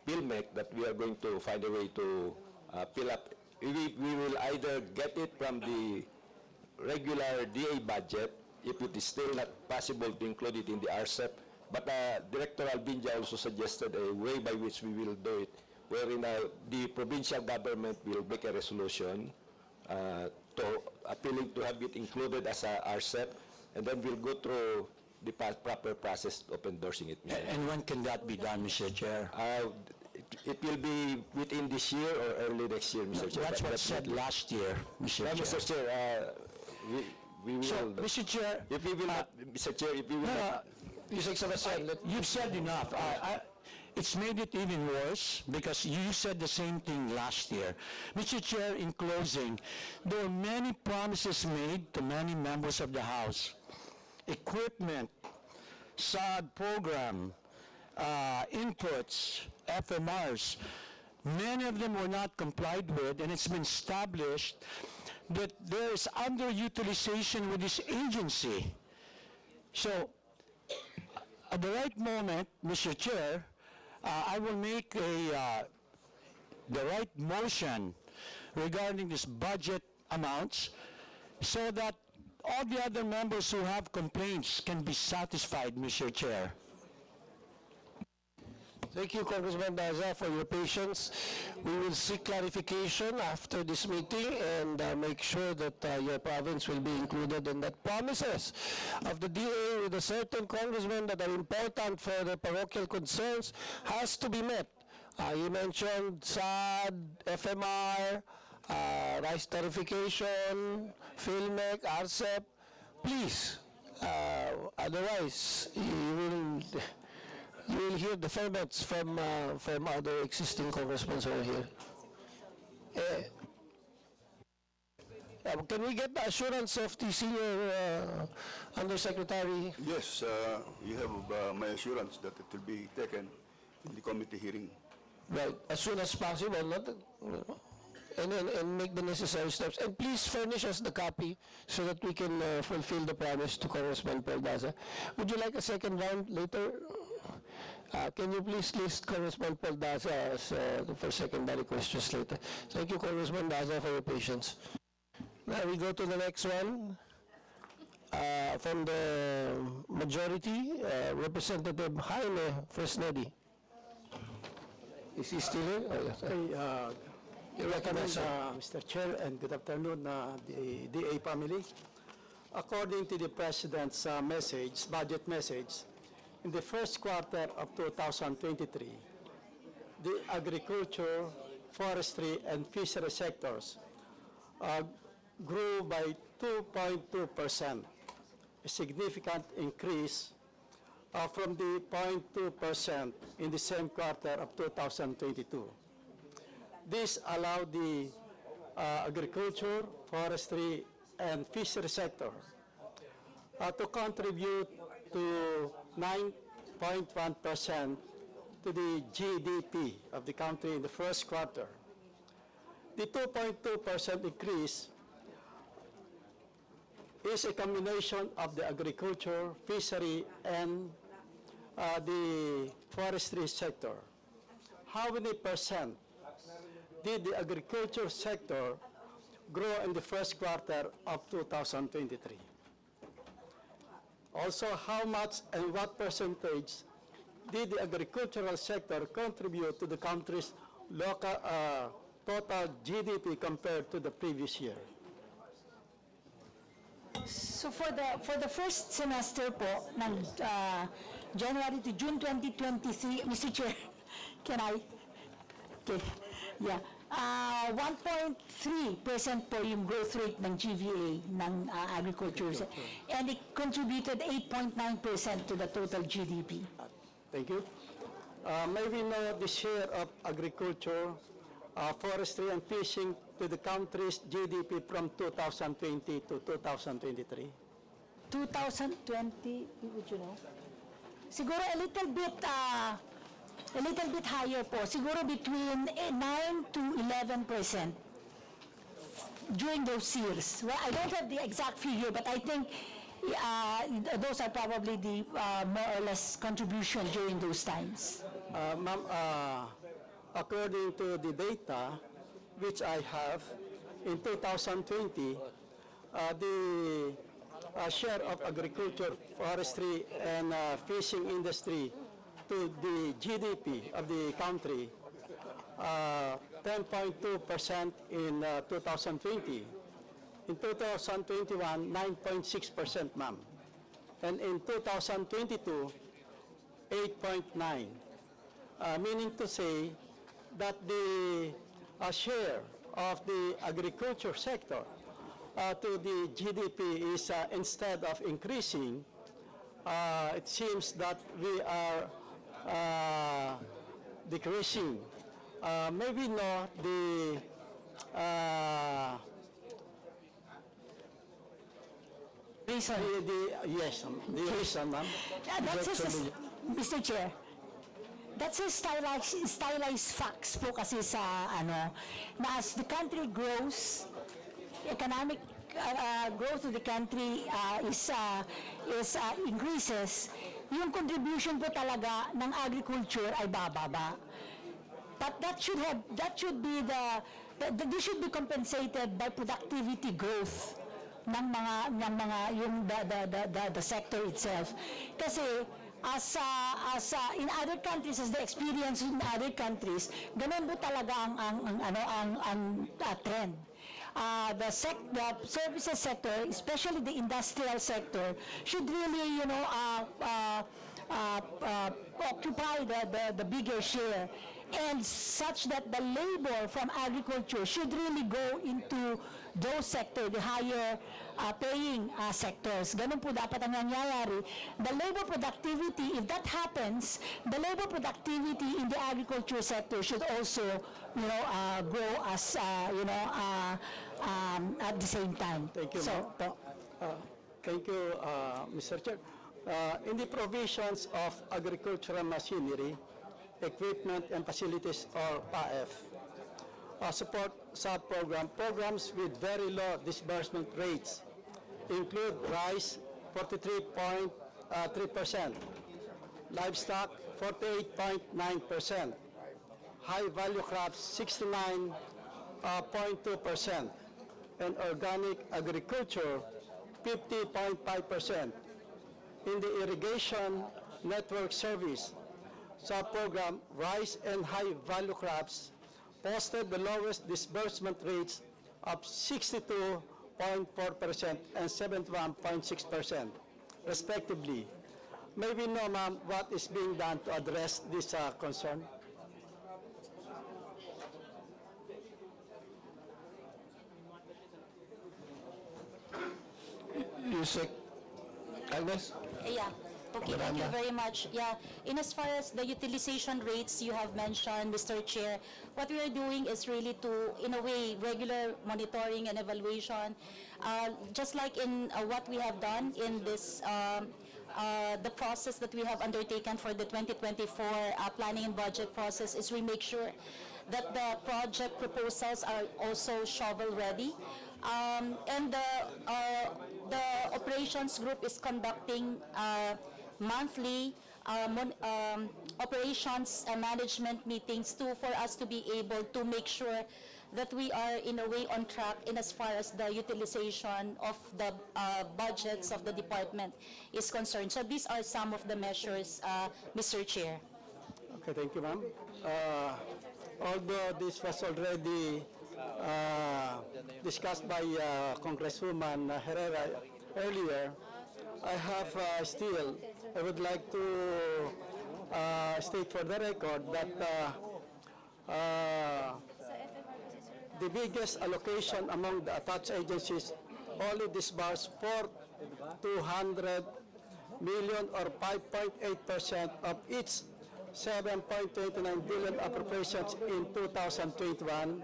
PhilMec that we are going to find a way to fill up. We will either get it from the regular DA budget, if it is still not possible to include it in the RCEP, but Director Albinja also suggested a way by which we will do it, wherein the provincial government will make a resolution to appealing to have it included as a RCEP, and then we'll go through the proper process of endorsing it. And when can that be done, Mr. Chair? It will be within this year or early next year, Mr. Chair. That's what said last year, Mr. Chair. Mr. Chair, we will. So, Mr. Chair, if we will not, Mr. Chair, if we will not. You've said enough. It's made it even worse because you said the same thing last year. Mr. Chair, in closing, there are many promises made to many members of the House. Equipment, SAG program, inputs, FMRs. Many of them were not complied with, and it's been established that there is underutilization with this agency. So, at the right moment, Mr. Chair, I will make the right motion regarding this budget amounts so that all the other members who have complaints can be satisfied, Mr. Chair. Thank you, Congressman Daza, for your patience. We will seek clarification after this meeting and make sure that your province will be included in that. Promises of the DA with a certain congressman that are important for the parochial concerns has to be met. You mentioned SAD, FMR, rice tarification, PhilMec, RCEP. Please, otherwise you will hear deferments from other existing congressmen over here. Can we get the assurance of the senior undersecretary? Yes, you have my assurance that it will be taken in the committee hearing. Right, as soon as possible, and make the necessary steps. And please furnish us the copy so that we can fulfill the promise to Congressman Peldaza. Would you like a second round later? Can you please list Congressman Peldaza for secondary questions later? Thank you, Congressman Daza, for your patience. Now we go to the next one. From the majority, Representative Jaime Fresnedi. Is he still here? Oh, yes. You're recognized, Mr. Chair, and good afternoon, the DA family. According to the President's budget message, in the first quarter of 2023, the agriculture, forestry, and fishery sectors grew by 2.2%, a significant increase from the 0.2% in the same quarter of 2022. This allowed the agriculture, forestry, and fishery sector to contribute to 9.1% to the GDP of the country in the first quarter. The 2.2% increase is a combination of the agriculture, fishery, and the forestry sector. How many percent did the agriculture sector grow in the first quarter of 2023? Also, how much and what percentage did the agricultural sector contribute to the country's local total GDP compared to the previous year? So for the first semester po ng January to June 2023, Mr. Chair, can I? Okay. Yeah. 1.3% po yung growth rate ng GVA ng agriculture. And it contributed 8.9% to the total GDP. Thank you. May we know the share of agriculture, forestry, and fishing to the country's GDP from 2020 to 2023? 2020, would you know? Siguro a little bit higher po. Siguro between 9 to 11% during those years. Well, I don't have the exact figure, but I think those are probably the more or less contribution during those times. Ma'am, according to the data which I have, in 2020, the share of agriculture, forestry, and fishing industry to the GDP of the country, 10.2% in 2020. In 2021, 9.6%, ma'am. And in 2022, 8.9%. Meaning to say that the share of the agriculture sector to the GDP is instead of increasing, it seems that we are decreasing. Maybe not the reason. Yes, the reason, ma'am. Mr. Chair, that's a stylized facts po kasi sa na as the country grows, economic growth of the country increases, yung contribution po talaga ng agriculture ay bababa. But this should be compensated by productivity growth ng the sector itself. Kasi as in other countries, as the experience in other countries, ganun po talaga ang trend. The services sector, especially the industrial sector, should really, occupy the bigger share, and such that the labor from agriculture should really go into those sectors, the higher paying sectors. Ganun po dapat ang nangyayari. The labor productivity, if that happens, the labor productivity in the agriculture sector should also, grow as, at the same time. Thank you, thank you, Mr. Chair. In the provisions of agricultural machinery, equipment, and facilities, or PAF, support programs with very low disbursement rates include rice 43.3%, livestock 48.9%, high value crops 69.2%, and organic agriculture 50.5%. In the irrigation network service, sub-program rice and high value crops posted the lowest disbursement rates of 62.4% and 71.6%, respectively. May we know, ma'am, what is being done to address this concern? Yusek Agnes? Yeah. Okay, thank you very much. Yeah, in as far as the utilization rates you have mentioned, Mr. Chair, what we are doing is really to, in a way, regular monitoring and evaluation, just like in what we have done in this, the process that we have undertaken for the 2024 planning and budget process is we make sure that the project proposals are also shovel-ready. And the operations group is conducting monthly operations management meetings for us to be able to make sure that we are in a way on track in as far as the utilization of the budgets of the department is concerned. So these are some of the measures, Mr. Chair. Okay, thank you, ma'am. Although this was already discussed by Congresswoman Herrera earlier, I have I would like to state for the record that the biggest allocation among the attached agencies only disbursed for 200 million or 5.8% of its 7.29 billion appropriations in 2021,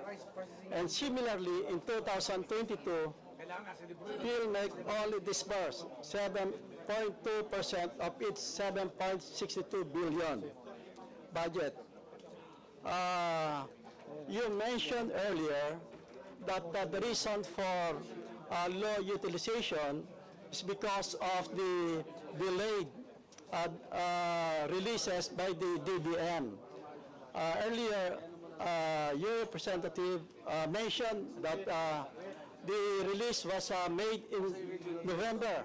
and similarly in 2022, PhilMec only disbursed 7.2% of its 7.62 billion budget. You mentioned earlier that the reason for low utilization is because of the delayed releases by the DBM. Earlier, your representative mentioned that the release was made in November.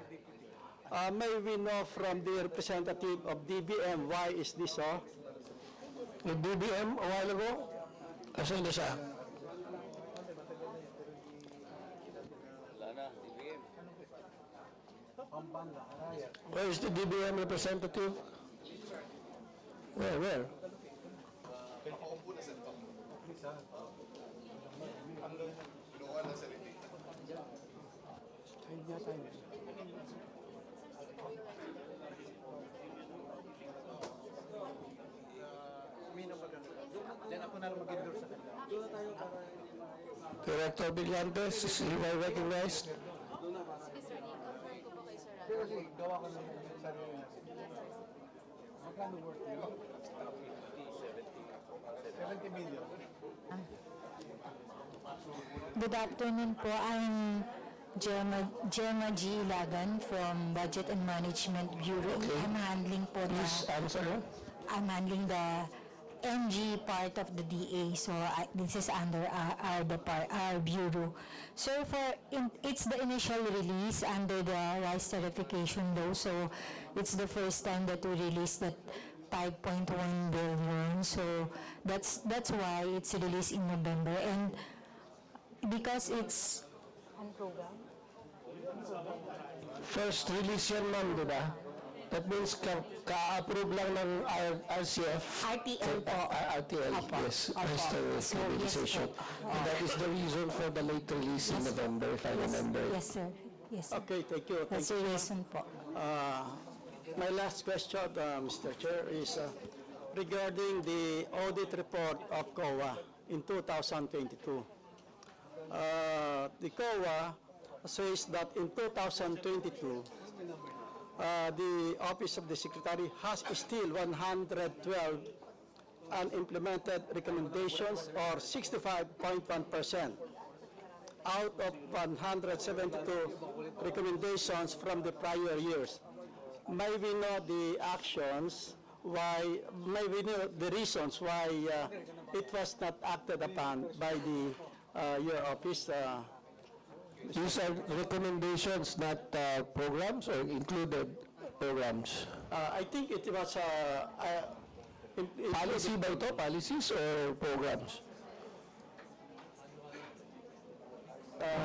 May we know from the representative of DBM why is this so? The DBM a while ago? Asan na siya? Where is the DBM representative? Where? Director Brillantes, is he recognized? Good afternoon po. I'm Gemma G. Ilagan from Budget and Management Bureau. I'm handling po I'm handling the NG part of the DA, so this is under our bureau. So it's the initial release under the rice certification law, so it's the first time that we released that 5.1 billion. So that's why it's released in November, and because it's First release yan, ma'am, di ba? That means ka-approve lang ng RCF. RTL po. RTL, yes. Restoration. And that is the reason for the late release in November, if I remember. Yes, sir. Yes, sir. Okay, thank you. That's the reason po. My last question, Mr. Chair, is regarding the audit report of COA in 2022. The COA says that in 2022, the Office of the Secretary has still 112 unimplemented recommendations, or 65.1%, out of 172 recommendations from the prior years. May we know the actions why, may we know the reasons why it was not acted upon by your office? These are recommendations, not programs, or included programs? I think it was Policy ba ito? Policies or programs?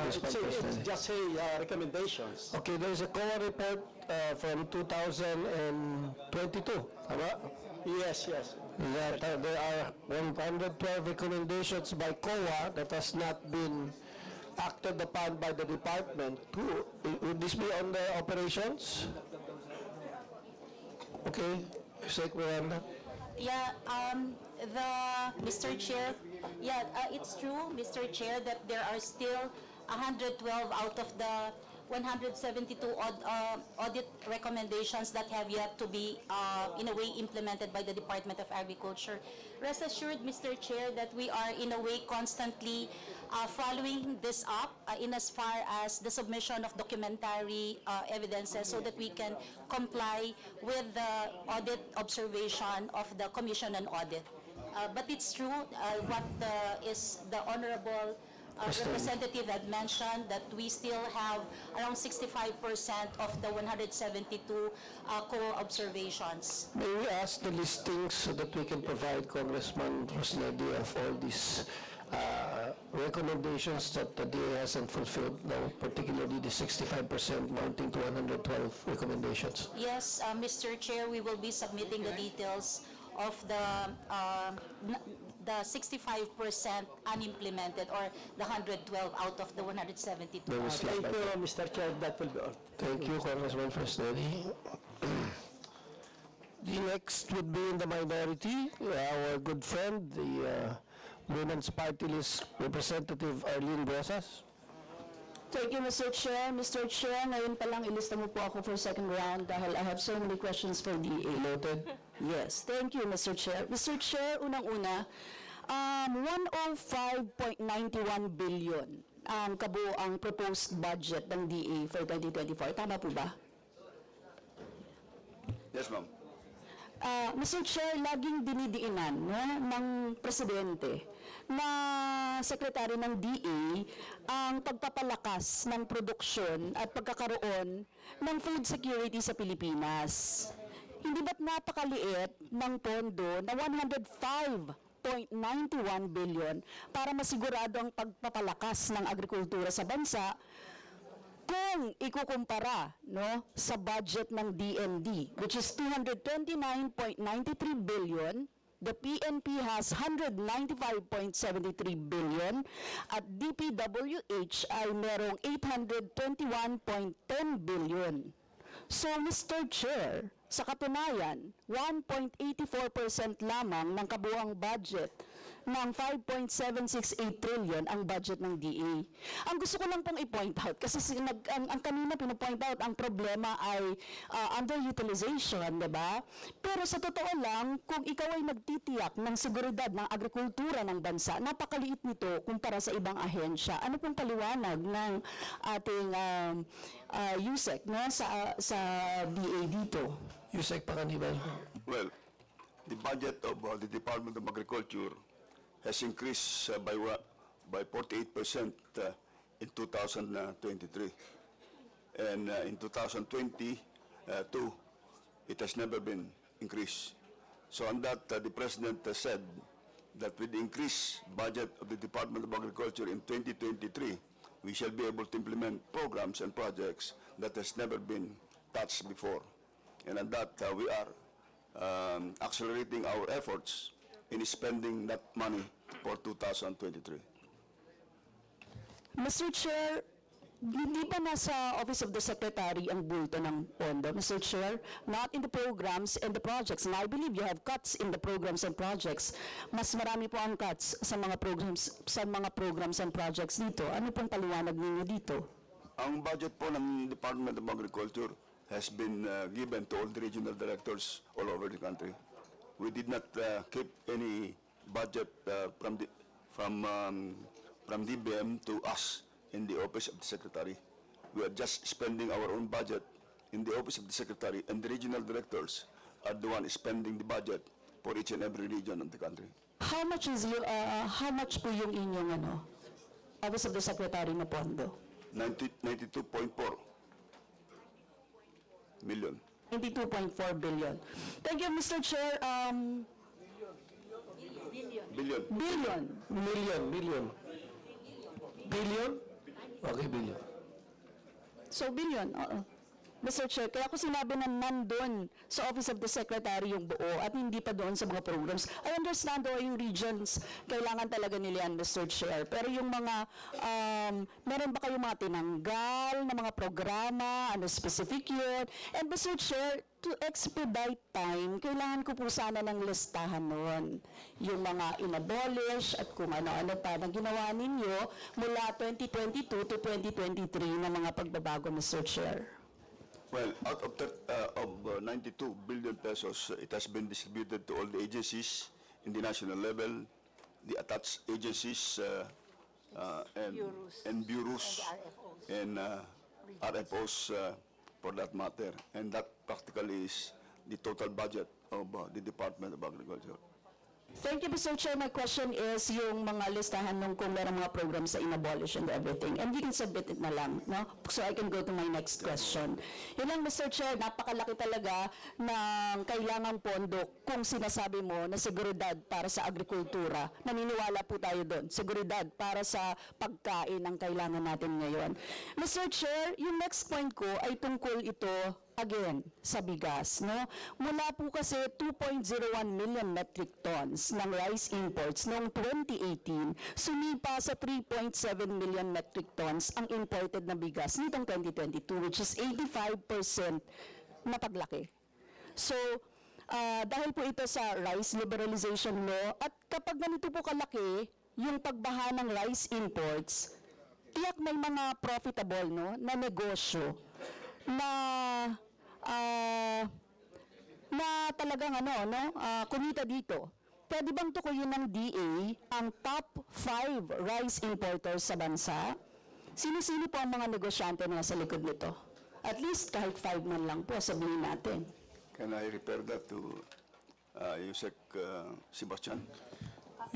Congressman President. Just say recommendations. Okay, there is a COA report from 2022, tama? Yes. That there are 112 recommendations by COA that has not been acted upon by the department. Would this be on the operations? Okay, Sec Miranda. Yeah, Mr. Chair, it's true, Mr. Chair, that there are still 112 out of the 172 audit recommendations that have yet to be, in a way, implemented by the Department of Agriculture. Rest assured, Mr. Chair, that we are, in a way, constantly following this up in as far as the submission of documentary evidences so that we can comply with the audit observation of the Commission on Audit. But it's true, what is the Honorable representative had mentioned, that we still have around 65% of the 172 core observations. May we ask the listings so that we can provide Congressman Rosnedi of all these recommendations that the DA hasn't fulfilled now, particularly the 65% mounting to 112 recommendations? Yes, Mr. Chair, we will be submitting the details of the 65% unimplemented, or the 112 out of the 172. Thank you, Mr. Chair. That will be all. Thank you, Congressman Fresnelli. The next would be in the minority, our good friend, the Women's Party List Representative Arlene Rosas. Thank you, Mr. Chair. Mr. Chair, ngayon pa lang ilista mo po ako for second round dahil I have so many questions for DA. Noted. Yes, thank you, Mr. Chair. Mr. Chair, unang-una, 105.91 billion ang kabuoang proposed budget ng DA for 2024. Tama po ba? Yes, ma'am. Mr. Chair, laging dinidiinan ng Presidente na Sekretary ng DA ang pagpapalakas ng produksyon at pagkakaroon ng food security sa Pilipinas. Hindi ba't napakaliit ng pondo na 105.91 billion para masigurado ang pagpapalakas ng agrikultura sa bansa kung ikukumpara sa budget ng DND, which is 229.93 billion, the PNP has 195.73 billion, at DPWH ay merong 821.10 billion. So, Mr. Chair, sa katunayan, 1.84% lamang ng kabuuang budget ng 5.768 trillion ang budget ng DA. Ang gusto ko lang pong i-point out, kasi ang kanina pinapoint out, ang problema ay underutilization, di ba? Pero sa totoo lang, kung ikaw ay nagtitiyak ng seguridad ng agrikultura ng bansa, napakaliit nito kumpara sa ibang ahensya. Ano pong paliwanag ng ating USEC sa DA dito? Yusek Panganiban. Well, the budget of the Department of Agriculture has increased by 48% in 2023. And in 2022, it has never been increased. So on that, the President said that with the increased budget of the Department of Agriculture in 2023, we shall be able to implement programs and projects that has never been touched before. And on that, we are accelerating our efforts in spending that money for 2023. Mr. Chair, hindi ba nasa Office of the Secretary ang bulto ng pondo, Mr. Chair? Not in the programs and the projects. And I believe you have cuts in the programs and projects. Mas marami po ang cuts sa mga programs and projects dito. Ano pong paliwanag ninyo dito? Ang budget po ng Department of Agriculture has been given to all the regional directors all over the country. We did not keep any budget from DBM to us in the Office of the Secretary. We are just spending our own budget in the Office of the Secretary, and the regional directors are the ones spending the budget for each and every region of the country. How much po yung inyong Office of the Secretary na pondo? 92.4 million. 92.4 billion. Thank you, Mr. Chair. Billion. Billion. Billion. Okay, billion. So, billion, oo. Mr. Chair, kaya ko sinabi na nandun sa Office of the Secretary yung buo at hindi pa doon sa mga programs. I understand yung regions, kailangan talaga nila yan, Mr. Chair. Pero yung mga, meron ba kayong mga tinanggal na mga programa, ano specific yun? And Mr. Chair, to expedite time, kailangan ko po sana ng listahan nun. Yung mga inabolish at kung ano-ano pa na ginawa ninyo mula 2022 to 2023 na mga pagbabago, Mr. Chair. Well, out of 92 billion pesos, it has been distributed to all the agencies in the national level, the attached agencies and bureaus and RFOs for that matter. And that practically is the total budget of the Department of Agriculture. Thank you, Mr. Chair. My question is yung mga listahan nung kung merong mga programs sa inabolish and everything. And we can submit it na lang, no? So I can go to my next question. Yun lang, Mr. Chair, napakalaki talaga ng kailangang pondo kung sinasabi mo na seguridad para sa agrikultura. Naniniwala po tayo doon. Seguridad para sa pagkain ang kailangan natin ngayon. Mr. Chair, yung next point ko ay tungkol ito again, sa bigas, no? Mula po kasi 2.01 million metric tons ng rice imports noong 2018, sumipa sa 3.7 million metric tons ang imported na bigas nitong 2022, which is 85% na paglaki. So, dahil po ito sa rice liberalization law, at kapag ganito po kalaki, yung pagbaha ng rice imports, tiyak may mga profitable, no, na negosyo na talagang kumita dito. Pwede bang tukuyin ng DA ang top 5 rice importers sa bansa? Sino-sino po ang mga negosyante na nasa likod nito? At least kahit 5 man lang po, sabihin natin. Can I refer that to Yusek Sebastian?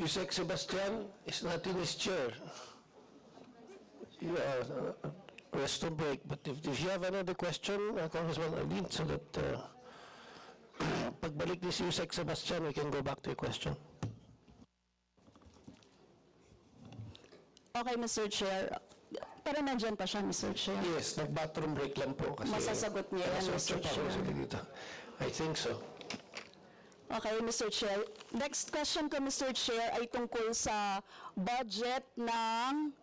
Yusek Sebastian is not in his chair. Rest to break. But if you have another question, Congressman Alin, so that pagbalik ni si Yusek Sebastian, we can go back to your question. Okay, Mr. Chair. Pero nandyan pa siya, Mr. Chair. Yes, nag-bathroom break lang po. Kasi Masasagot niya yan, Mr. Chair. I think so. Okay, Mr. Chair. Next question ko, Mr. Chair, ay tungkol sa budget ng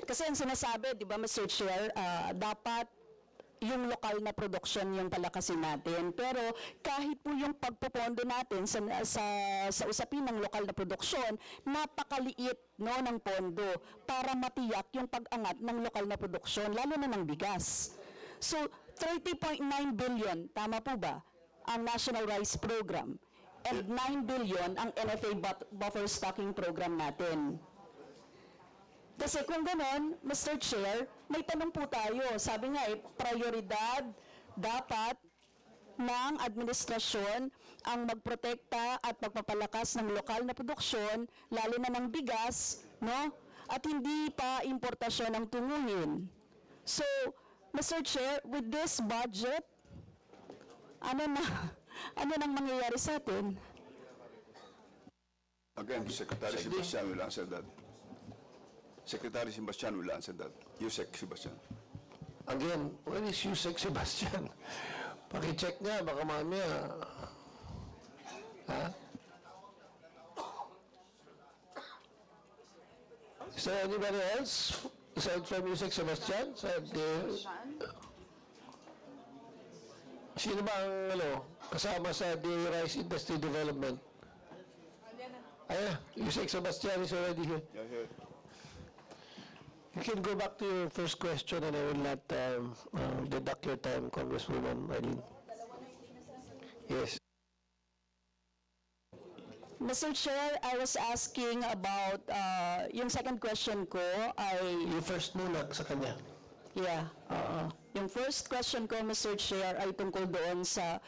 kasi ang sinasabi, di ba, Mr. Chair, dapat yung lokal na production yung palakasin natin. Pero kahit po yung pagpopondo natin sa usapin ng lokal na produksyon, napakaliit, no, ng pondo para matiyak yung pag-angat ng lokal na produksyon, lalo na ng bigas. So, 30.9 billion, tama po ba, ang National Rice Program? And 9 billion ang NFA buffer stocking program natin. Kasi kung gano'n, Mr. Chair, may tanong po tayo. Sabi nga prioridad dapat ng administrasyon ang magprotekta at magpapalakas ng lokal na produksyon, lalo na ng bigas, no? At hindi pa importasyon ang tunguhin. So, Mr. Chair, with this budget, ano nang mangyayari sa atin? Again, Secretary Sebastian will answer that. Secretary Sebastian will answer that. Yusek Sebastian. Again, when is Yusek Sebastian? Paki-check nga, baka mamaya. Ha? Is there anybody else? Aside from Yusek Sebastian? Sino ba ang kasama sa the Rice Industry Development? Yusek Sebastian is already here. Yeah, here. You can go back to your first question and I will not deduct your time, Congresswoman Eileen. Yes. Mr. Chair, I was asking about, yung second question ko ay... You first muna sa kanya. Yeah, yung first question ko, Mr. Chair, ay tungkol doon sa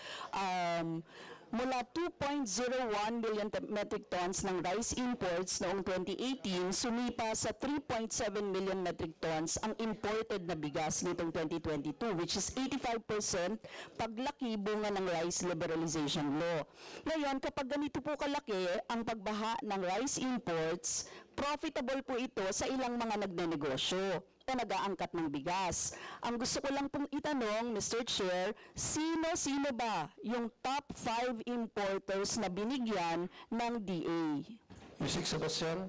mula 2.01 million metric tons ng rice imports noong 2018, sumipa sa 3.7 million metric tons ang imported na bigas nitong 2022, which is 85% paglaki bunga ng rice liberalization law. Ngayon, kapag ganito po kalaki ang pagbaha ng rice imports, profitable po ito sa ilang mga nagnenegosyo. na nag-aangkat ng bigas. Ang gusto ko lang pong itanong, Mr. Chair, sino-sino ba yung top 5 importers na binigyan ng DA? Yusik Sebastian,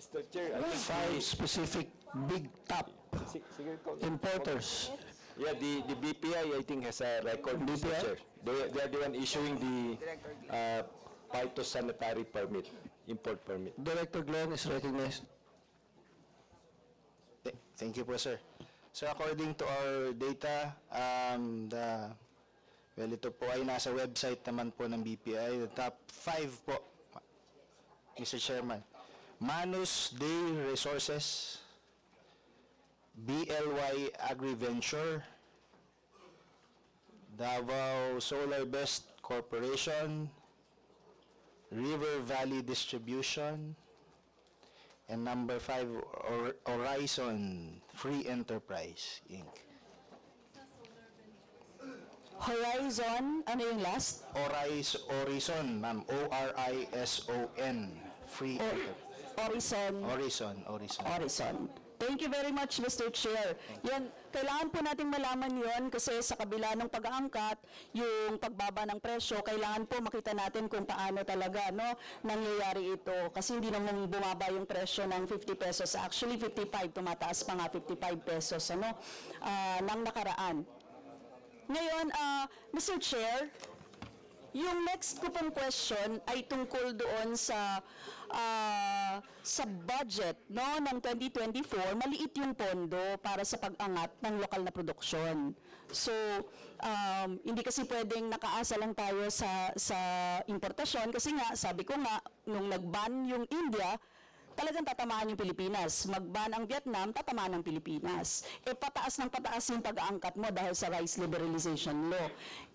Mr. Chair, I think 5 specific big top importers. yeah, the BPI, I think, has a record, Mr. BPI? Chair. They are the one issuing the phytosanitary permit, import permit. Director Glenn is recognized. Thank you po, sir. So according to our data, ito po ay nasa website naman po ng BPI. The top 5 po, Mr. Chairman. Manus Day Resources, BLY AgriVenture, Davao Solar Best Corporation, River Valley Distribution, and number 5, Horizon Free Enterprise, Inc. Horizon, ano yung last? Horizon, ma'am. O-R-I-S-O-N. Free Enterprise. Horizon. Thank you very much, Mr. Chair. Yan, kailangan po nating malaman yon kasi sa kabila ng pag-aangkat, yung pagbaba ng presyo, kailangan po makita natin kung paano talaga nangyayari ito. Kasi hindi naman bumaba yung presyo ng 50 pesos. Actually, 55, tumataas pa nga 55 pesos nang nakaraan. Ngayon, Mr. Chair, yung next ko pong question ay tungkol doon sa budget ng 2024, maliit yung pondo para sa pag-angat ng lokal na produksyon. So, hindi kasi pwedeng nakaasa lang tayo sa importasyon kasi nga, sabi ko nga, nung nag-ban yung India, talagang tatamaan yung Pilipinas. Mag-ban ang Vietnam, tatamaan ang Pilipinas. Pataas ng pataas yung pag-aangkat mo dahil sa rice liberalization law.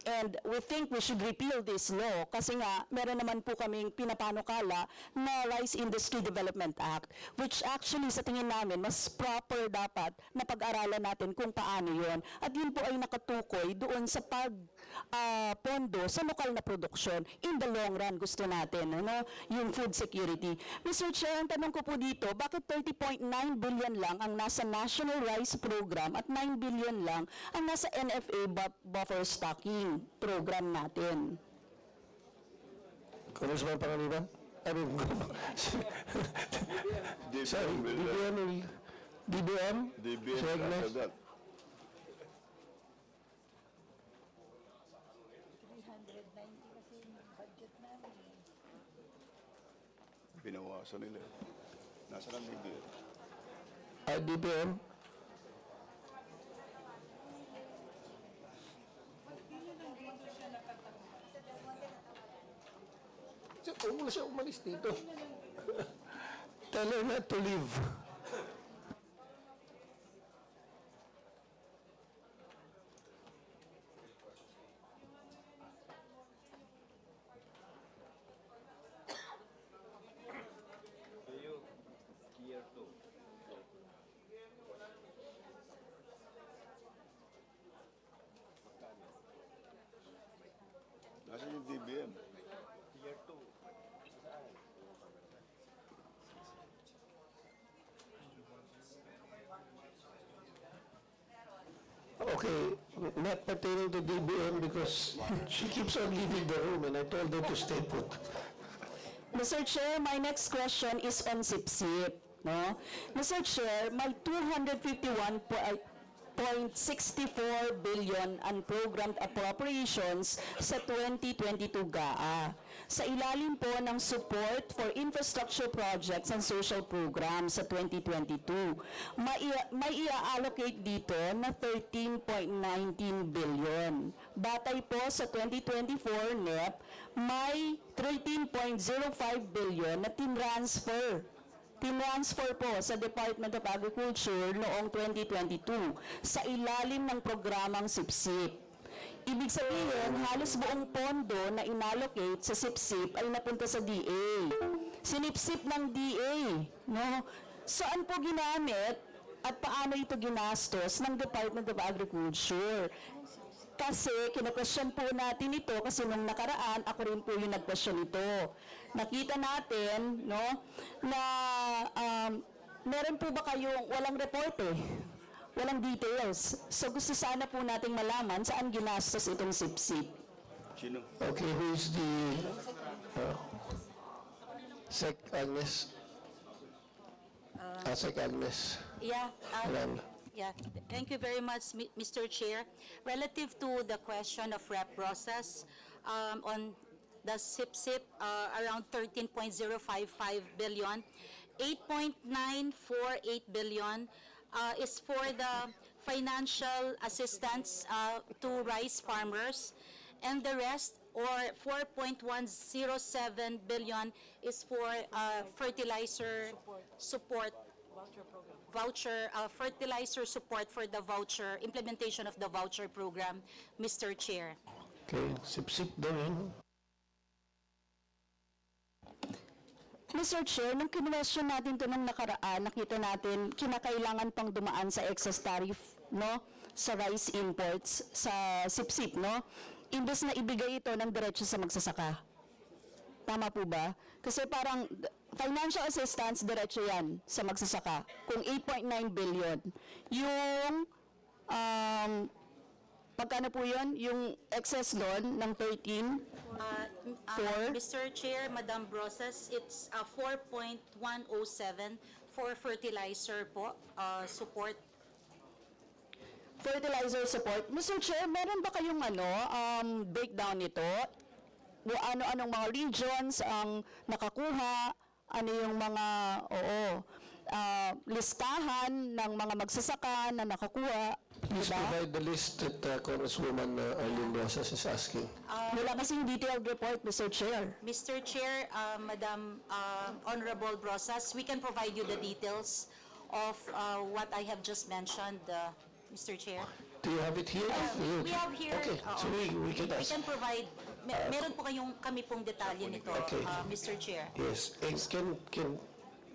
And we think we should repeal this law kasi nga, meron naman po kaming pinapanukala na Rice Industry Development Act, which actually sa tingin namin, mas proper dapat na pag-aralan natin kung paano yon. At yun po ay nakatukoy doon sa pondo sa lokal na produksyon. In the long run, gusto natin, yung food security. Mr. Chair, ang tanong ko po dito, bakit 30.9 billion lang ang nasa National Rice Program at 9 billion lang ang nasa NFA buffer stocking program natin? Congressman Pangaliban? Sorry, DBM? after that. Binawasan nila. Nasa lang DBM. DBM? Huwag mo na siya umalis dito. Tell her not to leave. Nasa yung DBM. Okay, not pertaining to DBM because she keeps on leaving the room and I told her to stay put. Mr. Chair, my next question is on SIPSIP. Mr. Chair, may 251.64 billion unprogrammed appropriations sa 2022 GAA. Sa ilalim po ng Support for Infrastructure Projects and Social Programs sa 2022, may i-allocate dito na 13.19 billion. Batay po sa 2024 NEP, may 13.05 billion na tinransfer po sa Department of Agriculture noong 2022 sa ilalim ng programang SIPSIP. Ibig sabihin, halos buong pondo na inallocate sa SIPSIP ay napunta sa DA. Sinipsip ng DA. Saan po ginamit at paano ito ginastos ng Department of Agriculture? Kasi kina-question po natin ito kasi nung nakaraan, ako rin po yung nag-question ito. Nakita natin na meron po ba kayong walang report eh? Walang details. So gusto sana po nating malaman saan ginastos itong sip-sip. Sino? Okay, who is the Sec Agnes? Sec Agnes. Yeah, Ayan. yeah. Thank you very much, Mr. Chair. Relative to the question of rep process, on the SIP-SIP, around 13.055 billion, 8.948 billion is for the financial assistance to rice farmers, and the rest, or 4.107 billion, is for fertilizer support, fertilizer support for the voucher, implementation of the voucher program, Mr. Chair. Okay, sip-sip daw yun. Mr. Chair, nung kinwestiyon natin ito nung nakaraan, nakita natin kinakailangan pang dumaan sa excess tariff, no? Sa rice imports, sa sip-sip, no? Imbes na ibigay ito ng diretso sa magsasaka. Tama po ba? Kasi parang financial assistance, diretso yan sa magsasaka. Kung 8.9 billion. Yung, magkano po yun? Yung excess doon ng 13? Mr. Chair, Madam Brosas, it's 4.107 for fertilizer po, support. Fertilizer support. Mr. Chair, meron ba kayong breakdown nito? Ano-anong mga regions ang nakakuha? Ano yung mga, listahan ng mga magsasaka na nakakuha? Please provide the list that Congresswoman Arlene Rosas is asking. Wala kasing detailed report, Mr. Chair. Mr. Chair, Madam Honorable Brosas, we can provide you the details of what I have just mentioned, Mr. Chair. Do you have it here? We have here, Okay, so we can ask. we can provide, meron po kami pong detalye nito, Okay. Mr. Chair. Yes, can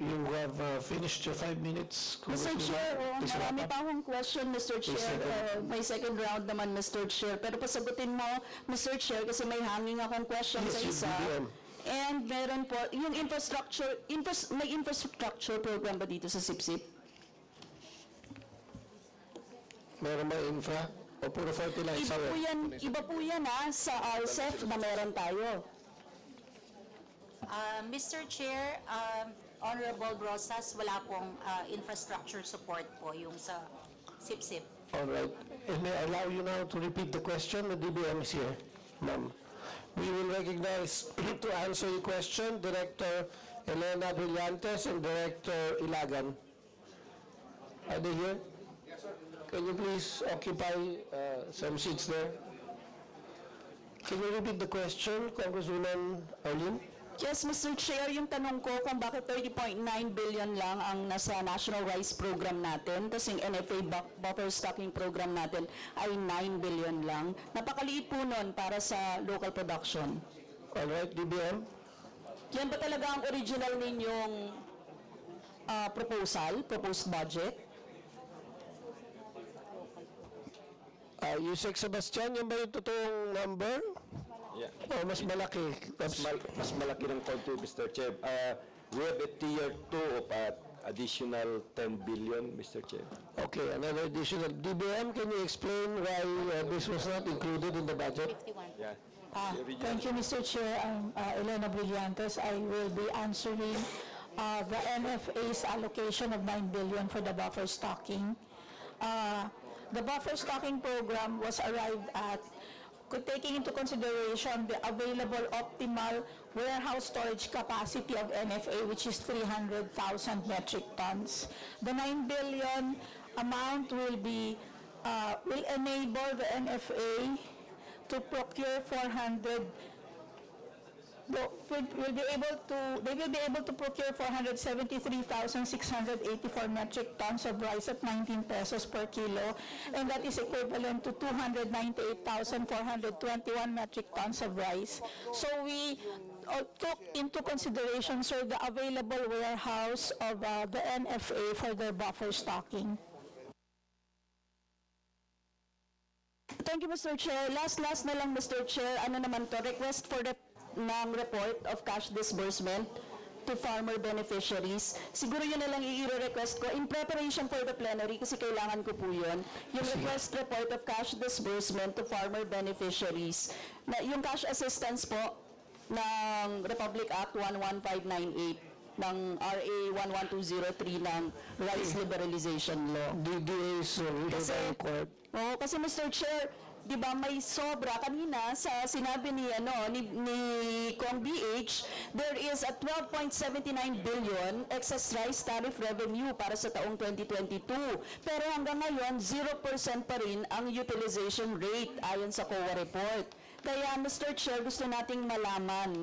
you have finished your 5 minutes? Mr. Chair, Please wrap marami up. pa akong question, Mr. Chair. May second round naman, Mr. Chair. Pero pasagutin mo, Mr. Chair, kasi may hanging akong question Yes, sa yung isa. BBM. And meron po, yung infrastructure, may infrastructure program ba dito sa SIP-SIP? Meron ba infra? O puro fertilizer? Iba po yan sa RCEF na meron tayo. Mr. Chair, Honorable Brosas, wala pong infrastructure support po yung sa SIP-SIP. All right. And may I allow you now to repeat the question? The DBM is here, ma'am. We will recognize to answer your question Director Elena Brillantes and Director Ilagan. Are they here? Yes, sir. Can you please occupy some seats there? Can you repeat the question, Congresswoman Arlene? Yes, Mr. Chair, yung tanong ko kung bakit 30.9 billion lang ang nasa National Rice Program natin, tapos yung NFA Buffer Stocking Program natin ay 9 billion lang. Napakaliit po nun para sa local production. All right, DBM? Yan ba talaga ang original ninyong proposed budget? Yusek Sebastian, yan ba yung totoong number? Yeah. O mas malaki? Mas malaki ng konti, Mr. Chair. We have a tier 2 of additional 10 billion, Mr. Chair. Okay, another additional. DBM, can you explain why this was not included in the budget? 51. Yeah. Thank you, Mr. Chair. I'm Elena Brillantes. I will be answering the NFA's allocation of 9 billion for the buffer stocking. The buffer stocking program was arrived at taking into consideration the available optimal warehouse storage capacity of NFA, which is 300,000 metric tons. The 9 billion amount will enable the NFA to procure 400. They will be able to procure 473,684 metric tons of rice at 19 pesos per kilo, and that is equivalent to 298,421 metric tons of rice. So we took into consideration, sir, the available warehouse of the NFA for their buffer stocking. Thank you, Mr. Chair. Last na lang, Mr. Chair, request for the report of cash disbursement to farmer beneficiaries. Siguro yun na lang i-request ko in preparation for the plenary kasi kailangan ko po yun. Yung request report of cash disbursement to farmer beneficiaries. Na, yung cash assistance po ng Republic Act 11598 ng RA 11203 ng Rice Liberalization Law. DDA's Kasi Mr. Chair, di ba may sobra kanina sa sinabi ni Kong BH, there is a 12.79 billion excess rice tariff revenue para sa taong 2022. Pero hanggang ngayon 0% pa rin ang utilization rate ayon sa COA report. Kaya Mr. Chair, gusto nating malaman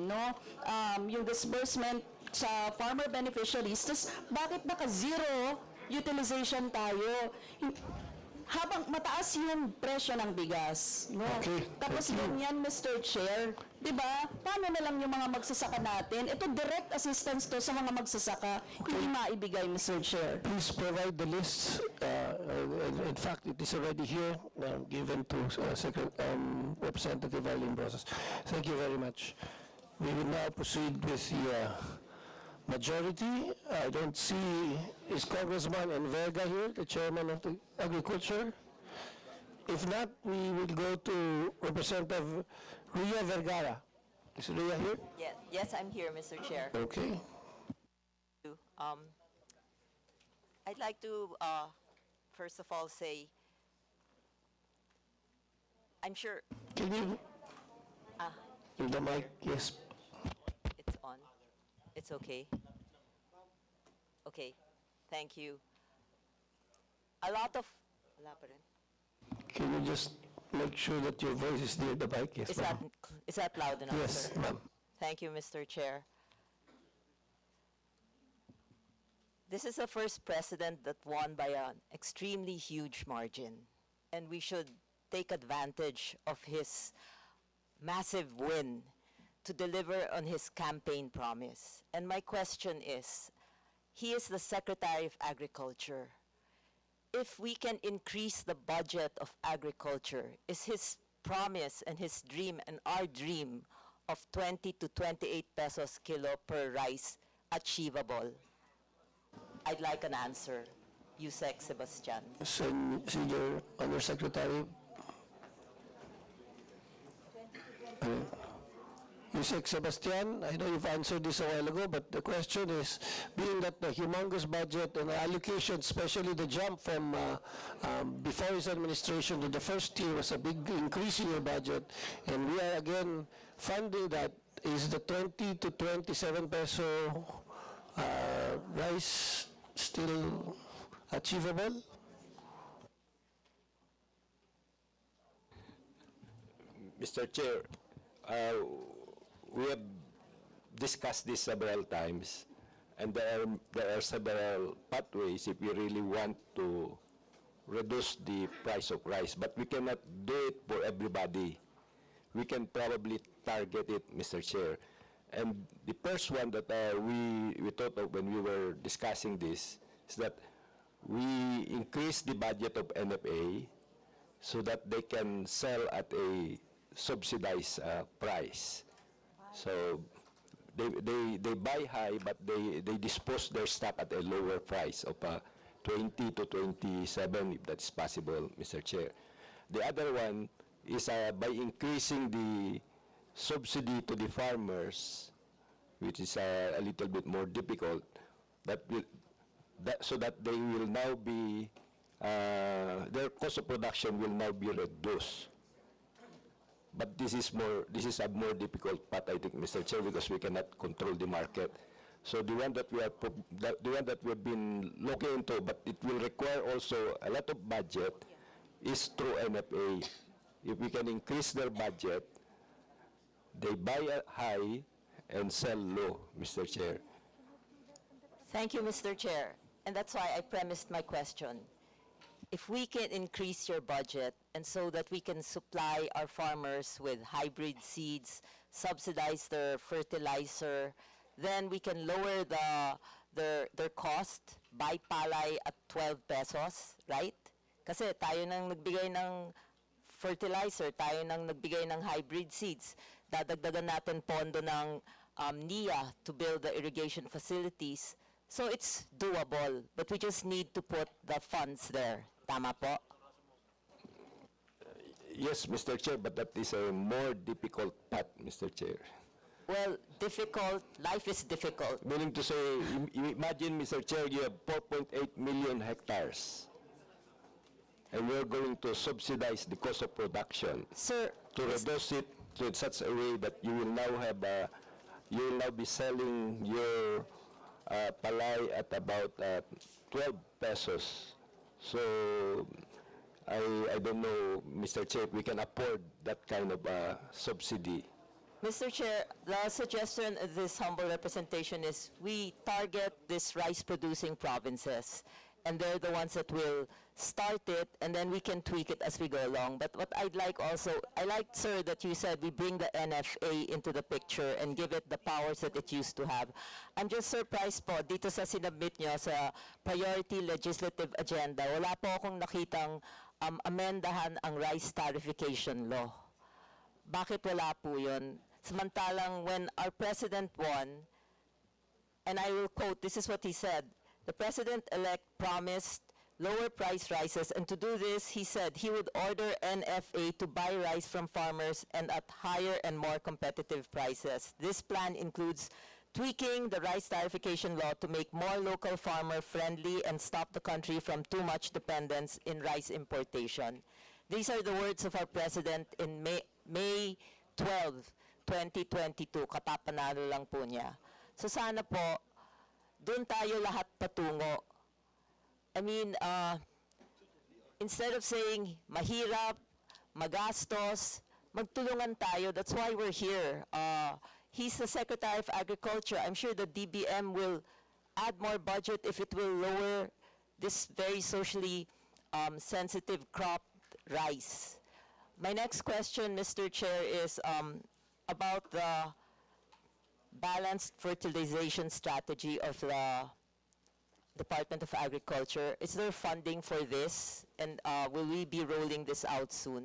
yung disbursement sa farmer beneficiaries, bakit naka-zero utilization tayo? Habang mataas yung presyo ng bigas, Okay, Tapos ganyan, Mr. Chair, di ba? Paano na lang yung mga magsasaka natin? Ito direct assistance to sa mga magsasaka, hindi maibigay, Mr. Chair. Please provide the lists. In fact, it is already here, given to Representative Arlene Brosas. Thank you very much. We will now proceed with the majority. I don't see, is Congressman Enverga here, the chairman of the Agriculture? If not, we will go to Representative Ria Vergara. Is Ria here? Yes, I'm here, Mr. Chair. Okay. I'd like to, first of all, say, I'm sure Can you, give the mic, yes. it's on. It's okay. Okay, thank you. A lot of, wala pa rin. Can you just make sure that your voice is near the mic? Yes, ma'am. Is that loud enough, Yes, sir? ma'am. Thank you, Mr. Chair. This is the first president that won by an extremely huge margin, and we should take advantage of his massive win to deliver on his campaign promise. And my question is, he is the Secretary of Agriculture. If we can increase the budget of agriculture, is his promise and his dream and our dream of 20 to 28 pesos kilo per rice achievable? I'd like an answer. Yusek Sebastian. Senior Undersecretary. Yusek Sebastian, I know you've answered this a while ago, but the question is, being that the humongous budget and the allocation, especially the jump from before his administration to the first year was a big increase in your budget, and we are again funding that, is the 20 to 27 peso rice still achievable? Mr. Chair, we have discussed this several times, and there are several pathways if we really want to reduce the price of rice, but we cannot do it for everybody. We can probably target it, Mr. Chair. And the first one that we thought of when we were discussing this is that we increase the budget of NFA so that they can sell at a subsidized price. So they buy high, but they dispose their stock at a lower price of 20 to 27, if that's possible, Mr. Chair. The other one is by increasing the subsidy to the farmers, which is a little bit more difficult, so that they will now be, their cost of production will now be reduced. But this is a more difficult part, I think, Mr. Chair, because we cannot control the market. So the one that we've been looking into, but it will require also a lot of budget, is through NFA. If we can increase their budget, they buy high and sell low, Mr. Chair. Thank you, Mr. Chair. And that's why I premised my question. If we can increase your budget and so that we can supply our farmers with hybrid seeds, subsidize their fertilizer, then we can lower their cost, buy palay at 12 pesos, right? Kasi tayo nang nagbigay ng fertilizer, tayo nang nagbigay ng hybrid seeds. Dadagdagan natin pondo ng NIA to build the irrigation facilities. So it's doable, but we just need to put the funds there. Tama po? Yes, Mr. Chair, but that is a more difficult path, Mr. Chair. Well, difficult, life is difficult. Meaning to say, imagine, Mr. Chair, you have 4.8 million hectares, and we're going to subsidize the cost of production Sir, to reduce it to such a way that you will now have you will now be selling your palay at about 12 pesos. So I don't know, Mr. Chair, if we can afford that kind of subsidy. Mr. Chair, the suggestion of this humble representation is we target these rice-producing provinces, and they're the ones that will start it, and then we can tweak it as we go along. But what I'd like also, I like, sir, that you said we bring the NFA into the picture and give it the powers that it used to have. I'm just surprised po, dito sa sinabmit nyo sa priority legislative agenda, wala po akong nakitang amendahan ang rice tariffication law. Bakit wala po yun? Samantalang when our president won, and I will quote, this is what he said, the president-elect promised lower price rices, and to do this, he said he would order NFA to buy rice from farmers and at higher and more competitive prices. This plan includes tweaking the rice tariffication law to make more local farmer-friendly and stop the country from too much dependence in rice importation. These are the words of our president in May 12, 2022, kapapanalo lang po niya. So sana po, doon tayo lahat patungo. I mean, instead of saying mahirap, magastos, magtulungan tayo. That's why we're here. He's the Secretary of Agriculture. I'm sure the DBM will add more budget if it will lower this very socially sensitive crop, rice. My next question, Mr. Chair, is about the balanced fertilization strategy of the Department of Agriculture. Is there funding for this, and will we be rolling this out soon?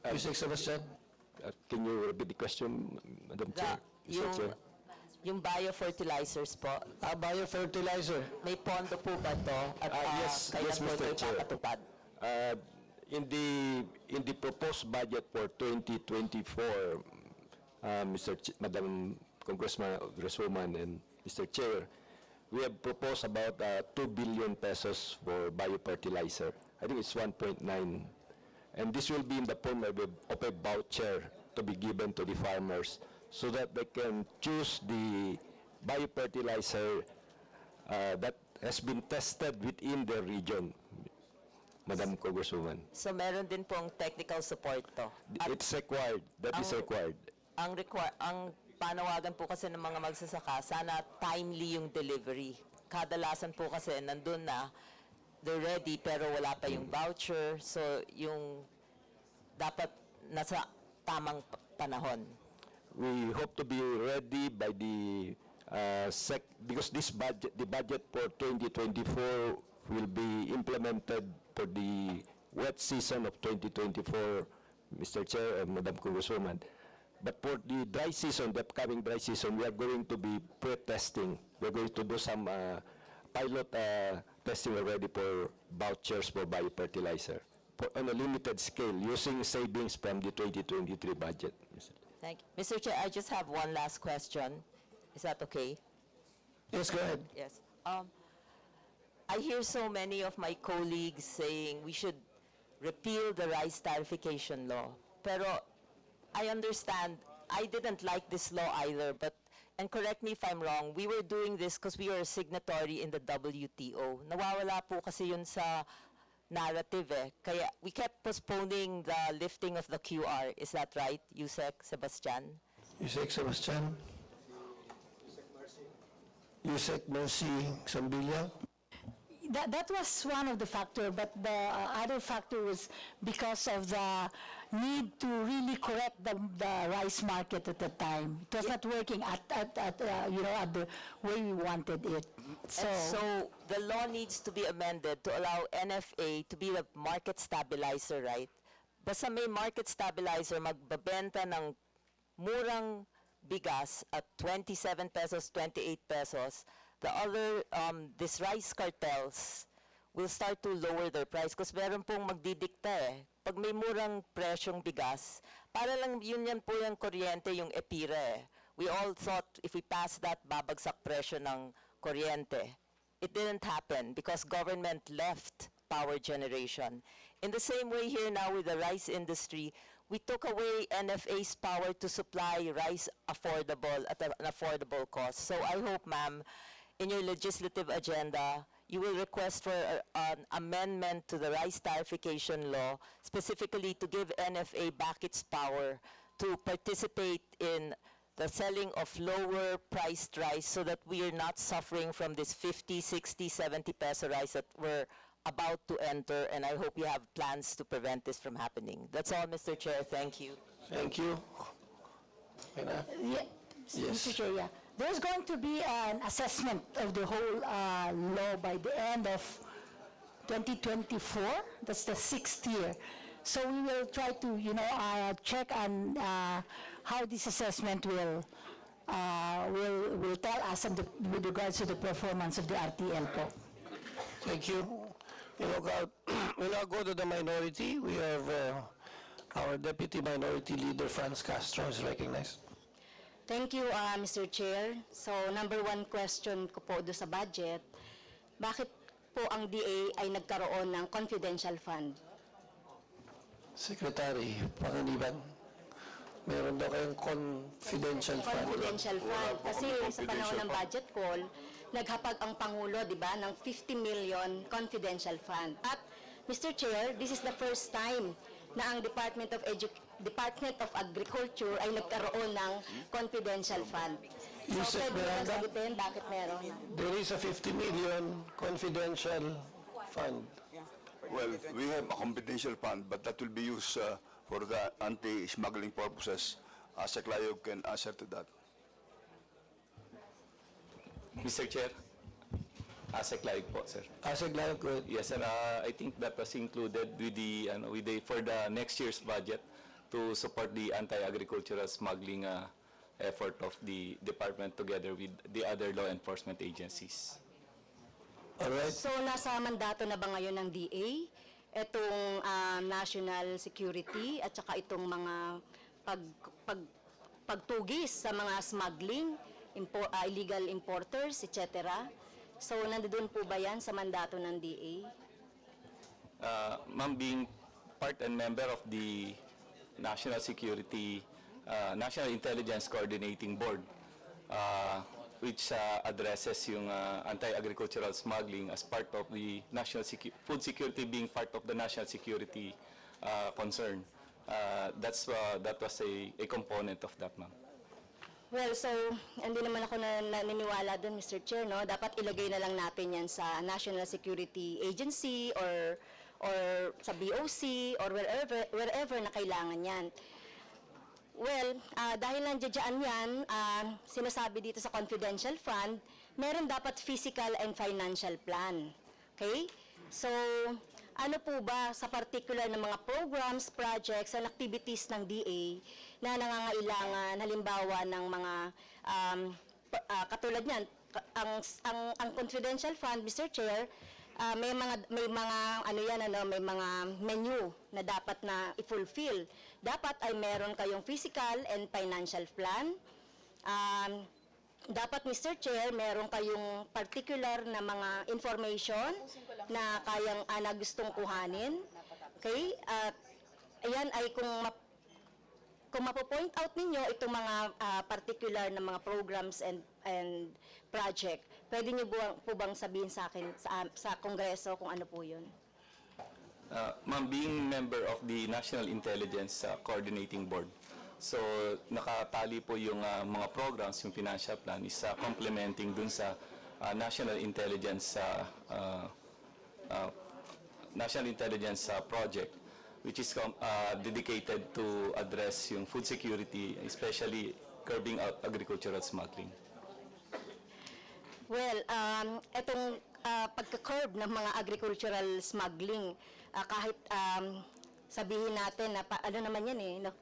Mr. Sebastian? Can you repeat the question, Madam Chair? Mr. Chair? Yung biofertilizers po. Biofertilizer. May pondo po ba to? At Yes, kailan po Mr. ito Chair. ipapatupad? In the proposed budget for 2024, Madam Congresswoman and Mr. Chair, we have proposed about 2 billion pesos for biofertilizer. I think it's 1.9, and this will be in the form of a voucher to be given to the farmers so that they can choose the biofertilizer that has been tested within their region, Madam Congresswoman. So meron din pong technical support to. It's required. That is required. Ang panawagan po kasi ng mga magsasaka, sana timely yung delivery. Kadalasan po kasi nandun na, they're ready pero wala pa yung voucher. So yung dapat nasa tamang panahon. We hope to be ready by the because the budget for 2024 will be implemented for the wet season of 2024, Mr. Chair and Madam Congresswoman. But for the dry season, the upcoming dry season, we are going to be pre-testing. We're going to do some pilot testing already for vouchers for biofertilizer on a limited scale using savings from the 2023 budget. Thank you. Mr. Chair, I just have one last question. Is that okay? Yes, go ahead. Yes. I hear so many of my colleagues saying we should repeal the rice tariffication law. Pero I understand, I didn't like this law either, but, and correct me if I'm wrong, we were doing this because we were a signatory in the WTO. Nawawala po kasi yun sa narrative eh. Kaya we kept postponing the lifting of the QR. Is that right, Yusek Sebastian? Yusek Sebastian? Yusek Mercy Sambilya? That was one of the factors, but the other factor was because of the need to really correct the rice market at the time. It was not working at the way we wanted it. So the law needs to be amended to allow NFA to be the market stabilizer, right? basta may market stabilizer, magbabenta ng murang bigas at 27 pesos, 28 pesos, the other, these rice cartels will start to lower their price because meron pong magdidikta eh. Pag may murang presyong bigas, para lang yun yan po yung kuryente, yung epira eh. We all thought if we pass that, babagsak presyo ng kuryente. It didn't happen because government left power generation. In the same way here now with the rice industry, we took away NFA's power to supply rice affordable at an affordable cost. So I hope, ma'am, in your legislative agenda, you will request for an amendment to the rice tarification law, specifically to give NFA back its power to participate in the selling of lower priced rice so that we are not suffering from this 50, 60, 70 peso rice that we're about to enter, and I hope you have plans to prevent this from happening. That's all, Mr. Chair. Thank you. Thank you. Okay na? Yeah, Yes. Mr. Chair, yeah. There's going to be an assessment of the whole law by the end of 2024. That's the 6th year. So we will try to, check on how this assessment will tell us with regards to the performance of the RTL po. Thank you. We'll now go to the minority. We have our Deputy Minority Leader, Franz Castro, is recognized. Thank you, Mr. Chair. So, number one question ko po doon sa budget, bakit po ang DA ay nagkaroon ng confidential fund? Secretary, Pangaliban, meron daw kayong confidential fund. Confidential fund. Kasi sa panahon ng budget call, naghapag ang Pangulo, di ba, ng 50 million confidential fund. At, Mr. Chair, this is the first time na ang Department of Agriculture ay nagkaroon ng confidential fund. So, Yusek pwede mo Miranda? sagutin bakit meron? There is a 50 million confidential fund. Well, we have a confidential fund, but that will be used for the anti-smuggling purposes. Seclayog can answer to that. Mr. Chair, ASEC Live po, sir. ASEC Live, go ahead. Yes, sir. I think that was included with the for the next year's budget to support the anti-agricultural smuggling effort of the department together with the other law enforcement agencies. Alright. So, nasa mandato na ba ngayon ng DA itong national security at saka itong mga pagtugis sa mga smuggling, illegal importers, etc.? So, nandoon po ba yan sa mandato ng DA? Ma'am, being part and member of the National Security, National Intelligence Coordinating Board, which addresses yung anti-agricultural smuggling as part of the food security being part of the national security concern. That was a component of that, ma'am. Well, so, hindi naman ako naniniwala doon, Mr. Chair, no? Dapat ilagay na lang natin yan sa National Security Agency or sa BOC or wherever na kailangan yan. Well, dahil nandiyan yan, sinasabi dito sa confidential fund, meron dapat physical and financial plan. Okay? So, ano po ba sa particular ng mga programs, projects, and activities ng DA na nangangailangan, halimbawa ng mga katulad niyan, ang confidential fund, Mr. Chair, may mga menu na dapat na i-fulfill. Dapat ay meron kayong physical and financial plan. Dapat, Mr. Chair, meron kayong particular na mga information na kayang na gustong kuhanin. Okay? At ayan ay kung mapo-point out ninyo itong mga particular na mga programs and project, pwede niyo po bang sabihin sa akin sa Kongreso kung ano po yun? Ma'am, being member of the National Intelligence Coordinating Board, so nakatali po yung mga programs, yung financial plan is complementing dun sa National Intelligence project, which is dedicated to address yung food security, especially curbing out agricultural smuggling. Well, itong pagka-curb ng mga agricultural smuggling, kahit sabihin natin na ano naman yan eh, no?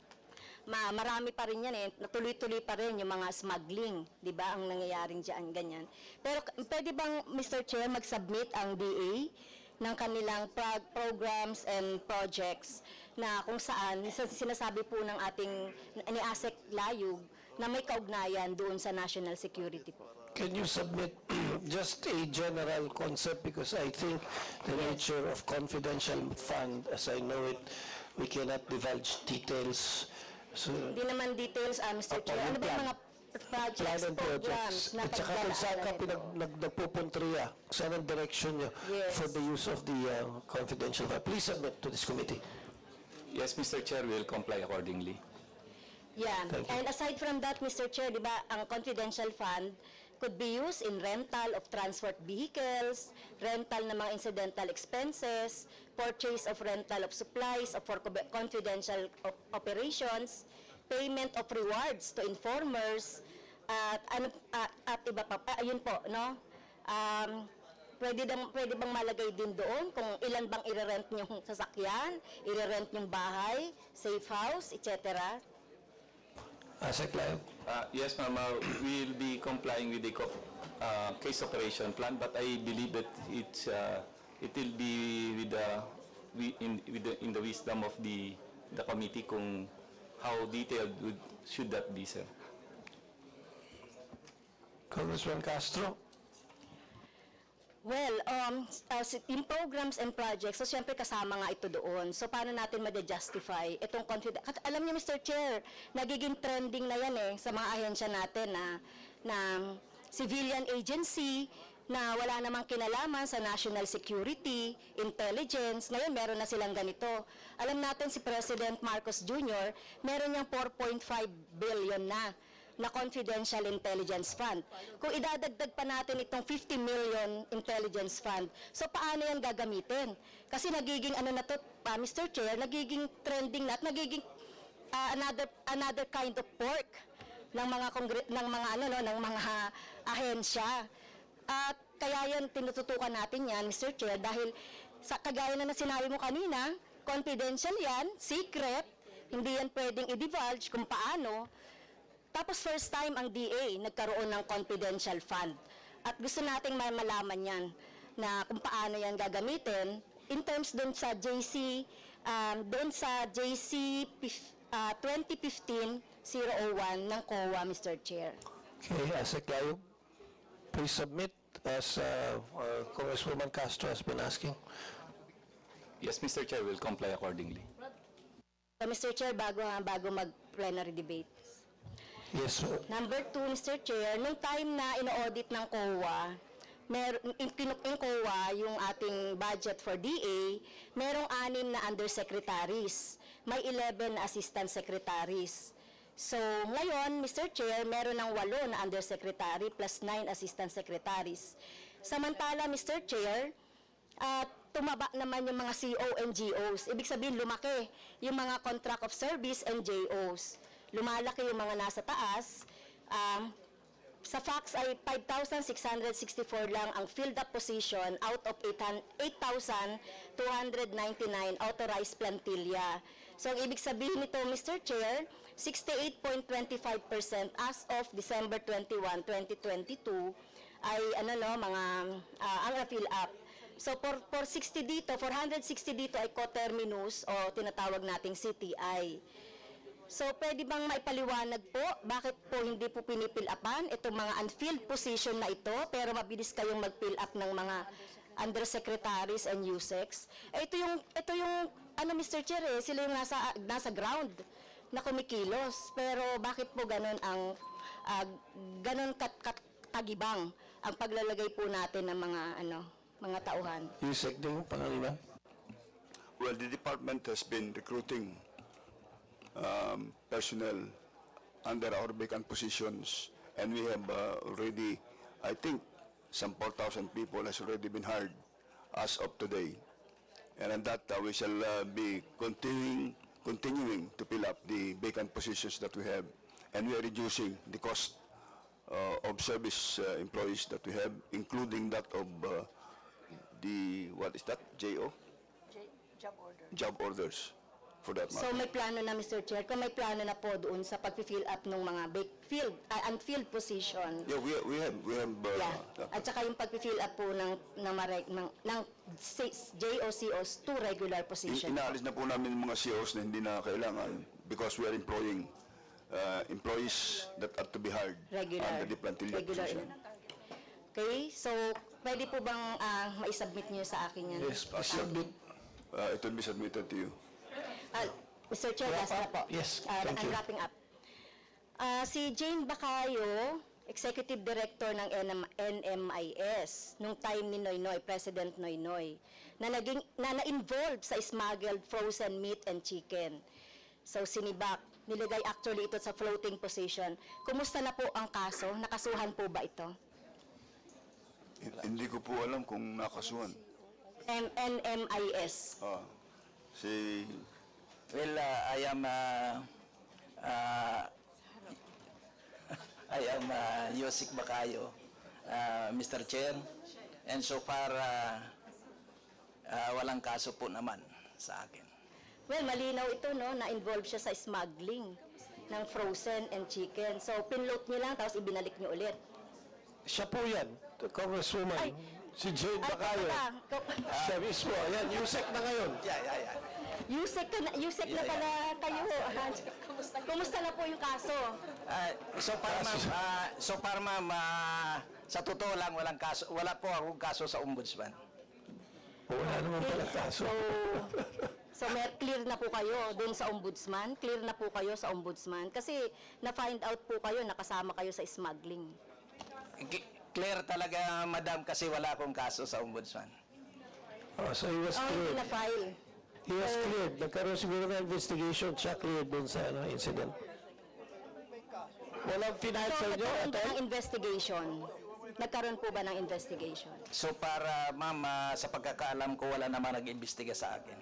Marami pa rin yan eh, natuloy-tuloy pa rin yung mga smuggling, di ba, ang nangyayaring dyan, ganyan. Pero pwede bang, Mr. Chair, mag-submit ang DA ng kanilang programs and projects na kung saan sinasabi po ng ating ni ASEC Layug na may kaugnayan doon sa national security po. Can you submit just a general concept, because I think the nature of confidential fund, as I know it, we cannot divulge details. So, Hindi naman details, Mr. Chair. Ano ba yung mga projects, plan and programs projects. na At saka kung saan ka pagdadaanan? nagpupuntriya, saan ang direction nyo Yes. for the use of the confidential fund. Please submit to this committee. Yes, Mr. Chair, we will comply accordingly. Yeah, Thank you. and aside from that, Mr. Chair, di ba, ang confidential fund could be used in rental of transport vehicles, rental ng mga incidental expenses, purchase of rental of supplies for confidential operations, payment of rewards to informers, at iba pa. Ayun po, no? Pwede bang malagay din doon kung ilan bang i-rent yung sasakyan, i-rent yung bahay, safe house, etc. ASEC Layug. Yes, ma'am, we will be complying with the case operation plan, but I believe that it will be in the wisdom of the committee kung how detailed should that be, sir. Congressman Castro. Well, in programs and projects, so siyempre kasama nga ito doon. So paano natin ma-justify itong confidence? Alam niyo, Mr. Chair, nagiging trending na yan eh sa mga ahensya natin na civilian agency na wala namang kinalaman sa national security, intelligence. Ngayon, meron na silang ganito. Alam natin si President Marcos Jr., meron niyang 4.5 billion na confidential intelligence fund. Kung idadagdag pa natin itong 50 million intelligence fund, so paano yan gagamitin? Kasi nagiging ano na to, Mr. Chair, nagiging trending na at nagiging another kind of pork ng mga ahensya. At kaya yan tinututukan natin yan, Mr. Chair, dahil sa kagaya na sinabi mo kanina, confidential yan, secret, hindi yan pwedeng i-divulge kung paano. Tapos first time ang DA nagkaroon ng confidential fund. At gusto nating malaman yan na kung paano yan gagamitin in terms doon sa JC 2015-001 ng COA, Mr. Chair. Okay, ASEC Layug, please submit as Congresswoman Castro has been asking. Yes, Mr. Chair, we will comply accordingly. So, Mr. Chair, bago mag-plenary debate. Yes, sir. Number 2, Mr. Chair, nung time na ino-audit ng COA, in COA, yung ating budget for DA, merong 6 na undersecretaries. May 11 na assistant secretaries. So, ngayon, Mr. Chair, meron ng 8 na undersecretary plus 9 assistant secretaries. Samantala, Mr. Chair, tumaba naman yung mga CO and GOs. Ibig sabihin, lumaki yung mga contract of service and JOs. Lumalaki yung mga nasa taas. Sa facts ay 5,664 lang ang filled up position out of 8,299 authorized plantilla. So, ang ibig sabihin nito, Mr. Chair, 68.25% as of December 21, 2022 ay ang fill up. So, for 60 dito, 460 dito ay coterminus o tinatawag nating CTI. So, pwede bang maipaliwanag po, bakit po hindi po pinipil upan itong mga unfilled position na ito, pero mabilis kayong mag-fill up ng mga undersecretaries and USECs? Ito yung Mr. Chair, sila yung nasa ground na kumikilos. Pero bakit po ganun ang, ganun katagibang ang paglalagay po natin ng mga tauhan? USEC din, pangaliman. Well, the department has been recruiting personnel under our vacant positions, and we have already, I think, some 4,000 people has already been hired as of today. And on that, we shall be continuing to fill up the vacant positions that we have, and we are reducing the cost of service employees that we have, including that of what is that, JO? Job order. Job orders. for that So matter. may plano na, Mr. Chair, kung may plano na po doon sa pag-fill up ng mga unfilled position. Yeah, we have Yeah. At saka yung pag-fill up po ng JOCOs to regular position. Inaalis na po namin yung mga COs na hindi na kailangan because we are employing employees that are to be hired Regular. under the plantilla Regular. position. Okay, so pwede po bang ma-submit niyo sa akin yan? Yes, please submit. It will be submitted to you. Mr. Chair, last na po. Yes, I'm thank you. wrapping up. Si Jane Bacayo, Executive Director ng NMIS, nung time ni Noynoy, President Noynoy, na na-involved sa smuggled frozen meat and chicken. So sinibak, nilagay actually ito sa floating position. Kumusta na po ang kaso? Nakasuhan po ba ito? Hindi ko po alam kung nakasuhan. NMIS. Si Well, I am Yosik Bacayo, Mr. Chair, and so far, walang kaso po naman sa akin. Well, malinaw ito, no? Na-involve siya sa smuggling ng frozen and chicken. So, pinload niyo lang, tapos ibinalik niyo ulit. Siya po yan, the Congresswoman. Si Jane Bacayo. Siya mismo. Ayan, USEC na ngayon. Yusek na pala kayo. Kumusta na po yung kaso? So far, ma'am, sa totoo lang, wala po akong kaso sa ombudsman. Wala naman pala kaso. So clear na po kayo dun sa ombudsman? Clear na po kayo sa ombudsman? Kasi na-find out po kayo, nakasama kayo sa smuggling. Clear talaga, madam, kasi wala akong kaso sa ombudsman. So he was Hindi cleared. na-file. He was cleared. Nagkaroon siguro ng investigation, siya cleared dun sa incident. Walang final sa inyo? Nagkaroon ba ng investigation? Nagkaroon po ba ng investigation? So para, ma'am, sa pagkakaalam ko, wala naman nag-imbestiga sa akin.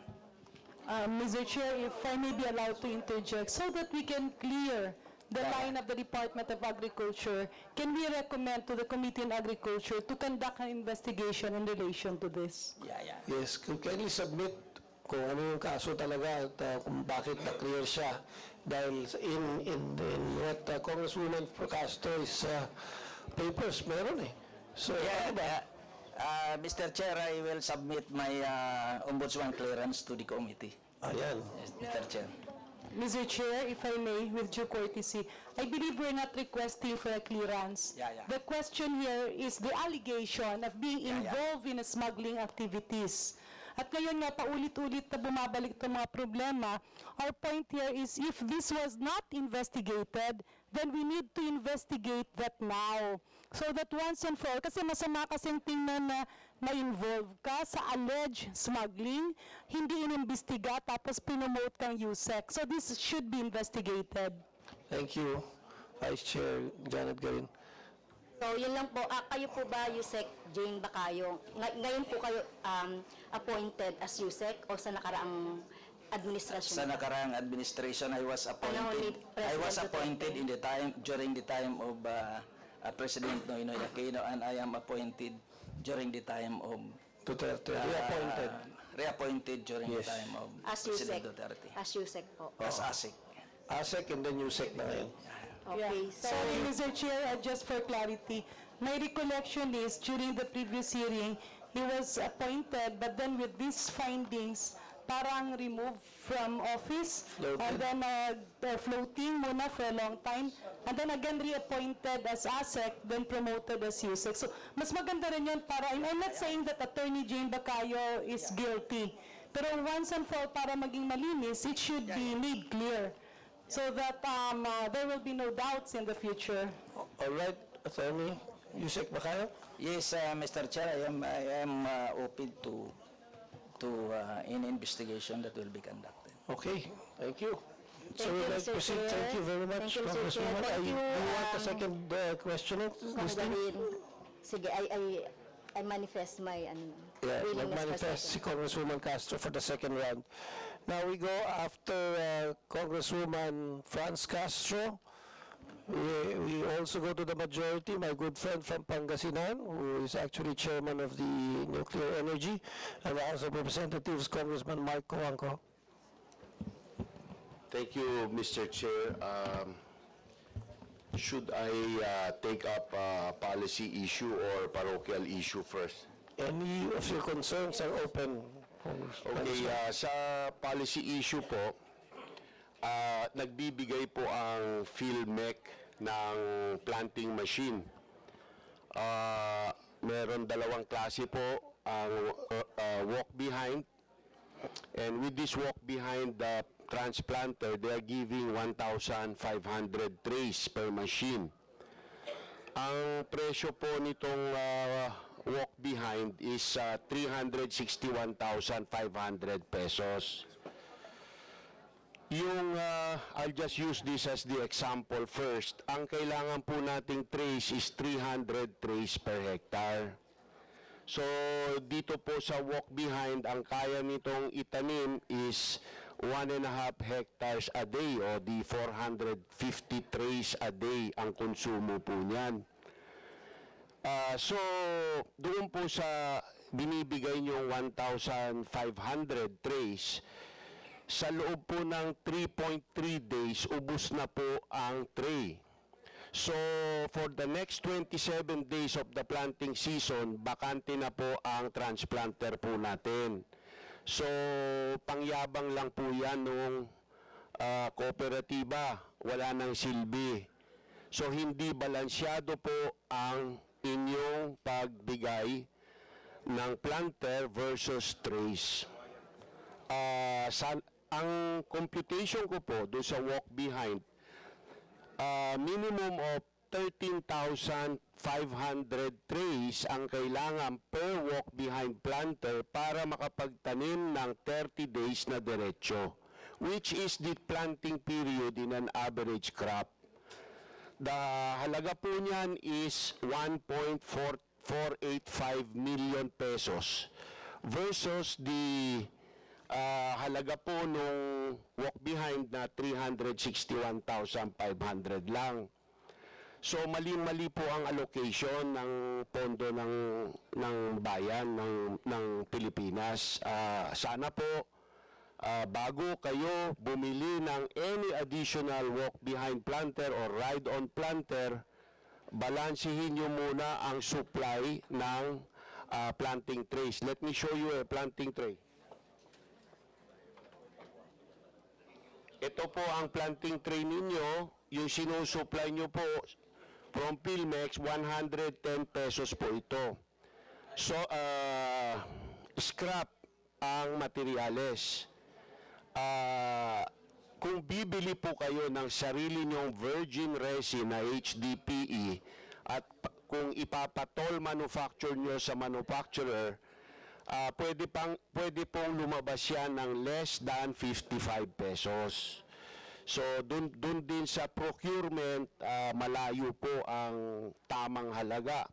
Mr. Chair, if I may be allowed to interject, so that we can clear the line of the Department of Agriculture, can we recommend to the Committee on Agriculture to conduct an investigation in relation to this? Yes, can you submit kung ano yung kaso talaga at kung bakit na-clear siya dahil in what Congresswoman Castro's papers meron eh. So, Mr. Chair, I will submit my ombudsman clearance to the committee. Ayan. Yes, Mr. Chair. Mr. Chair, if I may, with due courtesy, I believe we're not requesting for a clearance. The question here is the allegation of being involved in smuggling activities. At ngayon nga, paulit-ulit na bumabalik itong mga problema. Our point here is if this was not investigated, then we need to investigate that now. So that once and for all, kasi masama kasing tingnan na na-involve ka sa alleged smuggling, hindi inimbestiga, tapos pinomote kang USEC. So this should be investigated. Thank you, Vice Chair Janet Garin. So, yun lang po. Kayo po ba, Yusek Jane Bacayo? Ngayon po kayo appointed as Yusek o sa nakaraang administrasyon? Sa nakaraang administration, I was appointed. I was appointed during the time of President Noynoy Aquino, and I am appointed during the time of Duterte. Reappointed. Reappointed during the time of As President Yusek. Duterte. As Yusek po. As ASIC. ASEC and then USEC na ngayon. Okay. So, Mr. Chair, just for clarity, my recollection is during the previous hearing, he was appointed, but then with these findings, parang removed from office, and then floating muna for a long time, and then again reappointed as ASEC, then promoted as USEC. So, mas maganda rin yun para, I'm not saying that Attorney Jane Bacayo is guilty, pero once and for all, para maging malinis, it should be made clear, so that there will be no doubts in the future. All right, Attorney Yusek Bacayo? Yes, Mr. Chair, I am open to any investigation that will be conducted. Okay, thank you. So Thank we'd you, like to Mr. proceed. Chair. Thank you very much, Thank you, Mr. Congresswoman. Chair. Thank Do you, you want a second question? Kung gawin, sige, I manifest my Yeah, willingness for nag-manifest si second. Congresswoman Castro for the second round. Now we go after Congresswoman Franz Castro. We also go to the majority, my good friend from Pangasinan, who is actually chairman of the Nuclear Energy, and the House of Representatives, Congressman Mark Coangco. Thank you, Mr. Chair. Should I take up policy issue or parochial issue first? Any of your concerns are open. Okay, sa policy issue po, nagbibigay po ang PhilMec ng planting machine. Meron dalawang klase po, ang walk behind, and with this walk behind the transplanter, they are giving 1,500 trays per machine. Ang presyo po nitong walk behind is 361,500 pesos. Yung, I'll just use this as the example first. Ang kailangan po nating trays is 300 trays per hectare. So, dito po sa walk behind, ang kaya nitong itanim is 1.5 hectares a day o di 450 trays a day ang konsumo po niyan. So, doon po sa binibigay niyong 1,500 trays, sa loob po ng 3.3 days, ubos na po ang tray. So, for the next 27 days of the planting season, bakante na po ang transplanter po natin. So, pangyabang lang po yan nung kooperatiba, wala nang silbi. So, hindi balansyado po ang inyong pagbigay ng planter versus trays. Ang computation ko po doon sa walk behind, minimum of 13,500 trays ang kailangan per walk behind planter para makapagtanim ng 30 days na diretso, which is the planting period in an average crop. The halaga po niyan is 1.485 million pesos versus the halaga po nung walk behind na 361,500 lang. So mali-mali po ang allocation ng pondo ng bayan ng Pilipinas. Sana po bago kayo bumili ng any additional walk behind planter or ride on planter, balansihin niyo muna ang supply ng planting trays. Let me show you a planting tray. Ito po ang planting tray ninyo, yung sinusupply nyo po from Philmex, 110 pesos po ito. So, scrap ang materyales. Kung bibili po kayo ng sarili nyong virgin resin na HDPE at kung ipapatol manufacture nyo sa manufacturer, pwede pong lumabas yan ng less than 55 pesos. So, dun din sa procurement, malayo po ang tamang halaga.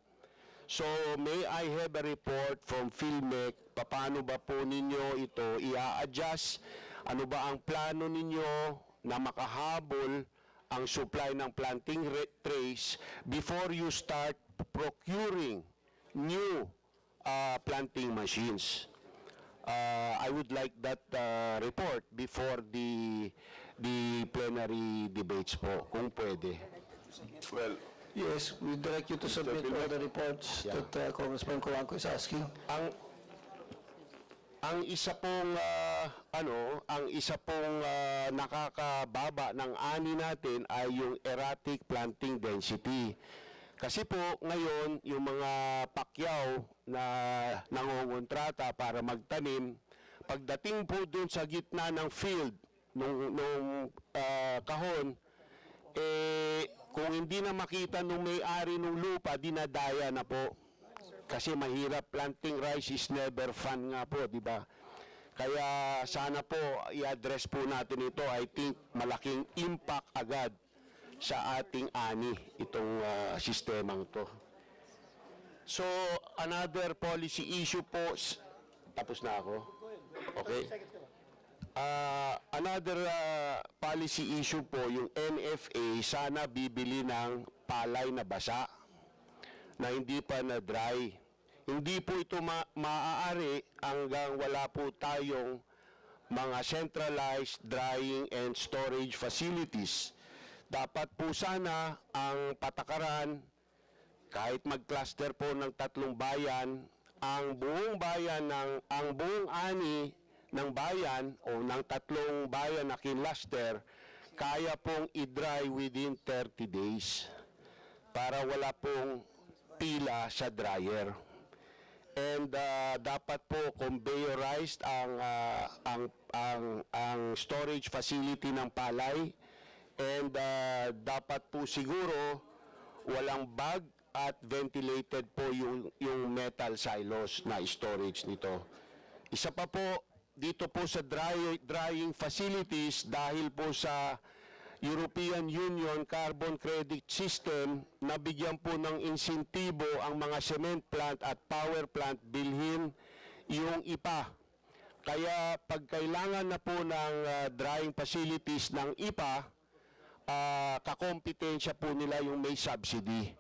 So, may I have a report from PhilMec, paano ba po ninyo ito i-adjust? Ano ba ang plano ninyo na makahabol ang supply ng planting trays before you start procuring new planting machines? I would like that report before the plenary debates po, kung pwede. Well, Yes, we direct you to submit all the reports that Congressman Coranco is asking. Ang isa pong nakakababa ng ani natin ay yung erratic planting density. Kasi po ngayon yung mga pakyaw na nangongontrata para magtanim, pagdating po dun sa gitna ng field nung kahon, kung hindi na makita nung may-ari ng lupa, dinadaya na po. Kasi mahirap, planting rice is never fun nga po, di ba? Kaya sana po i-address po natin ito. I think malaking impact agad sa ating ani itong sistemang to. So, another policy issue po, tapos na ako? Okay? Another policy issue po, yung NFA, sana bibili ng palay na basa na hindi pa na dry. Hindi po ito maaari hanggang wala po tayong mga centralized drying and storage facilities. Dapat po sana ang patakaran, kahit mag-cluster po ng 3 bayan, ang buong ani ng bayan o ng 3 bayan na kinluster, kaya pong i-dry within 30 days para wala pong pila sa dryer. And dapat po conveyorized ang storage facility ng palay, and dapat po siguro walang bag at ventilated po yung metal silos na storage nito. Isa pa po, dito po sa drying facilities, dahil po sa European Union Carbon Credit System, nabigyan po ng insentibo ang mga cement plant at power plant bilhin yung IPA. Kaya pag kailangan na po ng drying facilities ng IPA, kakompetensya po nila yung may subsidy.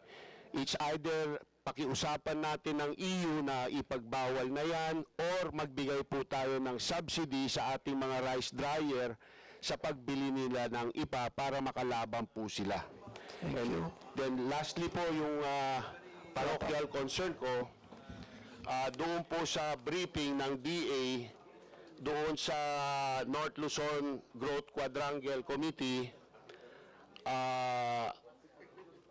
It's either pakiusapan natin ng EU na ipagbawal na yan, or magbigay po tayo ng subsidy sa ating mga rice dryer sa pagbili nila ng IPA para makalaban po sila. And then lastly po, yung parochial concern ko, doon po sa briefing ng DA, doon sa North Luzon Growth Quadrangle Committee,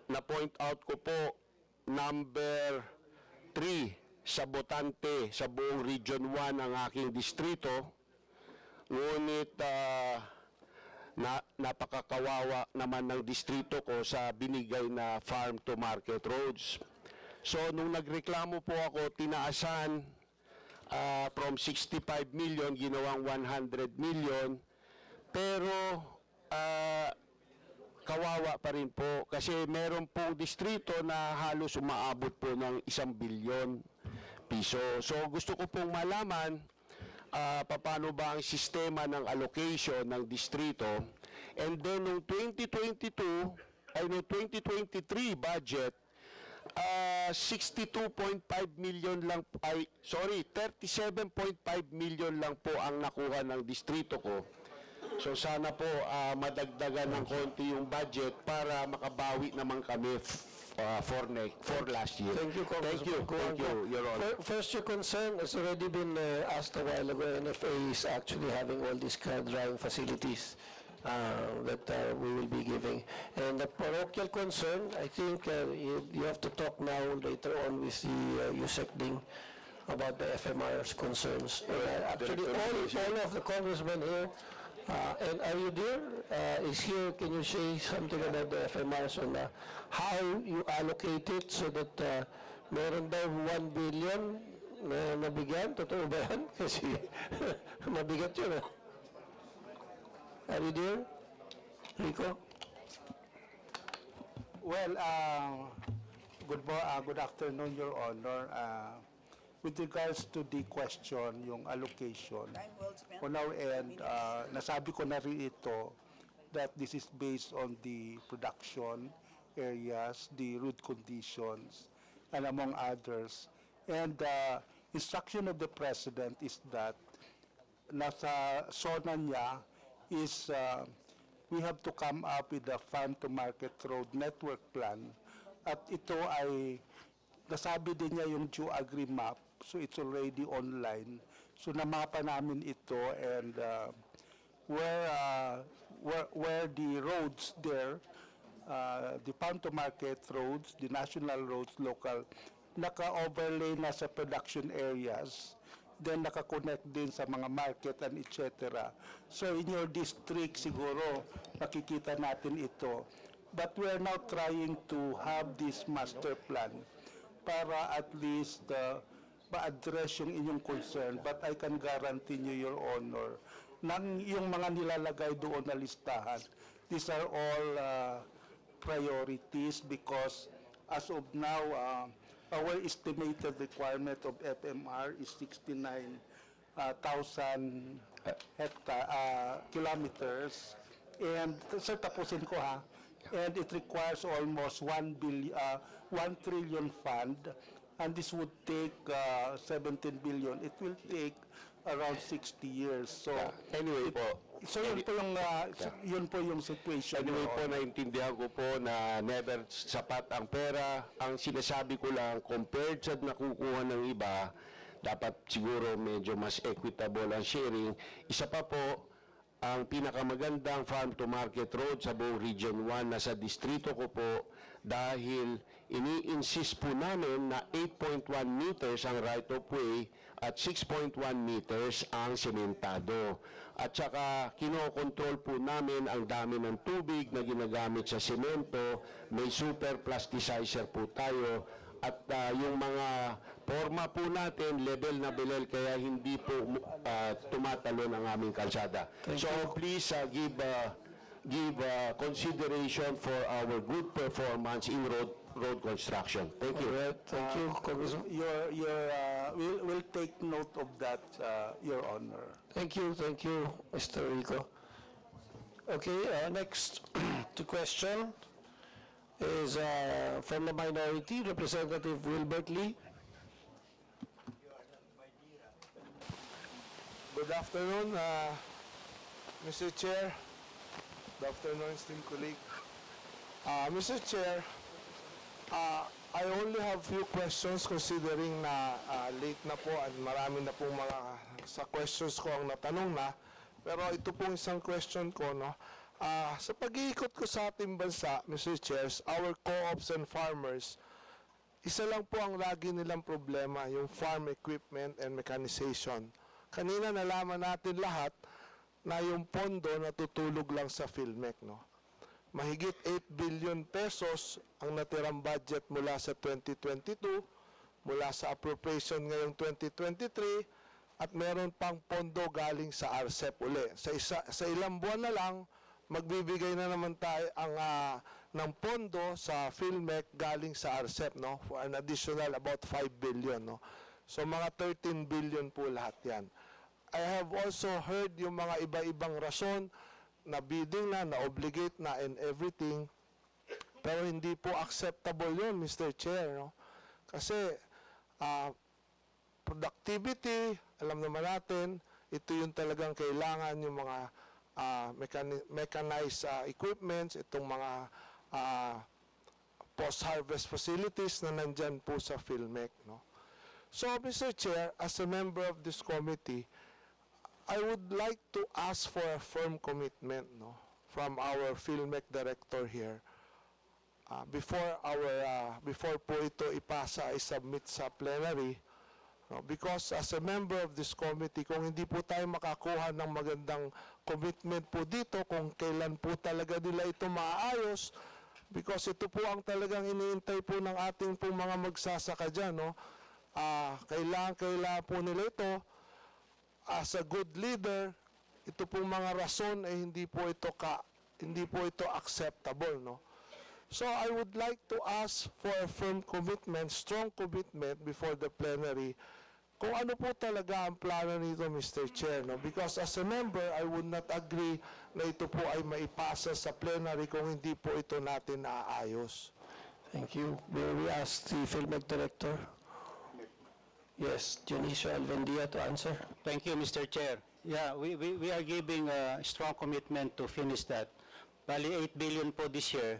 na-point out ko po, number 3 sa botante sa buong Region 1 ng aking distrito. Ngunit napakakawawa naman ng distrito ko sa binigay na farm to market roads. So nung nagreklamo po ako, tinaasan from 65 million, ginawang 100 million, pero kawawa pa rin po kasi meron pong distrito na halos umaabot po ng 1 billion piso. So gusto ko pong malaman paano ba ang sistema ng allocation ng distrito. And then noong 2023 budget, 62.5 million lang, 37.5 million lang po ang nakuha ng distrito ko. So sana po madagdagan ng konti yung budget para makabawi naman kami for last year. Thank you, Thank you, Your Honor. First, your concern has already been asked a while ago. NFA is actually having all these drying facilities that we will be giving. And the parochial concern, I think you have to talk now later on with the USECDing about the FMR's concerns. Actually, all of the congressmen here, and are you there? Is here, can you say something about the FMRs on how you allocate it so that meron daw 1 billion na nabigyan? Totoo ba yan? Kasi mabigat yun. Are you there, Rico? Well, good afternoon, Your Honor. With regards to the question, yung allocation, on our end, nasabi ko na rin ito that this is based on the production areas, the road conditions, and among others. And the instruction of the President is that nasa SONA niya is we have to come up with a farm-to-market road network plan. At ito ay nasabi din niya yung Agri map, so it's already online. So namapa namin ito, and where the roads there, the farm-to-market roads, the national roads, local, naka-overlay na sa production areas, then naka-connect din sa mga market and etc. So in your district siguro nakikita natin ito. But we are now trying to have this master plan para at least ma-address yung inyong concern. But I can guarantee you, Your Honor, nang yung mga nilalagay doon na listahan, these are all priorities because as of now, our estimated requirement of FMR is 69,000 kilometers. And sir, tapusin ko ha. And it requires almost 1 trillion fund, and this would take 17 billion. It will take around 60 years. So, Anyway po, so yun po yung situation. anyway Your po, Honor. naintindihan ko po na never sapat ang pera. Ang sinasabi ko lang, compared sa nakukuha ng iba, dapat siguro medyo mas equitable ang sharing. Isa pa po, ang pinakamagandang farm-to-market road sa buong Region 1 na sa distrito ko po dahil ini-insist po namin na 8.1 meters ang right-of-way at 6.1 meters ang sementado. At saka kinokontrol po namin ang dami ng tubig na ginagamit sa semento, may super plasticizer po tayo, at yung mga forma po natin, level na level, kaya hindi po tumatalon ang aming kalsada. So please give consideration for our good performance in road construction. Thank you. Thank you, Congressman. We'll take note of that, Your Honor. Thank you, Mr. Rico. Okay, next to question is from the minority, Representative Wilbert Lee. Good afternoon, Mr. Chair. Good afternoon, esteemed colleague. Mr. Chair, I only have few questions considering na late na po at marami na pong mga sa questions ko ang natanong na. Pero ito pong isang question ko, no? Sa pag-iikot ko sa ating bansa, Mr. Chairs, our co-ops and farmers, isa lang po ang lagi nilang problema, yung farm equipment and mechanization. Kanina nalaman natin lahat na yung pondo natutulog lang sa PhilMec, no? Mahigit 8 billion pesos ang natirang budget mula sa 2022, mula sa appropriation ngayong 2023, at meron pang pondo galing sa RCEP uli. Sa ilang buwan na lang, magbibigay na naman tayo ng pondo sa PhilMec galing sa RCEP, no? For an additional about 5 billion, no? So mga 13 billion po lahat yan. I have also heard yung mga iba-ibang rason na bidding na obligate na and everything, pero hindi po acceptable yun, Mr. Chair, no? Kasi productivity, alam naman natin, ito yung talagang kailangan yung mga mechanized equipments, itong mga post-harvest facilities na nandyan po sa PhilMec, no? So, Mr. Chair, as a member of this committee, I would like to ask for a firm commitment, no, from our PhilMec director here before po ito ipasa, i-submit sa plenary, no, because as a member of this committee, kung hindi po tayo makakuha ng magandang commitment po dito, kung kailan po talaga nila ito maaayos, because ito po ang talagang iniintay po ng ating po mga magsasaka dyan, no? Kailangan po nila ito. As a good leader, ito pong mga rason ay hindi po ito acceptable, no? So I would like to ask for a firm commitment, strong commitment before the plenary kung ano po talaga ang plano nito, Mr. Chair, no? Because as a member, I would not agree na ito po ay maipasa sa plenary kung hindi po ito natin naayos. Thank you. Will we ask the PhilMec director? Yes, Dionisio Alvendia to answer. Thank you, Mr. Chair. Yeah, we are giving a strong commitment to finish that. Bali, 8 billion po this year,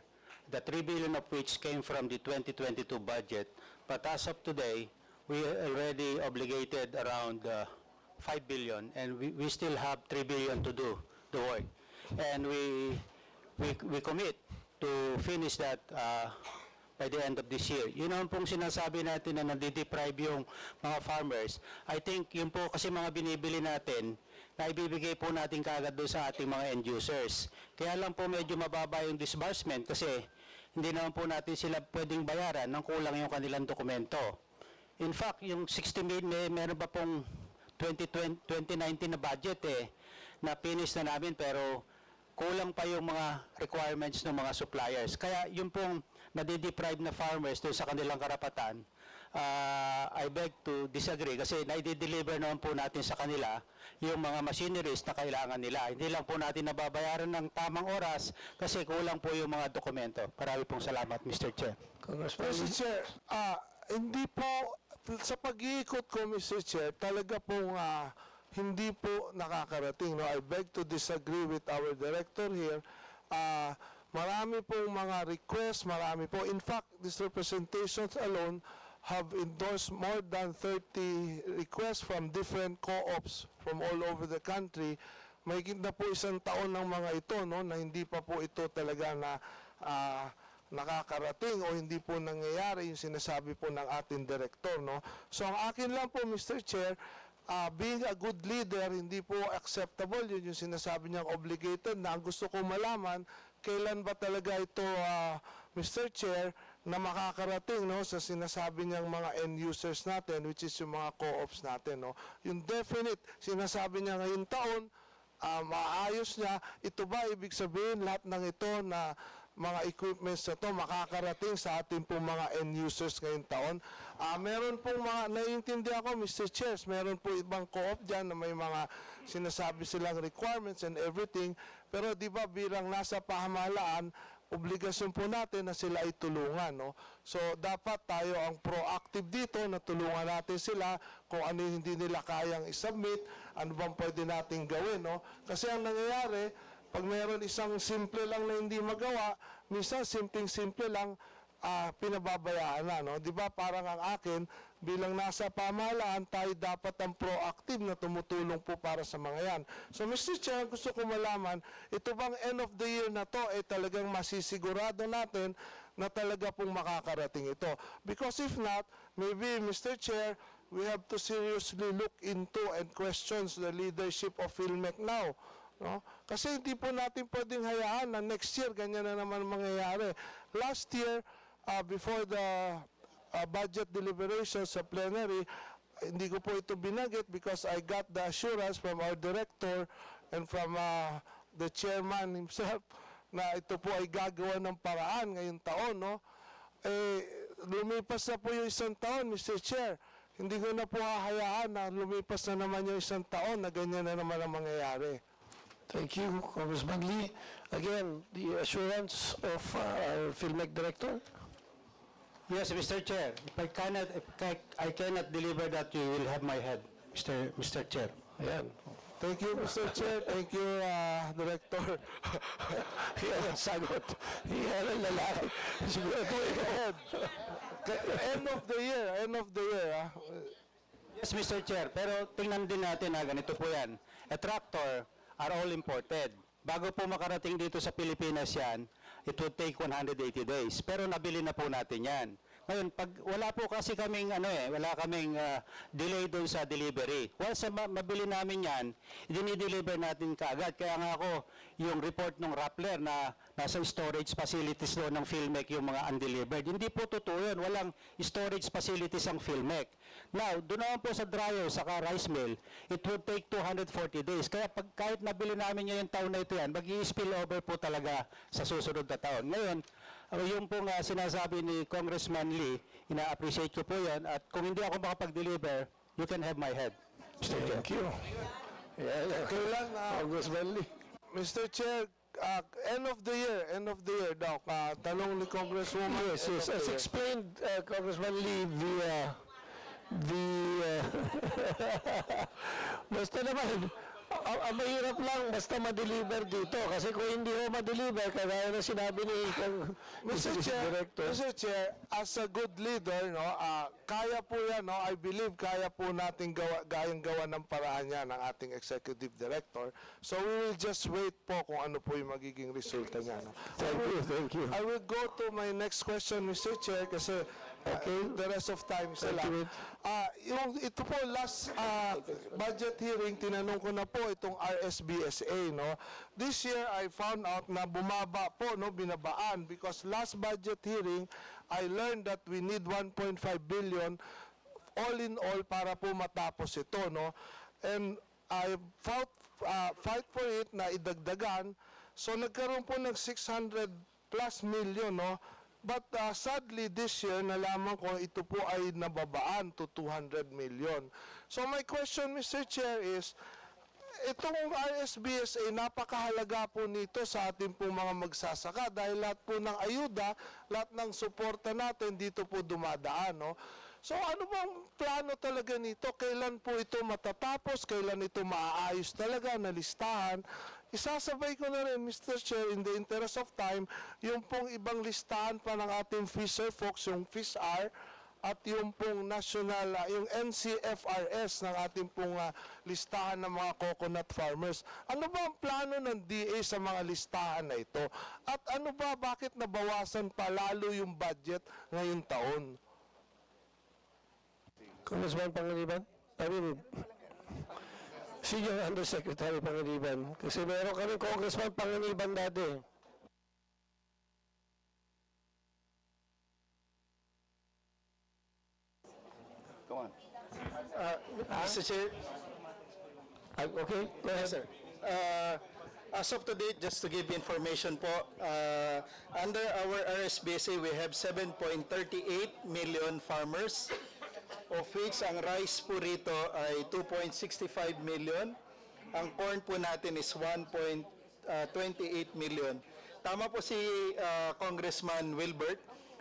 the 3 billion of which came from the 2022 budget. But as of today, we already obligated around 5 billion, and we still have 3 billion to do the work. And we commit to finish that by the end of this year. Yun naman pong sinasabi natin na nadideprive yung mga farmers. I think yun po kasi mga binibili natin na ibibigay po natin kaagad doon sa ating mga end users. Kaya lang po medyo mababa yung disbursement kasi hindi naman po natin sila pwedeng bayaran nang kulang yung kanilang dokumento. In fact, yung 60 million, meron pa pong 2019 na budget na finish na namin pero kulang pa yung mga requirements ng mga suppliers. Kaya yung pong nadideprive na farmers doon sa kanilang karapatan, I beg to disagree kasi na-deliver naman po natin sa kanila yung mga machineries na kailangan nila. Hindi lang po natin nababayaran ng tamang oras kasi kulang po yung mga dokumento. Marami pong salamat, Mr. Chair. Mr. Chair, hindi po, sa pag-iikot ko, Mr. Chair, talaga pong hindi po nakakarating. No? I beg to disagree with our director here. Marami pong mga requests, marami po. In fact, these representations alone have endorsed more than 30 requests from different co-ops from all over the country. Mahigit na po isang taon ng mga ito, no, na hindi pa po ito talaga na nakakarating o hindi po nangyayari yung sinasabi po ng ating director. No? So ang akin lang po, Mr. Chair, being a good leader, hindi po acceptable yun yung sinasabi niyang obligated na. Gusto ko malaman, kailan ba talaga ito, Mr. Chair, na makakarating, no, sa sinasabi niyang mga end users natin, which is yung mga co-ops natin. No? Yung definite, sinasabi niya ngayong taon, maayos niya, ito ba ibig sabihin lahat ng ito na mga equipments na ito makakarating sa ating pong mga end users ngayong taon? Meron pong mga, naiintindihan ko, Mr. Chairs, meron po ibang co-op dyan na may mga sinasabi silang requirements and everything, pero di ba bilang nasa pamahalaan, obligasyon po natin na sila ay tulungan. No? So, dapat tayo ang proactive dito na tulungan natin sila kung ano yung hindi nila kayang isubmit, ano bang pwede natin gawin. No? Kasi ang nangyayari, pag mayroon isang simple lang na hindi magawa, minsan simpleng-simple lang, pinababayaan na. No? Di ba parang ang akin, bilang nasa pamahalaan, tayo dapat ang proactive na tumutulong po para sa mga yan. So Mr. Chair, gusto ko malaman, ito bang end of the year na to, talagang masisigurado natin na talaga pong makakarating ito. Because if not, maybe Mr. Chair, we have to seriously look into and questions the leadership of PhilMec now. No? Kasi hindi po natin pwedeng hayaan na next year ganyan na naman mangyayari. Last year, before the budget deliberations sa plenary, hindi ko po ito binanggit because I got the assurance from our director and from the chairman himself na ito po ay gagawa ng paraan ngayong taon. No? Lumipas na po yung isang taon, Mr. Chair. Hindi ko na po hahayaan na lumipas na naman yung isang taon na ganyan na naman ang mangyayari. Thank you, Congressman Lee. Again, the assurance of our PhilMec director. Yes, Mr. Chair. If I cannot deliver that, you will have my head, Mr. Chair. Ayan. Thank you, Mr. Chair. Thank you, Director. Yan ang sagot. Yan ang lalaki. Siguro ito head. End of the year. Yes, Mr. Chair. Pero tingnan din natin na ganito po yan. A tractor are all imported. Bago po makarating dito sa Pilipinas yan, it would take 180 days. Pero nabili na po natin yan. Ngayon, pag wala po kasi kaming wala kaming delay doon sa delivery. Once mabili namin yan, dinideliver natin kaagad. Kaya nga ako, yung report ng Rappler na nasa storage facilities doon ng PhilMec yung mga undelivered. Hindi po totoo yun. Walang storage facilities ang PhilMec. Now, doon naman po sa dryer, saka rice mill, it would take 240 days. Kaya kahit nabili namin ngayong taon na ito yan, mag-i-spill over po talaga sa susunod na taon. Ngayon, yung pong sinasabi ni Congressman Lee, ina-appreciate ko po yan. At kung hindi ako makapag-deliver, you can have my head. Mr. Chair. Thank you. Kailan, Congressman Lee. Mr. Chair, end of the year daw. Tanong ni Congresswoman. Yes, as explained, Congressman Lee, basta naman, ang mahirap lang basta ma-deliver dito. Kasi kung hindi mo ma-deliver, kagaya na sinabi ni Mr. Director. Mr. Chair, as a good leader, no, kaya po yan, no, I believe kaya po natin gawa ng paraan yan ng ating Executive Director. So we will just wait po kung ano po yung magiging resulta niya. No. Thank you. I will go to my next question, Mr. Chair, kasi the rest of time is lang. Ito po, last budget hearing, tinanong ko na po itong RSBSA. No? This year, I found out na bumaba po, no, binabaan, because last budget hearing, I learned that we need 1.5 billion all in all para po matapos ito. No? And I fight for it na idagdagan. So nagkaroon po ng 600 plus million, no? But sadly, this year, nalaman ko ito po ay nababaan to 200 million. So my question, Mr. Chair, is, itong RSBSA, napakahalaga po nito sa ating pong mga magsasaka dahil lahat po ng ayuda, lahat ng suporta natin dito po dumadaan. No? So ano bang plano talaga nito? Kailan po ito matatapos? Kailan ito maaayos talaga na listahan? Isasabay ko na rin, Mr. Chair, in the interest of time, yung pong ibang listahan pa ng ating fisher folks, yung FISR, at yung pong national, yung NCFRS ng ating pong listahan ng mga coconut farmers. Ano ba ang plano ng DA sa mga listahan na ito? At ano ba, bakit nabawasan pa lalo yung budget ngayong taon? Congressman Pangiliban? Senior Undersecretary Pangiliban. Kasi meron kami Congressman Pangiliban dati. Come on. Mr. Chair. Okay, go ahead. Sir. As of today, just to give information po, under our RSBSA, we have 7.38 million farmers, of which ang rice po rito ay 2.65 million. Ang corn po natin is 1.28 million. Tama po si Congressman Wilbert.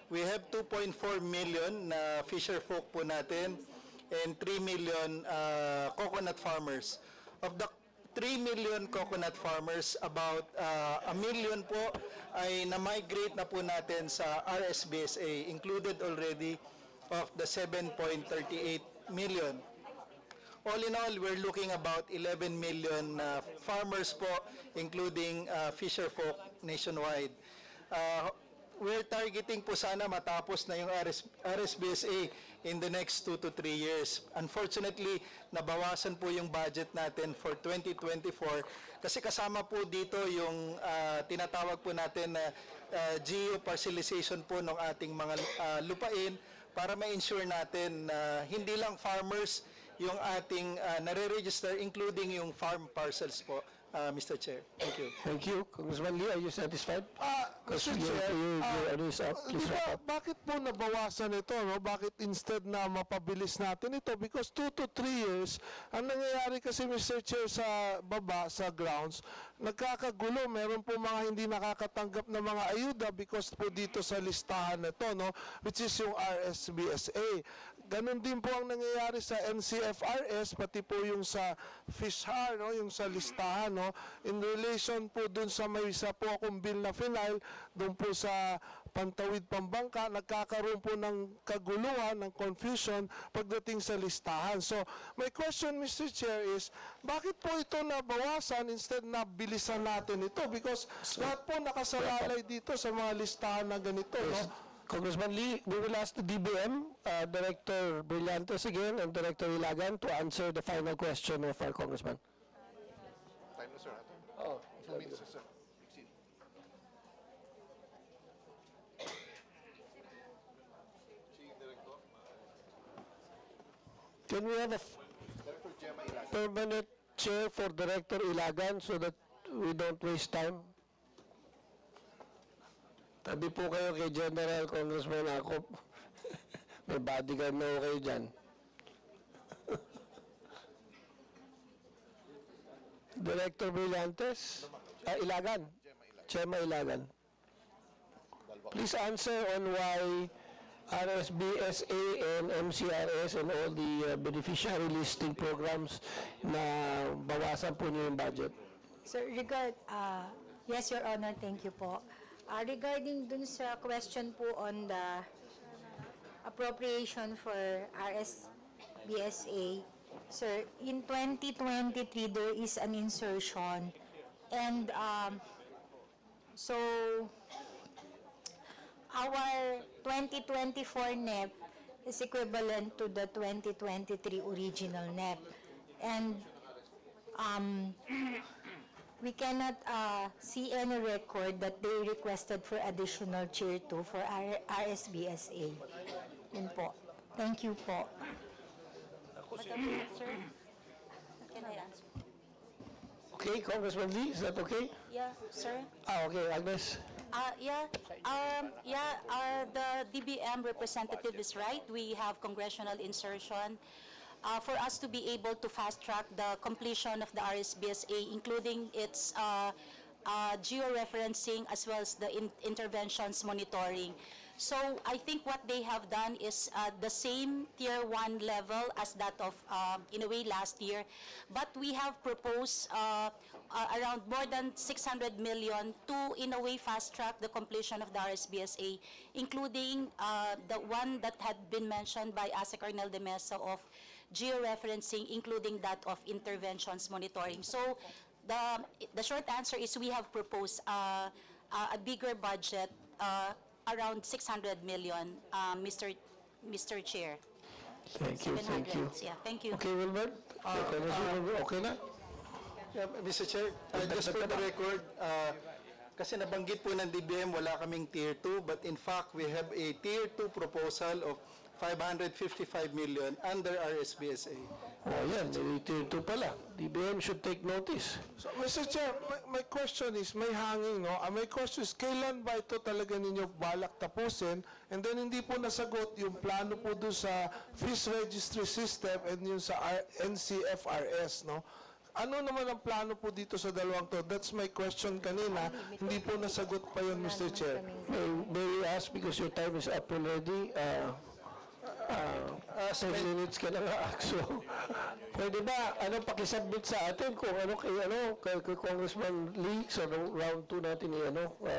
We have 2.4 million na fisher folk po natin and 3 million coconut farmers. Of the 3 million coconut farmers, about 1 million po ay na-migrate na po natin sa RSBSA, included already of the 7.38 million. All in all, we're looking about 11 million farmers po, including fisher folk nationwide. We're targeting po sana matapos na yung RSBSA in the next 2 to 3 years. Unfortunately, nabawasan po yung budget natin for 2024 kasi kasama po dito yung tinatawag po natin na geo-parcelization po ng ating mga lupain para ma-ensure natin na hindi lang farmers yung ating nare-register, including yung farm parcels po. Mr. Chair. Thank you. Thank you. Congressman Lee, are you satisfied? Mr. Chair, Please wrap up. bakit po nabawasan ito? No? Bakit instead na mapabilis natin ito? Because 2 to 3 years, ang nangyayari kasi, Mr. Chair, sa baba, sa grounds, nagkakagulo. Meron po mga hindi nakakatanggap na mga ayuda because po dito sa listahan na ito, no? Which is yung RSBSA. Ganon din po ang nangyayari sa NCFRS, pati po yung sa FISHAR, no? Yung sa listahan, no? In relation po dun sa may isa po akong bill na final, dun po sa Pantawid Pambangka, nagkakaroon po ng kaguluhan, ng confusion pagdating sa listahan. So, my question, Mr. Chair, is bakit po ito nabawasan instead na bilisan natin ito? Because lahat po nakasalalay dito sa mga listahan na ganito, no? Congressman Lee, we will ask the DBM, Director Brillantes again, and Director Ilagan to answer the final question of our Congressman. Time na, sir. Oh, 2 minutes, sir. Can we have a permanent chair for Director Ilagan so that we don't waste time? Tabi po kayo kay General Congressman Akop. May bodyguard na kayo dyan. Director Brillantes, Ilagan. Chema Ilagan. Please answer on why RSBSA and MCRS and all the beneficiary listing programs na bawasan po niyo yung budget. Sir, yes, Your Honor, thank you po. Regarding dun sa question po on the appropriation for RSBSA, sir, in 2023 there is an insertion and so our 2024 NEP is equivalent to the 2023 original NEP and we cannot see any record that they requested for additional Tier 2 for RSBSA. Yun po. Thank you po. Sir, can I answer? Okay, Congressman Lee, is that okay? Yeah, sir. Okay, Agnes. The DBM representative is right. We have congressional insertion for us to be able to fast-track the completion of the RSBSA, including its georeferencing as well as the interventions monitoring. So I think what they have done is the same Tier 1 level as that of, in a way, last year. But we have proposed around more than 600 million to, in a way, fast-track the completion of the RSBSA, including the one that had been mentioned by Asa Cornel de Mesa of georeferencing, including that of interventions monitoring. So the short answer is we have proposed a bigger budget, around 600 million, Mr. Chair. Thank you, thank you. 700, yeah, thank you. Okay, Wilbert? Okay na? Yeah, Mr. Chair, just for the record, kasi nabanggit po ng DBM, wala kaming Tier 2, but in fact, we have a Tier 2 proposal of 555 million under RSBSA. Oh, yan, may Tier 2 pala. DBM should take notice. So, Mr. Chair, my question is, may hanging, no? My question is, kailan ba ito talaga ninyo balak tapusin? And then hindi po nasagot yung plano po doon sa Fish Registry System and yung sa NCFRS, no? Ano naman ang plano po dito sa dalawang to? That's my question kanina. Hindi po nasagot pa yun, Mr. Chair. May we ask, because your time is up already, 10 minutes ka na nga. So, pwede ba, pakisubmit sa atin kung kay Congressman Lee, sa round 2 natin ni,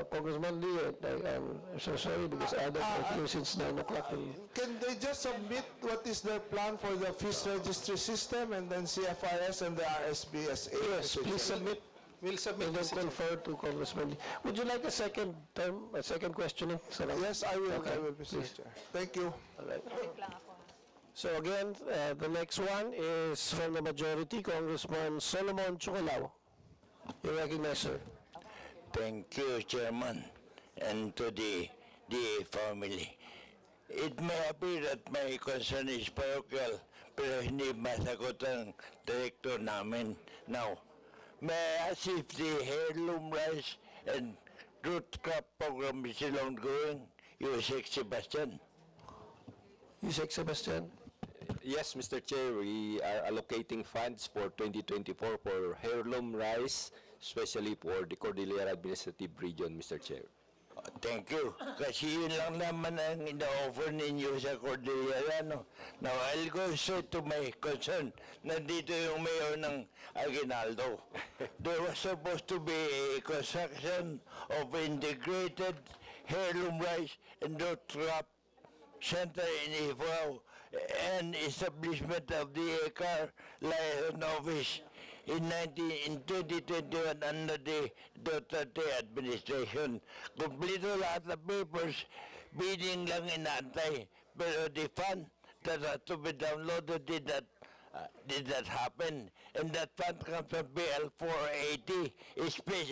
Congressman Lee, I'm so sorry because I don't know since 9 o'clock. Can they just submit what is their plan for the Fish Registry System and then CFRS and the RSBSA? Yes, please submit. We'll submit And then confer to Congressman Lee. Would you like a second questioning? Yes, I will, Okay, Mr. please. Chair. Thank you. All right. So again, the next one is from the majority, Congressman Solomon Chocolao. You recognize, sir. Thank you, Chairman, and to the DA family. It may appear that my concern is parochial, pero hindi masagot ang director namin. Now, may I ask if the heirloom rice and root crop program is still ongoing? Yusek Sebastian. Yusek Sebastian. Yes, Mr. Chair, we are allocating funds for 2024 for heirloom rice, especially for the Cordillera Administrative Region, Mr. Chair. Thank you. Kasi yun lang naman ang ina-offer ninyo sa Cordillera, no? Now, I'll go straight to my concern. Nandito yung mayor ng Aguinaldo. There was supposed to be a construction of integrated heirloom rice and root crop center in Ifao and establishment of the ACAR liaison office in 2021 under the Duterte administration. Kompleto lahat ng papers, bidding lang inaantay. Pero the fund that had to be downloaded did not happen. And that fund comes from BL 480, especially